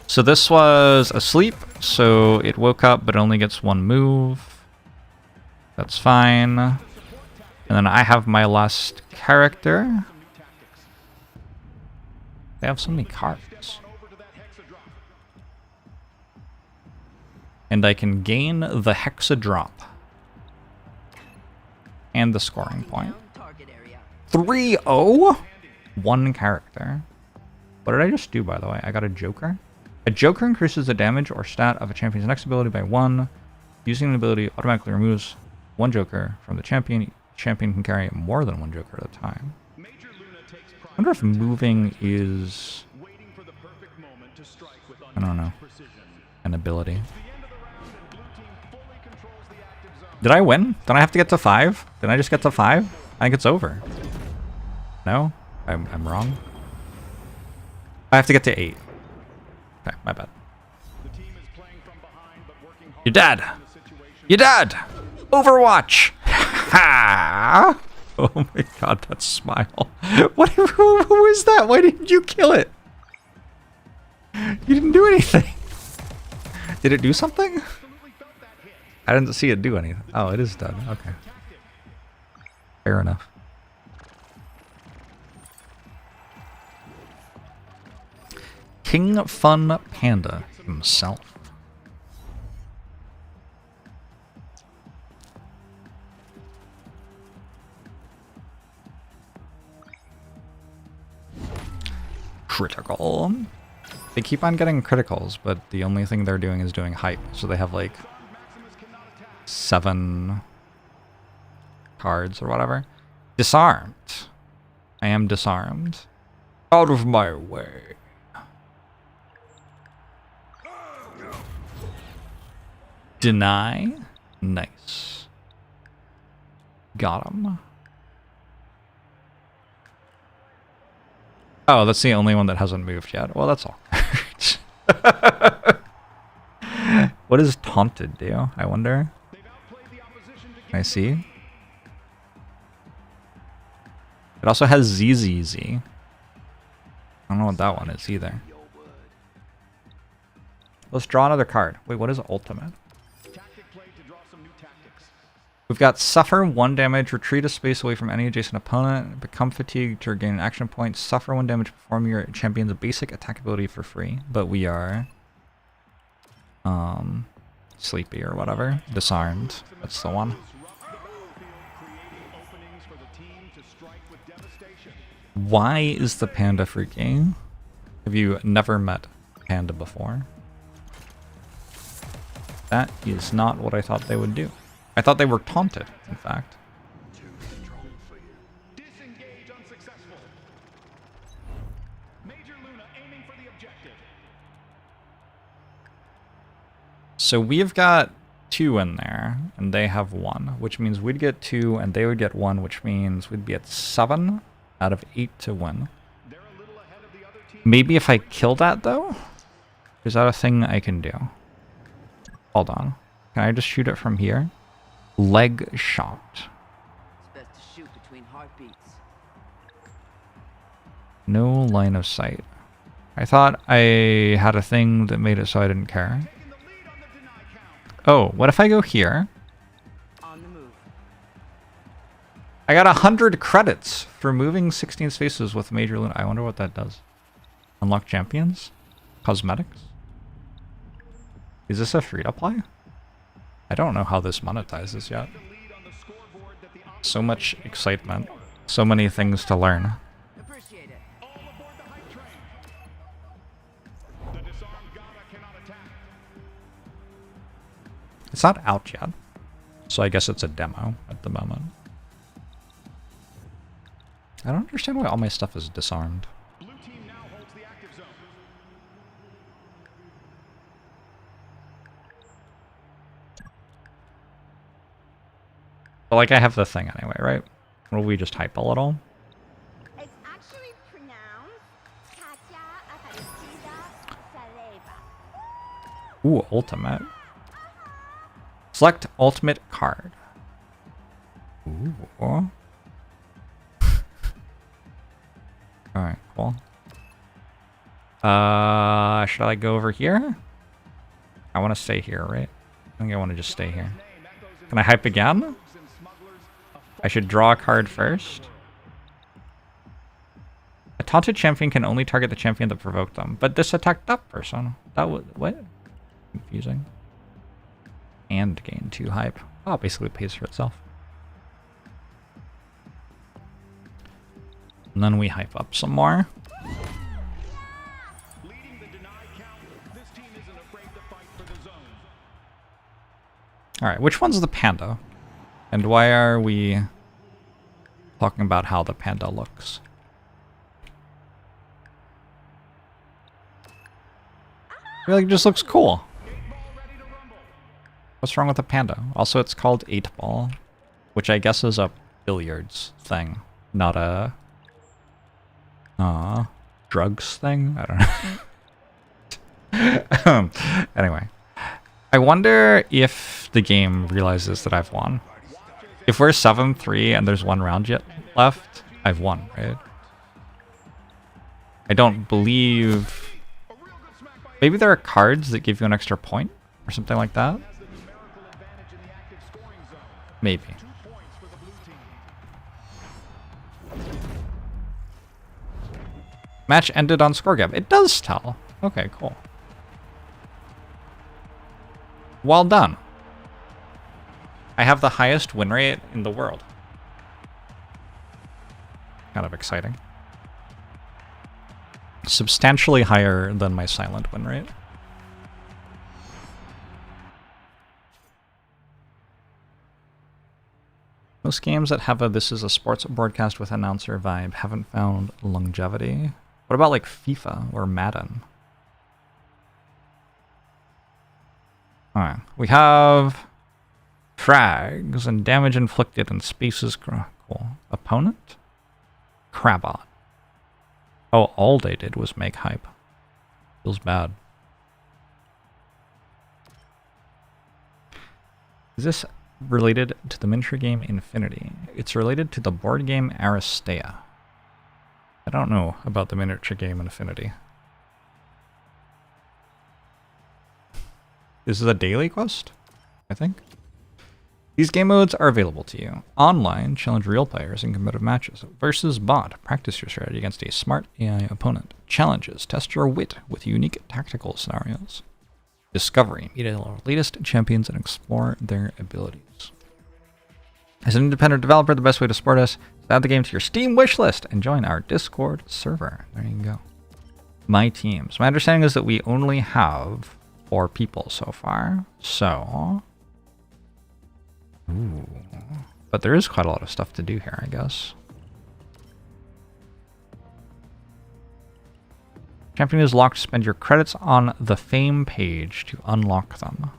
So this was asleep, so it woke up but only gets 1 move. That's fine. And then I have my last character. They have so many cards. And I can gain the Hexadome. And the scoring point. 3-0? 1 character. What did I just do, by the way? I got a Joker. A Joker increases the damage or stat of a champion's next ability by 1. Using an ability automatically removes 1 Joker from the champion. Champion can carry more than 1 Joker at a time. I wonder if moving is... I don't know. An ability. Did I win? Did I have to get to 5? Did I just get to 5? I think it's over. No? I'm wrong? I have to get to 8. Okay, my bad. You're dead! You're dead! Overwatch! Ha! Oh my god, that smile. What? Who is that? Why didn't you kill it? You didn't do anything. Did it do something? I didn't see it do anything. Oh, it is done. Okay. Fair enough. King Fun Panda himself. Critical. They keep on getting criticals, but the only thing they're doing is doing hype. So they have like 7 cards or whatever. Disarmed. I am disarmed. Out of my way. Deny. Nice. Got him. Oh, that's the only one that hasn't moved yet. Well, that's all. What does Taunted do? I wonder. Can I see? It also has ZZZ. I don't know what that one is either. Let's draw another card. Wait, what is Ultimate? We've got Suffer 1 damage, retreat a space away from any adjacent opponent, become fatigued to regain an action point, suffer 1 damage, perform your champion's basic attack ability for free. But we are sleepy or whatever. Disarmed. That's the one. Why is the panda freaking? Have you never met Panda before? That is not what I thought they would do. I thought they were taunted, in fact. Disengage unsuccessful. Major Luna aiming for the objective. So we've got 2 in there, and they have 1, which means we'd get 2, and they would get 1, which means we'd be at 7 out of 8 to win. They're a little ahead of the other team. Maybe if I kill that, though? Is that a thing I can do? Hold on. Can I just shoot it from here? Leg shot. It's best to shoot between heartbeats. No line of sight. I thought I had a thing that made it so I didn't care. Taking the lead on the deny count. Oh, what if I go here? On the move. I got 100 credits for moving 16 spaces with Major Luna. I wonder what that does. Unlock champions? Cosmetics? Is this a free-to-play? I don't know how this monetizes yet. The lead on the scoreboard that the So much excitement. So many things to learn. Appreciate it. all aboard the hype train. The disarmed Gata cannot attack. It's not out yet. So I guess it's a demo at the moment. I don't understand why all my stuff is disarmed. Blue team now holds the active zone. But like I have the thing anyway, right? Will we just hype a little? It's actually pronounced Katya Aparecida Saleva. Ooh, ultimate. Select ultimate card. Ooh. Alright, cool. Should I go over here? I want to stay here, right? I think I want to just stay here. Can I hype again? I should draw a card first. A taunted champion can only target the champion that provoked them, but this attacked that person. That was what? Confusing. And gain 2 hype. Oh, it basically pays for itself. And then we hype up some more. Leading the deny count. This team isn't afraid to fight for the zone. Alright, which one's the panda? And why are we talking about how the panda looks? I feel like it just looks cool. What's wrong with the panda? Also, it's called 8-ball, which I guess is a billiards thing, not a drugs thing? I don't know. Anyway. I wonder if the game realizes that I've won. If we're 7-3 and there's 1 round yet left, I've won, right? I don't believe... Maybe there are cards that give you an extra point or something like that? Maybe. Match ended on score gap. It does tell. Okay, cool. Well done. I have the highest win rate in the world. Kind of exciting. Substantially higher than my silent win rate. Most games that have a "this is a sports broadcast with announcer" vibe haven't found longevity. What about like FIFA or Madden? Alright, we have frags and damage inflicted and spaces. Cool. Opponent? Crabot. Oh, all they did was make hype. Feels bad. Is this related to the miniature game Infinity? It's related to the board game Aristea. I don't know about the miniature game Infinity. This is a daily quest, I think. These game modes are available to you. Online, challenge real players in competitive matches. Versus bot, practice your strategy against a smart AI opponent. Challenges, test your wit with unique tactical scenarios. Discovery, meet our latest champions and explore their abilities. As an independent developer, the best way to support us is to add the game to your Steam wishlist and join our Discord server. There you go. My teams. My understanding is that we only have 4 people so far. So... Ooh. But there is quite a lot of stuff to do here, I guess. Champion is locked. Spend your credits on the fame page to unlock them.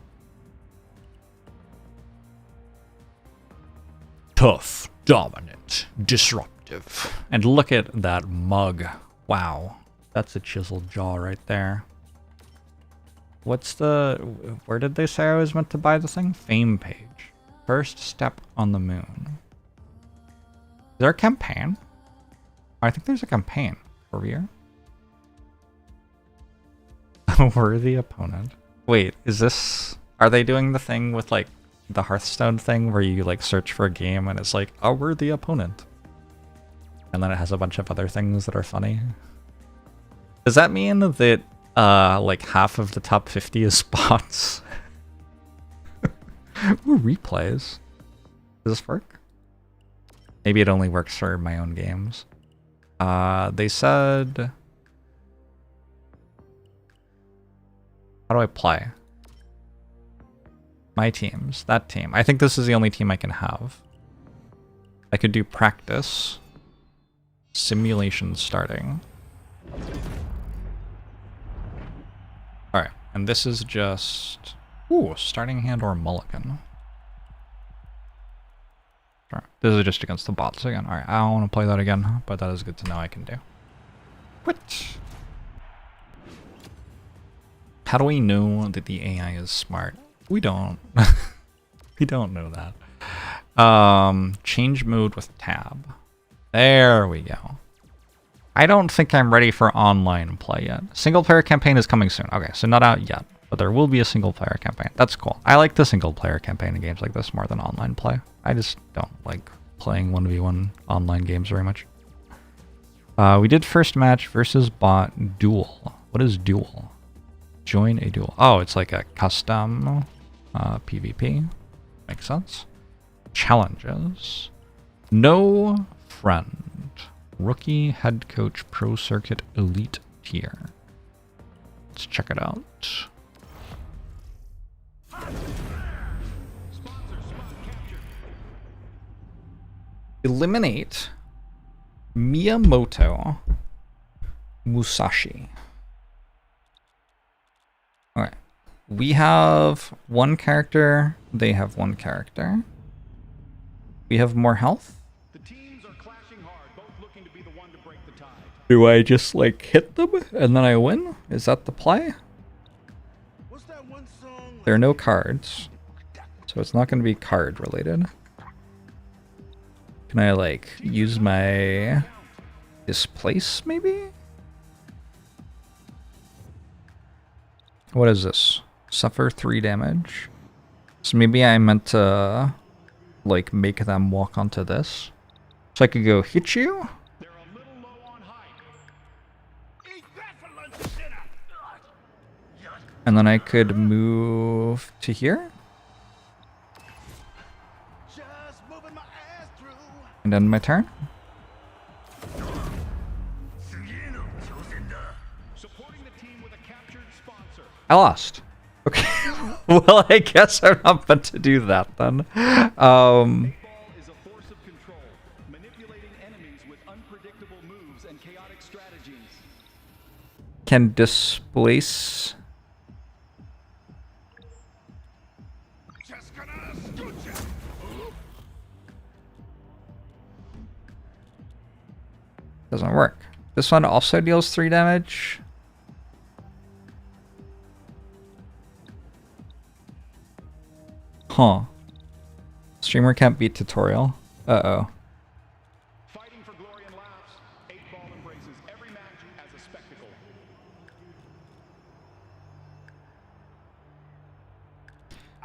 Tough, dominant, disruptive. And look at that mug. Wow. That's a chiseled jaw right there. What's the... Where did they say I was meant to buy the thing? Fame page. First step on the moon. Is there a campaign? I think there's a campaign over here. A worthy opponent. Wait, is this... Are they doing the thing with, like, the Hearthstone thing where you, like, search for a game and it's like, a worthy opponent? And then it has a bunch of other things that are funny. Does that mean that, like, half of the top 50 is bots? Ooh, replays. Does this work? Maybe it only works for my own games. They said... How do I play? My teams. That team. I think this is the only team I can have. I could do practice. Simulation starting. Alright, and this is just... Ooh, starting hand or mulligan. Sure. This is just against the bots again. Alright, I don't want to play that again, but that is good to know I can do. What? How do we know that the AI is smart? We don't. We don't know that. Change mode with tab. There we go. I don't think I'm ready for online play yet. Single player campaign is coming soon. Okay, so not out yet, but there will be a single player campaign. That's cool. I like the single player campaign in games like this more than online play. I just don't like playing 1v1 online games very much. We did first match versus bot duel. What is duel? Join a duel. Oh, it's like a custom PvP. Makes sense. Challenges. No friend. Rookie, head coach, pro circuit, elite tier. Let's check it out. Eliminate Miyamoto Musashi. Alright. We have one character, they have one character. We have more health. The teams are clashing hard, both looking to be the one to break the tie. Do I just like hit them and then I win? Is that the play? What's that one song? There are no cards, so it's not going to be card related. Can I like use my displace maybe? What is this? Suffer 3 damage. So maybe I meant to like make them walk onto this. So I could go hit you. They're a little low on height. Eat that for lunch, dinner. And then I could move to here. Just moving my ass through. And end my turn. Supporting the team with a captured sponsor. I lost. Okay. Well, I guess I'm not meant to do that then. Ball is a force of control, manipulating enemies with unpredictable moves and chaotic strategies. Can displace. Just gonna scoot ya. Doesn't work. This one also deals 3 damage. Huh. Streamer can't beat tutorial. Uh-oh. Fighting for glory and laughs, 8-ball embraces every match as a spectacle.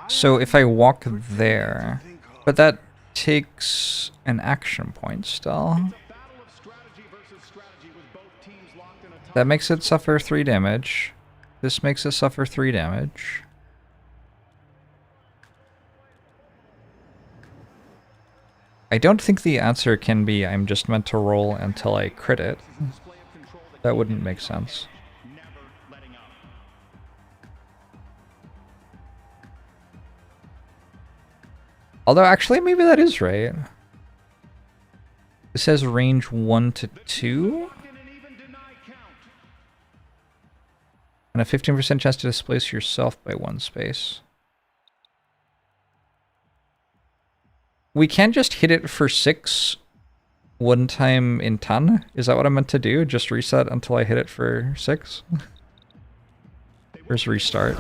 So if I walk there, but that takes an action point still. Battle of strategy versus strategy with both teams locked in a tight. That makes it suffer 3 damage. This makes it suffer 3 damage. I don't think the answer can be I'm just meant to roll until I crit it. This is a display of control That wouldn't make sense. never letting up. Although actually maybe that is right. It says range 1 to 2. And a 15% chance to displace yourself by 1 space. We can't just hit it for 6 one time in 10? Is that what I meant to do? Just reset until I hit it for 6? Where's restart?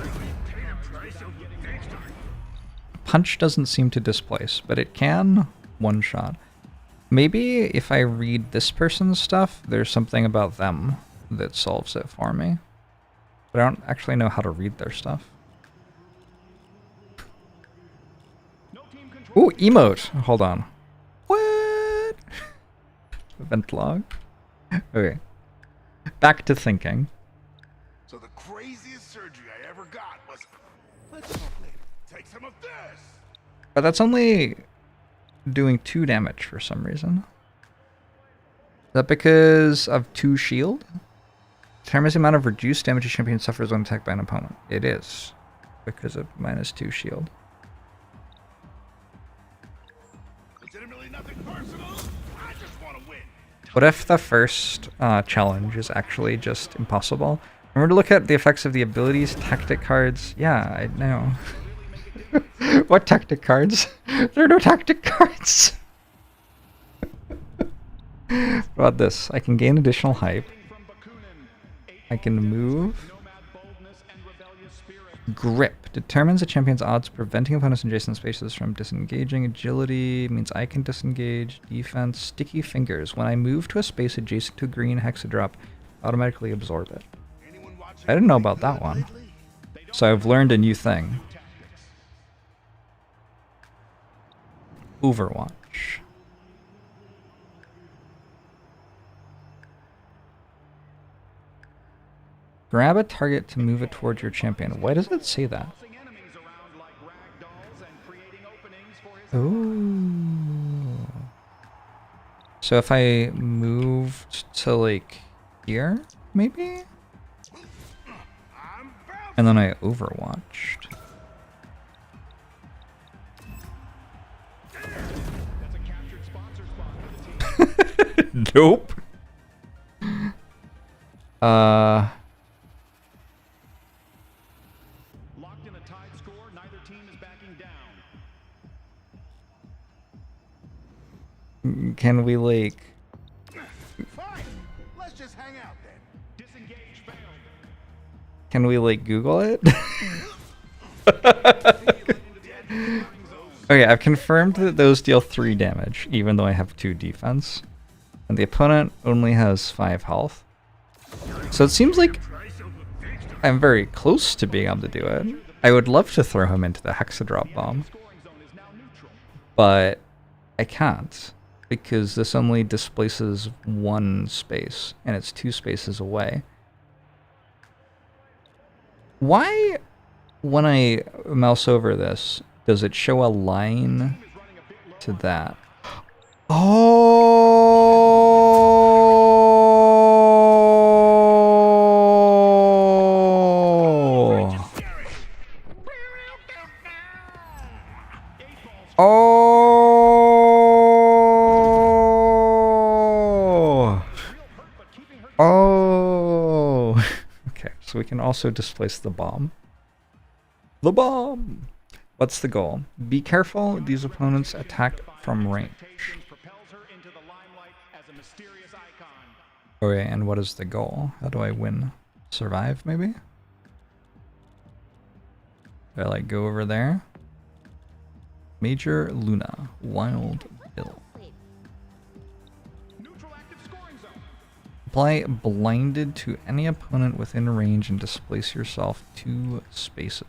Punch doesn't seem to displace, but it can one shot. Maybe if I read this person's stuff, there's something about them that solves it for me. But I don't actually know how to read their stuff. Ooh, emote! Hold on. What? Event log? Okay. Back to thinking. So the craziest surgery I ever got was... Let's talk later. Take some of this! But that's only doing 2 damage for some reason. Is that because of 2 shield? Determines the amount of reduced damage a champion suffers when attacked by an opponent. It is. Because of -2 shield. Legitimately nothing personal. I just want to win. What if the first challenge is actually just impossible? Remember to look at the effects of the abilities, tactic cards. Yeah, I know. What tactic cards? There are no tactic cards! What about this? I can gain additional hype. I can move. Grip. Determines a champion's odds preventing opponents in adjacent spaces from disengaging. Agility means I can disengage. Defense. Sticky fingers. When I move to a space adjacent to a green hexadrop, automatically absorb it. I didn't know about that one. So I've learned a new thing. Overwatch. Grab a target to move it towards your champion. Why does it say that? Ooh. So if I moved to like here, maybe? And then I overwatched. Nope. Locked in a tied score, neither team is backing down. Can we like... Fine. Let's just hang out then. Disengage failed. Can we like Google it? Okay, I've confirmed that those deal 3 damage, even though I have 2 defense. And the opponent only has 5 health. So it seems like I'm very close to being able to do it. I would love to throw him into the hexadrop bomb. But I can't, because this only displaces 1 space, and it's 2 spaces away. Why, when I mouse over this, does it show a line to that? Oh! Oh! Oh! Okay, so we can also displace the bomb. The bomb! What's the goal? Be careful, these opponents attack from range. Okay, and what is the goal? How do I win? Survive, maybe? Do I like go over there? Major Luna, Wild Bill. Apply blinded to any opponent within range and displace yourself 2 spaces.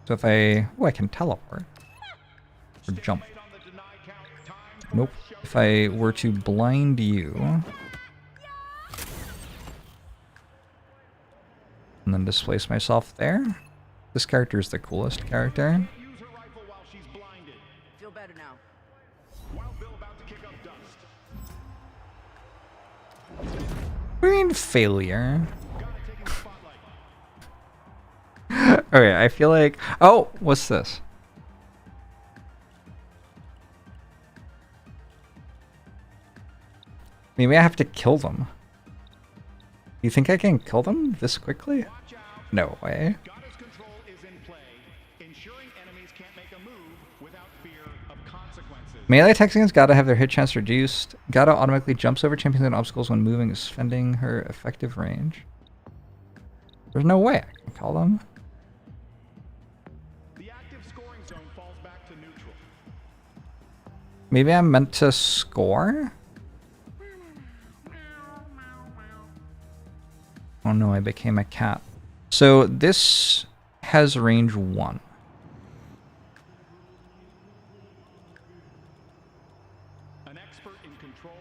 So if I... Oh, I can teleport. Or jump. Nope. If I were to blind you... and then displace myself there. This character is the coolest character. Feel better now. What do you mean failure? Okay, I feel like... Oh, what's this? Maybe I have to kill them. You think I can kill them this quickly? No way. Goddess control is in play, ensuring enemies can't make a move without fear of consequences. Melee attacks against Gata have their hit chance reduced. Gata automatically jumps over champions and obstacles when moving, extending her effective range. There's no way I can kill them. The active scoring zone falls back to neutral. Maybe I'm meant to score? Oh no, I became a cat. So this has range 1. An expert in control,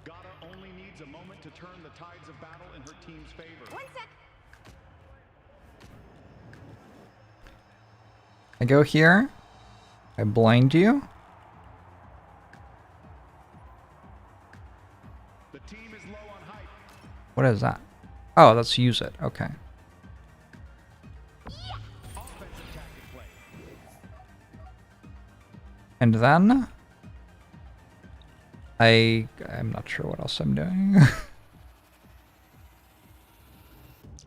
Gata only needs a moment to turn the tides of battle in her team's favor. One sec. I go here. I blind you. The team is low on hype. What is that? Oh, let's use it. Okay. Offensive tactic play. And then I'm not sure what else I'm doing.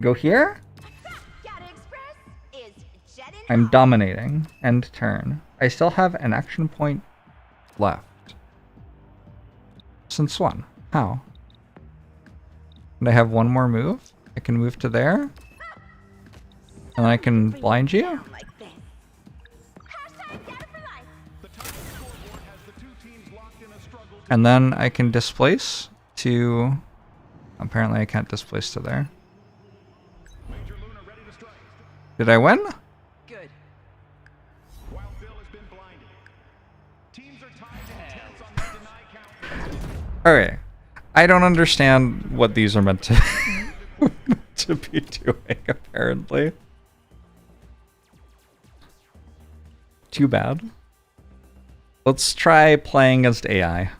Go here. Gata Express is jetting I'm off. dominating. End turn. I still have an action point left. Since when? How? And I have one more move. I can move to there. And I can blind you. Down like this. Hashtag Gata for life. The top scoreboard has the two teams locked in a struggle to And then I can displace to... Apparently I can't displace to there. Major Luna ready to strike. Did I win? Good. While Bill has been blinded. Teams are tied in tense on the deny count. Okay. I don't understand what these are meant to, to be doing, apparently. Too bad. Let's try playing against AI.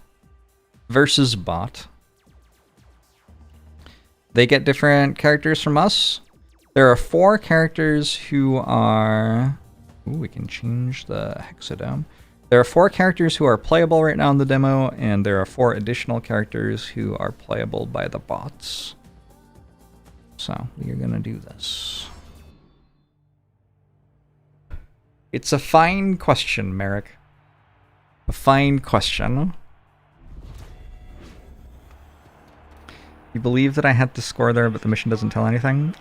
Versus bot. They get different characters from us. There are 4 characters who are... Ooh, we can change the hexadome. There are 4 characters who are playable right now in the demo, and there are 4 additional characters who are playable by the bots. So, we are gonna do this. It's a fine question, Merrick. A fine question. You believe that I had to score there, but the mission doesn't tell anything?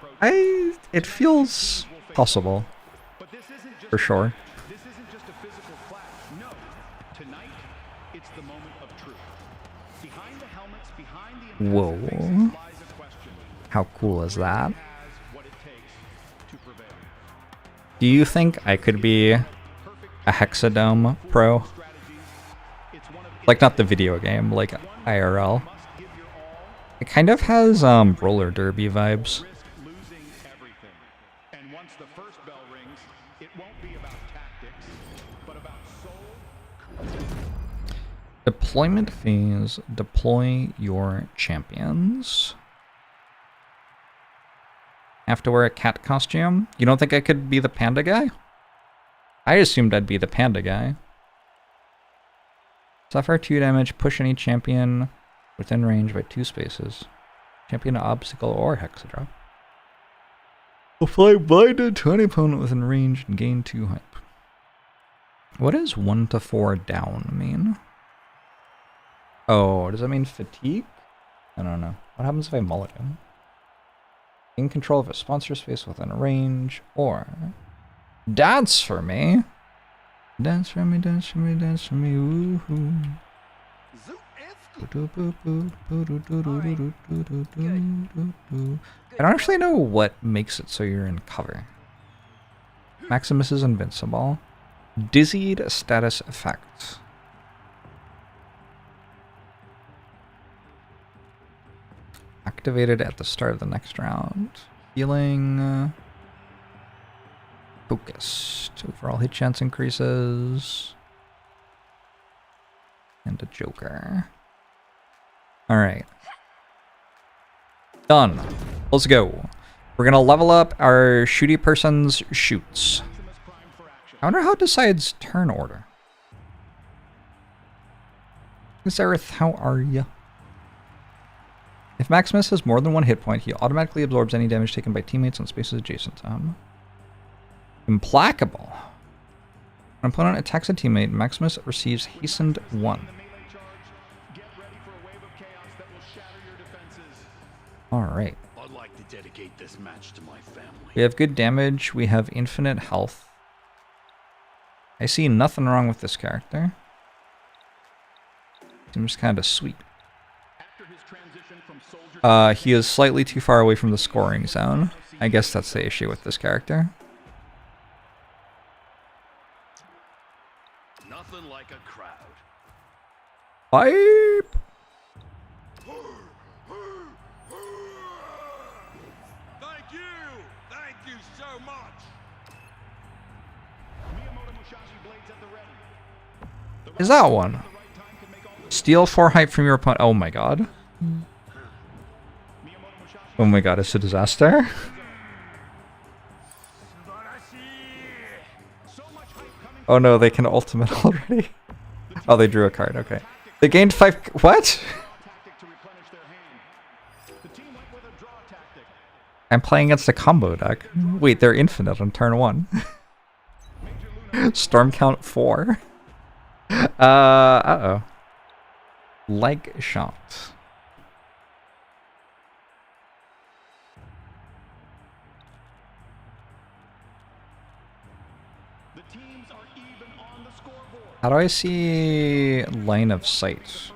It feels possible. But this isn't just For sure. This isn't just a physical clash. No. Tonight, it's the moment of truth. Behind the helmets, behind the Whoa. impressive faces lies a question. How cool is that? Has what it takes to prevail. Do you think I could be a Hexodome pro? Strategies. It's one of Like, not the video game, like IRL. must give your all, It kind of has roller derby vibes. risk losing everything. And once the first bell rings, it won't be about tactics, but about soul. Deployment phase. Deploy your champions. Have to wear a cat costume? You don't think I could be the panda guy? I assumed I'd be the panda guy. Suffer 2 damage, push any champion within range by 2 spaces. Champion obstacle or hexadrop. Apply blinded to any opponent within range and gain 2 hype. What does 1 to 4 down mean? Oh, does that mean fatigue? I don't know. What happens if I mulligan? In control of a sponsor space within a range, or dance for me. Dance for me, dance for me, dance for me, woohoo. Zoot and scoop. I don't actually know what makes it so you're in cover. Maximus is invincible. Dizzied status effects. Activated at the start of the next round. Healing. Focused. Overall hit chance increases. And a joker. Alright. Done. Let's go. We're gonna level up our shooty person's shoots. I wonder how it decides turn order. Zareth, how are ya? If Maximus has more than one hit point, he automatically absorbs any damage taken by teammates on spaces adjacent to him. Implacable. When an opponent attacks a teammate, Maximus receives hastened 1. Alright. I'd like to dedicate this match to my family. We have good damage, we have infinite health. I see nothing wrong with this character. Seems kind of sweet. He is slightly too far away from the scoring zone. I guess that's the issue with this character. Nothing like a crowd. Pipe! Thank you so much. Is that one? Steal 4 hype from your opponent. Oh my god. Oh my god, it's a disaster. Oh no, they can ultimate already. Oh, they drew a card, okay. They gained 5... What? I'm playing against a combo deck. Wait, they're infinite on turn 1. Storm count 4. Uh-oh. Leg shot. How do I see line of sight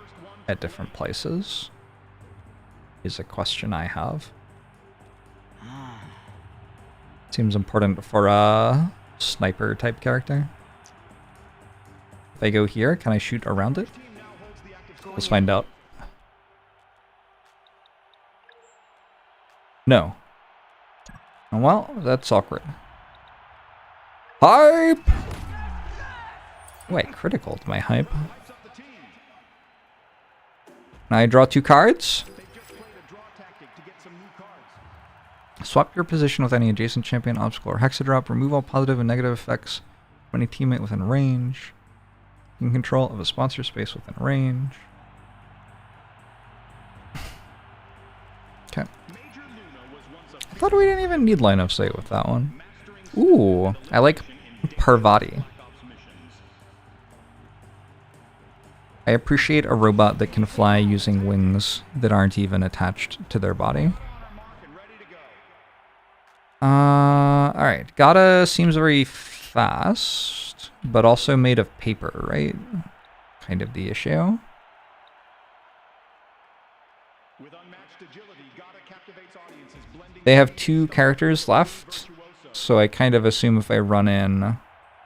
at different places? Is a question I have. Seems important for a sniper type character. If I go here, can I shoot around it? Let's find out. No. Well, that's awkward. Hype! Wait, critical to my hype. Now I draw 2 cards. Swap your position with any adjacent champion, obstacle, or hexadrop. Remove all positive and negative effects from any teammate within range. In control of a sponsor space within range. Okay. I thought we didn't even need line of sight with that one. Ooh, I like Parvati. I appreciate a robot that can fly using wings that aren't even attached to their body. Alright. Gata seems very fast, but also made of paper, right? Kind of the issue. They have 2 characters left, so I kind of assume if I run in,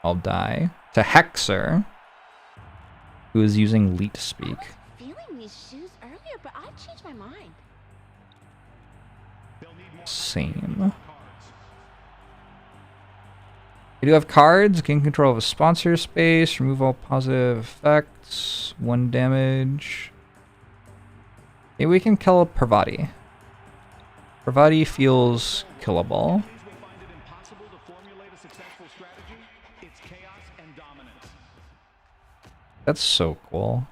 I'll die. To Hexer, who is using Leet Speak. Feeling these shoes earlier, but I changed my mind. Same. I do have cards. Gain control of a sponsor space. Remove all positive effects. 1 damage. Maybe we can kill Parvati. Parvati feels killable. That's so cool.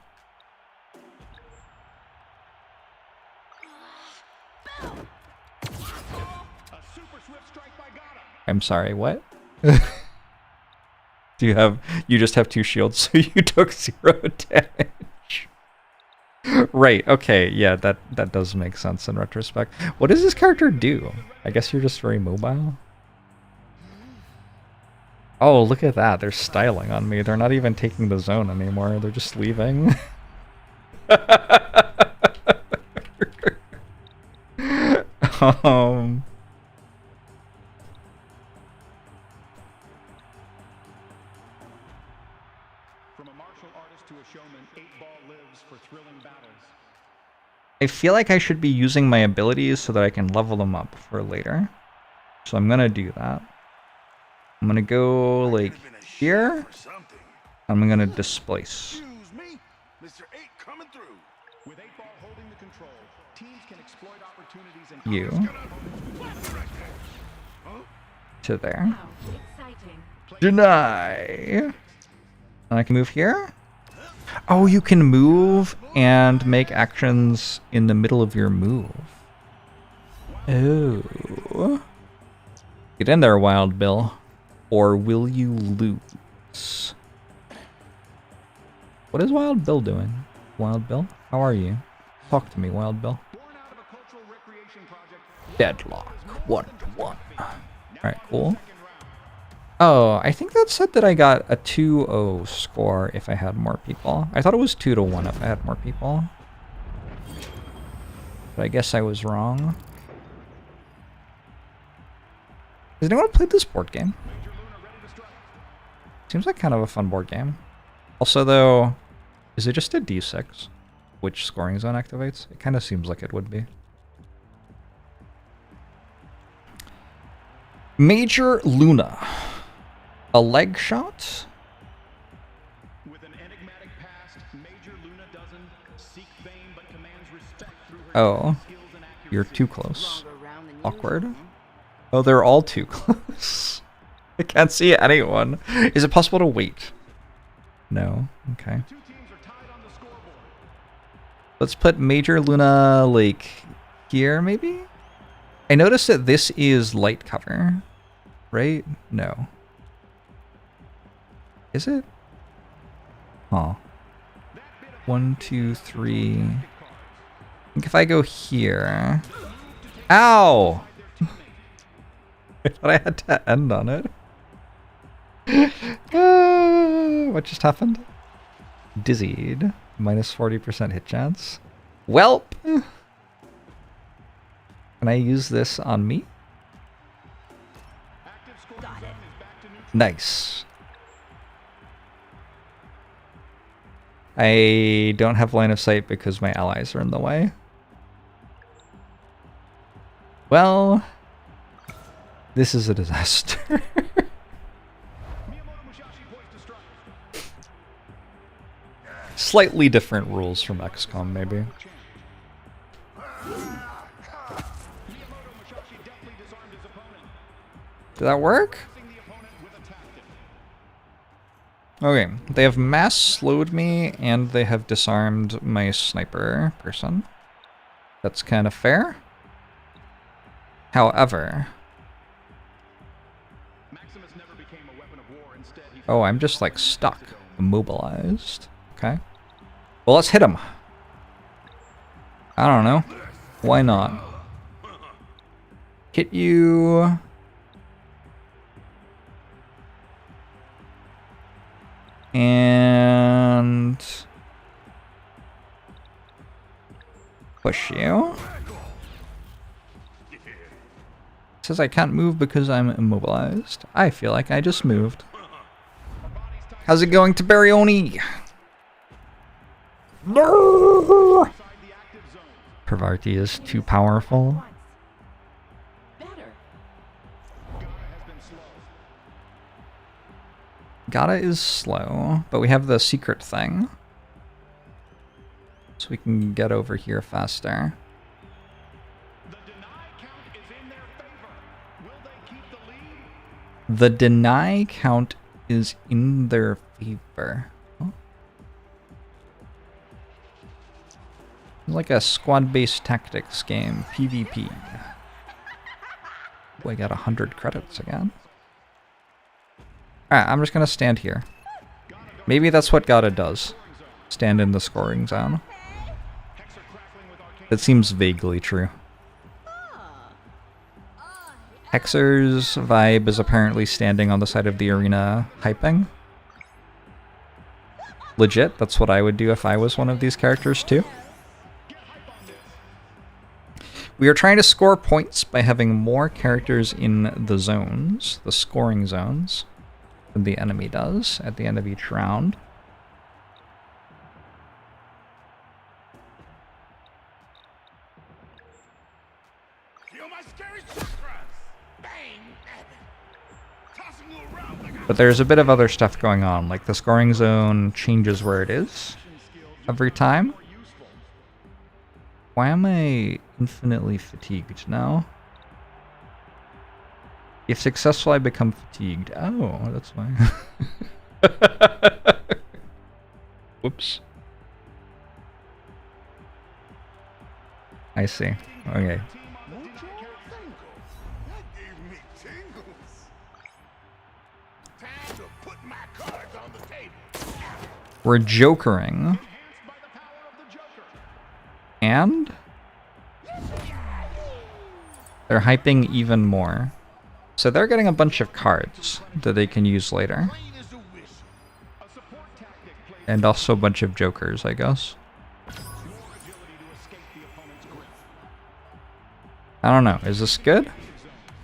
I'm sorry, what? You just have 2 shields, so you took 0 damage. Right, okay, yeah, that does make sense in retrospect. What does this character do? I guess you're just very mobile. Oh, look at that. They're styling on me. They're not even taking the zone anymore. They're just leaving. I feel like I should be using my abilities so that I can level them up for later. So I'm gonna do that. I'm gonna go like here. I'm gonna displace. You. To there. Deny. And I can move here. Oh, you can move and make actions in the middle of your move. Oh. Get in there, Wild Bill. Or will you lose? What is Wild Bill doing? Wild Bill? How are you? Talk to me, Wild Bill. Deadlock. 1-1. Alright, cool. Oh, I think that said that I got a 2-0 score if I had more people. I thought it was 2-1 if I had more people. But I guess I was wrong. Has anyone played this board game? Seems like kind of a fun board game. Also, though, is it just a D6? Which scoring zone activates? It kind of seems like it would be. Major Luna. A leg shot? With an enigmatic past, Major Luna doesn't seek fame but commands respect through her Oh, skills and accuracy. you're too close. Longer around than Awkward. usual, huh? Oh, they're all too close. I can't see anyone. Is it possible to wait? No. Okay. Two teams are tied on the scoreboard. Let's put Major Luna, like, here, maybe? I noticed that this is light cover. Right? No. Is it? Huh. 1, 2, 3. I think if I go here... Ow! I thought I had to end on it. What just happened? Dizzied. Minus 40% hit chance. Welp! Can I use this on me? Nice. I don't have line of sight because my allies are in the way. Well, this is a disaster. Slightly different rules from XCOM, maybe. Did that work? Okay, they have mass slowed me, and they have disarmed my sniper person. That's kind of fair. However... Oh, I'm just, like, stuck. Immobilized. Okay. Well, let's hit him. I don't know. Why not? Hit you... And... push you. It says I can't move because I'm immobilized. I feel like I just moved. How's it going to Barioni? No! Parvati is too powerful. Gata is slow, but we have the secret thing. So we can get over here faster. The deny count is in their favor. Huh? It's like a squad-based tactics game, PvP. Oh, I got 100 credits again. Alright, I'm just gonna stand here. Maybe that's what Gata does. Stand in the scoring zone. That seems vaguely true. Hexer's vibe is apparently standing on the side of the arena hyping. Legit, that's what I would do if I was one of these characters too. We are trying to score points by having more characters in the zones, the scoring zones, than the enemy does at the end of each round. But there's a bit of other stuff going on, like the scoring zone changes where it is every time. Why am I infinitely fatigued now? If successful, I become fatigued. Oh, that's why. Whoops. I see. Okay. That gave me tingles. Time to put my cards on the table. We're jokering. Enhanced by the power of the Joker. And they're hyping even more. So they're getting a bunch of cards that they can use later. Plain as a whistle. A support tactic played And also a bunch of jokers, I guess. more agility to escape the opponent's grip. I don't know. Is this good? Zone.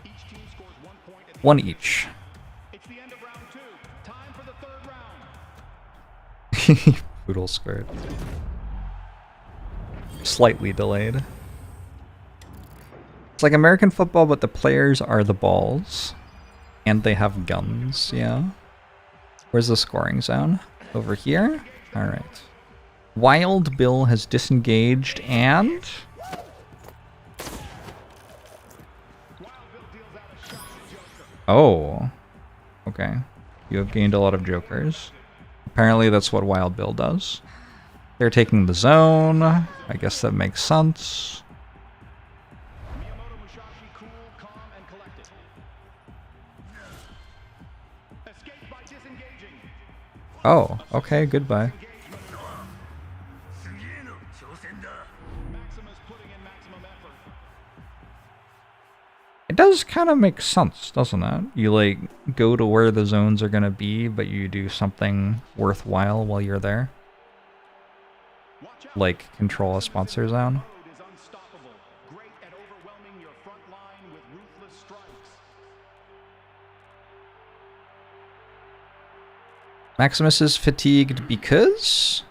Each team scores 1 point at the One each. It's the end of round 2. Time for the third round. Poodle squared. Slightly delayed. It's like American football, but the players are the balls. And they have guns, yeah. Where's the scoring zone? Over here? Alright. Wild Bill has disengaged and... Oh. Okay. You have gained a lot of jokers. Apparently that's what Wild Bill does. They're taking the zone. I guess that makes sense. Miyamoto Musashi cool, calm, and collected. Escape by disengaging. Oh, okay, goodbye. Maximus putting in maximum effort. It does kind of make sense, doesn't it? You, like, go to where the zones are gonna be, but you do something worthwhile while you're there. Watch out. Like, control a sponsor zone. Mode is unstoppable. Great at overwhelming your front line with ruthless strikes. Maximus is fatigued because...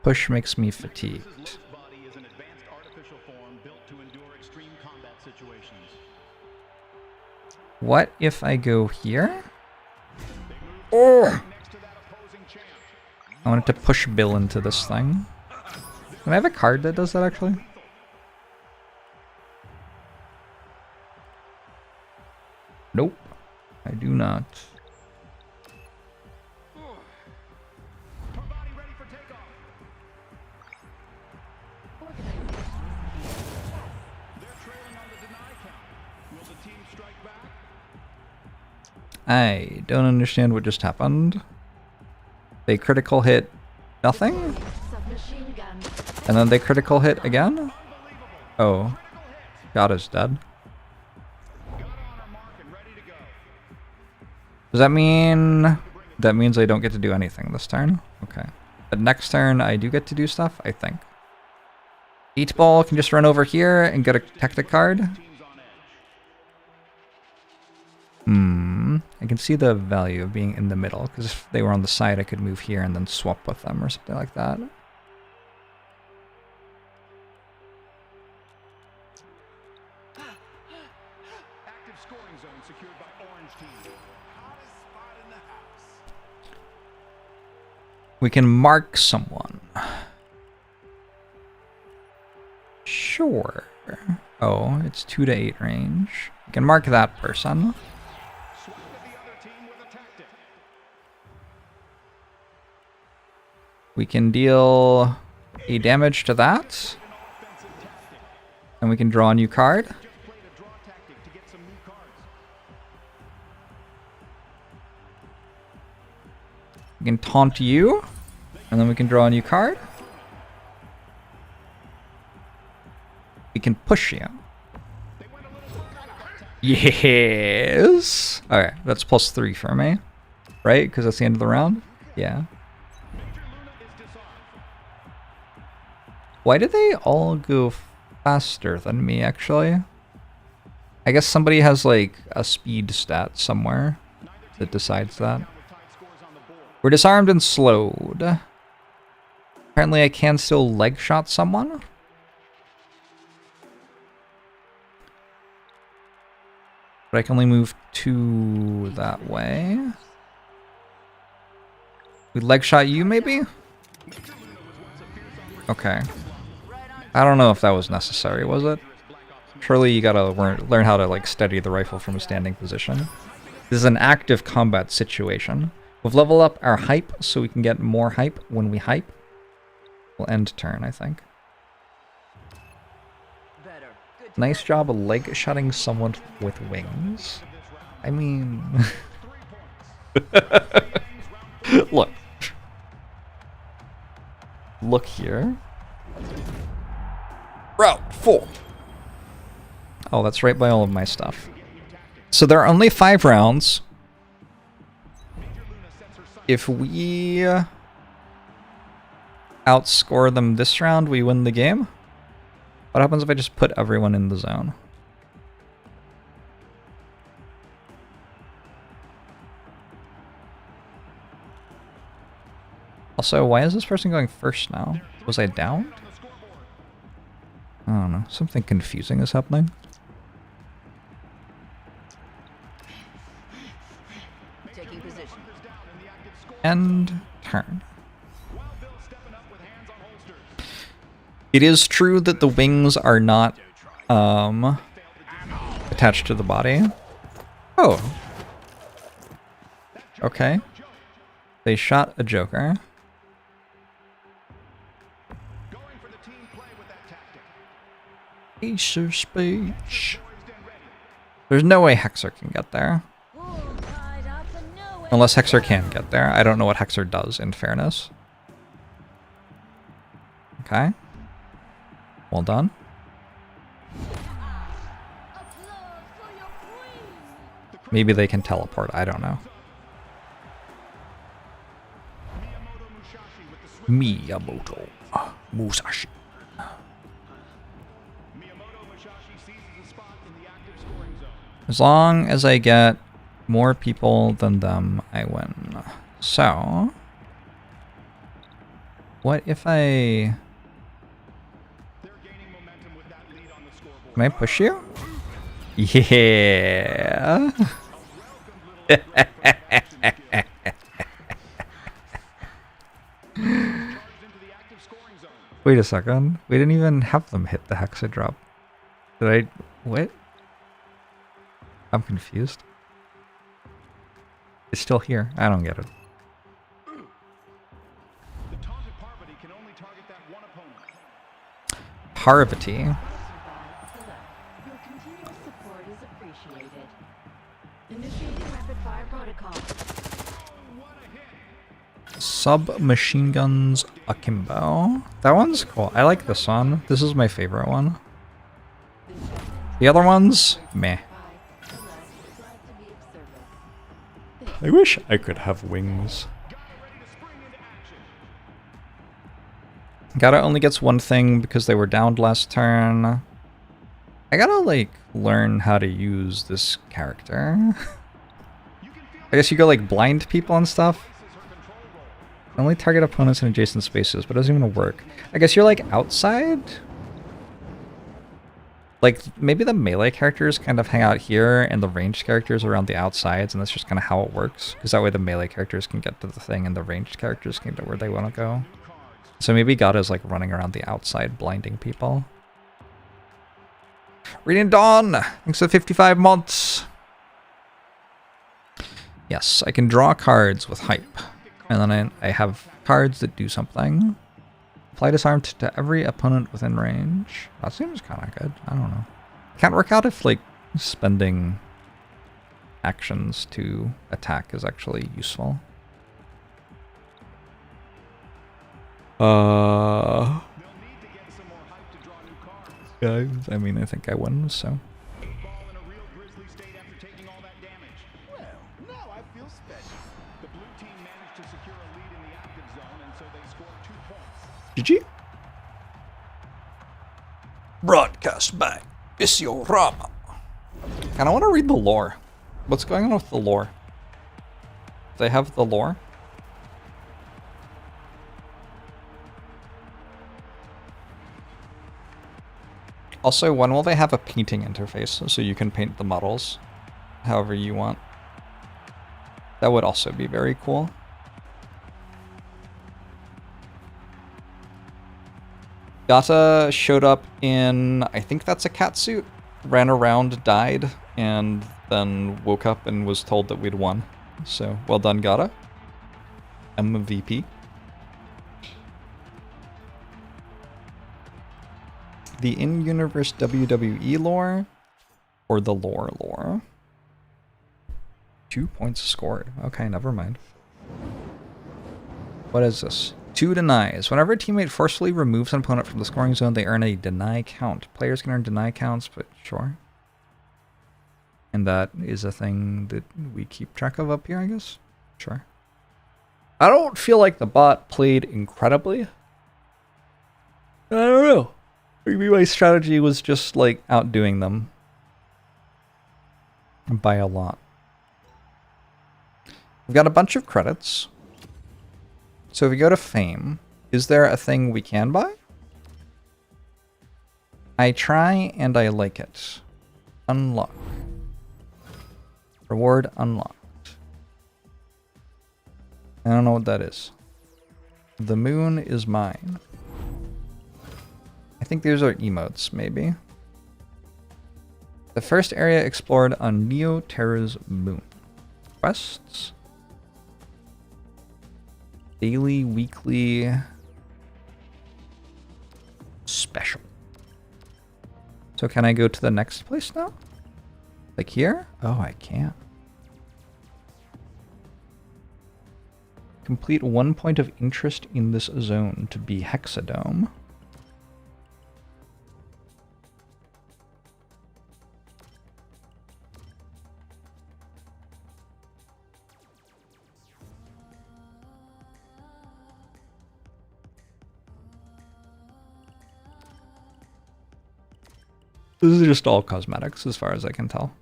Push makes me fatigued. Maximus's loose body is an advanced artificial form built to endure extreme combat situations. What if I go here? Oh! Next to that opposing champ. I wanted to push Bill into this thing. Can I have a card that does that, actually? Nope. I do not. Her body ready for takeoff. They're trailing on the deny count. Will the team strike back? I don't understand what just happened. They critical hit nothing? Submachine gun. And then they critical hit again? Oh. God is dead. Got on her mark and ready to go. Does that mean... That means I don't get to do anything this turn? Okay. But next turn I do get to do stuff, I think. 8-ball can just run over here and get a tactic card. Team's on edge. I can see the value of being in the middle, because if they were on the side I could move here and then swap with them or something like that. Active scoring zone secured by orange team. Hottest spot in the house. We can mark someone. Sure. Oh, it's 2 to 8 range. We can mark that person. Swap at the other team with a tactic. We can deal a damage to that. Offensive tactic. And we can draw a new card. Just played a draw tactic to get some new cards. We can taunt you. And then we can draw a new card. We can push you. They went a little further with that tactic. Yes. Alright, that's +3 for me. Right? Because that's the end of the round? Yeah. Major Luna is disarmed. Why did they all go faster than me, actually? I guess somebody has, like, a speed stat somewhere that decides that. With tied scores on the board. We're disarmed and slowed. Apparently I can still leg shot someone. But I can only move 2 that way. We leg shot you, maybe? Okay. I don't know if that was necessary, was it? Surely you gotta learn how to like steady the rifle from a standing position. This is an active combat situation. We've leveled up our hype so we can get more hype when we hype. We'll end turn, I think. Better. Good. Nice job of leg shotting someone with wings. I mean... Look. Look here. Route 4. Oh, that's right by all of my stuff. So there are only 5 rounds. If we outscore them this round, we win the game. What happens if I just put everyone in the zone? Also, why is this person going first now? Was I downed? I don't know. Something confusing is happening. Taking position. End turn. It is true that the wings are not attached to the body. Oh. Okay. They shot a Joker. Ace of speech. There's no way Hexer can get there. Unless Hexer can get there. I don't know what Hexer does, in fairness. Okay. Well done. Maybe they can teleport. I don't know. Miyamoto Musashi. As long as I get more people than them, I win. So, what if I... Can I push you? Yeah. Wait a second. We didn't even have them hit the hexa drop. Did I... What? I'm confused. It's still here. I don't get it. Parvati. Your continued support is appreciated. Initiating rapid fire protocol. Submachine guns akimbo. That one's cool. I like this one. This is my favorite one. The other ones, meh. I wish I could have wings. Gata only gets one thing because they were downed last turn. I gotta, like, learn how to use this character. I guess you go, like, blind people and stuff. Only target opponents in adjacent spaces, but it doesn't even work. I guess you're, like, outside? Like, maybe the melee characters kind of hang out here, and the ranged characters around the outsides, and that's just kind of how it works. Because that way the melee characters can get to the thing, and the ranged characters can get to where they want to go. So maybe Gata's like running around the outside, blinding people. Reading Dawn! Thanks for 55 months! Yes, I can draw cards with hype. And then I have cards that do something. Apply disarm to every opponent within range. That seems kind of good. I don't know. Can't work out if, like, spending actions to attack is actually useful. Guys, I mean, I think I win, so. Now I feel special. The blue team managed to secure a lead in the active zone, and so they scored 2 points. GG. Broadcast by Isio Rama. And I want to read the lore. What's going on with the lore? They have the lore? Also, when will they have a painting interface so you can paint the models however you want? That would also be very cool. Gata showed up in, I think that's a cat suit. ran around, died, and then woke up and was told that we'd won. So, well done, Gata. MVP. The in-universe WWE lore or the lore? 2 points scored. Okay, never mind. What is this? 2 denies. Whenever a teammate forcefully removes an opponent from the scoring zone, they earn a deny count. Players can earn deny counts, but sure. And that is a thing that we keep track of up here, I guess? Sure. I don't feel like the bot played incredibly. I don't know. Maybe my strategy was just, like, outdoing them. By a lot. We've got a bunch of credits. So if we go to fame, is there a thing we can buy? I try and I like it. Unlock. Reward unlocked. I don't know what that is. The moon is mine. I think these are emotes, maybe. The first area explored on Neo Terra's moon. Quests? Daily, weekly, special. So can I go to the next place now? Like here? Oh, I can't. Complete 1 point of interest in this zone to be Hexodome. This is just all cosmetics as far as I can tell.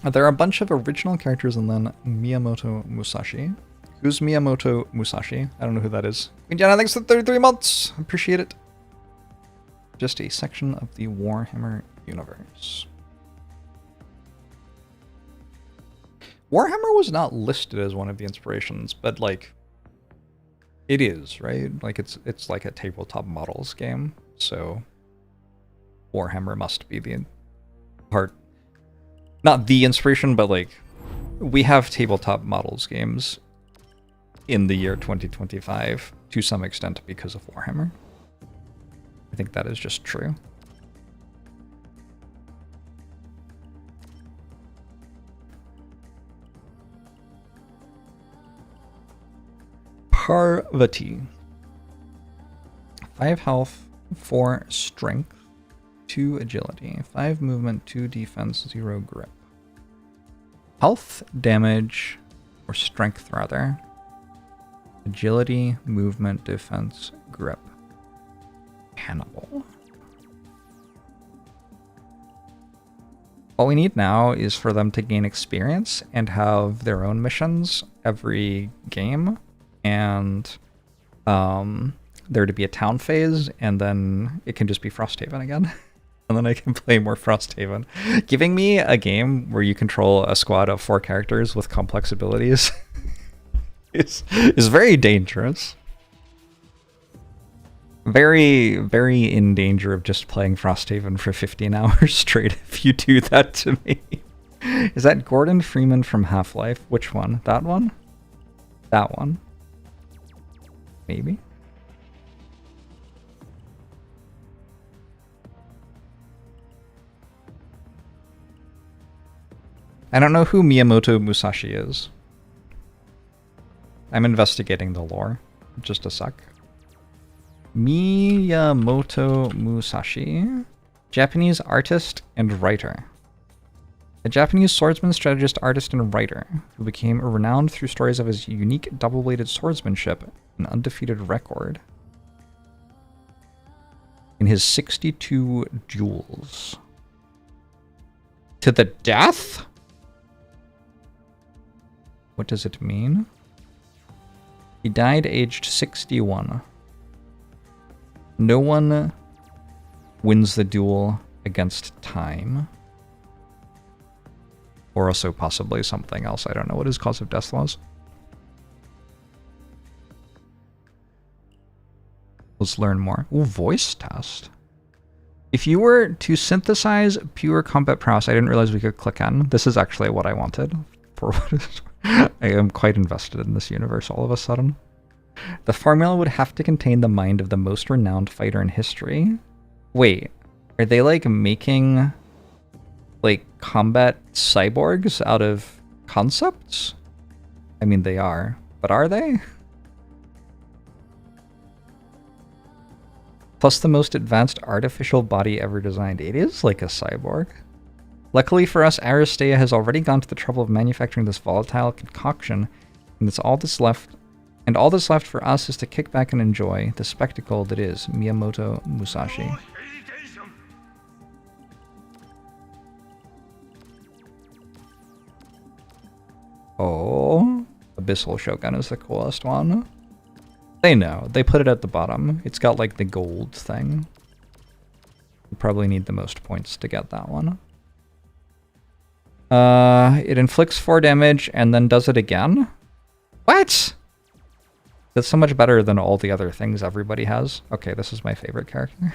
There are a bunch of original characters and then Miyamoto Musashi. Who's Miyamoto Musashi? I don't know who that is. Queen Jana, thanks for 33 months! Appreciate it. Just a section of the Warhammer universe. Warhammer was not listed as one of the inspirations, but like it is, right? Like it's like a tabletop models game, so Warhammer must be the part, not the inspiration, but like we have tabletop models games in the year 2025 to some extent because of Warhammer. I think that is just true. Parvati. 5 health, 4 strength, 2 agility, 5 movement, 2 defense, 0 grip. Health, damage, or strength rather. Agility, movement, defense, grip. Hannibal. What we need now is for them to gain experience and have their own missions every game. And there to be a town phase, and then it can just be Frosthaven again. And then I can play more Frosthaven. Giving me a game where you control a squad of 4 characters with complex abilities is very dangerous. Very, very in danger of just playing Frosthaven for 15 hours straight if you do that to me. Is that Gordon Freeman from Half-Life? Which one? That one? That one. Maybe. I don't know who Miyamoto Musashi is. I'm investigating the lore. Just a sec. Miyamoto Musashi. Japanese artist and writer. A Japanese swordsman, strategist, artist, and writer who became renowned through stories of his unique double-bladed swordsmanship and undefeated record in his 62 duels. To the death? What does it mean? He died aged 61. No one wins the duel against time. Or also possibly something else. I don't know what his cause of death was. Let's learn more. Ooh, voice test. If you were to synthesize pure combat prowess, I didn't realize we could click on. This is actually what I wanted. For what it is. I am quite invested in this universe all of a sudden. The formula would have to contain the mind of the most renowned fighter in history. Wait, are they like making like combat cyborgs out of concepts? I mean, they are, but are they? Plus the most advanced artificial body ever designed. It is like a cyborg. Luckily for us, Aristea has already gone to the trouble of manufacturing this volatile concoction, and that's all that's left. And all that's left for us is to kick back and enjoy the spectacle that is Miyamoto Musashi. Oh, Abyssal Shogun is the coolest one. They know. They put it at the bottom. It's got like the gold thing. You probably need the most points to get that one. It inflicts 4 damage and then does it again? What? That's so much better than all the other things everybody has. Okay, this is my favorite character.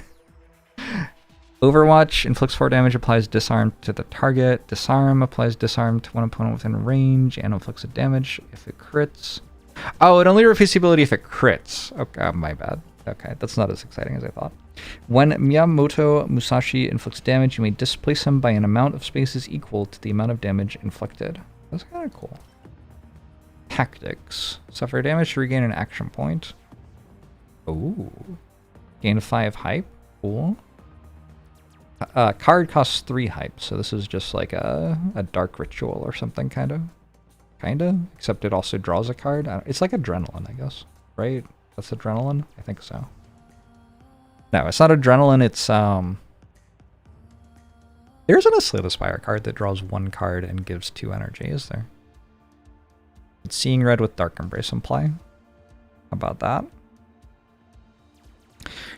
Overwatch inflicts 4 damage, applies disarm to the target. Disarm applies disarm to one opponent within range and inflicts a damage if it crits. Oh, it only repeats the ability if it crits. Okay, my bad. Okay, that's not as exciting as I thought. When Miyamoto Musashi inflicts damage, you may displace him by an amount of spaces equal to the amount of damage inflicted. That's kind of cool. Tactics. Suffer damage to regain an action point. Ooh. Gain 5 hype. Cool. Card costs 3 hype, so this is just like a dark ritual or something, kind of. Except it also draws a card. It's like adrenaline, I guess. Right? That's adrenaline? I think so. No, it's not adrenaline, it's, there isn't a Slay the Spire card that draws 1 card and gives 2 energy, is there? It's Seeing Red with Dark Embrace in play. How about that?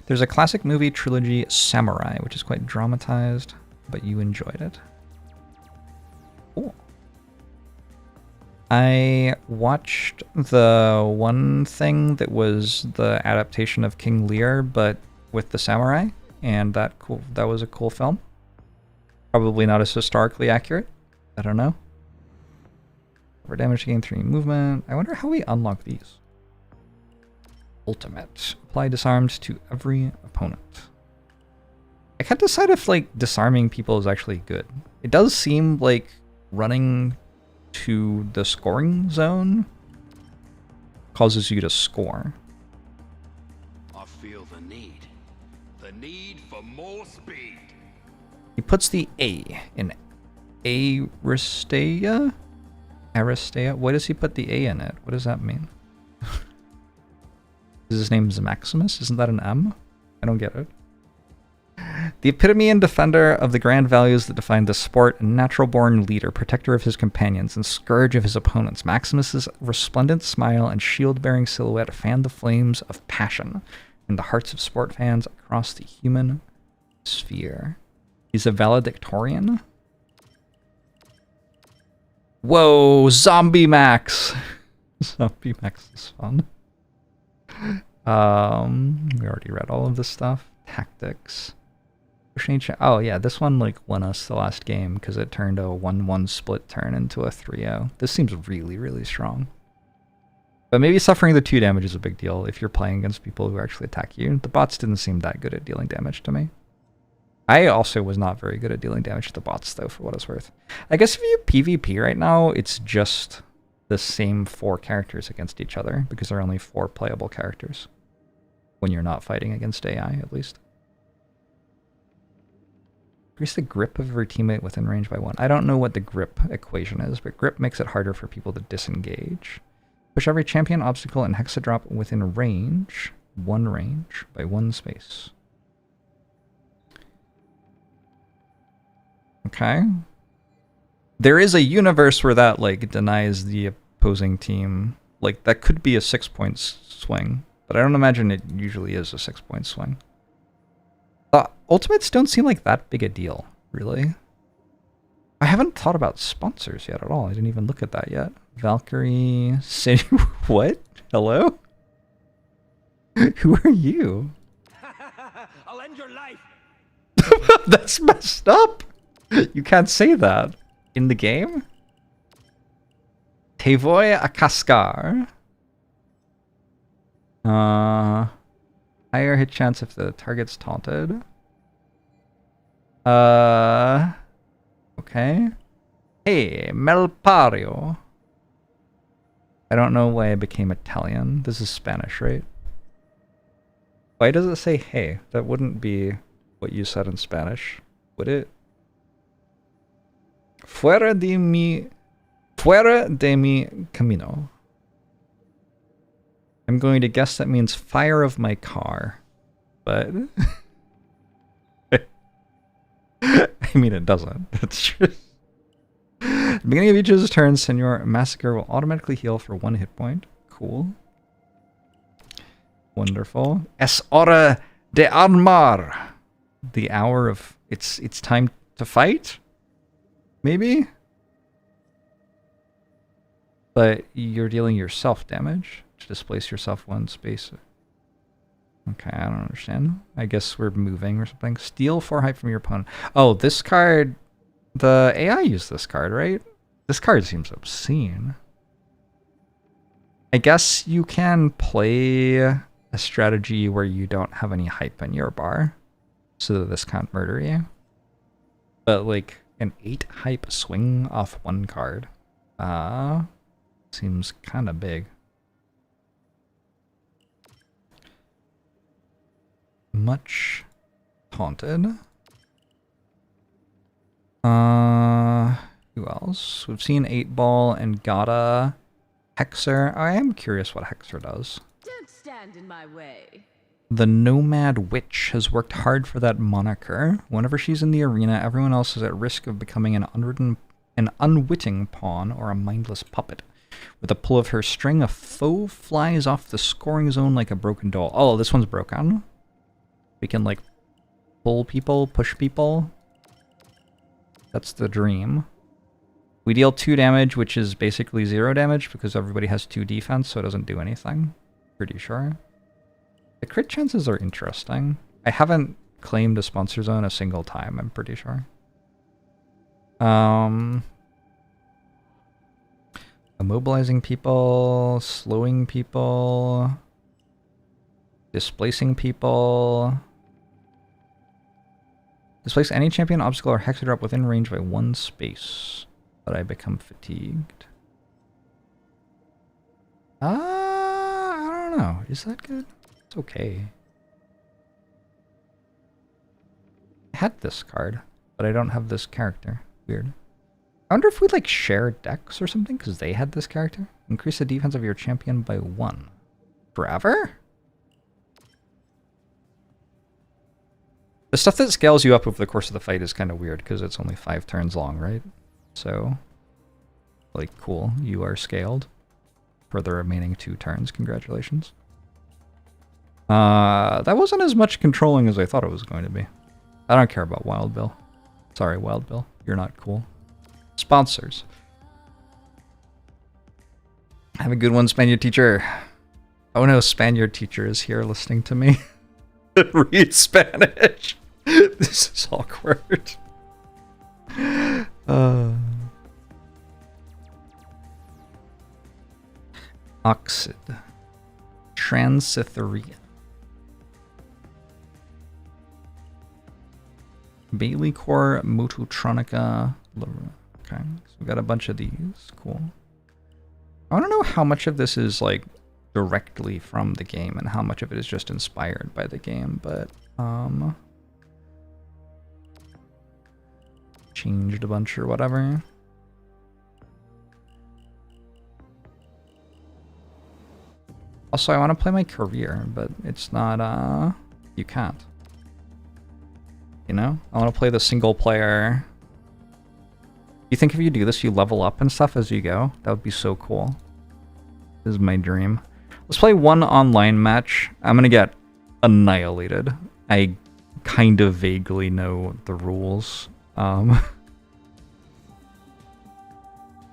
There's a classic movie trilogy, Samurai, which is quite dramatized, but you enjoyed it. Cool. I watched the one thing that was the adaptation of King Lear, but with the samurai, and that was a cool film. Probably not as historically accurate. I don't know. For damage, gain 3 movement. I wonder how we unlock these. Ultimate. Apply disarmed to every opponent. I can't decide if like disarming people is actually good. It does seem like running to the scoring zone causes you to score. I feel the need for more speed. He puts the A in Aristea? Aristea? Why does he put the A in it? What does that mean? Is his name Maximus? Isn't that an M? I don't get it. The epitome and defender of the grand values that define the sport, and natural-born leader, protector of his companions, and scourge of his opponents, Maximus's resplendent smile and shield-bearing silhouette fan the flames of passion in the hearts of sport fans across the human sphere. He's a valedictorian. Whoa, Zombie Max! Zombie Max is fun. We already read all of this stuff. Tactics. Oh yeah, this one like won us the last game because it turned a 1-1 split turn into a 3-0. This seems really, really strong. But maybe suffering the 2 damage is a big deal if you're playing against people who actually attack you. The bots didn't seem that good at dealing damage to me. I also was not very good at dealing damage to the bots though, for what it's worth. I guess if you PvP right now, it's just the same 4 characters against each other because there are only 4 playable characters. When you're not fighting against AI, at least. Increase the grip of your teammate within range by 1. I don't know what the grip equation is, but grip makes it harder for people to disengage. Push every champion obstacle and hexadrop within range, 1 range, by 1 space. Okay. There is a universe where that, like, denies the opposing team. Like, that could be a 6-point swing. But I don't imagine it usually is a 6-point swing. Ultimates don't seem like that big a deal, really. I haven't thought about sponsors yet at all. I didn't even look at that yet. Valkyrie City. What? Hello? Who are you? defend your life. That's messed up. You can't say that in the game. Te voy a cascar. Higher hit chance if the target's taunted. Okay. Hey, Melpario. I don't know why I became Italian. This is Spanish, right? Why does it say hey? That wouldn't be what you said in Spanish, would it? Fuera de mi camino. I'm going to guess that means fire of my car, but I mean it doesn't. It's just at the beginning of each of his turns, Senor Massacre will automatically heal for 1 hit point. Cool. Wonderful. Es hora de armar. The hour of it's time to fight? Maybe? But you're dealing yourself damage to displace yourself 1 space. Okay, I don't understand. I guess we're moving or something. Steal 4 hype from your opponent. Oh, this card, the AI used this card, right? This card seems obscene. I guess you can play a strategy where you don't have any hype in your bar, so that this can't murder you. But like an 8 hype swing off 1 card, seems kind of big. Much taunted. Who else? We've seen 8 Ball and Gata. Hexer. I am curious what Hexer does. Don't stand in my way. The Nomad Witch has worked hard for that moniker. Whenever she's in the arena, everyone else is at risk of becoming an unwitting pawn or a mindless puppet. With a pull of her string, a foe flies off the scoring zone like a broken doll. Oh, this one's broken. We can, like, pull people, push people. That's the dream. We deal 2 damage, which is basically 0 damage because everybody has 2 defense, so it doesn't do anything. Pretty sure. The crit chances are interesting. I haven't claimed a sponsor zone a single time, I'm pretty sure. Immobilizing people, slowing people, displacing people. Displace any champion, obstacle, or hexadrop within range by 1 space. But I become fatigued. I don't know. Is that good? It's okay. I had this card, but I don't have this character. Weird. I wonder if we like share decks or something, because they had this character. Increase the defense of your champion by 1. Forever? The stuff that scales you up over the course of the fight is kind of weird, because it's only 5 turns long, right? So, like, cool. You are scaled for the remaining 2 turns. Congratulations. That wasn't as much controlling as I thought it was going to be. I don't care about Wild Bill. Sorry, Wild Bill. You're not cool. Sponsors. Have a good one, Spaniard teacher. Oh no, Spaniard teacher is here listening to me read Spanish. This is awkward. Oxid. Transcytheria. Bailey Core, Mototronica. Okay, so we've got a bunch of these. Cool. I want to know how much of this is like directly from the game and how much of it is just inspired by the game, but changed a bunch or whatever. Also, I want to play my career, but it's not, you can't. You know? I want to play the single player. You think if you do this, you level up and stuff as you go? That would be so cool. This is my dream. Let's play 1 online match. I'm gonna get annihilated. I kind of vaguely know the rules. Then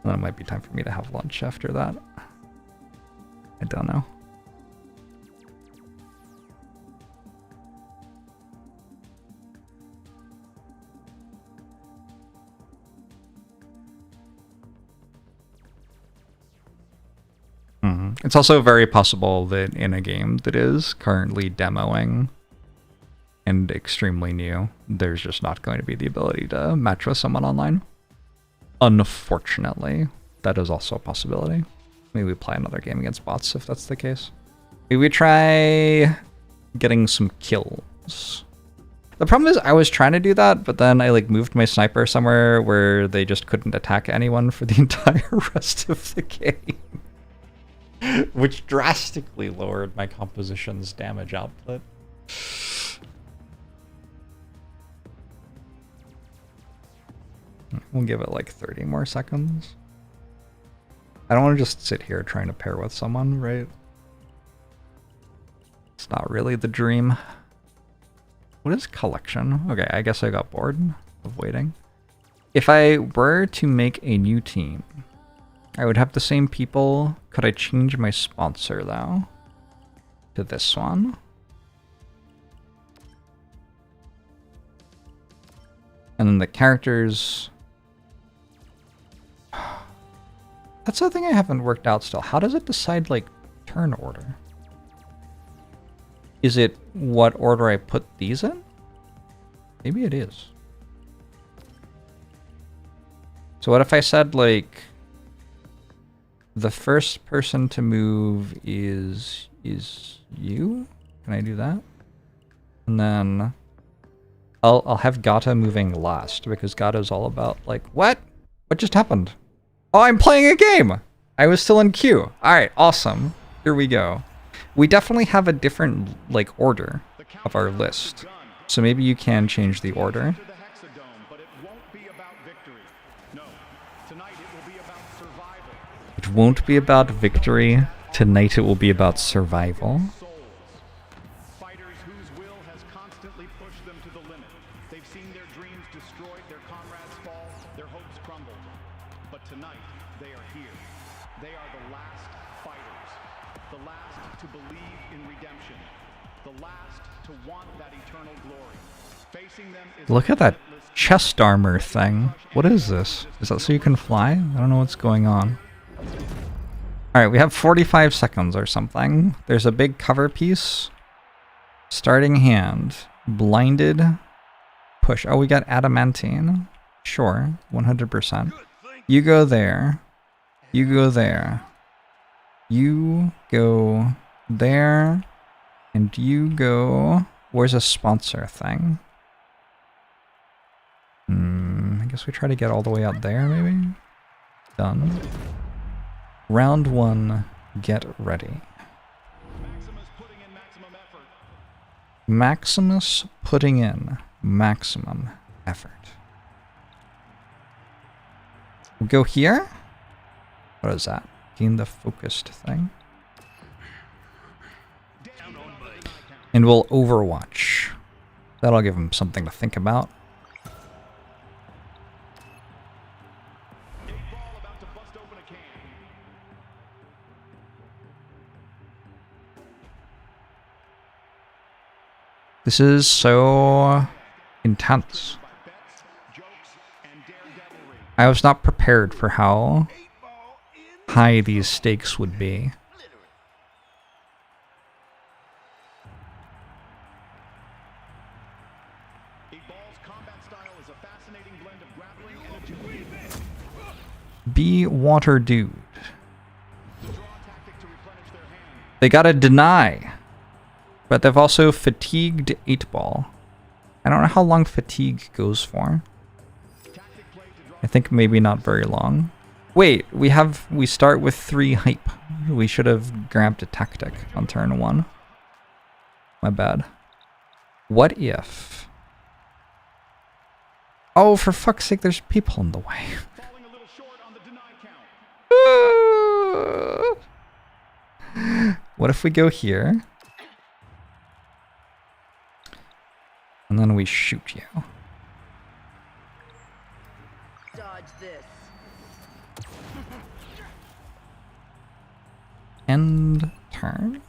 it might be time for me to have lunch after that. I don't know. It's also very possible that in a game that is currently demoing and extremely new, there's just not going to be the ability to match with someone online. Unfortunately, that is also a possibility. Maybe we play another game against bots if that's the case. Maybe we try getting some kills. The problem is I was trying to do that, but then I like moved my sniper somewhere where they just couldn't attack anyone for the entire rest of the game. Which drastically lowered my composition's damage output. We'll give it like 30 more seconds. I don't want to just sit here trying to pair with someone, right? It's not really the dream. What is collection? Okay, I guess I got bored of waiting. If I were to make a new team, I would have the same people. Could I change my sponsor though? To this one? And then the characters... That's the thing I haven't worked out still. How does it decide, like, turn order? Is it what order I put these in? Maybe it is. So what if I said, like, the first person to move is you? Can I do that? And then I'll have Gata moving last, because Gata is all about, like, what? What just happened? Oh, I'm playing a game! I was still in queue. Alright, awesome. Here we go. We definitely have a different, like, order of our list. So maybe you can change the order. The Hexodome, but it won't be about victory. No, tonight it will be about survival. It won't be about victory. Tonight it will be about survival. Souls. Fighters whose will has constantly pushed them to the limit. They've seen their dreams destroyed, their comrades fall, their hopes crumbled. But tonight, they are here. They are the last fighters. The last to believe in redemption. The last to want that eternal glory. Facing them is Look at that chest armor thing. What is this? Is that so you can fly? I don't know what's going on. Alright, we have 45 seconds or something. There's a big cover piece. Starting hand. Blinded. Push. Oh, we got adamantine. Sure, 100%. You go there. You go there. You go there. And you go... Where's a sponsor thing? I guess we try to get all the way out there, maybe? Done. Round 1, get ready. Maximus putting in maximum effort. Maximus putting in maximum effort. We'll go here. What is that? Gain the focused thing. And we'll overwatch. That'll give him something to think about. This is so intense. I was not prepared for how high these stakes would be. Be water dude. They gotta deny. But they've also fatigued 8-ball. I don't know how long fatigue goes for. I think maybe not very long. Wait, we start with 3 hype. We should have grabbed a tactic on turn 1. My bad. What if... Oh, for fuck's sake, there's people in the way. What if we go here? And then we shoot you. Dodge this. End turn.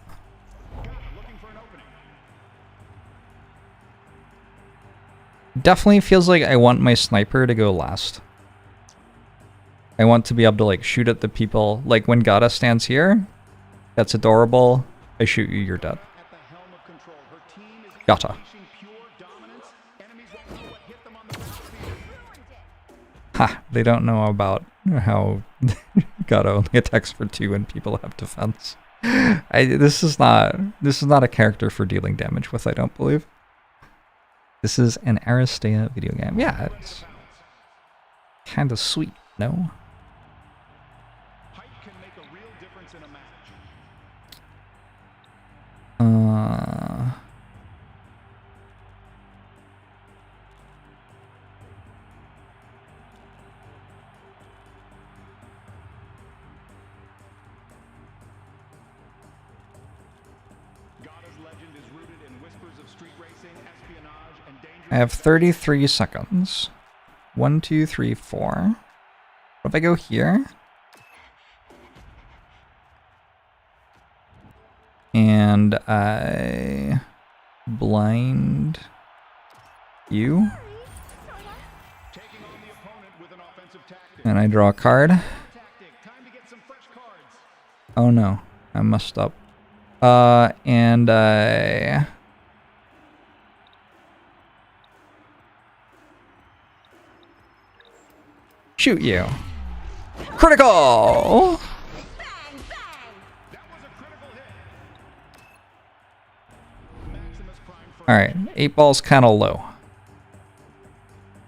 Definitely feels like I want my sniper to go last. I want to be able to like shoot at the people. Like when Gata stands here, That's adorable. I shoot you, you're dead. At the helm of control. Her team is Gata. unleashing pure dominance. Enemies won't know what hit them on the battlefield. Ha! They don't know about how Gata only attacks for 2 and people have defense. This is not a character for dealing damage with, I don't believe. This is an Aristea video game. Yeah, it's kind of sweet, no? Height can make a real difference in a match. Gata's legend is rooted in whispers of street racing, espionage, and dangerous. I have 33 seconds. 1, 2, 3, 4. What if I go here? And I blind you. Taking on the opponent with an offensive tactic. And I draw a card. Tactic. Time to get some fresh cards. Oh no, I messed up. And I shoot you. Critical! Bang, bang! That was a critical hit. Maximus Prime first. Alright, 8 ball's kind of low.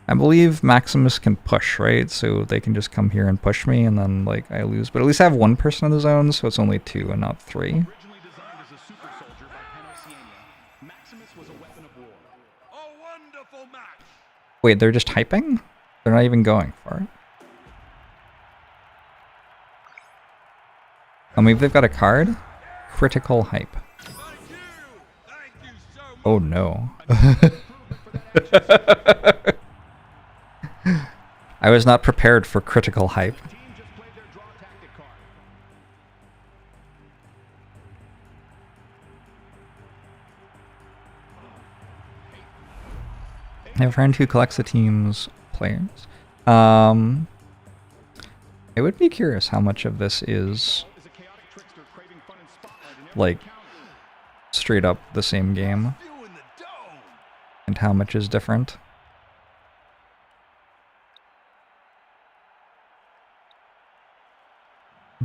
I believe Maximus can push, right? So they can just come here and push me and then like I lose. But at least I have 1 person in the zone, so it's only 2 and not 3. Originally designed as a super soldier by Panosiania, Maximus was a weapon of war. A wonderful match. Wait, they're just hyping? They're not even going for it. Oh, maybe they've got a card? Critical hype. Thank you so much. Oh no. I was not prepared for critical hype. Team just played their draw tactic card. I have a friend who collects the team's players. I would be curious how much of this is Is a chaotic trickster craving fun and spotlight in every like encounter. straight up the same game You in the dome. and how much is different.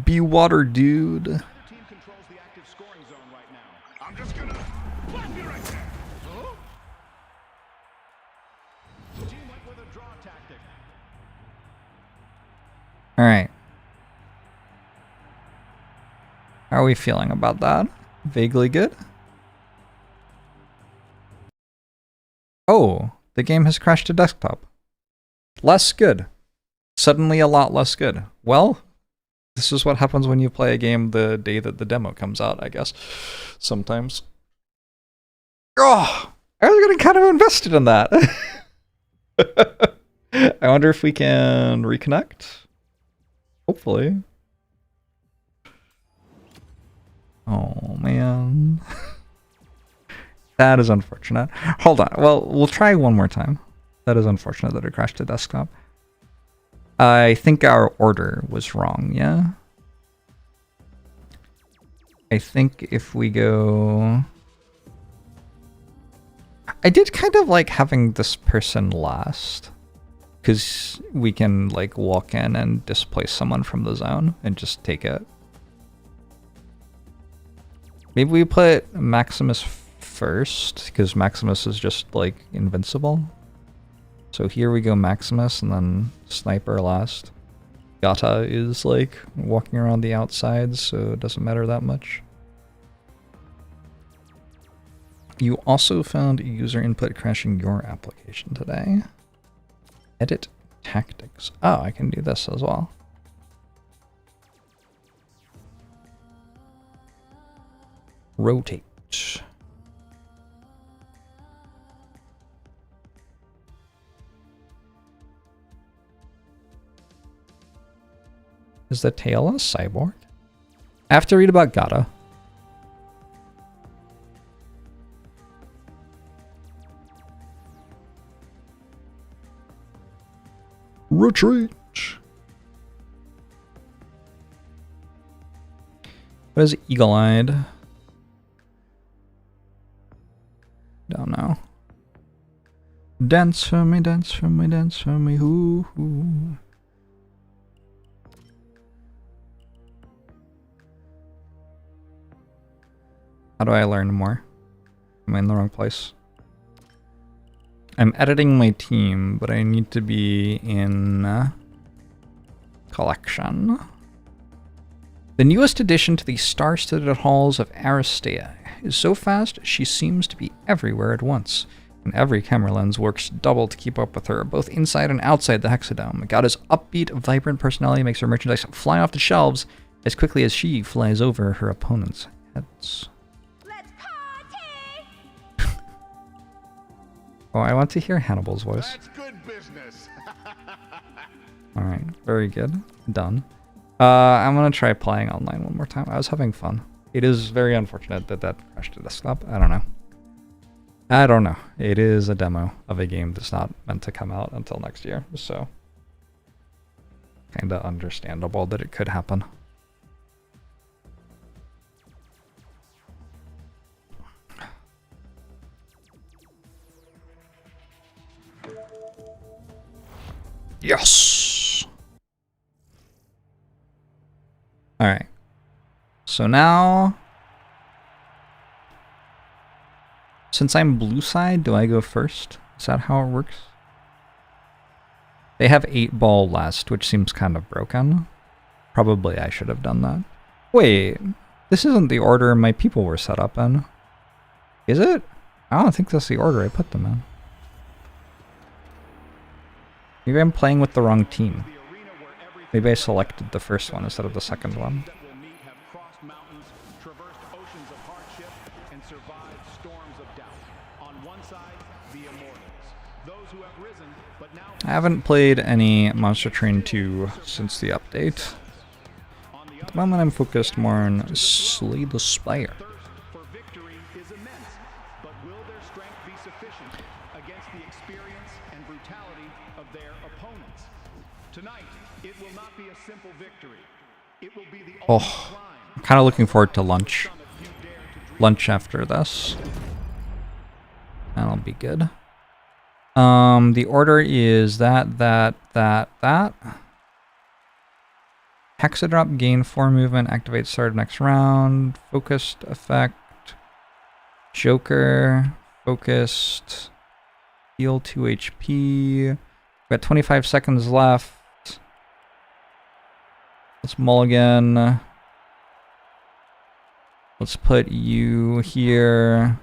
Be water, dude. Neither team controls the active scoring zone right now. I'm just gonna slap you right there. Huh? The team went with a draw tactic. Alright. How are we feeling about that? Vaguely good? Oh, the game has crashed to desktop. Less good. Suddenly a lot less good. Well, this is what happens when you play a game the day that the demo comes out, I guess. Sometimes. Oh, I was getting kind of invested in that. I wonder if we can reconnect. Hopefully. Oh, man. That is unfortunate. Hold on. Well, we'll try one more time. That is unfortunate that it crashed to desktop. I think our order was wrong, yeah? I think if we go... I did kind of like having this person last. Because we can like walk in and displace someone from the zone and just take it. Maybe we put Maximus first, because Maximus is just like invincible. So here we go Maximus and then Sniper last. Gata is like walking around the outside, so it doesn't matter that much. You also found user input crashing your application today. Edit tactics. Oh, I can do this as well. Rotate. Is the tail a cyborg? I have to read about Gata. Retreat. What is eagle-eyed? Don't know. Dance for me, dance for me, dance for me, hoo hoo. How do I learn more? Am I in the wrong place? I'm editing my team, but I need to be in collection. The newest addition to the star-studded halls of Aristea is so fast she seems to be everywhere at once, and every camera lens works double to keep up with her, both inside and outside the Hexodome. Gada's upbeat, vibrant personality makes her merchandise fly off the shelves as quickly as she flies over her opponent's heads. Let's party! Oh, I want to hear Hannibal's voice. That's good business. Alright, very good. Done. I'm gonna try playing online one more time. I was having fun. It is very unfortunate that that crashed the desktop. I don't know. I don't know. It is a demo of a game that's not meant to come out until next year, so kinda understandable that it could happen. Yes! Alright. So now, since I'm blue side, do I go first? Is that how it works? They have 8-ball last, which seems kind of broken. Probably I should have done that. Wait, this isn't the order my people were set up in. Is it? I don't think that's the order I put them in. Maybe I'm playing with the wrong team. Maybe I selected the first one instead of the second one. I haven't played any Monster Train 2 since the update. At the moment I'm focused more on Slay the Spire. Oh, I'm kind of looking forward to lunch. Lunch after this. That'll be good. The order is that. Hexadrop, gain 4 movement, activate start of next round. Focused effect. Joker, focused. Heal 2 HP. We've got 25 seconds left. Let's mulligan. Let's put you here.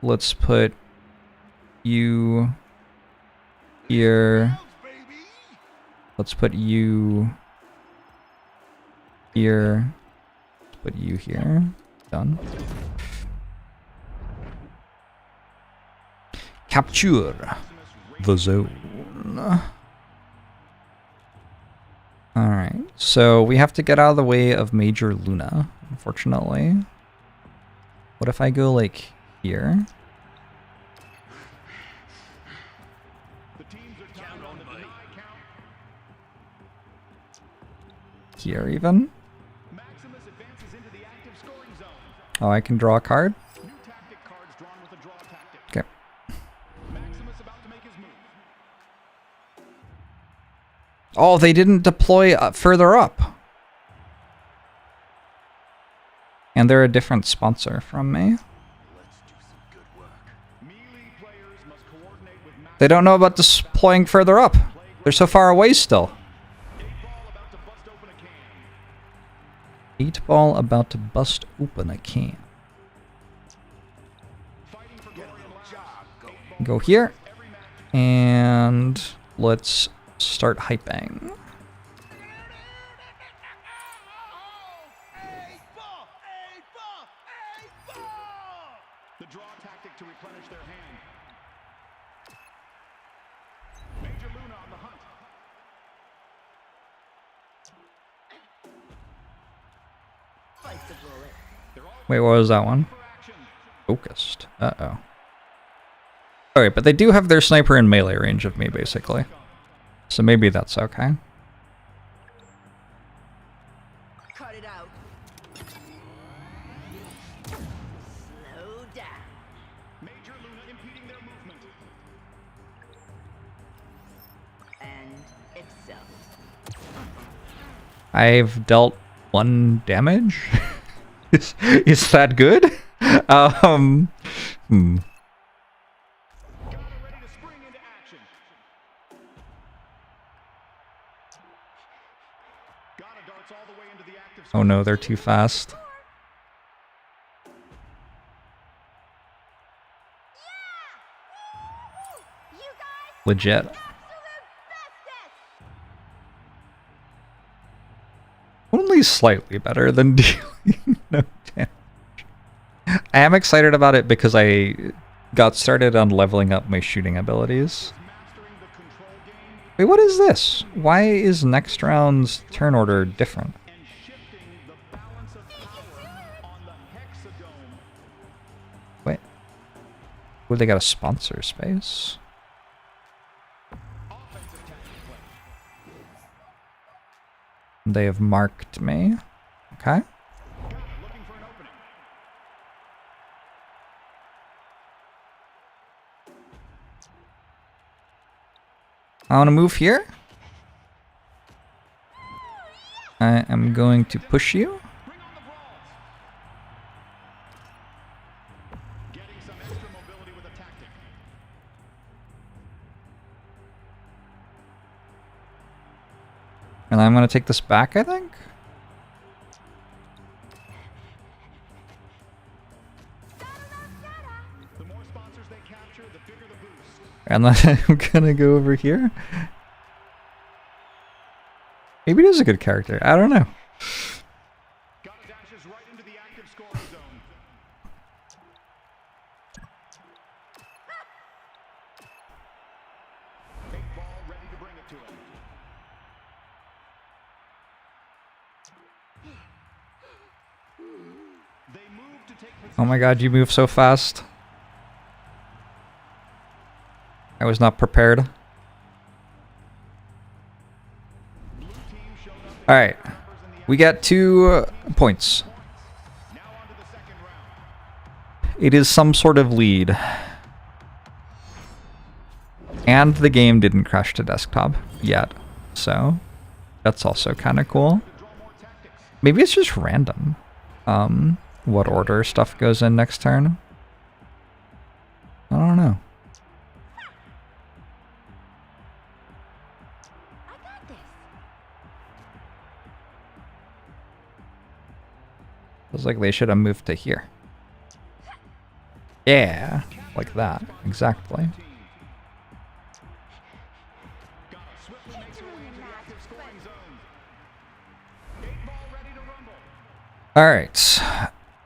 Let's put you here. Let's put you here. Let's put you here. Done. Capture the zone. Alright, so we have to get out of the way of Major Luna, unfortunately. What if I go, like, here? Here, even? Oh, I can draw a card? Okay. Oh, they didn't deploy further up. And they're a different sponsor from me. They don't know about deploying further up. They're so far away still. 8-ball about to bust open a can. Go here. And let's start hyping. The draw tactic to replenish their hand. Major Luna on the hunt. Fight the bullet. Wait, what was that one? Focused. Uh-oh. Alright, but they do have their sniper in melee range of me, basically. So maybe that's okay. Cut it out. I've dealt 1 damage. is that good? Hmm. Ready to spring into action. Gata darts all the way into the active Oh no, they're too fast. You guys, Legit. absolute bestest! Only slightly better than dealing no damage. I am excited about it because I got started on leveling up my shooting abilities. Mastering the control game Wait, what is this? Why is next round's turn order different? and shifting the balance of power on the hexadome. Wait. Well, they got a sponsor space. Offensive tactic play. They have marked me. Okay. Looking for an opening. I want to move here. I am going to push you. Bring on the brawls. Getting some extra mobility with a tactic. And I'm going to take this back, I think. The more sponsors they capture, the bigger the boost. And then I'm going to go over here. Maybe it is a good character. I don't know. Gata dashes right into the active scoring zone. Big ball ready to bring it to him. They move to take Oh my god, you move so fast. I was not prepared. Alright. We got 2 points. now on to the second round. It is some sort of lead. And the game didn't crash to desktop yet. So, that's also kind of cool. Maybe it's just random. What order stuff goes in next turn. I don't know. I got this. Feels like they should have moved to here. Yeah, like that. Exactly. Gata swiftly makes her way into the active scoring zone. 8 ball ready to rumble. Alright.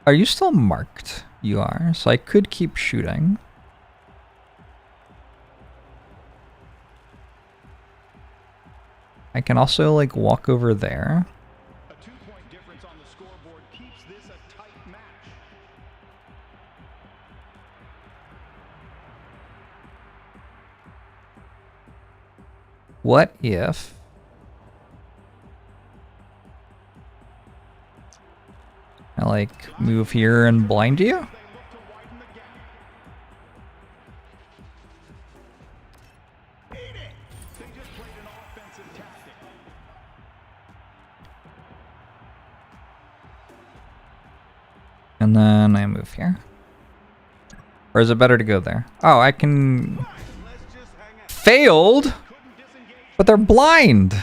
Are you still marked? You are. So I could keep shooting. I can also, like, walk over there. A 2-point difference on the scoreboard keeps this a tight match. What if... I, like, move here and blind you? They look to widen the gap. They just played an offensive tactic. And then I move here. Or is it better to go there? Oh, I can... Failed? Couldn't disengage. But they're blind!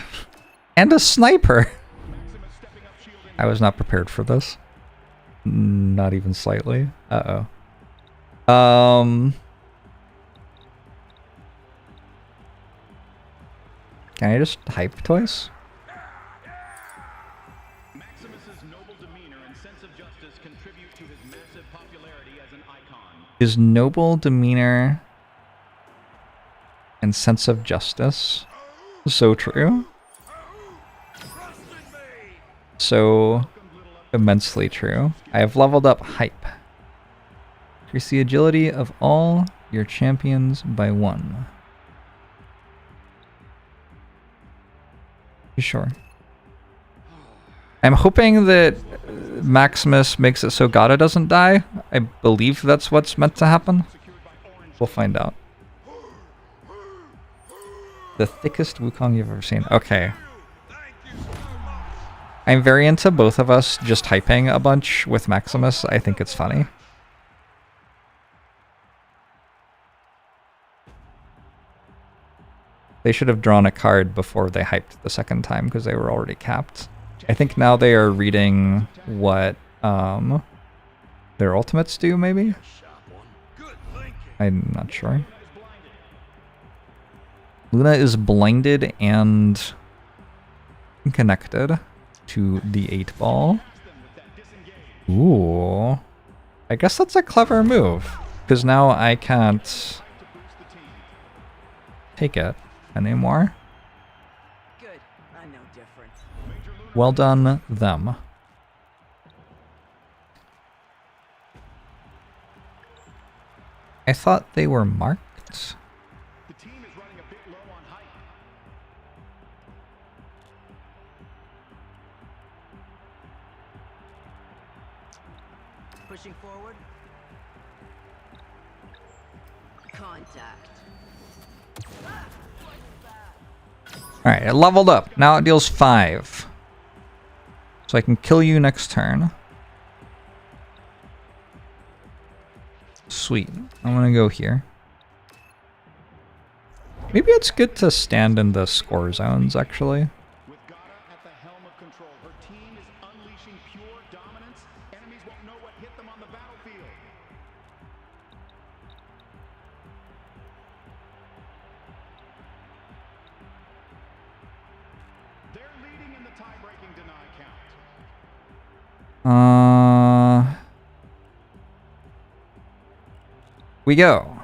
And a sniper! Maximus stepping up shielding. I was not prepared for this. Not even slightly. Uh-oh. Can I just hype twice? Maximus's noble demeanor and sense of justice contribute to his massive popularity as an icon. His noble demeanor and sense of justice. So true. So immensely true. I have leveled up hype. Increase the agility of all your champions by 1. You sure? I'm hoping that Maximus makes it so Gata doesn't die. I believe that's what's meant to happen. We'll find out. The thickest Wukong you've ever seen. Okay. I'm very into both of us just hyping a bunch with Maximus. I think it's funny. They should have drawn a card before they hyped the second time because they were already capped. I think now they are reading what their ultimates do, maybe? I'm not sure. Luna is blinded and connected to the 8-ball. Ooh. I guess that's a clever move, because now I can't take it anymore. Good. I know different. Well done, them. I thought they were marked. The team is running a bit low on height. Pushing forward. Contact. Alright, it leveled up. Now it deals 5. So I can kill you next turn. Sweet. I'm gonna go here. Maybe it's good to stand in the score zones, actually. With Gata at the helm of control, her team is unleashing pure dominance. Enemies won't know what hit them on the battlefield. They're leading in the tie-breaking deny count. We go.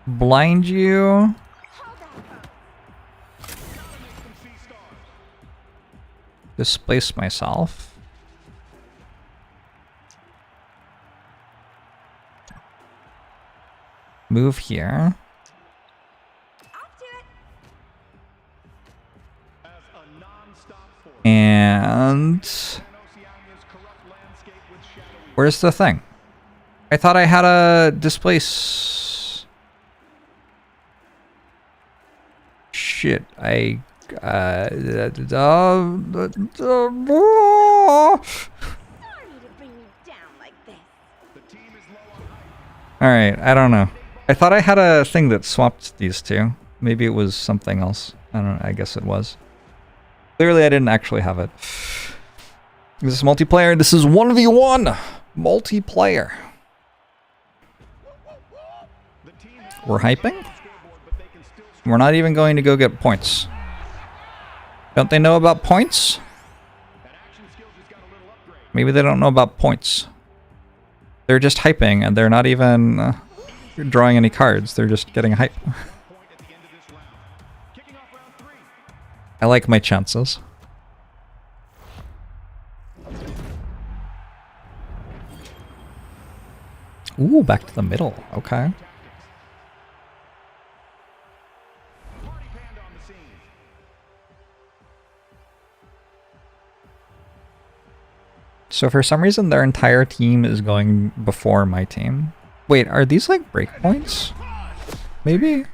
Blind you. Displace myself. Move here. And where's the thing? I thought I had a displace. Shit, I Sorry to bring you down like this. Alright, I don't know. I thought I had a thing that swapped these two. Maybe it was something else. I don't know, I guess it was. Clearly I didn't actually have it. This is multiplayer. This is 1v1 multiplayer. We're hyping? We're not even going to go get points. Don't they know about points? Maybe they don't know about points. They're just hyping and they're not even drawing any cards. They're just getting hype. I like my chances. Ooh, back to the middle. Okay. So for some reason their entire team is going before my team. Wait, are these like breakpoints? Maybe?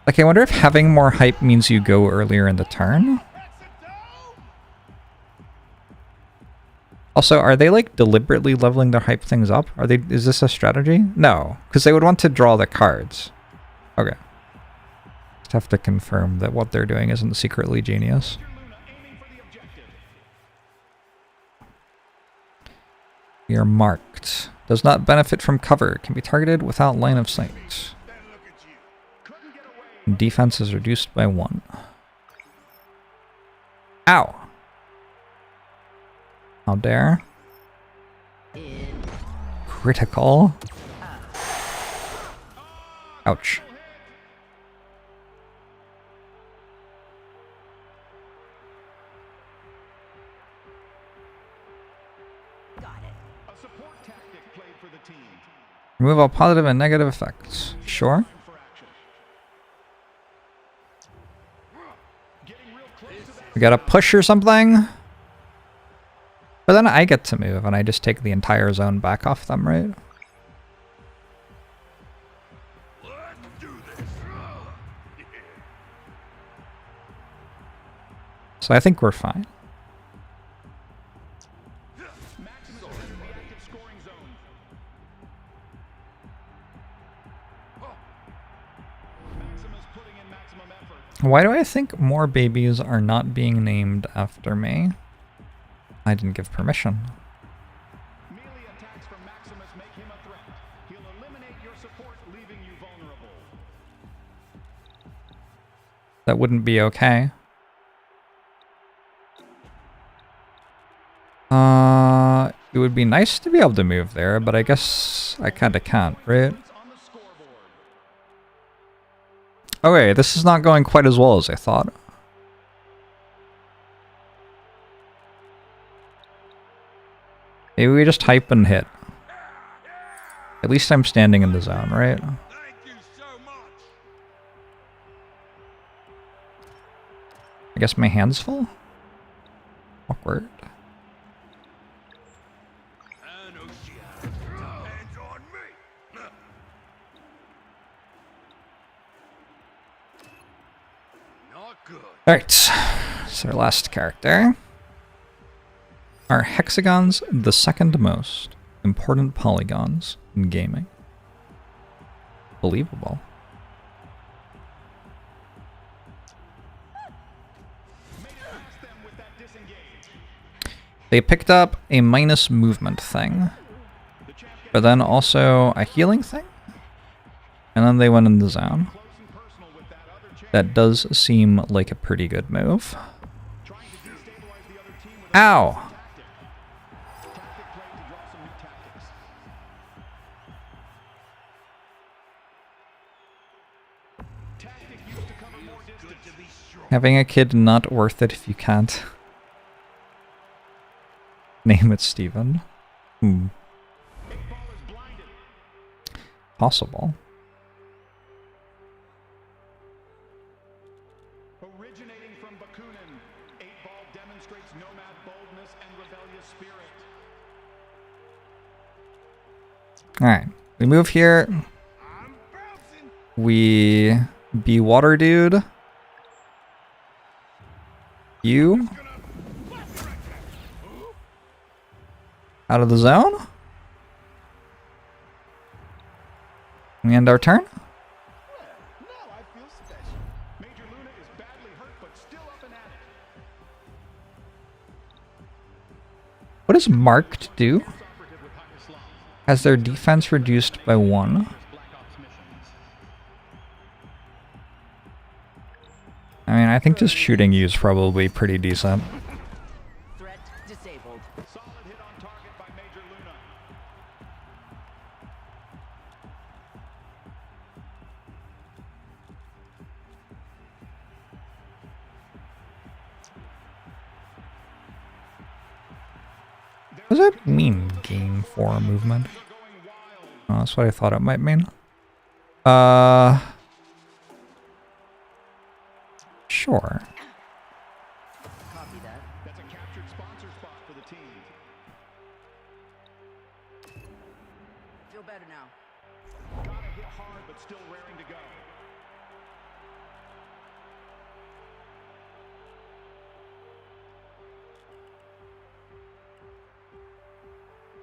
Like, I wonder if having more hype means you go earlier in the turn? Also, are they like deliberately leveling their hype things up? Are they? Is this a strategy? No, because they would want to draw the cards. Okay. Just have to confirm that what they're doing isn't secretly genius. We are marked. Does not benefit from cover. Can be targeted without line of sight. Defense is reduced by 1. Ow! How dare? Critical. Ouch. Remove all positive and negative effects. Sure. We gotta push or something? But then I get to move and I just take the entire zone back off them, right? So I think we're fine. Maximus is in the active scoring zone. Maximus putting in maximum effort. Why do I think more babies are not being named after me? I didn't give permission. Melee attacks from Maximus make him a threat. He'll eliminate your support, leaving you vulnerable. That wouldn't be okay. It would be nice to be able to move there, but I guess I kinda can't, right? On the scoreboard. Okay, this is not going quite as well as I thought. Maybe we just hype and hit. At least I'm standing in the zone, right? Thank you so much. I guess my hand's full? Awkward. Hands on me. Not good. Alright, so our last character. Are hexagons the second most important polygons in gaming? Believable. They picked up a minus movement thing, but then also a healing thing, and then they went in the zone. That does seem like a pretty good move. Ow! Having a kid not worth it if you can't. Name it Steven. Possible. Originating from Bakunin, 8-Ball demonstrates nomad boldness and rebellious spirit. Alright, we move here. We be water dude. You. Out of the zone. We end our turn. Now I feel special. Major Luna is badly hurt, but still up and at it. What does marked do? Has their defense reduced by 1? I mean, I think just shooting you is probably pretty decent. Threat disabled. Solid hit on target by Major Luna. What does that mean, gain 4 movement? Oh, that's what I thought it might mean. Sure. Copy that. That's a captured sponsor spot for the team. Feel better now. Gotta hit hard, but still raring to go.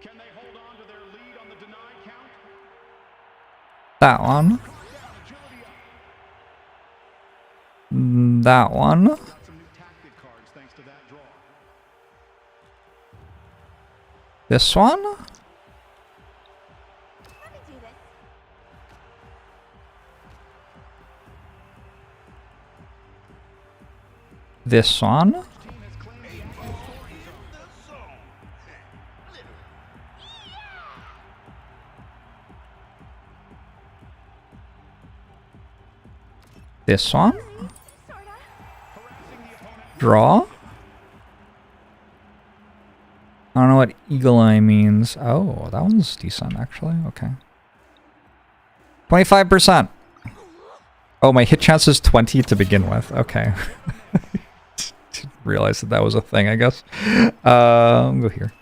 Can they hold on to their lead on the denied count? That one. Down, agility up. That one. Got some new tactic cards thanks to that draw. This one. Let me do this. This one. Team has claimed the active scoring zone. This one. Sorta. Harassing the opponent. Draw. I don't know what eagle eye means. Oh, that one's decent, actually. Okay. 25%. Oh, my hit chance is 20 to begin with. Okay. Didn't realize that that was a thing, I guess. I'll go here.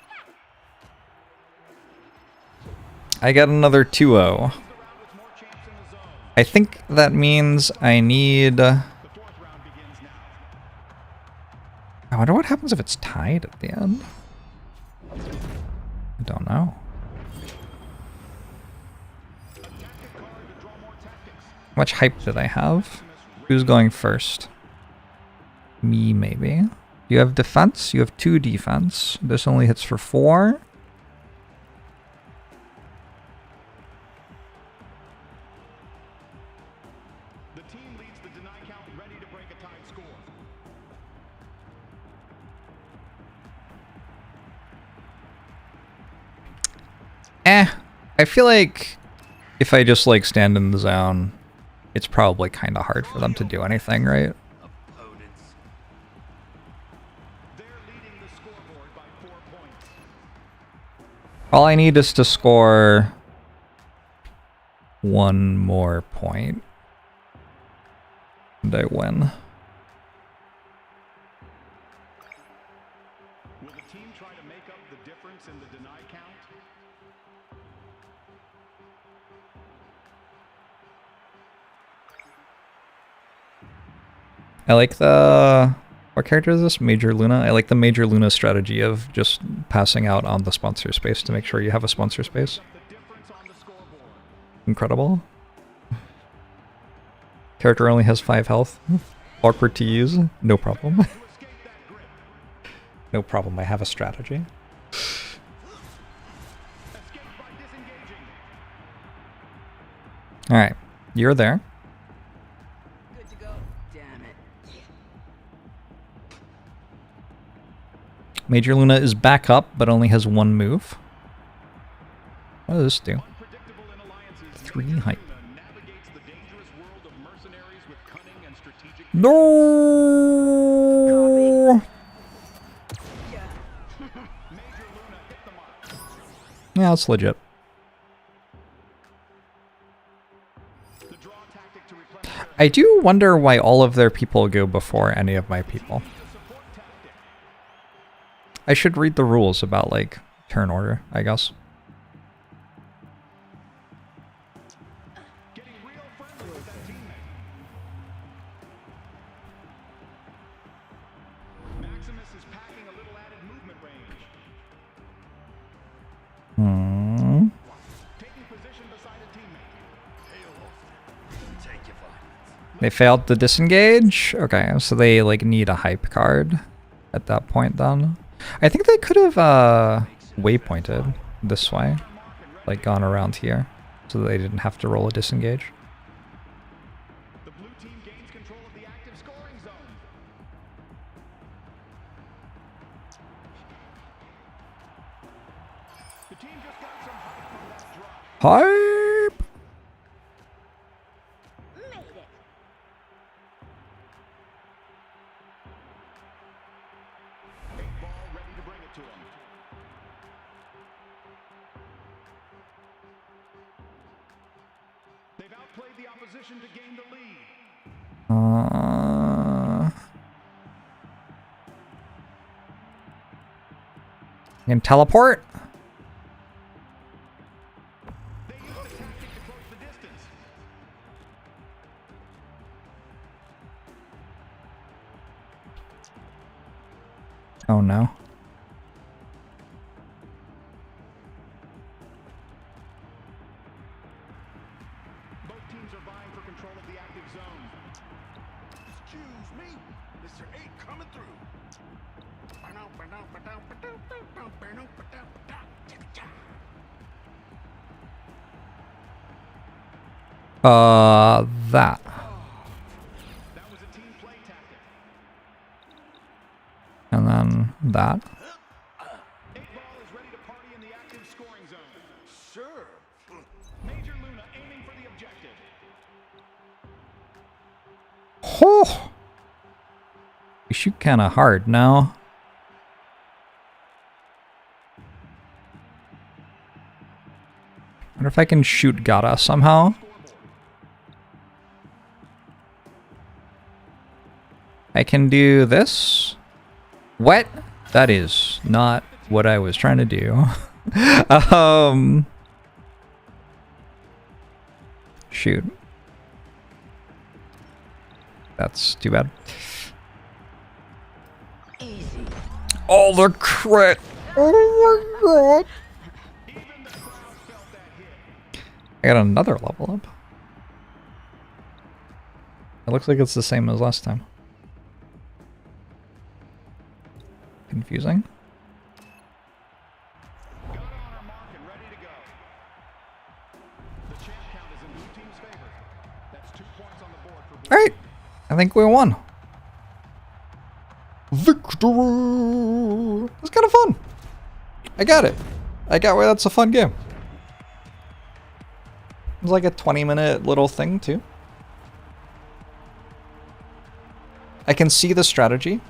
I got another 2-0. I think that means I need... The fourth round begins now. I wonder what happens if it's tied at the end. I don't know. How much hype did I have? Who's going first? Me, maybe. You have defense? You have 2 defense. This only hits for 4. The team leads the deny count, ready to break a tied score. I feel like if I just like stand in the zone, it's probably kind of hard for them to do anything, right? They're leading the scoreboard by 4 points. All I need is to score 1 more point, and I win. Will the team try to make up the difference in the deny count? I like the... What character is this? Major Luna? I like the Major Luna strategy of just passing out on the sponsor space to make sure you have a sponsor space. The difference on the scoreboard. Incredible. Character only has 5 health. Awkward to use. No problem. To escape that grip. No problem, I have a strategy. Escape by disengaging. Alright, you're there. Good to go. Damn it. Major Luna is back up, but only has 1 move. What does this do? Unpredictable in alliances, 3 Major hype. Luna navigates the dangerous world of mercenaries with cunning and strategic. No! Major Luna hit the mark. Yeah, it's legit. The draw tactic to replenish their I do wonder why all of their people go before any of my people. support tactic. I should read the rules about, like, turn order, I guess. Getting real friendly with that teammate. Maximus is packing a little added movement range. Hmm. Taking position beside a teammate. They failed to disengage? Okay, so they, like, need a hype card at that point, then. I think they could have, waypointed this way. Like, gone around here. So they didn't have to roll a disengage. The blue team gains control of the active scoring zone. The team just got some hype from that drop. Hype! Made it. Eight ball ready to bring it to him. They've outplayed the opposition to gain the lead. Can teleport? They used the tactic to close the distance. Oh no. Both teams are vying for control of the active zone. Excuse me, Mr. 8 coming through. That. That was a team play tactic. And then that. Eight ball is ready to party in the active scoring zone. Sure. Major Luna aiming for the objective. Oh! We shoot kind of hard now. Wonder if I can shoot Gata somehow. I can do this. What? That is not what I was trying to do. Shoot. That's too bad. Easy. Oh, the crit! Oh my god! I got another level up. It looks like it's the same as last time. Confusing. Got on our mark and ready to go. The champ count is in blue team's favor. That's 2 points on the board for blue. Alright, I think we won. Victory! It's kind of fun. I got it. I got why that's a fun game. It's like a 20-minute little thing too. I can see the strategy.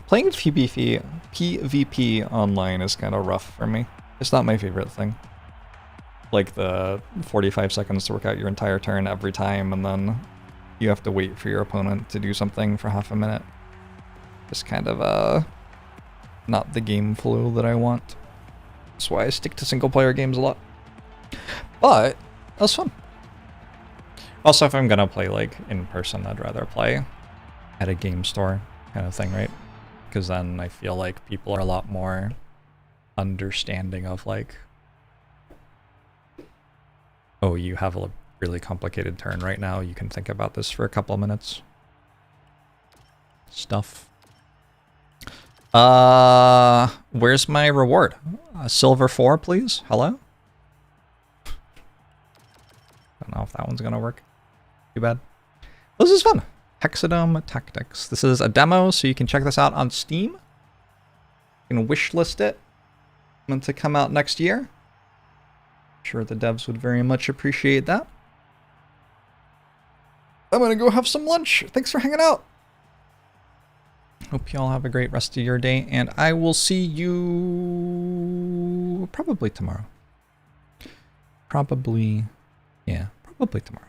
Playing PvP online is kind of rough for me. It's not my favorite thing. Like the 45 seconds to work out your entire turn every time, and then you have to wait for your opponent to do something for half a minute. Just kind of not the game flow that I want. That's why I stick to single player games a lot. But that was fun. Also, if I'm gonna play like in person, I'd rather play at a game store kind of thing, right? Because then I feel like people are a lot more understanding of like, oh, you have a really complicated turn right now, you can think about this for a couple of minutes. Stuff. Where's my reward? Silver 4, please. Hello? Don't know if that one's gonna work. Too bad. This is fun. Hexadome Tactics. This is a demo, so you can check this out on Steam. You can wishlist it. Meant to come out next year. I'm sure the devs would very much appreciate that. I'm gonna go have some lunch. Thanks for hanging out. Hope you all have a great rest of your day, and I will see you probably tomorrow. Probably tomorrow.